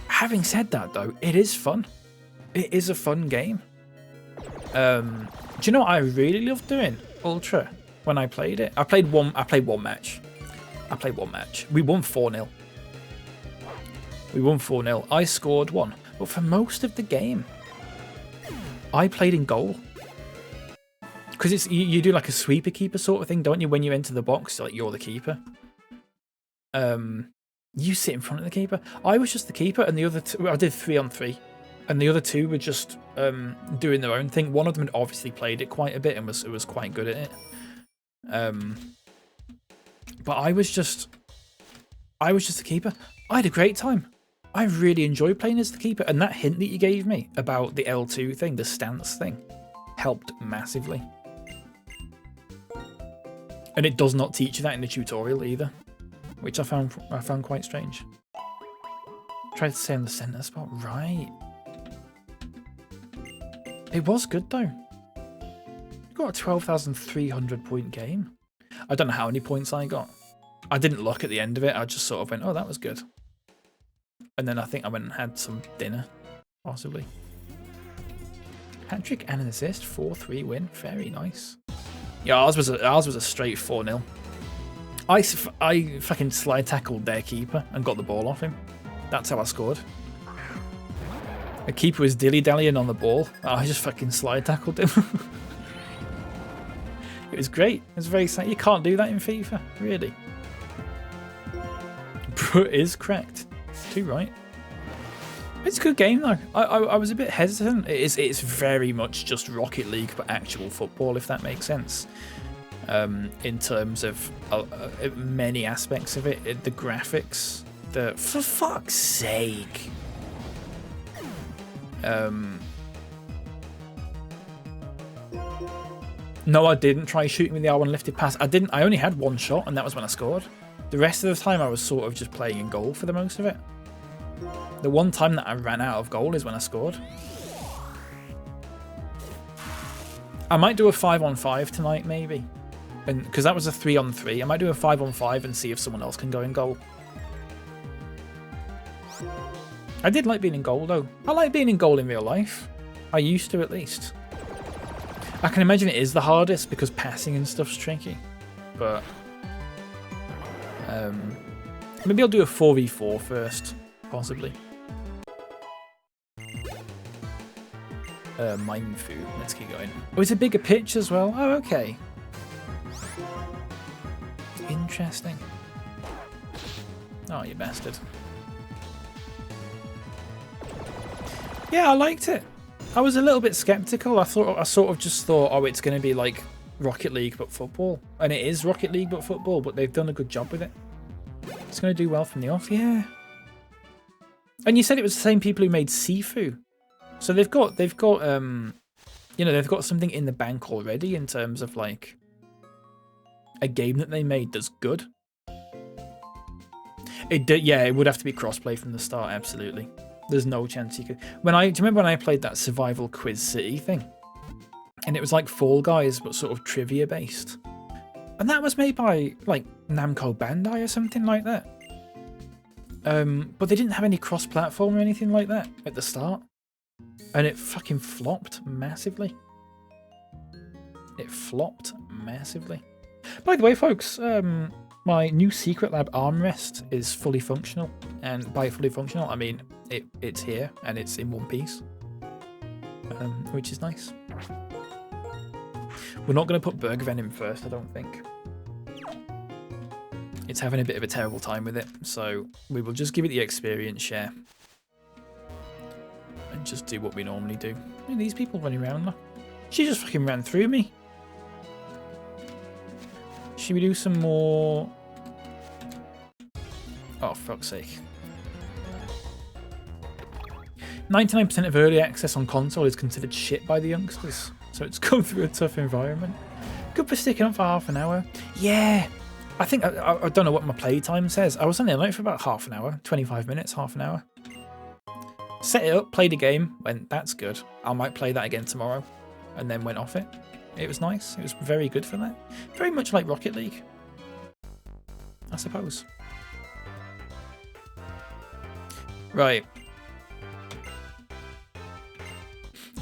Having said that, though, it is fun. It is a fun game. Do you know what I really loved doing? Ultra. When I played it, I played one match. We won 4-0. I scored one, but for most of the game, I played in goal. Because it's you do like a sweeper keeper sort of thing, don't you? When you enter the box, like you're the keeper. You sit in front of the keeper. I was just the keeper, and the other two, I did 3-on-3. And the other two were just doing their own thing. One of them had obviously played it quite a bit and was quite good at it. But I was just the keeper. I had a great time. I really enjoyed playing as the keeper. And that hint that you gave me about the L2 thing, the stance thing, helped massively. And it does not teach you that in the tutorial either, which I found quite strange. Tried to stay on the center spot, right? It was good though. You got a 12,300 point game. I don't know how many points I got. I didn't look at the end of it. I just sort of went, oh, that was good. And then I think I went and had some dinner, possibly. Hat-trick and an assist, 4-3 win. Very nice. Yeah, ours was a straight 4-0. I fucking slide tackled their keeper and got the ball off him. That's how I scored. The keeper was dilly-dallying on the ball. I just fucking slide tackled him. It was great. It was very sad. You can't do that in FIFA, really. Bro is correct. Too right. It's a good game though. I was a bit hesitant. It's very much just Rocket League, but actual football, if that makes sense. In terms of many aspects of it, the graphics, for fuck's sake. No, I didn't try shooting with the R1 lifted pass. I only had one shot, and that was when I scored. The rest of the time, I was sort of just playing in goal for the most of it. The one time that I ran out of goal is when I scored. I might do a 5-on-5 tonight, maybe. And because that was a 3-on-3. I might do a 5-on-5 and see if someone else can go in goal. I did like being in goal, though. I like being in goal in real life. I used to, at least. I can imagine it is the hardest because passing and stuff's tricky. But maybe I'll do a 4v4 first, possibly. Mine food. Let's keep going. Oh, it's a bigger pitch as well. Oh, okay. Interesting. Oh, you bastard. Yeah, I liked it. I was a little bit skeptical. I sort of just thought, oh, it's going to be like Rocket League but football, and it is Rocket League but football. But they've done a good job with it. It's going to do well from the off, yeah. And you said it was the same people who made Sifu, so they've got you know, they've got something in the bank already in terms of like a game that they made that's good. Yeah, it would have to be crossplay from the start, absolutely. There's no chance you could. Do you remember when I played that Survival Quiz City thing? And it was like Fall Guys, but sort of trivia based. And that was made by like Namco Bandai or something like that. But they didn't have any cross-platform or anything like that at the start. And it fucking flopped massively. It flopped massively. By the way, folks, my new Secret Lab armrest is fully functional. And by fully functional, I mean it's here and it's in one piece, which is nice. We're not going to put Burgerven in first, I don't think. It's having a bit of a terrible time with it, so we will just give it the experience share. And just do what we normally do. Look at these people running around, look. She just fucking ran through me. Should we do some more? Oh, fuck's sake. 99% of early access on console is considered shit by the youngsters, so it's gone through a tough environment. Good for sticking up for half an hour. Yeah, I think, I don't know what my playtime says. I was only on it for about half an hour, 25 minutes, half an hour. Set it up, played a game, went, that's good. I might play that again tomorrow, and then went off it. It was nice. It was very good for that. Very much like Rocket League, I suppose. Right.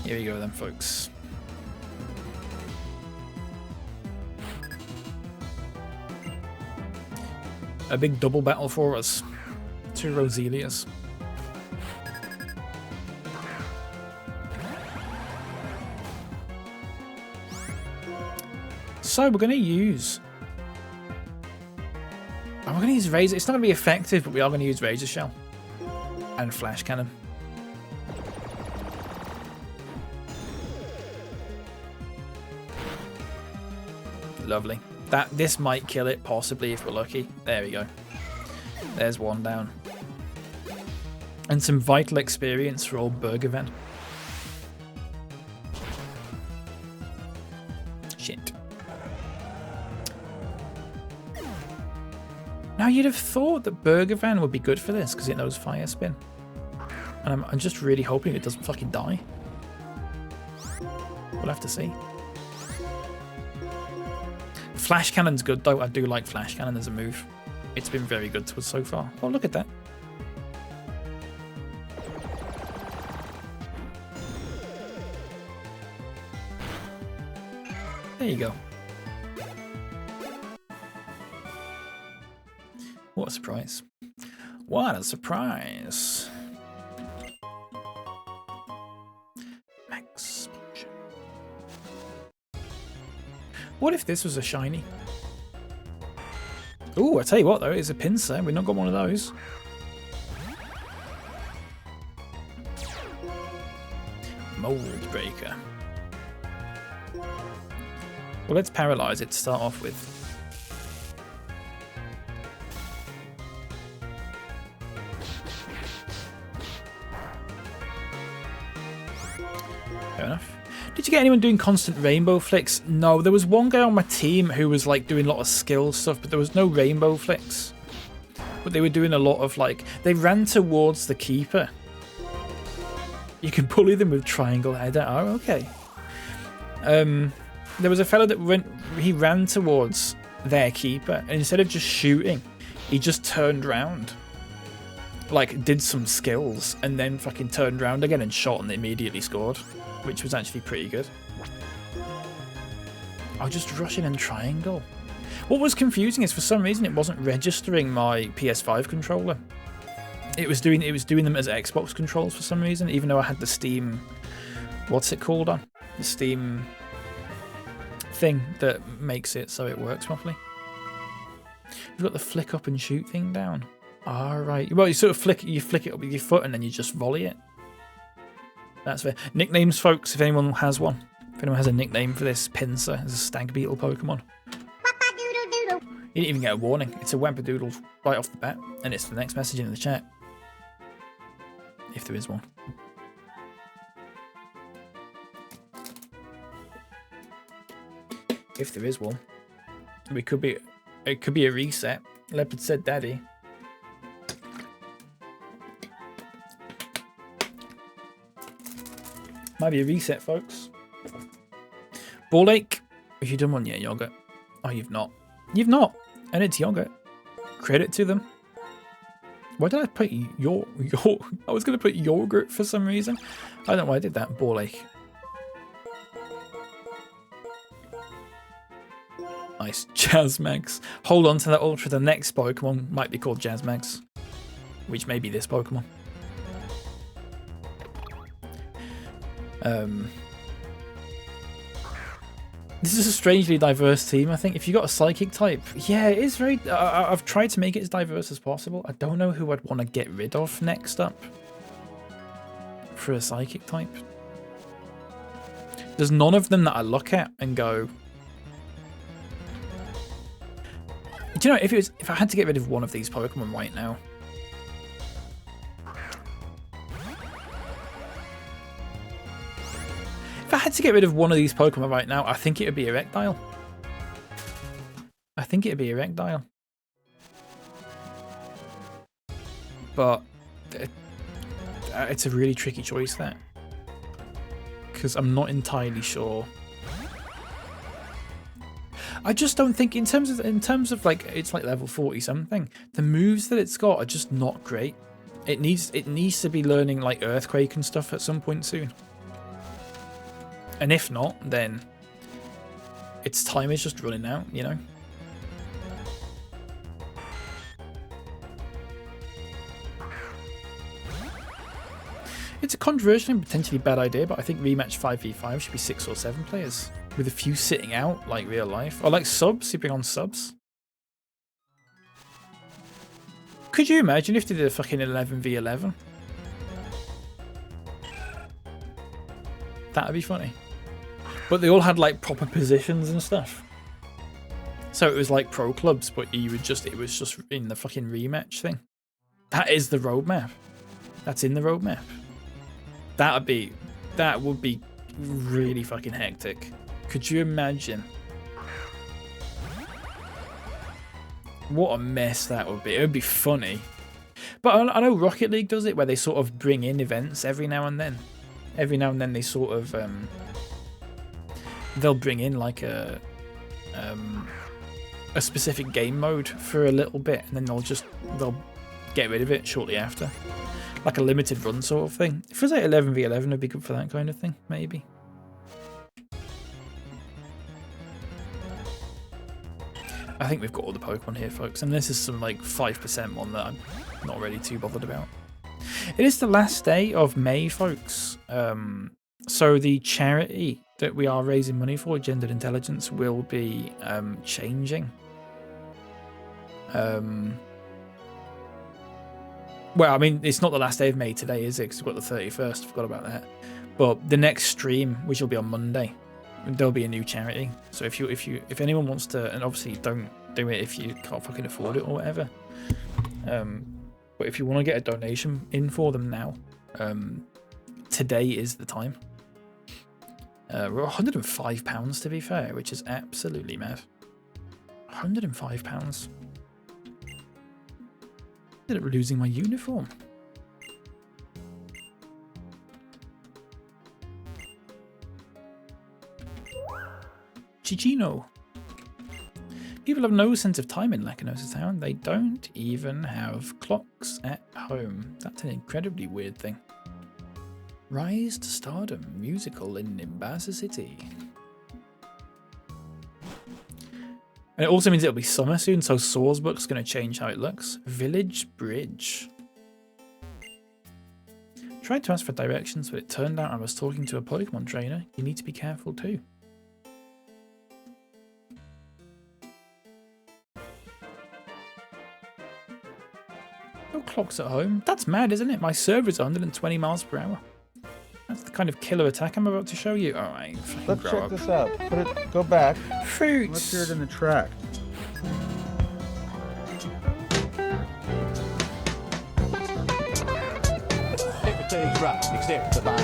Here we go then, folks. A big double battle for us. 2 Roselias. So we're going to use... we're going to use Razor. It's not going to be effective, but we are going to use Razor Shell. And Flash Cannon. Lovely. This might kill it, possibly, if we're lucky. There we go. There's one down. And some vital experience for old Burgerven. Shit. Now, you'd have thought that Burgerven would be good for this, because it knows Fire Spin. And I'm just really hoping it doesn't fucking die. We'll have to see. Flash Cannon's good, though. I do like Flash Cannon as a move. It's been very good to us so far. Oh, look at that. There you go. What a surprise. What a surprise. Max. What if this was a shiny? Ooh, I tell you what though, it's a pincer. We've not got one of those. Mold Breaker. Well, let's paralyze it to start off with. Fair enough. Did you get anyone doing constant rainbow flicks? No, there was one guy on my team who was like doing a lot of skill stuff, but there was no rainbow flicks. But they were doing a lot of like, they ran towards the keeper. You can bully them with triangle header. Oh, okay. There was a fellow that he ran towards their keeper, and instead of just shooting, he just turned round. Like, did some skills, and then fucking turned round again and shot and immediately scored, which was actually pretty good. I'll just rush in and triangle. What was confusing is for some reason it wasn't registering my PS5 controller. It was doing them as Xbox controls for some reason, even though I had the Steam, what's it called on? The Steam thing that makes it so it works properly. You've got the flick up and shoot thing down. Alright. Well, you sort of flick it up with your foot and then you just volley it. That's fair. Nicknames, folks, if anyone has one. If anyone has a nickname for this pincer, it's a stag beetle Pokemon. You didn't even get a warning. It's a Wampadoodle right off the bat, and it's the next message in the chat. If there is one. If there is one. It could be a reset. Leopard said daddy. Might be a reset, folks. Ball ache. Have you done one yet, Yogurt? Oh, you've not. You've not. And it's Yogurt. Credit to them. Why did I put your I was going to put yogurt for some reason. I don't know why I did that. Ball ache. Nice. Jazzmax. Hold on to that ultra. The next Pokemon might be called Jazzmax. Which may be this Pokemon. This is a strangely diverse team, I think. If you got a psychic type, yeah, it is very... I've tried to make it as diverse as possible. I don't know who I'd want to get rid of next up for a psychic type. There's none of them that I look at and go... Do you know, if I had to get rid of one of these Pokemon right now... If I had to get rid of one of these Pokemon right now, I think it would be Erectile. I think it would be Erectile. But it's a really tricky choice, that. Because I'm not entirely sure. I just don't think, in terms of like, it's like level 40 something, the moves that it's got are just not great. It needs to be learning like Earthquake and stuff at some point soon. And if not, then its time is just running out, you know? It's a controversial and potentially bad idea, but I think rematch 5v5 should be 6 or 7 players, with a few sitting out, like real life. Or like subs, you bring on subs. Could you imagine if they did a fucking 11v11? That'd be funny. But they all had like proper positions and stuff. So it was like pro clubs, but it was just in the fucking rematch thing. That is the roadmap. That's in the roadmap. That would be really fucking hectic. Could you imagine? What a mess that would be. It would be funny. But I know Rocket League does it, where they sort of bring in events every now and then. Every now and then they sort of they'll bring in like a specific game mode for a little bit, and then they'll get rid of it shortly after, like a limited run sort of thing. If it was like 11v11, it'd be good for that kind of thing, maybe. I think we've got all the Pokemon here, folks, and this is some like 5% one that I'm not really too bothered about. It is the last day of May, folks. So the charity that we are raising money for, Gendered Intelligence, will be changing. Well, I mean, it's not the last day of May today, is it? Because we've got the 31st. Forgot about that. But the next stream, which will be on Monday, there'll be a new charity. So if anyone wants to, and obviously don't do it if you can't fucking afford it or whatever. But if you want to get a donation in for them now, today is the time. We're £105 to be fair, which is absolutely mad. £105. Ended up losing my uniform. Chicino. People have no sense of time in Lacanosa Town. They don't even have clocks at home. That's an incredibly weird thing. Rise to Stardom musical in Nimbasa City. And it also means it'll be summer soon, so Sourcebook's going to change how it looks. Village Bridge. Tried to ask for directions, but it turned out I was talking to a Pokemon trainer. You need to be careful too. No clocks at home. That's mad, isn't it? My server's 120 miles per hour. That's the kind of killer attack I'm about to show you. All right, let's check this out. Put it. Go back. Fruits. Let's hear it in the track. Everything's right except the line.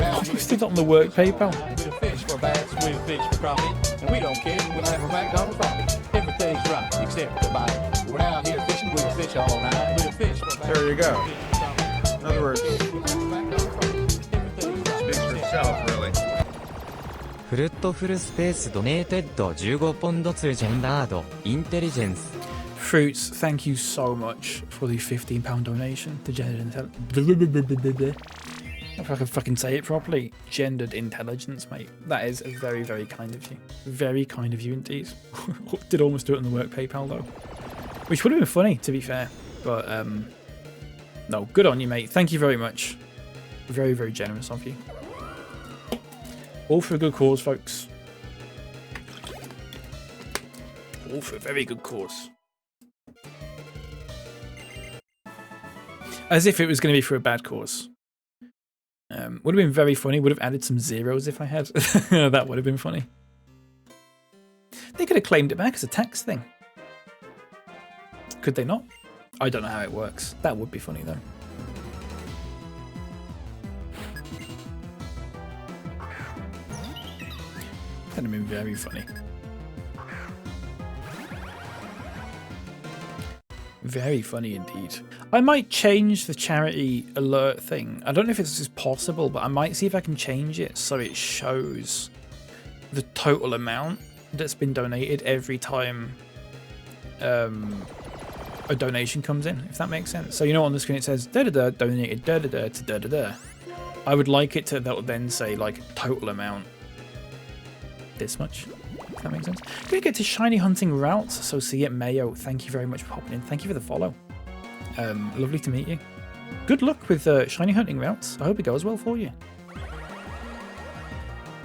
I still got on the work PayPal. We fish for bass, we fish for crappie, and we don't care. We'll have a McDonald's profit. Everything's right except the bite. We're out here fishing. We'll fish all night. We'll fish for bass. There you go. In other words, really. フルットフルスペースドネーテッド15ポンド2ジェンダードインテリジェンス Fruits, thank you so much for the £15 donation to Gendered Intelligence. If I can fucking say it properly. Gendered Intelligence, mate. That is very, very kind of you. Very kind of you indeed. Did almost do it on the work PayPal though. Which would have been funny, to be fair. But, no, good on you, mate. Thank you very much. Very, very generous of you. All for a good cause, folks. All for a very good cause. As if it was going to be for a bad cause. Would have been very funny. Would have added some zeros if I had. That would have been funny. They could have claimed it back as a tax thing. Could they not? I don't know how it works. That would be funny though. That'd have been very funny. Very funny indeed. I might change the charity alert thing. I don't know if this is possible, but I might see if I can change it so it shows the total amount that's been donated every time a donation comes in, if that makes sense. So you know on the screen it says da-da-da donated da-da-da to da-da-da. I would like it to then say like total amount this much. If that makes sense. Gonna get to Shiny Hunting Routes. So see it, Mayo. Thank you very much for popping in. Thank you for the follow. Lovely to meet you. Good luck with Shiny Hunting Routes. I hope it goes well for you.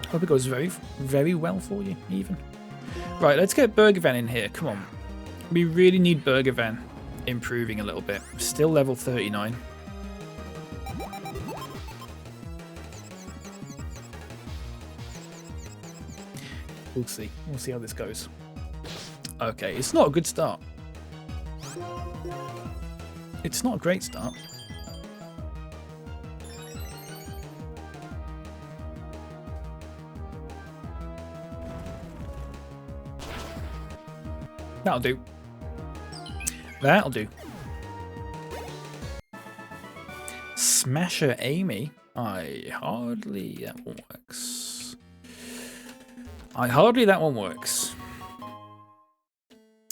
Hope it goes very, very well for you, even. Right, let's get Burger Van in here. Come on. We really need Burger Van improving a little bit. Still level 39. We'll see. We'll see how this goes. Okay, it's not a good start. It's not a great start. That'll do. That'll do. Smasher Amy. That one works. That one works.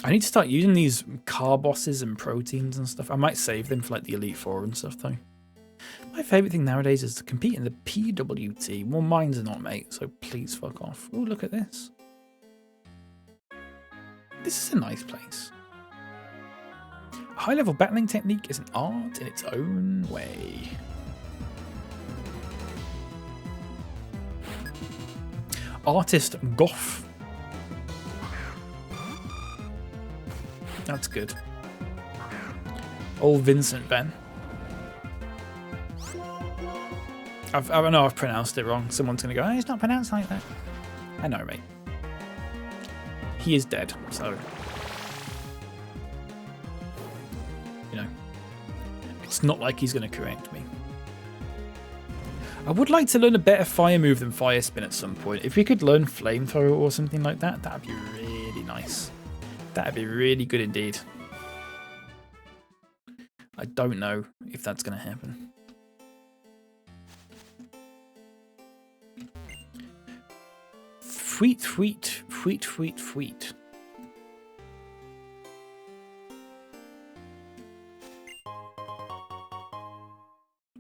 I need to start using these car bosses and proteins and stuff. I might save them for like the Elite Four and stuff though. My favourite thing nowadays is to compete in the PWT. Well, mine's not, mate, so please fuck off. Oh, look at this. This is a nice place. High-level battling technique is an art in its own way. Artist Goff. That's good. Old Vincent Van. I know I've pronounced it wrong. Someone's going to go, oh, it's not pronounced like that. I know, mate. He is dead, so... You know. It's not like he's going to correct me. I would like to learn a better fire move than Fire Spin at some point. If we could learn Flamethrower or something like that, that'd be really nice. That'd be really good indeed. I don't know if that's going to happen. Fweet, fweet, fweet, fweet, fweet.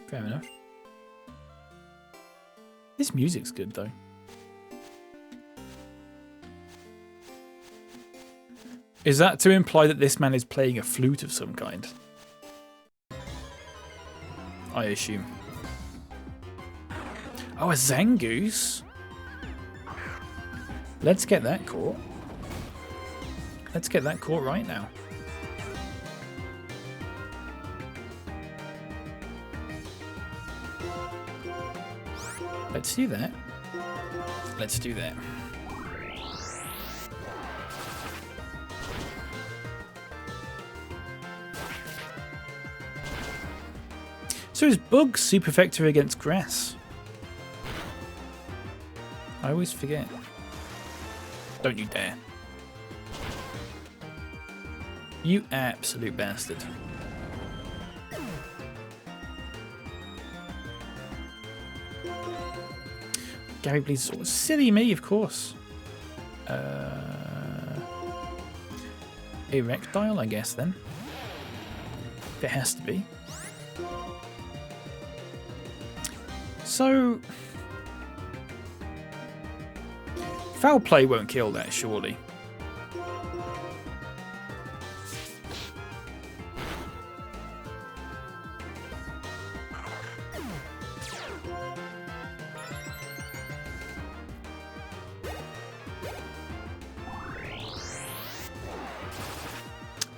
Fair enough. This music's good though. Is that to imply that this man is playing a flute of some kind? I assume. Oh, a Zangoose? Let's get that caught. Let's get that caught right now. Let's do that. Let's do that. So is Bug super effective against grass? I always forget. Don't you dare. You absolute bastard. Gary Bleeds sort of silly me, of course. Erectile, I guess, then. If it has to be. So... Foul play won't kill that, surely.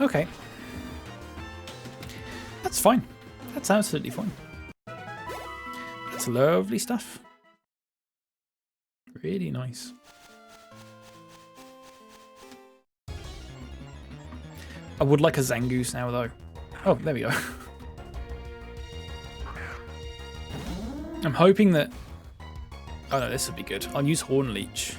Okay. That's fine. That's absolutely fine. That's lovely stuff. Really nice. I would like a Zangoose now, though. Oh, there we go. I'm hoping that... Oh no, this would be good. I'll use Horn Leech.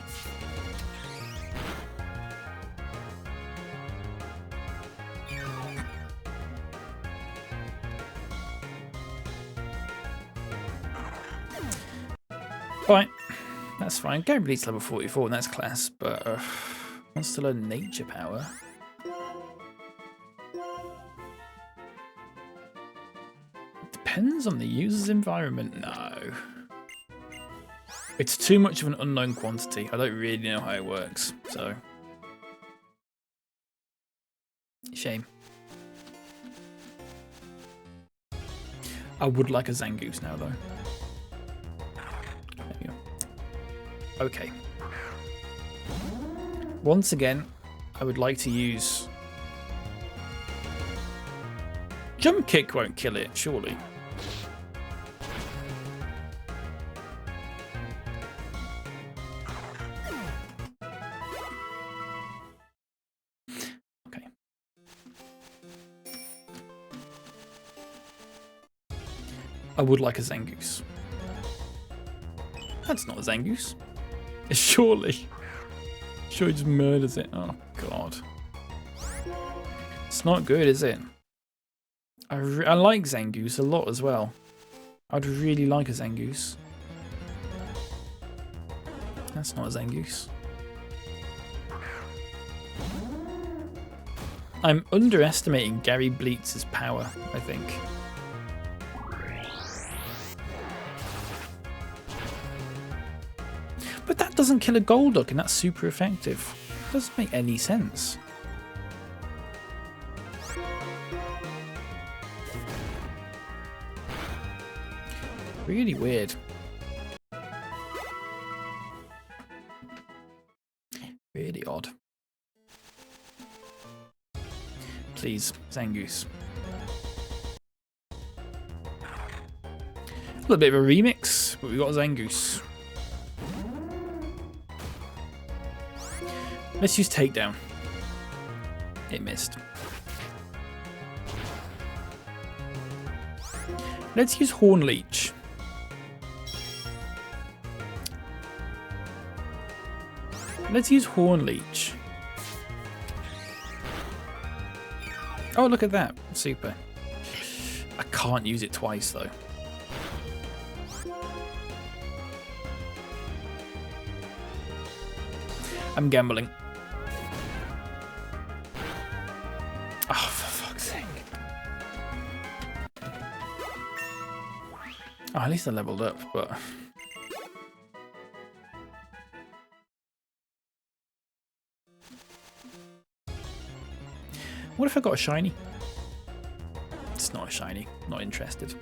Alright, that's fine. Gary Bleed's level 44 and that's class, but wants to learn Nature Power. Depends on the user's environment. No. It's too much of an unknown quantity. I don't really know how it works, so... Shame. I would like a Zangoose now, though. There we go. Okay. Once again, I would like to use... Jump Kick won't kill it, surely. Okay. I would like a Zangoose. That's not a Zangoose. Surely. Sure, he just murders it. Oh, God. It's not good, is it? I like Zangoose a lot as well. I'd really like a Zangoose. That's not a Zangoose. I'm underestimating Gary Bleeds' power, I think. But that doesn't kill a Golduck and that's super effective. Doesn't make any sense. Really weird. Really odd. Please, Zangoose. A little bit of a remix, but we got a Zangoose. Let's use Takedown. It missed. Let's use Horn Leech. Let's use Horn Leech. Oh, look at that. Super. I can't use it twice, though. I'm gambling. Oh, for fuck's sake. Oh, at least I leveled up, but... What if I got a shiny? It's not a shiny. Not interested.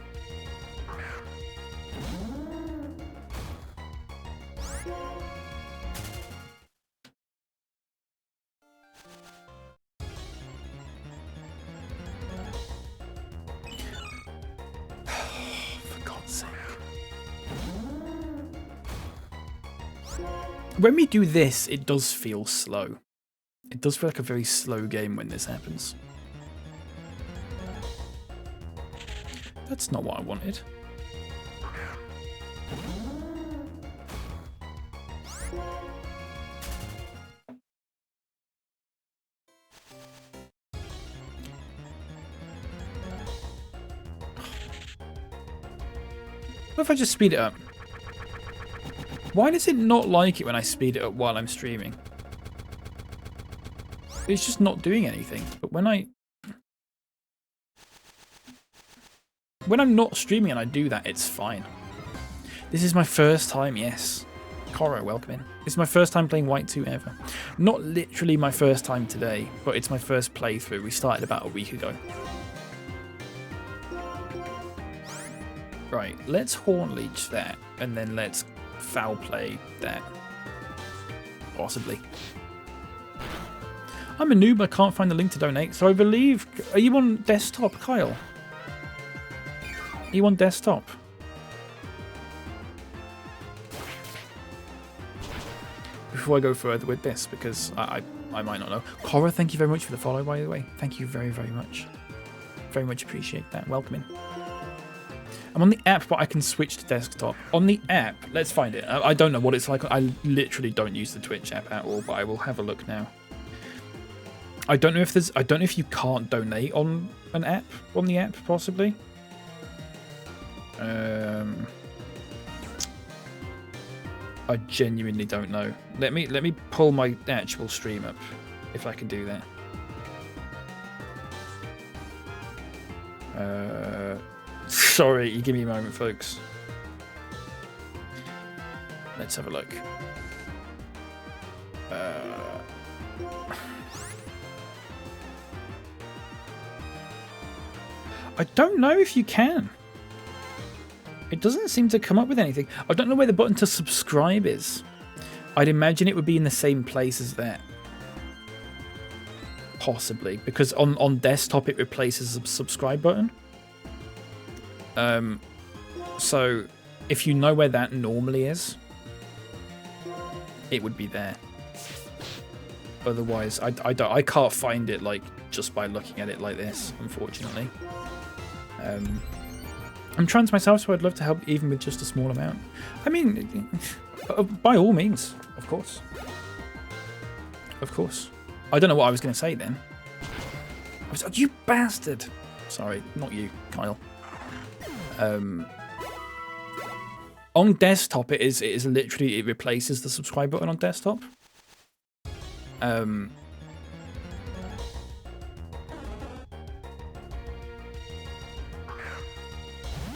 For God's sake. When we do this, it does feel slow. It does feel like a very slow game when this happens. That's not what I wanted. What if I just speed it up? Why does it not like it when I speed it up while I'm streaming? It's just not doing anything. But when I'm not streaming and I do that, it's fine. This is my first time, yes. Coro, welcome in. This is my first time playing White 2 ever. Not literally my first time today, but it's my first playthrough. We started about a week ago. Right, let's Horn Leech that, and then let's Foul Play that. Possibly. I'm a noob, I can't find the link to donate, so I believe... Are you on desktop, Kyle? Are you on desktop? Before I go further with this, because I might not know. Cora, thank you very much for the follow, by the way. Thank you very, very much. Very much appreciate that. Welcome in. I'm on the app, but I can switch to desktop. On the app, let's find it. I don't know what it's like. I literally don't use the Twitch app at all, but I will have a look now. I don't know if you can't donate on an app, on the app, possibly. I genuinely don't know. Let me pull my actual stream up, if I can do that. Sorry, you give me a moment, folks. Let's have a look. I don't know if you can. It doesn't seem to come up with anything. I don't know where the button to subscribe is. I'd imagine it would be in the same place as that. Possibly, because on desktop it replaces the subscribe button. So if you know where that normally is, it would be there. Otherwise, I can't find it like just by looking at it like this, unfortunately. I'm trans myself, so I'd love to help even with just a small amount. I mean, by all means, of course. Of course. I don't know what I was going to say then. Oh, you bastard! Sorry, not you, Kyle. On desktop, it is literally, it replaces the subscribe button on desktop.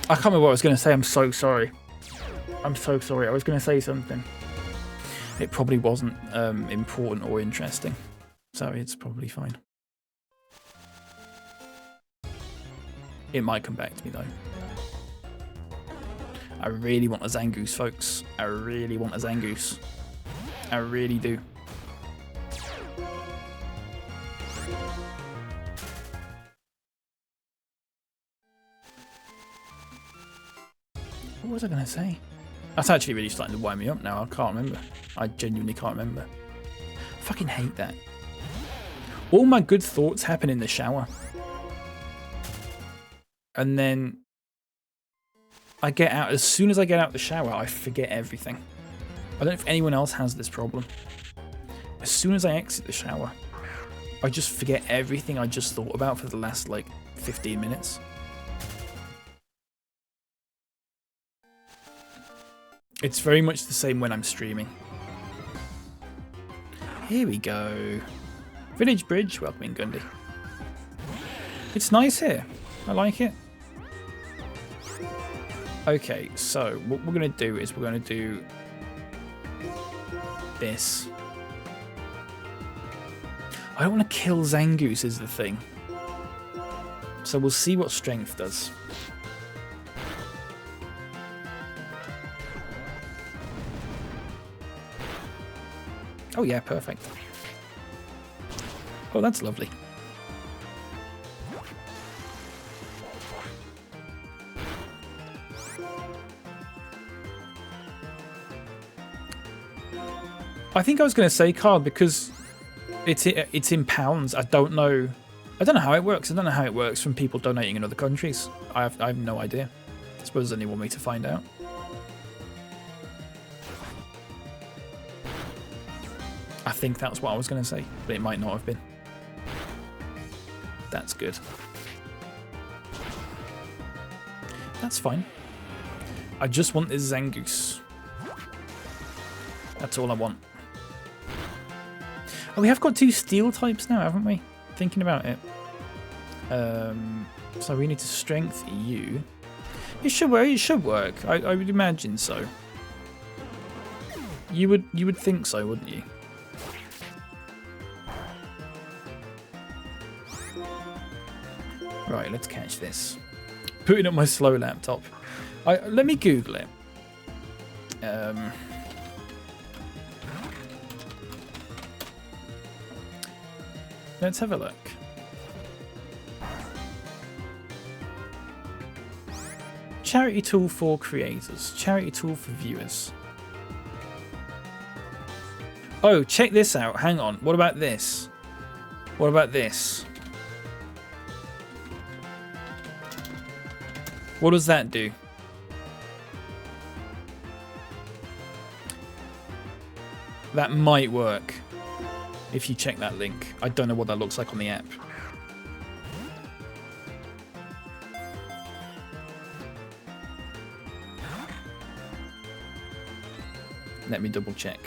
I can't remember what I was going to say. I'm so sorry. I'm so sorry. I was going to say something. It probably wasn't important or interesting. So it's probably fine. It might come back to me, though. I really want a Zangoose, folks. I really want a Zangoose. I really do. What was I going to say? That's actually really starting to wind me up now. I can't remember. I genuinely can't remember. I fucking hate that. All my good thoughts happen in the shower. And then I get out. As soon as I get out of the shower, I forget everything. I don't know if anyone else has this problem. as soon as I exit the shower, I just forget everything I just thought about for the last, like, 15 minutes. It's very much the same when I'm streaming. Here we go. Village Bridge, welcoming Gundy. It's nice here. I like it. Okay, so what we're going to do is we're going to do this. I don't want to kill Zangoose is the thing. So we'll see what strength does. Oh yeah, perfect. Oh, that's lovely. I think I was going to say card because it's in pounds. I don't know how it works. I don't know how it works from people donating in other countries. I have no idea. I suppose there's only one way to find out. I think that's what I was going to say, but it might not have been. That's good. That's fine. I just want this Zangoose. That's all I want. Oh, we have got 2 steel types now, haven't we? Thinking about it. So we need to strength you. It should work. It should work. I would imagine so. You would think so, wouldn't you? Right, let's catch this. Putting up my slow laptop. Let me Google it. Let's have a look. Charity tool for creators. Charity tool for viewers. Oh, check this out. Hang on. What about this? What about this? What does that do? That might work if you check that link. I don't know what that looks like on the app. Let me double check.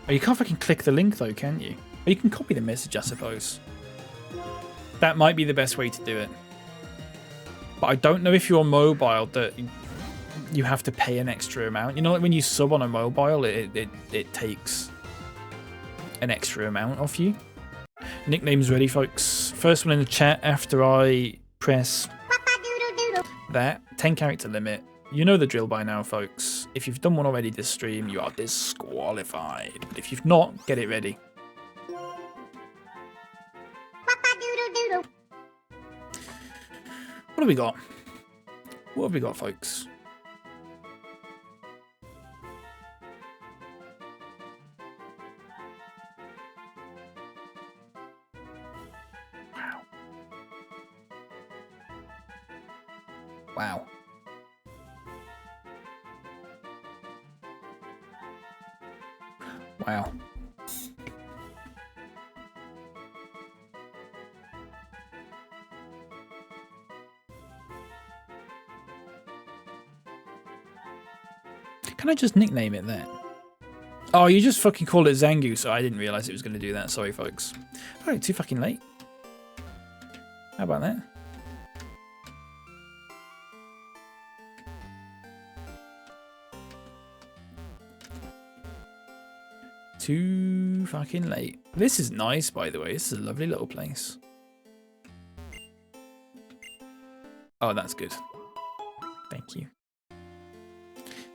Oh, you can't fucking click the link though, can you? Oh, you can copy the message, I suppose. That might be the best way to do it. But I don't know if you're mobile that you have to pay an extra amount. You know, like when you sub on a mobile, it takes an extra amount off you. Nickname's ready, folks. First one in the chat after I press that. 10 character limit. You know the drill by now, folks. If you've done one already this stream, you are disqualified. But if you've not, get it ready. What have we got? What have we got, folks? Wow. Wow. Wow. Can I just nickname it that? Oh, you just fucking called it Zangoose. Oh, I didn't realise it was going to do that. Sorry, folks. Alright, too fucking late. How about that? Too fucking late. This is nice, by the way. This is a lovely little place. Oh, that's good. Thank you.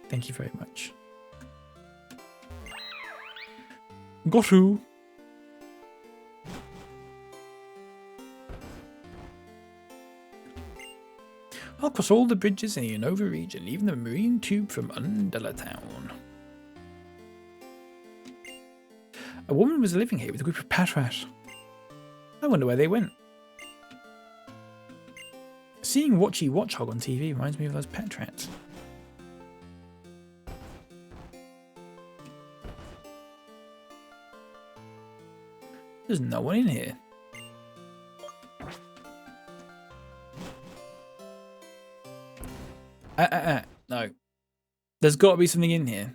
Thank you very much. Gotu. I'll cross all the bridges in the Unova region, even the marine tube from Undella Town. A woman was living here with a group of patrat. I wonder where they went. Seeing Watchy Watchhog on TV reminds me of those patrats. There's no one in here. No. There's got to be something in here.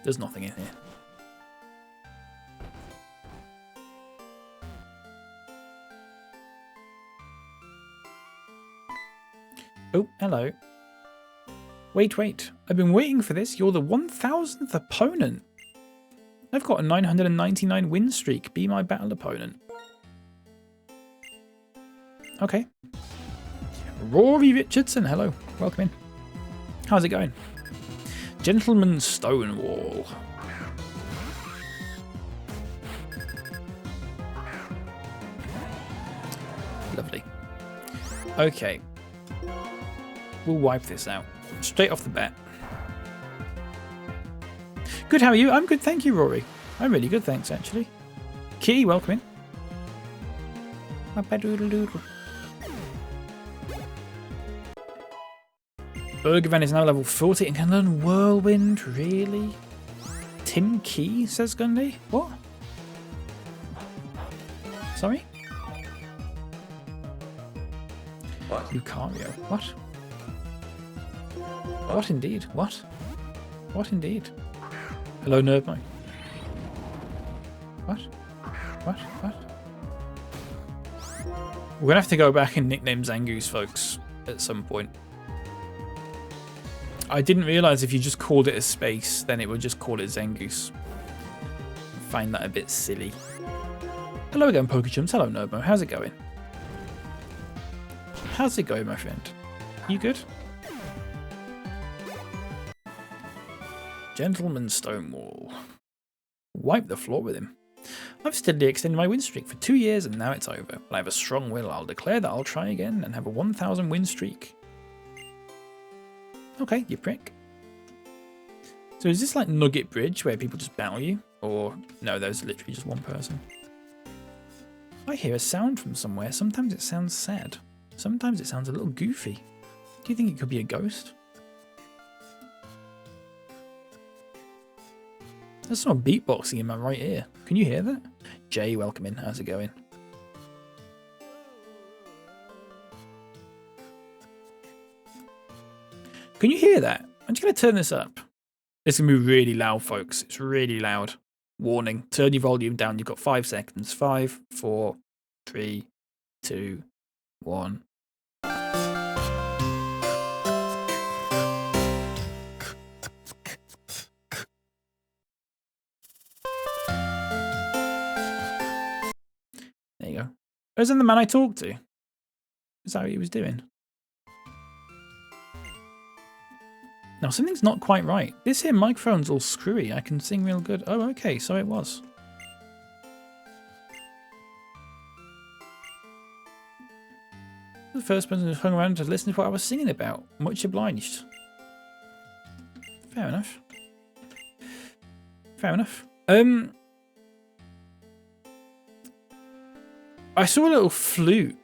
There's nothing in here. Oh, hello. Wait. I've been waiting for this. You're the 1000th opponent. I've got a 999 win streak. Be my battle opponent. Okay. Rory Richardson, hello. Welcome in. How's it going? Gentleman Stonewall. Lovely. Okay. We'll wipe this out. Straight off the bat. Good, how are you? I'm good, thank you, Rory. I'm really good, thanks, actually. Key, welcome in. Bergvan is now level 40 and can learn Whirlwind, really? Tim Key, says Gundy. What? Sorry? What? Lucario. What? What indeed? What? What indeed? Hello, Nerdmo. What? What? We're gonna have to go back and nickname Zangoose, folks, at some point. I didn't realise if you just called it a space, then it would just call it Zangoose. I find that a bit silly. Hello again, Pokechums. Hello, Nerdmo. How's it going? How's it going, my friend? You good? Gentleman Stonewall. Wipe the floor with him. I've steadily extended my win streak for 2 years and now it's over. But I have a strong will. I'll declare that I'll try again and have a 1000 win streak. Okay, you prick. So is this like Nugget Bridge where people just battle you? Or no, there's literally just one person. I hear a sound from somewhere. Sometimes it sounds sad. Sometimes it sounds a little goofy. Do you think it could be a ghost? There's someone beatboxing in my right ear. Can you hear that? Jay, welcome in. How's it going? Can you hear that? I'm just going to turn this up. It's going to be really loud, folks. It's really loud. Warning. Turn your volume down. You've got 5 seconds. 5, 4, 3, 2, 1. There you go. Isn't the man I talked to? Is that what he was doing? Now, something's not quite right. This here microphone's all screwy. I can sing real good. Oh, okay, so it was. The first person who hung around to listen to what I was singing about. Much obliged. Fair enough. Fair enough. I saw a little flute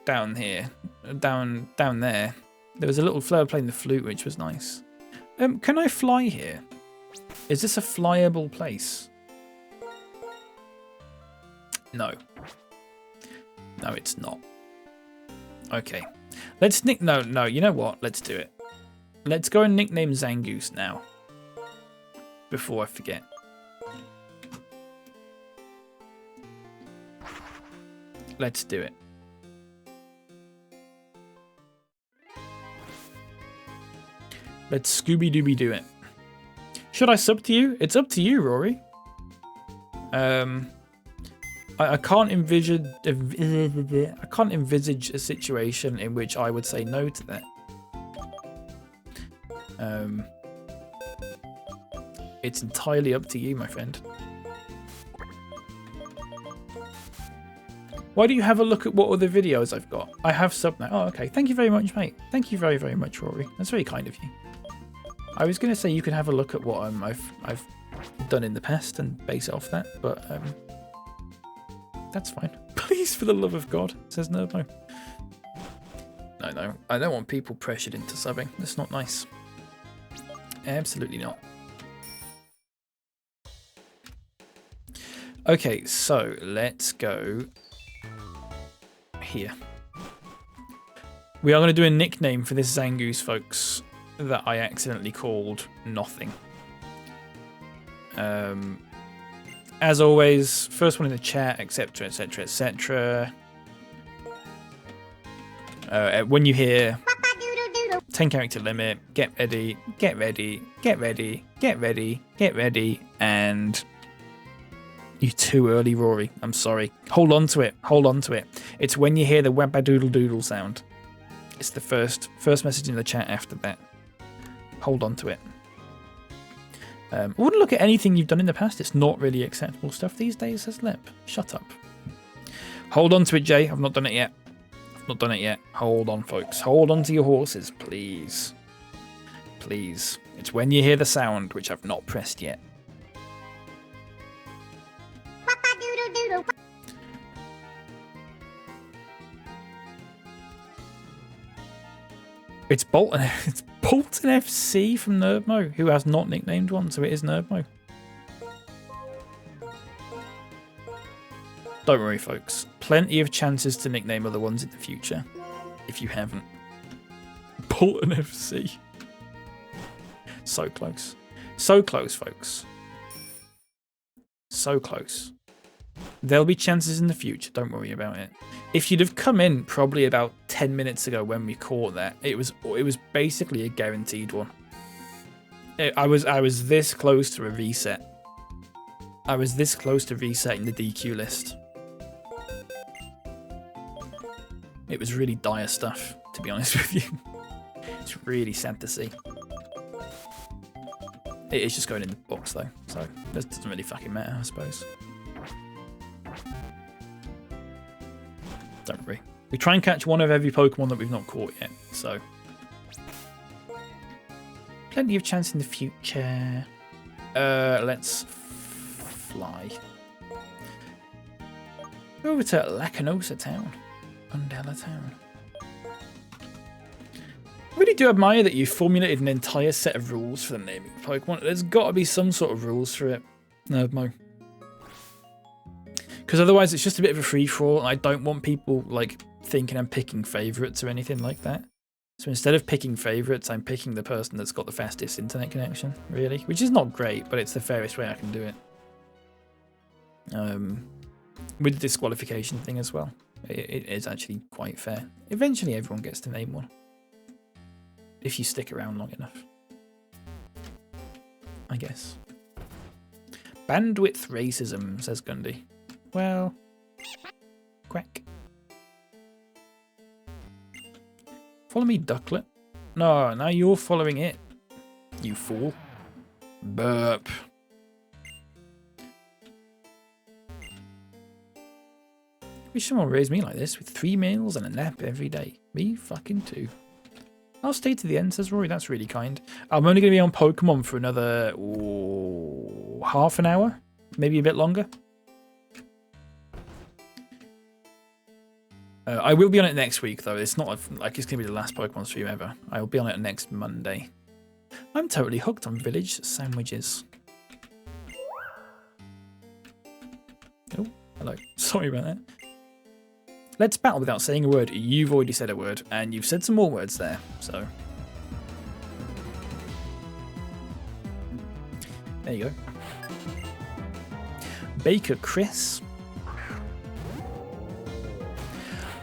down here. Down there. There was a little flower playing the flute, which was nice. Can I fly here? Is this a flyable place? No. No, it's not. Okay. Let's no, you know what? Let's do it. Let's go and nickname Zangoose now. Before I forget. Let's do it. Let's Scooby-Dooby do it. Should I sub to you? It's up to you, Rory. I can't envisage a situation in which I would say no to that. It's entirely up to you, my friend. Why do you have a look at what other videos I've got? I have sub now. Oh, okay. Thank you very much, mate. Thank you very, very much, Rory. That's very kind of you. I was going to say you can have a look at what I've done in the past and base it off that, but that's fine. Please, for the love of God, says Nurbo. No, I don't want people pressured into subbing. That's not nice. Absolutely not. Okay, so let's go here. We are going to do a nickname for this Zangoose, folks, that I accidentally called Nothing. As always, first one in the chat, etc, etc, etc. When you hear 10 character limit, get ready, get ready, get ready, get ready, get ready, and you're too early, Rory. I'm sorry. Hold on to it. Hold on to it. It's when you hear the wabba-doodle doodle sound. It's the first message in the chat after that. Hold on to it. I wouldn't look at anything you've done in the past. It's not really acceptable stuff these days, says Lep. Shut up. Hold on to it, Jay. I've not done it yet. I've not done it yet. Hold on, folks. Hold on to your horses, please. Please. It's when you hear the sound, which I've not pressed yet. It's Bolton. It's Bolton FC from Nerdmo, who has not nicknamed one, so it is Nerdmo. Don't worry, folks. Plenty of chances to nickname other ones in the future, if you haven't. Bolton FC. So close. So close, folks. So close. There'll be chances in the future, don't worry about it. If you'd have come in probably about 10 minutes ago when we caught that, it was basically a guaranteed one. I was this close to a reset. I was this close to resetting the DQ list. It was really dire stuff, to be honest with you. It's really sad to see. It is just going in the box though, so that doesn't really fucking matter, I suppose. Don't worry. We try and catch one of every Pokemon that we've not caught yet, so plenty of chance in the future. Let's fly over to Lacanosa Town, Undella Town. I really do admire that you formulated an entire set of rules for the naming of Pokemon. There's got to be some sort of rules for it, Nerdmo. Because otherwise it's just a bit of a free-for-all, and I don't want people like thinking I'm picking favourites or anything like that. So instead of picking favourites, I'm picking the person that's got the fastest internet connection, really. Which is not great, but it's the fairest way I can do it. With the disqualification thing as well. It is actually quite fair. Eventually everyone gets to name one. If you stick around long enough. I guess. Bandwidth racism, says Gundy. Well, quack. Follow me, Ducklet. No, now you're following it. You fool. Burp. Wish someone raised me like this with 3 meals and a nap every day. Me fucking too. I'll stay to the end, says Rory. That's really kind. I'm only going to be on Pokemon for another half an hour. Maybe a bit longer. I will be on it next week, though. It's not like it's going to be the last Pokemon stream ever. I will be on it next Monday. I'm totally hooked on village sandwiches. Oh, hello. Sorry about that. Let's battle without saying a word. You've already said a word, and you've said some more words there, so. There you go. Baker Chris.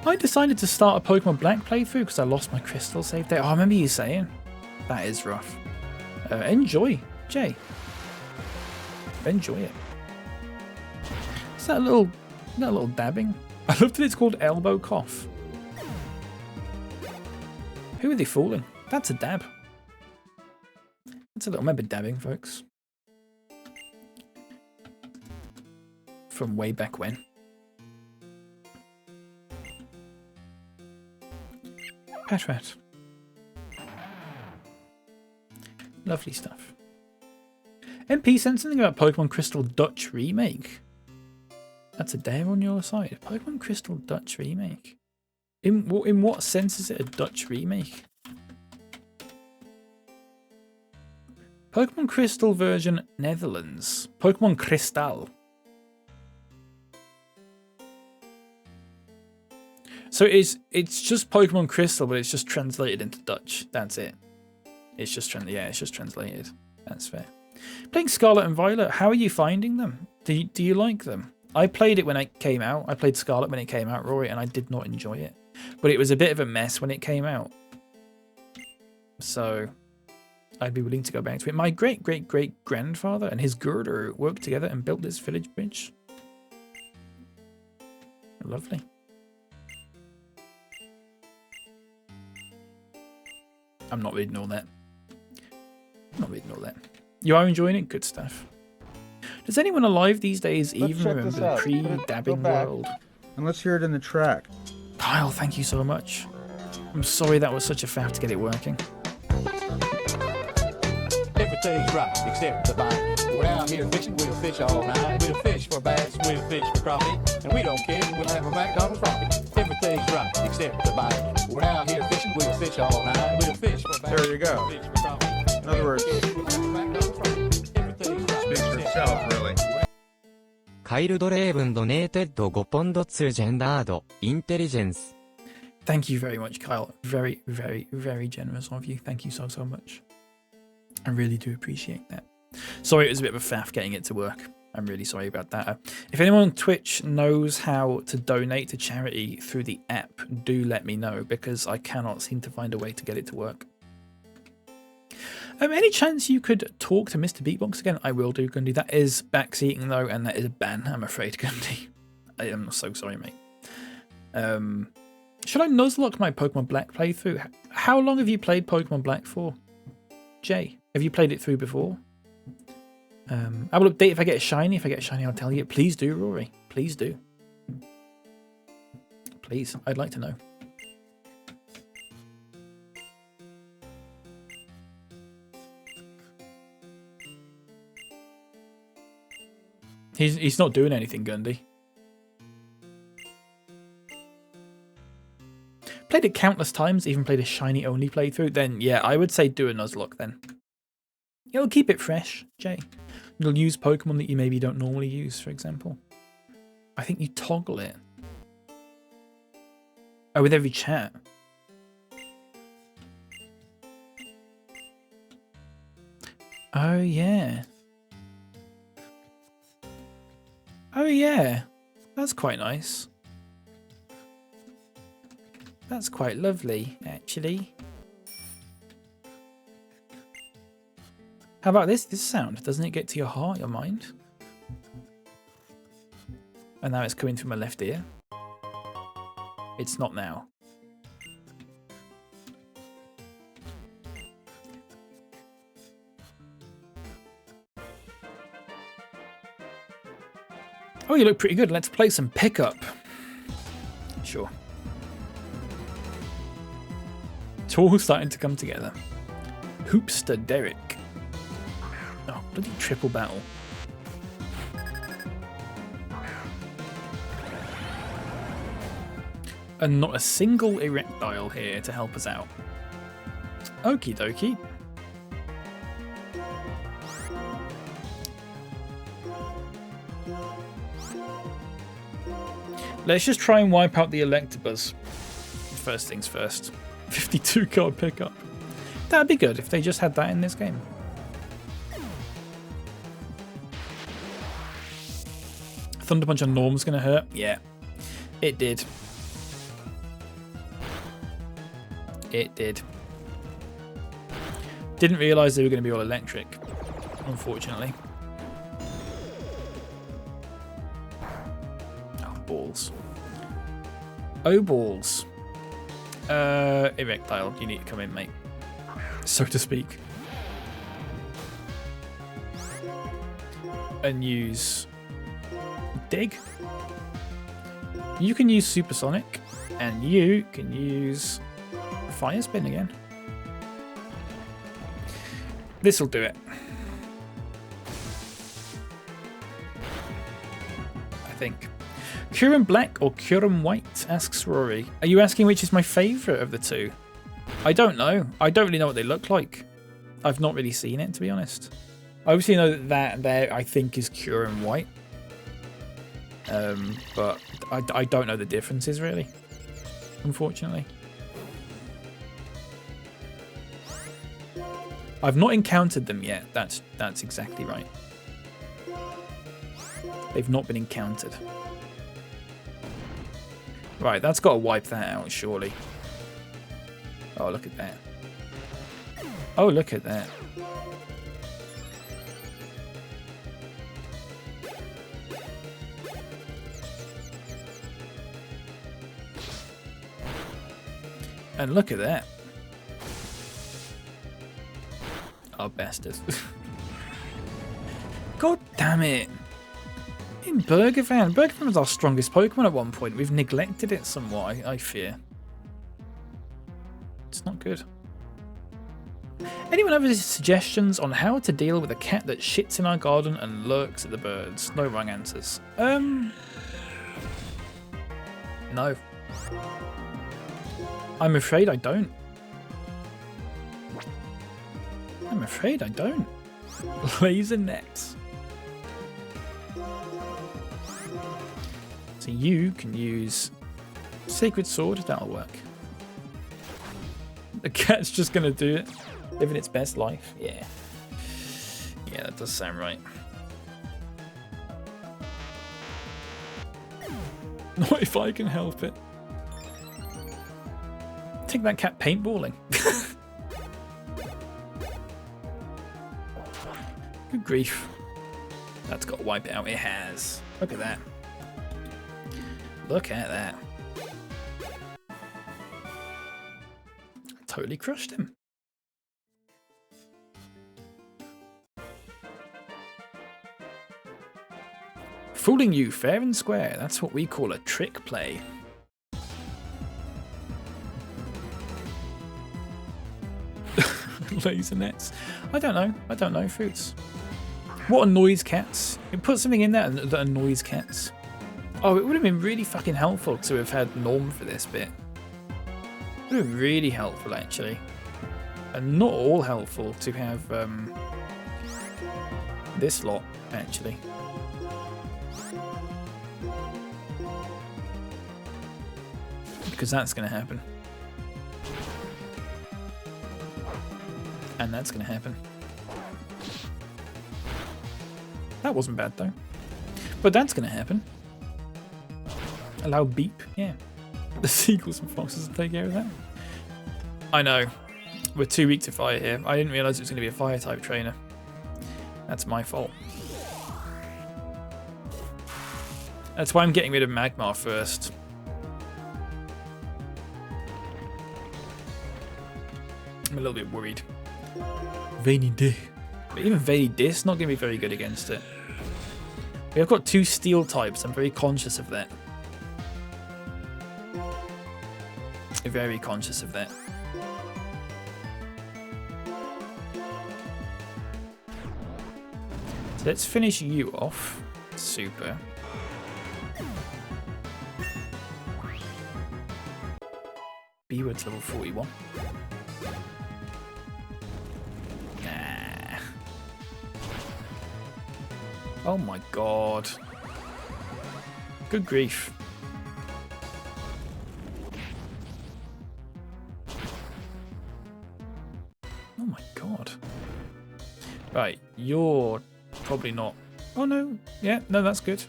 I decided to start a Pokemon Black playthrough because I lost my crystal save there. Oh, I remember you saying. That is rough. Enjoy, Jay. Enjoy it. Is that a little dabbing? I love that it's called elbow cough. Who are they fooling? That's a dab. That's a little, remember dabbing, folks. From way back when. Patrat. Lovely stuff. MP sent something about Pokemon Crystal Dutch Remake. That's a dare on your side. Pokemon Crystal Dutch Remake. In what sense is it a Dutch remake? Pokemon Crystal version Netherlands. Pokemon Kristal. So it's just Pokemon Crystal, but it's just translated into Dutch. That's it. It's just translated. That's fair. Playing Scarlet and Violet. How are you finding them? Do you like them? I played it when it came out. I played Scarlet when it came out, Rory, and I did not enjoy it. But it was a bit of a mess when it came out. So I'd be willing to go back to it. My great-great-great-grandfather and his girder worked together and built this village bridge. Lovely. I'm not reading all that. You are enjoying it? Good stuff. Does anyone alive these days even remember the pre-dabbing world? And let's hear it in the track. Kyle, thank you so much. I'm sorry that was such a faff to get it working. Everything's right except the bite. We're out here fishing, we'll fish all night. We'll fish for bass, we'll fish for crappie. And we don't care, we'll have a McDonald's rocket. Everything's right except the bite. We're out here fishing, we'll fish all night. We'll fish for bass, There you go. we'll fish for crappie. In other words, We'll have a McDonald's rocket. Everything's right speaks for except itself, really. カイルドレーブンドネーテッド5ポンド2ジェンダードインテリジェンス Thank you very much, Kyle. Very, very, very generous of you. Thank you so much. I really do appreciate that. Sorry it was a bit of a faff getting it to work. I'm really sorry about that. If anyone on Twitch knows how to donate to charity through the app, do let me know, because I cannot seem to find a way to get it to work. Any chance you could talk to Mr. Beatbox again? I will do, Gundy. That is backseating though, and that is a ban, I'm afraid, Gundy. I am so sorry, mate. Should I nuzlocke my Pokemon Black playthrough? How long have you played Pokemon Black for? Jay, have you played it through before? I will update if I get a shiny. If I get a shiny, I'll tell you. Please do, Rory. Please do. Please, I'd like to know. He's not doing anything, Gundy. Played it countless times, even played a shiny only playthrough, then yeah, I would say do a Nuzlocke then. It'll keep it fresh, Jay. You'll use Pokemon that you maybe don't normally use, for example. I think you toggle it. Oh, with every chat. Oh, yeah. Oh, yeah. That's quite nice. That's quite lovely, actually. How about this sound? Doesn't it get to your heart, your mind? And now it's coming through my left ear. It's not now. Oh, you look pretty good. Let's play some pickup. Sure. It's all starting to come together. Hoopster Derek. Oh, bloody triple battle. And not a single erectile here to help us out. Okie dokie. Let's just try and wipe out the Electabuzz. First things first. 52 card pickup. That'd be good if they just had that in this game. Thunder Punch on Norm's gonna hurt. Yeah, it did. It did. Didn't realise they were going to be all electric, unfortunately. Oh, balls. Oh, balls. Erectile, you need to come in, mate. So to speak. And use Dig. You can use Supersonic, and you can use Fire Spin again. This'll do it. I think. Kyurem Black or Kyurem White, asks Rory. Are you asking which is my favourite of the two? I don't know. I don't really know what they look like. I've not really seen it, to be honest. I obviously know that there, I think, is Cure and White. But I don't know the differences, really. Unfortunately. I've not encountered them yet. That's exactly right. They've not been encountered. Right, that's got to wipe that out, surely. Oh, look at that. Oh, look at that. And look at that. Oh, bastard. God damn it. In Burgervan. Burgervan was our strongest Pokemon at one point. We've neglected it somewhat, I fear. It's not good. Anyone have any suggestions on how to deal with a cat that shits in our garden and lurks at the birds? No wrong answers. No. I'm afraid I don't. I'm afraid I don't. Laser nets. So you can use Sacred Sword, that'll work. The cat's just gonna do it. Living its best life. Yeah. Yeah, that does sound right. Not if I can help it. Take that cat paintballing. Good grief. That's got to wipe it out. It has. Look at that. Look at that. Totally crushed him. Fooling you fair and square. That's what we call a trick play. Laser nets. I don't know. Fruits. What annoys cats? You put something in there that annoys cats. Oh, it would have been really fucking helpful to have had Norm for this bit. It would have been really helpful, actually. And not all helpful to have this lot, actually. Because that's going to happen. And that's going to happen. That wasn't bad, though. But that's going to happen. Allow beep. Yeah. The seagulls and foxes will take care of that. I know. We're too weak to fire here. I didn't realise it was going to be a fire type trainer. That's my fault. That's why I'm getting rid of Magmar first. I'm a little bit worried. Veiny Dick. But even Veiny Dick's not going to be very good against it. We have got two steel types. I'm very conscious of that. Very conscious of that. So let's finish you off. Super. B-Word's level 41. Nah. Oh my god. Good grief. Oh my god. Right, you're probably not. Oh no, yeah, no, that's good.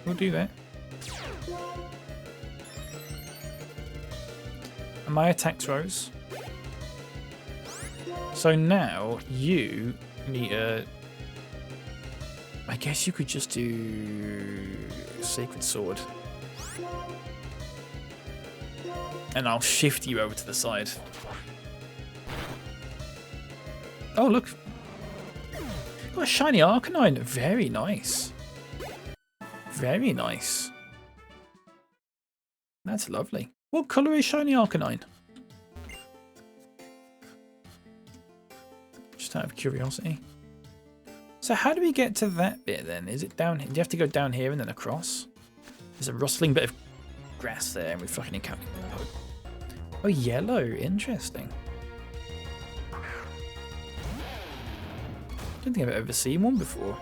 We'll do that. And my attacks rose. So now you need a. I guess you could just do Sacred Sword. And I'll shift you over to the side. Oh, look. Got a shiny Arcanine. Very nice. Very nice. That's lovely. What colour is shiny Arcanine? Just out of curiosity. So how do we get to that bit then? Is it down here? Do you have to go down here and then across? There's a rustling bit of grass there and we fucking encountered. Oh, yellow. Interesting. I don't think I've ever seen one before.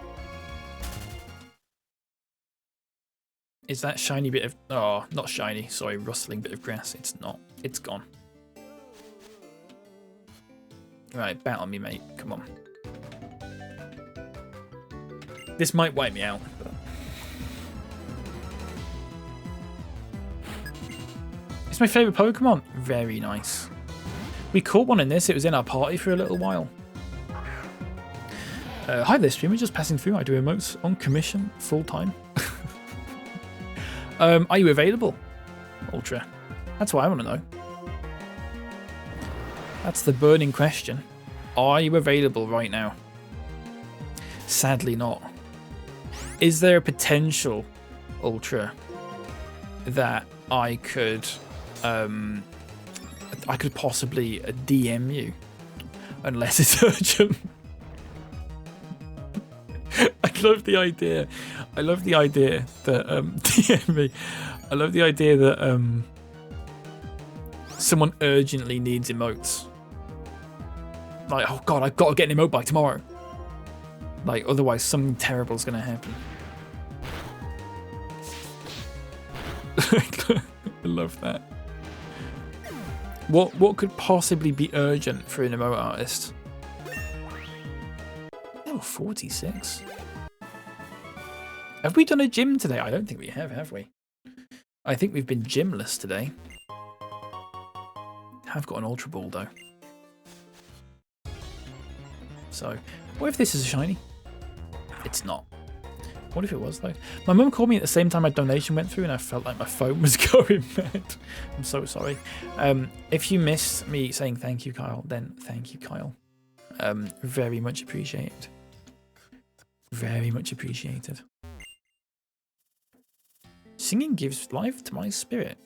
Is that shiny bit of... Oh, not shiny. Sorry, rustling bit of grass. It's not. It's gone. Right, battle me, mate. Come on. This might wipe me out. But... It's my favourite Pokemon. Very nice. We caught one in this. It was in our party for a little while. Hi there, streamer. Just passing through. I do emotes on commission, full time. Are you available, Ultra? That's what I want to know. That's the burning question. Are you available right now? Sadly not. Is there a potential, Ultra, that I could possibly DM you, unless it's urgent? I love the idea. I love the idea that DM me. I love the idea that someone urgently needs emotes. Like, oh god, I've got to get an emote by tomorrow. Like, otherwise something terrible is going to happen. I love that. What could possibly be urgent for an emote artist? Oh, 46. Have we done a gym today? I don't think we have we? I think we've been gymless today. I've got an Ultra Ball though. So, what if this is a shiny? It's not. What if it was though? My mum called me at the same time my donation went through and I felt like my phone was going mad. I'm so sorry. If you missed me saying thank you, Kyle, then thank you, Kyle. Very much appreciated. Very much appreciated. Singing gives life to my spirit.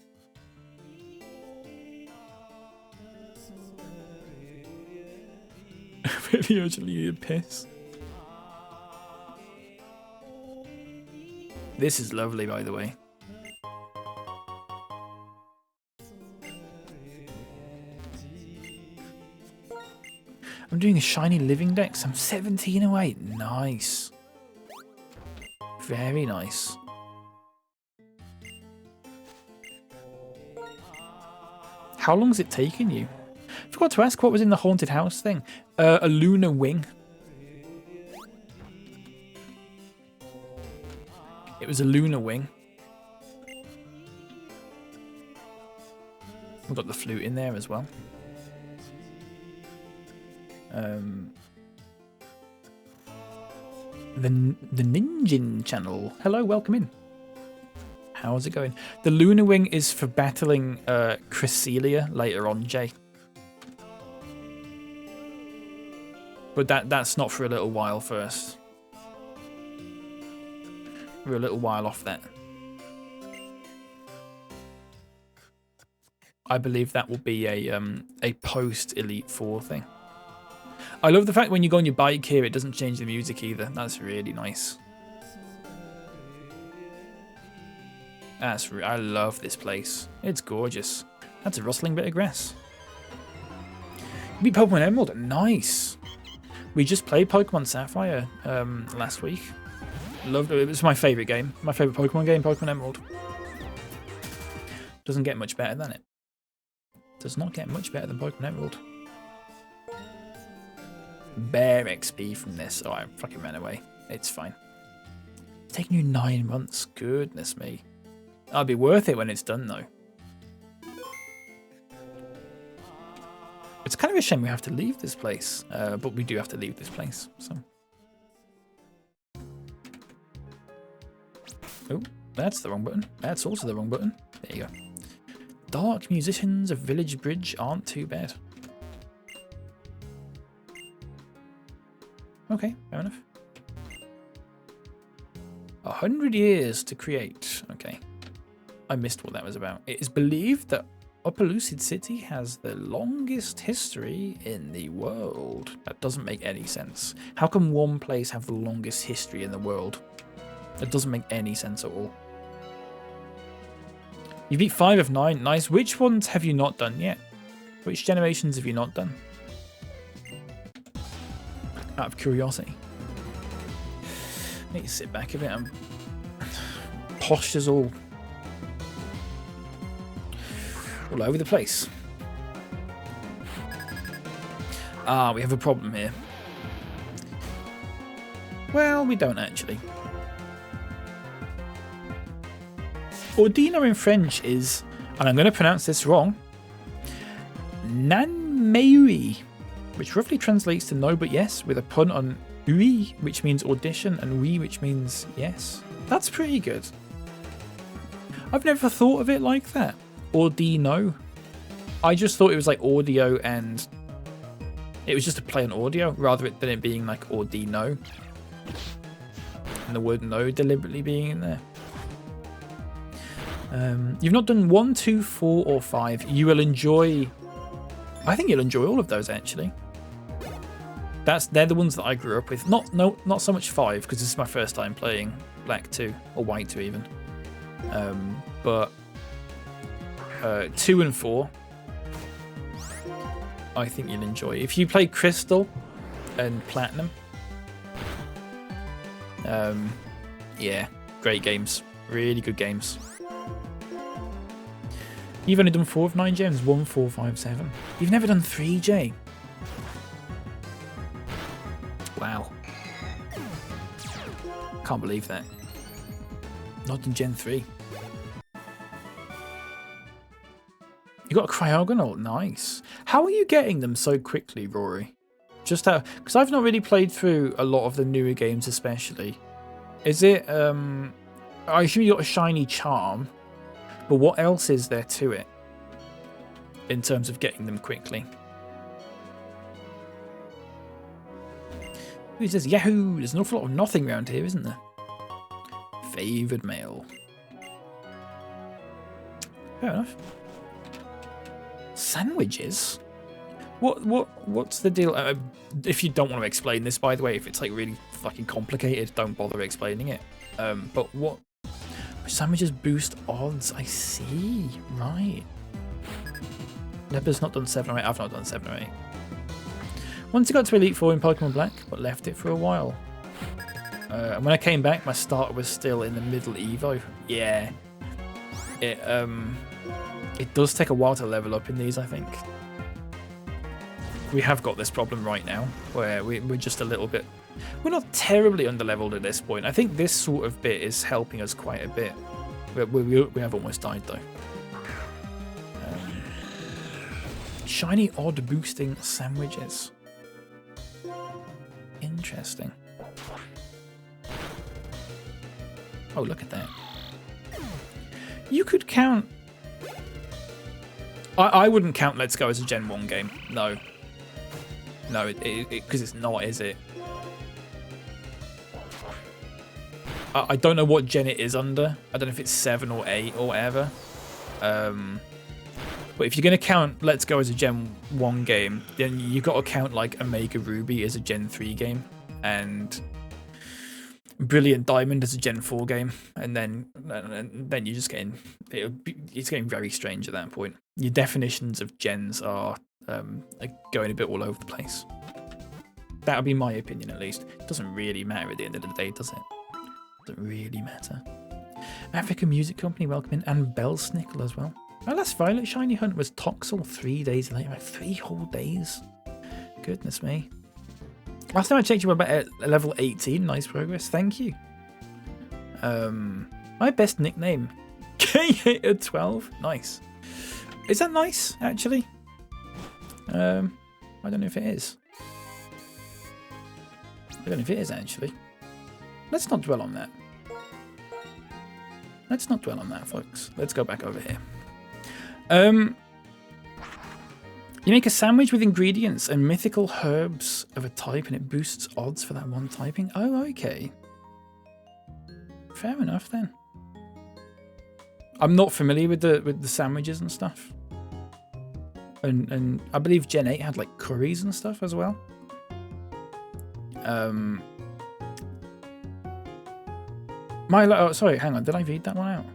Really urgently need a piss. This is lovely, by the way. I'm doing a shiny living dex. I'm 17 away. Nice. Very nice. How long's it taken you? I forgot to ask what was in the haunted house thing. A lunar wing. It was a lunar wing. We've got the flute in there as well. The Ninjin channel. Hello, welcome in. How's it going? The lunar wing is for battling Cresselia later on, Jay. But that's not for a little while first. We're a little while off that. I believe that will be a post Elite Four thing. I love the fact when you go on your bike here, it doesn't change the music either. That's really nice. I love this place. It's gorgeous. That's a rustling bit of grass. You beat Pokemon Emerald. Nice. We just played Pokemon Sapphire last week. Loved it. It was my favourite game. My favourite Pokemon game, Pokemon Emerald. Doesn't get much better than it. Does not get much better than Pokemon Emerald. Bare XP from this. Oh, I fucking ran away. It's fine. It's taking you 9 months. Goodness me. I'll be worth it when it's done, though. It's kind of a shame we have to leave this place. But we do have to leave this place, so... Oh, that's the wrong button. That's also the wrong button. There you go. Dark musicians of Village Bridge aren't too bad. Okay, fair enough. 100 years to create. Okay. I missed what that was about. It is believed that Upper Lucid City has the longest history in the world. That doesn't make any sense. How can one place have the longest history in the world? That doesn't make any sense at all. You beat 5 of 9. Nice. Which ones have you not done yet? Which generations have you not done? Out of curiosity. I need to sit back a bit. Posture's all over the place. Ah, we have a problem here. Well, we don't actually. Ordino in French is, and I'm going to pronounce this wrong, Nanmeui, which roughly translates to no but yes, with a pun on oui, which means audition, and oui, which means yes. That's pretty good. I've never thought of it like that. Ordino. I just thought it was like audio, and it was just a play on audio rather than it being like Ordino. And the word no deliberately being in there. You've not done 1, 2, 4, or 5. You will enjoy. I think you'll enjoy all of those actually. They're the ones that I grew up with. Not so much 5 because this is my first time playing Black 2 or White 2 even. But 2 and 4, I think you'll enjoy. If you play Crystal and Platinum, yeah, great games, really good games. You've only done 4 of 9 gems, 1, 4, 5, 7. You've never done 3, Jay. Wow. Can't believe that. Not in Gen 3. You got a Cryogonaut, nice. How are you getting them so quickly, Rory? Just how, because I've not really played through a lot of the newer games especially. Is it, I assume you got a shiny charm, but what else is there to it in terms of getting them quickly? Who says Yahoo? There's an awful lot of nothing around here, isn't there? Favoured mail. Fair enough. Sandwiches? What's the deal? If you don't want to explain this, by the way, if it's like really fucking complicated, don't bother explaining it. But what sandwiches boost odds? I see. Right. Neba's not done 7 or 8. I've not done 7 or 8. Once I got to Elite 4 in Pokemon Black, but left it for a while. And when I came back, my starter was still in the middle Evo. Yeah. It does take a while to level up in these, I think. We have got this problem right now, where we're just a little bit... We're not terribly underleveled at this point. I think this sort of bit is helping us quite a bit. We have almost died, though. Shiny odd boosting sandwiches. Interesting. Oh, look at that. You could count... I wouldn't count Let's Go as a Gen 1 game. No. No, because it's not, is it? I don't know what gen it is under. I don't know if it's 7 or 8 or whatever. But if you're going to count Let's Go as a Gen 1 game, then you've got to count like Omega Ruby as a Gen 3 game. And Brilliant Diamond as a Gen 4 game. And then you're just getting... It's getting very strange at that point. Your definitions of gens are going a bit all over the place. That would be my opinion, at least. It doesn't really matter at the end of the day, does it? Doesn't really matter. African Music Company, welcome in. And Bellsnickle as well. My last Violet Shiny Hunt was Toxel 3 days later. Like 3 whole days. Goodness me. Last time I checked, you were about at level 18. Nice progress. Thank you. My best nickname. K812. Nice. Is that nice, actually? I don't know if it is. I don't know if it is, actually. Let's not dwell on that. Let's not dwell on that, folks. Let's go back over here. You make a sandwich with ingredients and mythical herbs of a type, and it boosts odds for that one typing. Oh, okay. Fair enough, then. I'm not familiar with the sandwiches and stuff. And I believe Gen 8 had like curries and stuff as well. Sorry, hang on. Did I read that one out?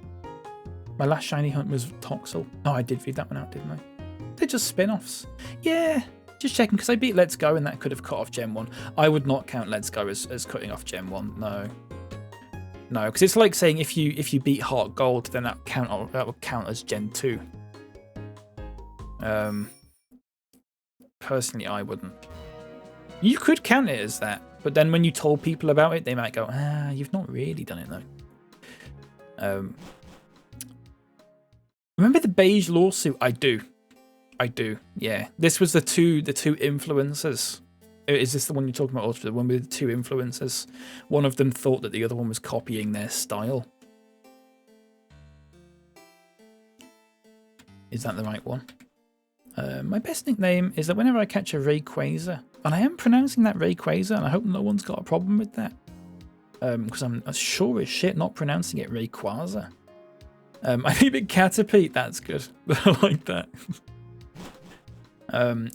My last shiny hunt was Toxel. Oh, I did read that one out, didn't I? They're just spin-offs. Yeah, Just checking, because I beat Let's Go and that could have cut off Gen 1. I would not count Let's Go as cutting off Gen 1, no. No, because it's like saying if you beat Heart Gold, then that will count as Gen 2. Personally, I wouldn't. You could count it as that, but then when you told people about it, they might go, you've not really done it though. Remember the beige lawsuit? I do, yeah. This was the two influencers. Is this the one you're talking about, Ultra? The one with the two influencers? One of them thought that the other one was copying their style. Is that the right one? My best nickname is that whenever I catch a Rayquaza, and I am pronouncing that Rayquaza, and I hope no one's got a problem with that, because I'm sure as shit not pronouncing it Rayquaza. I think it Caterpie, that's good. I like that.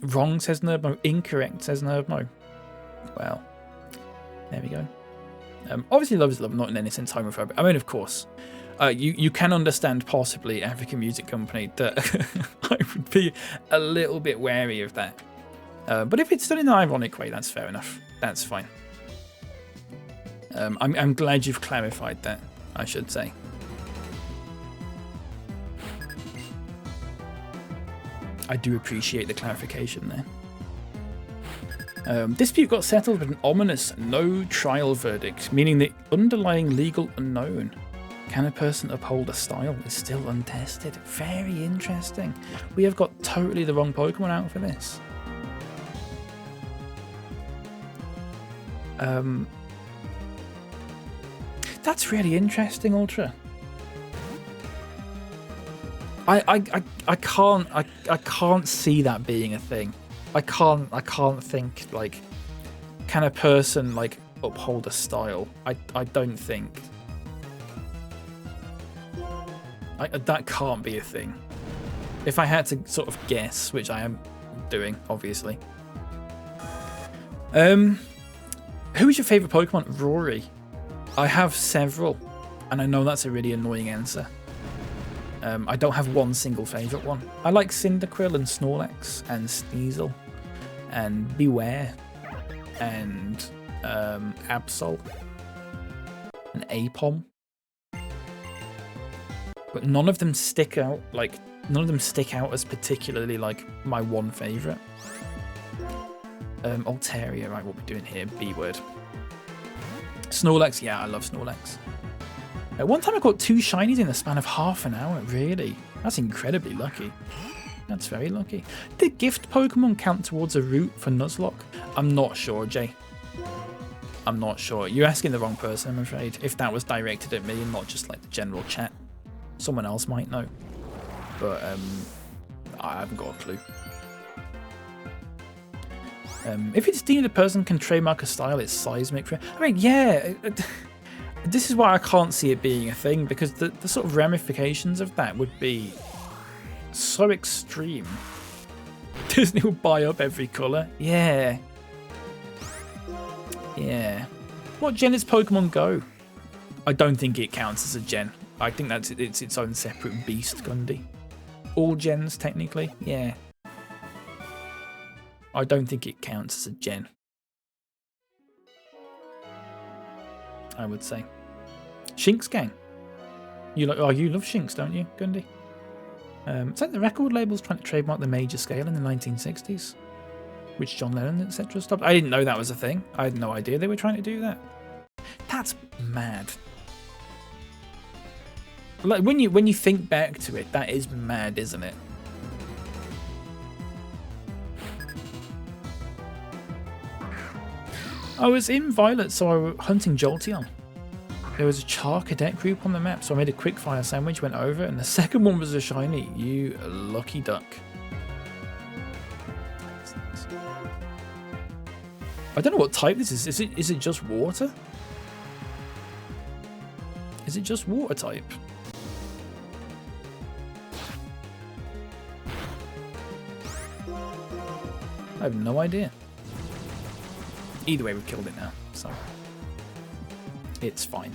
Wrong, says Nerdmo. Incorrect, says Nerdmo. Well, there we go. Obviously, love is love, not in any sense homophobic. I mean, of course, you can understand possibly African Music Company that I would be a little bit wary of that. But if it's done in an ironic way, that's fair enough. That's fine. I'm glad you've clarified that, I should say. I do appreciate the clarification there. Dispute got settled with an ominous no trial verdict, meaning the underlying legal unknown. Can a person uphold a style is still untested? Very interesting. We have got totally the wrong Pokemon out for this. That's really interesting, Ultra. I can't see that being a thing. I can't think like, can a person like uphold a style? I don't think. That can't be a thing. If I had to sort of guess, which I am doing, obviously. Who is your favourite Pokemon? Rory. I have several, and I know that's a really annoying answer. I don't have one single favourite one. I like Cyndaquil and Snorlax and Sneasel and Beware and Absol and Apom. But none of them stick out as particularly like my one favourite. Altaria, right, what we're doing here, B-word. Snorlax, yeah, I love Snorlax. One time I caught 2 shinies in the span of half an hour, really? That's incredibly lucky. That's very lucky. Did gift Pokemon count towards a route for Nuzlocke? I'm not sure, Jay. I'm not sure. You're asking the wrong person, I'm afraid. If that was directed at me and not just like the general chat. Someone else might know. But I haven't got a clue. If it's deemed a person can trademark a style, it's seismic. I mean, yeah. This is why I can't see it being a thing, because the sort of ramifications of that would be so extreme. Disney will buy up every colour. Yeah. Yeah. What gen is Pokemon Go? I don't think it counts as a gen. I think it's its own separate beast, Gundy. All gens, technically. Yeah. I don't think it counts as a gen. I would say. Shinx Gang. You love Shinx, don't you, Gundy? It's like the record labels trying to trademark the major scale in the 1960s, which John Lennon, etc. stopped. I didn't know that was a thing. I had no idea they were trying to do that. That's mad. Like when you think back to it, that is mad, isn't it? I was in Violet, so I was hunting Jolteon. There was a Char Cadet group on the map, so I made a quick fire sandwich, went over, and the second one was a shiny. You lucky duck. I don't know what type this is. Is it just water? Is it just water type? I have no idea. Either way, we've killed it now, so it's fine.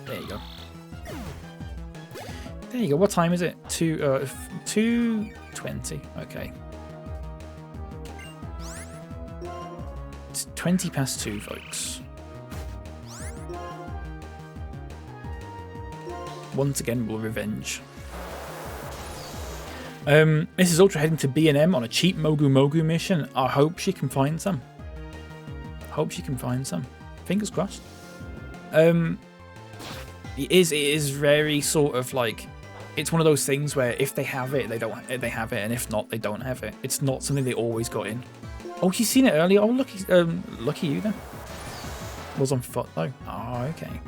There you go. There you go. What time is it? 2:20. Okay. It's 20 past 2, folks. Once again, we'll revenge. Mrs. Ultra heading to B&M on a cheap Mogu Mogu mission. I hope she can find some. Fingers crossed. It is very sort of like, it's one of those things where if they have it, they have it, and if not, they don't have it. It's not something they always got in. Oh, she's seen it earlier. Oh, lucky you then. Was on foot though. Oh, okay.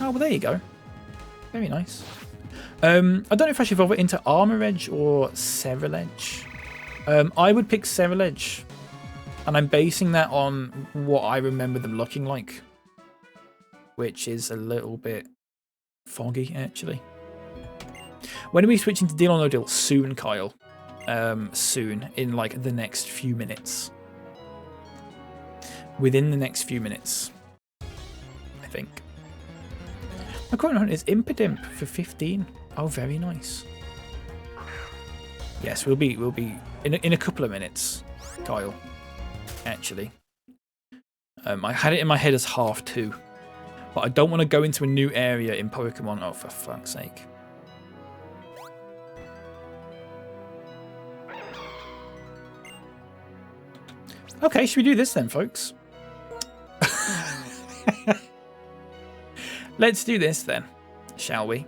Oh, well, there you go. Very nice. I don't know if I should evolve it into Armor Edge or Cerulege. I would pick Cerulege, and I'm basing that on what I remember them looking like, which is a little bit foggy, actually. When are we switching to Deal or No Deal? Soon, Kyle. Soon, in like the next few minutes. Within the next few minutes, I think. My current hunt is Impidimp for 15. Oh, very nice. Yes, we'll be in a couple of minutes, Kyle. Actually, I had it in my head as 2:30, but I don't want to go into a new area in Pokemon. Oh, for fuck's sake! Okay, should we do this then, folks? Let's do this then, shall we?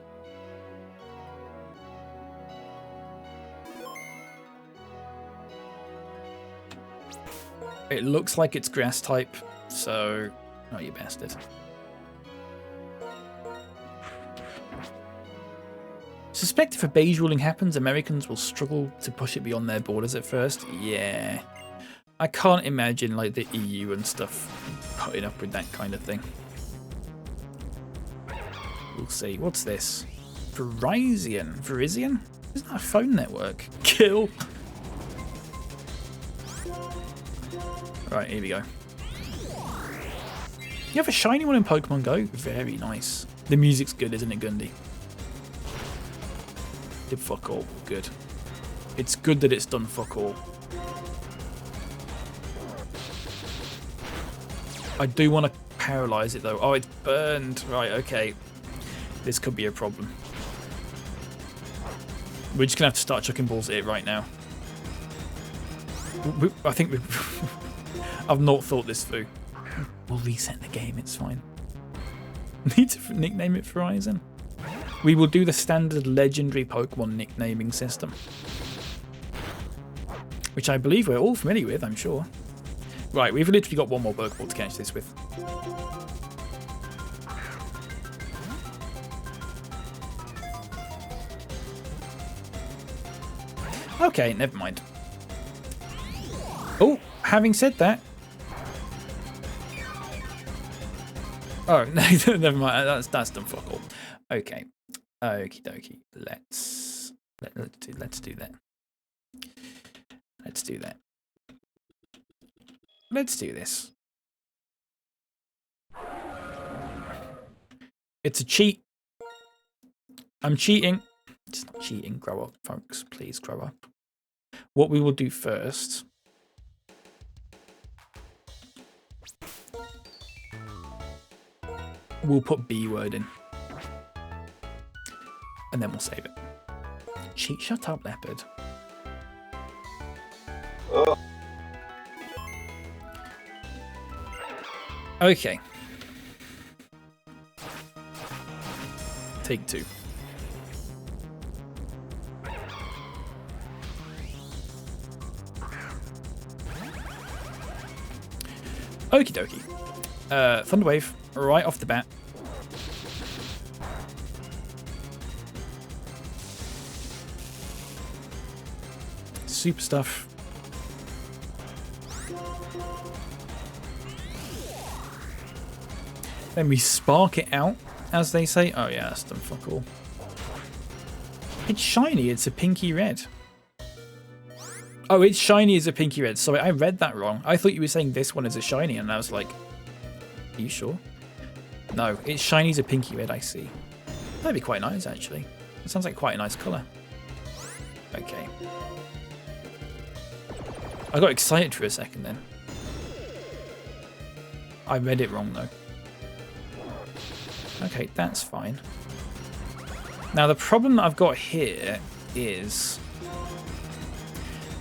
It looks like it's grass type, so... Oh, you bastard. Suspect if a beige ruling happens, Americans will struggle to push it beyond their borders at first. Yeah. I can't imagine like the EU and stuff putting up with that kind of thing. We'll see. What's this? Verizon? Isn't that a phone network? Kill. Right, here we go. You have a shiny one in Pokemon Go? Very nice. The music's good, isn't it, Gundy? Did fuck all. Good. It's good that it's done fuck all. I do want to paralyze it though. Oh, it's burned. Right, okay. This could be a problem. We're just going to have to start chucking balls at it right now. I think we've... I've not thought this through. We'll reset the game, it's fine. Need to nickname it Verizon. We will do the standard legendary Pokemon nicknaming system. Which I believe we're all familiar with, I'm sure. Right, we've literally got one more Pokeball to catch this with. Okay, never mind. Oh, having said that... Oh, no, never mind. That's done fuck all. Okay. Okie dokie. Let's do that. Let's do that. Let's do this. It's a cheat. I'm cheating. It's not cheating. Grow up, folks. Please grow up. What we will do first... We'll put B word in. And then we'll save it. Cheat, shut up, leopard. Oh. Okay. Take 2. Okie dokie. Thunder Wave right off the bat. Super stuff. Then we spark it out, as they say. Oh yeah, that's done fuck all. It's shiny, it's a pinky red. Oh, it's shiny as a pinky red. Sorry, I read that wrong. I thought you were saying this one is a shiny, and I was like, are you sure? No, it's shiny as a pinky red, I see. That'd be quite nice, actually. It sounds like quite a nice colour. Okay. I got excited for a second then. I read it wrong, though. Okay, that's fine. Now, the problem that I've got here is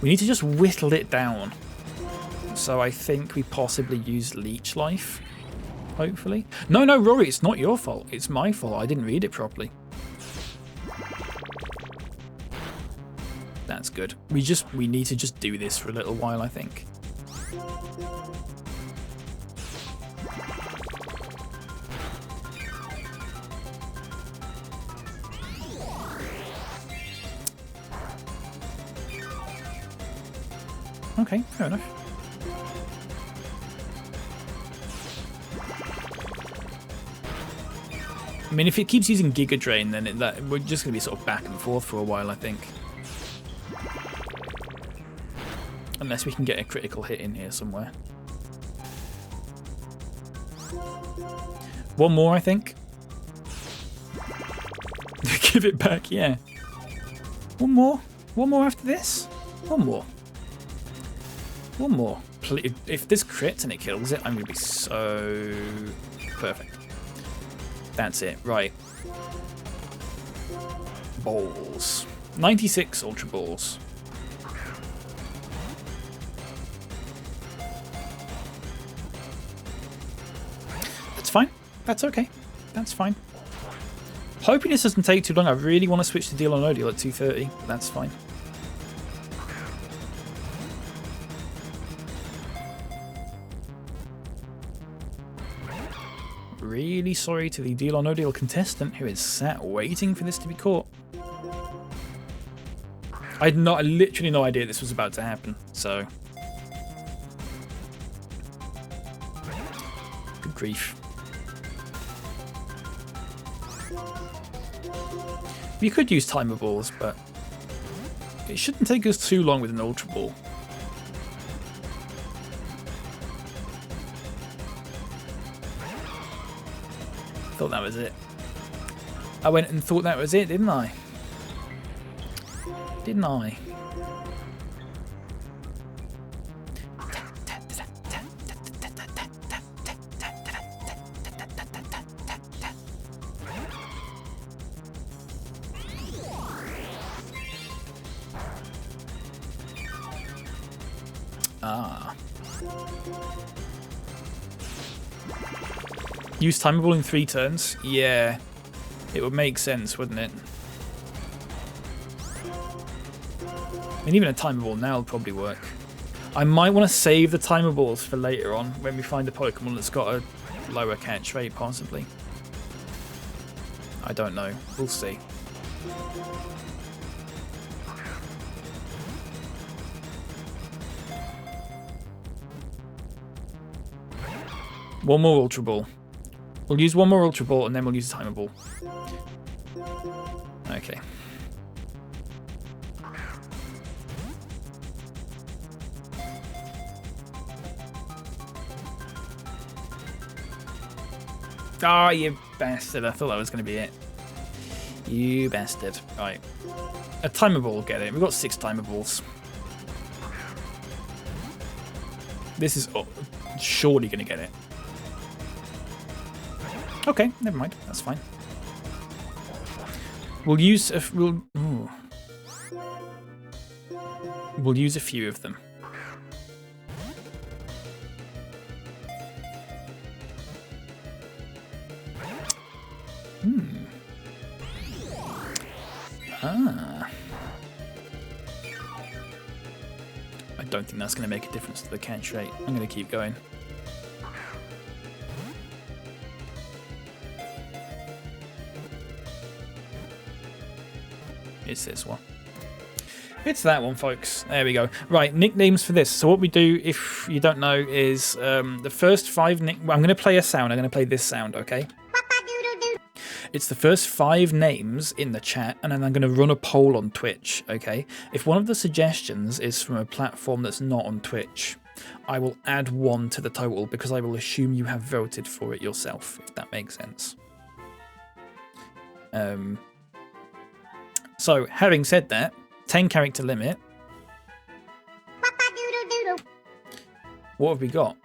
we need to just whittle it down. So I think we possibly use Leech Life, hopefully. No, Rory, it's not your fault. It's my fault. I didn't read it properly. That's good. We need to just do this for a little while, I think. Okay, fair enough. I mean, if it keeps using Giga Drain, then we're just going to be sort of back and forth for a while, I think. Unless we can get a critical hit in here somewhere. One more, I think. Give it back, yeah. One more. One more after this. One more. One more. Please. If this crits and it kills it, I'm going to be so perfect. That's it. Right. Balls. 96 Ultra Balls. That's fine. That's okay. That's fine. Hoping this doesn't take too long. I really want to switch to Deal or No Deal at 2:30. That's fine. Really sorry to the Deal or No Deal contestant who is sat waiting for this to be caught. I had literally no idea this was about to happen, so. Good grief. We could use timer balls, but it shouldn't take us too long with an Ultra Ball. Thought that was it. I went and thought that was it, didn't I? Didn't I? Ah. Use timer ball in 3 turns? Yeah. It would make sense, wouldn't it? I mean, even a timer ball now will probably work. I might want to save the timer balls for later on when we find a Pokemon that's got a lower catch rate, possibly. I don't know. We'll see. One more Ultra Ball. We'll use one more Ultra Ball and then we'll use a timer ball. Okay. Ah, oh, you bastard. I thought that was going to be it. You bastard. Right. A timer ball will get it. We've got 6 timer balls. This is surely going to get it. Okay, never mind. That's fine. We'll use we'll use a few of them. Ah. I don't think that's going to make a difference to the catch rate. I'm going to keep going. It's this one. It's that one, folks. There we go. Right, nicknames for this. So what we do, if you don't know, is the first 5 I'm going to play a sound. I'm going to play this sound, okay? It's the first 5 names in the chat, and then I'm going to run a poll on Twitch, okay? If one of the suggestions is from a platform that's not on Twitch, I will add 1 to the total because I will assume you have voted for it yourself, if that makes sense. So, having said that, 10 character limit. What have we got?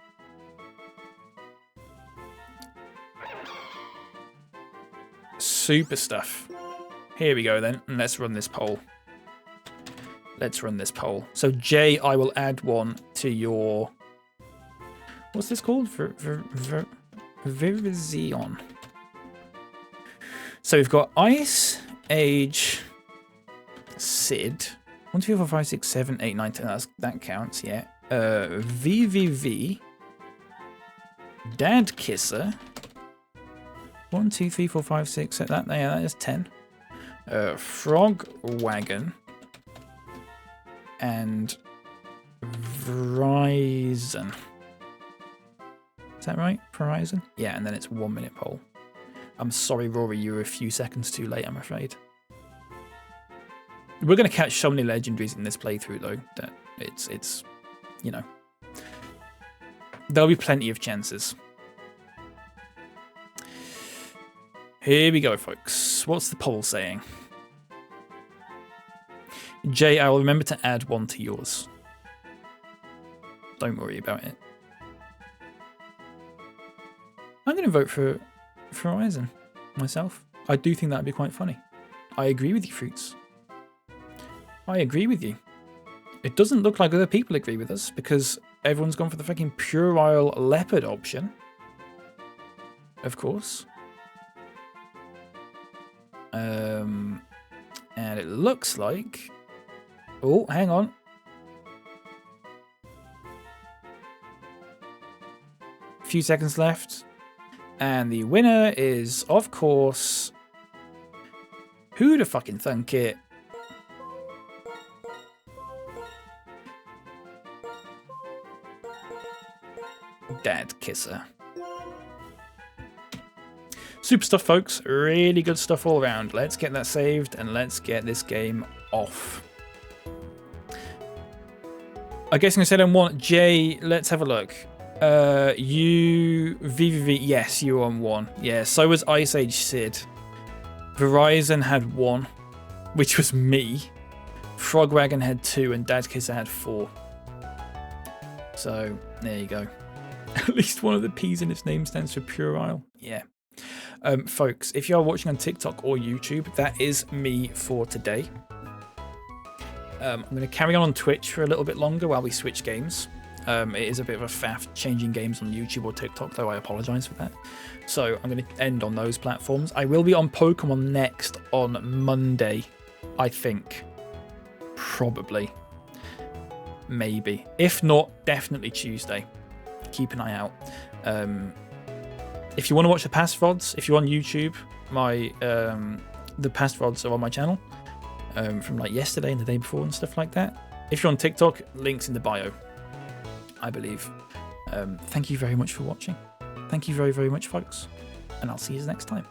Super stuff. Here we go then, and let's run this poll. Let's run this poll. So Jay, I will add one to your... What's this called? Virizion. So we've got Ice Age Sid. 1, 2, 3, 4, 5, 6, 7, 8, 9, 10. That counts, yeah. VVV. Dad Kisser. 1, 2, 3, 4, 5, 6, 7. That is 10. Frog Wagon. And Verizon. Is that right? Verizon? Yeah, and then it's 1 minute poll. I'm sorry, Rory, you were a few seconds too late, I'm afraid. We're going to catch so many legendaries in this playthrough, though, that it's, you know, there'll be plenty of chances. Here we go, folks. What's the poll saying? Jay, I will remember to add one to yours. Don't worry about it. I'm going to vote for Horizon myself. I do think that would be quite funny. I agree with you, Fruits. I agree with you. It doesn't look like other people agree with us because everyone's gone for the fucking puerile leopard option. Of course. And it looks like... Oh, hang on. A few seconds left. And the winner is, of course... Who'da fucking thunk it? Dad Kisser. Super stuff, folks. Really good stuff all around. Let's get that saved and let's get this game off. I guess I'm going to say on one. Jay, let's have a look. You... VVV, yes, you were on 1. Yeah, so was Ice Age Sid. Verizon had 1, which was me. Frogwagon had 2 and Dad Kisser had 4. So, there you go. At least one of the P's in its name stands for puerile. Yeah. Folks, if you are watching on TikTok or YouTube, that is me for today. I'm going to carry on Twitch for a little bit longer while we switch games. It is a bit of a faff changing games on YouTube or TikTok, though I apologise for that. So I'm going to end on those platforms. I will be on Pokémon next on Monday, I think. Probably. Maybe. If not, definitely Tuesday. Keep an eye out. If you want to watch the past VODs, if you're on YouTube, the past VODs are on my channel from like yesterday and the day before and stuff like that. If you're on TikTok, links in the bio, I believe. Thank you very much for watching. Thank you very, very much, folks. And I'll see you next time.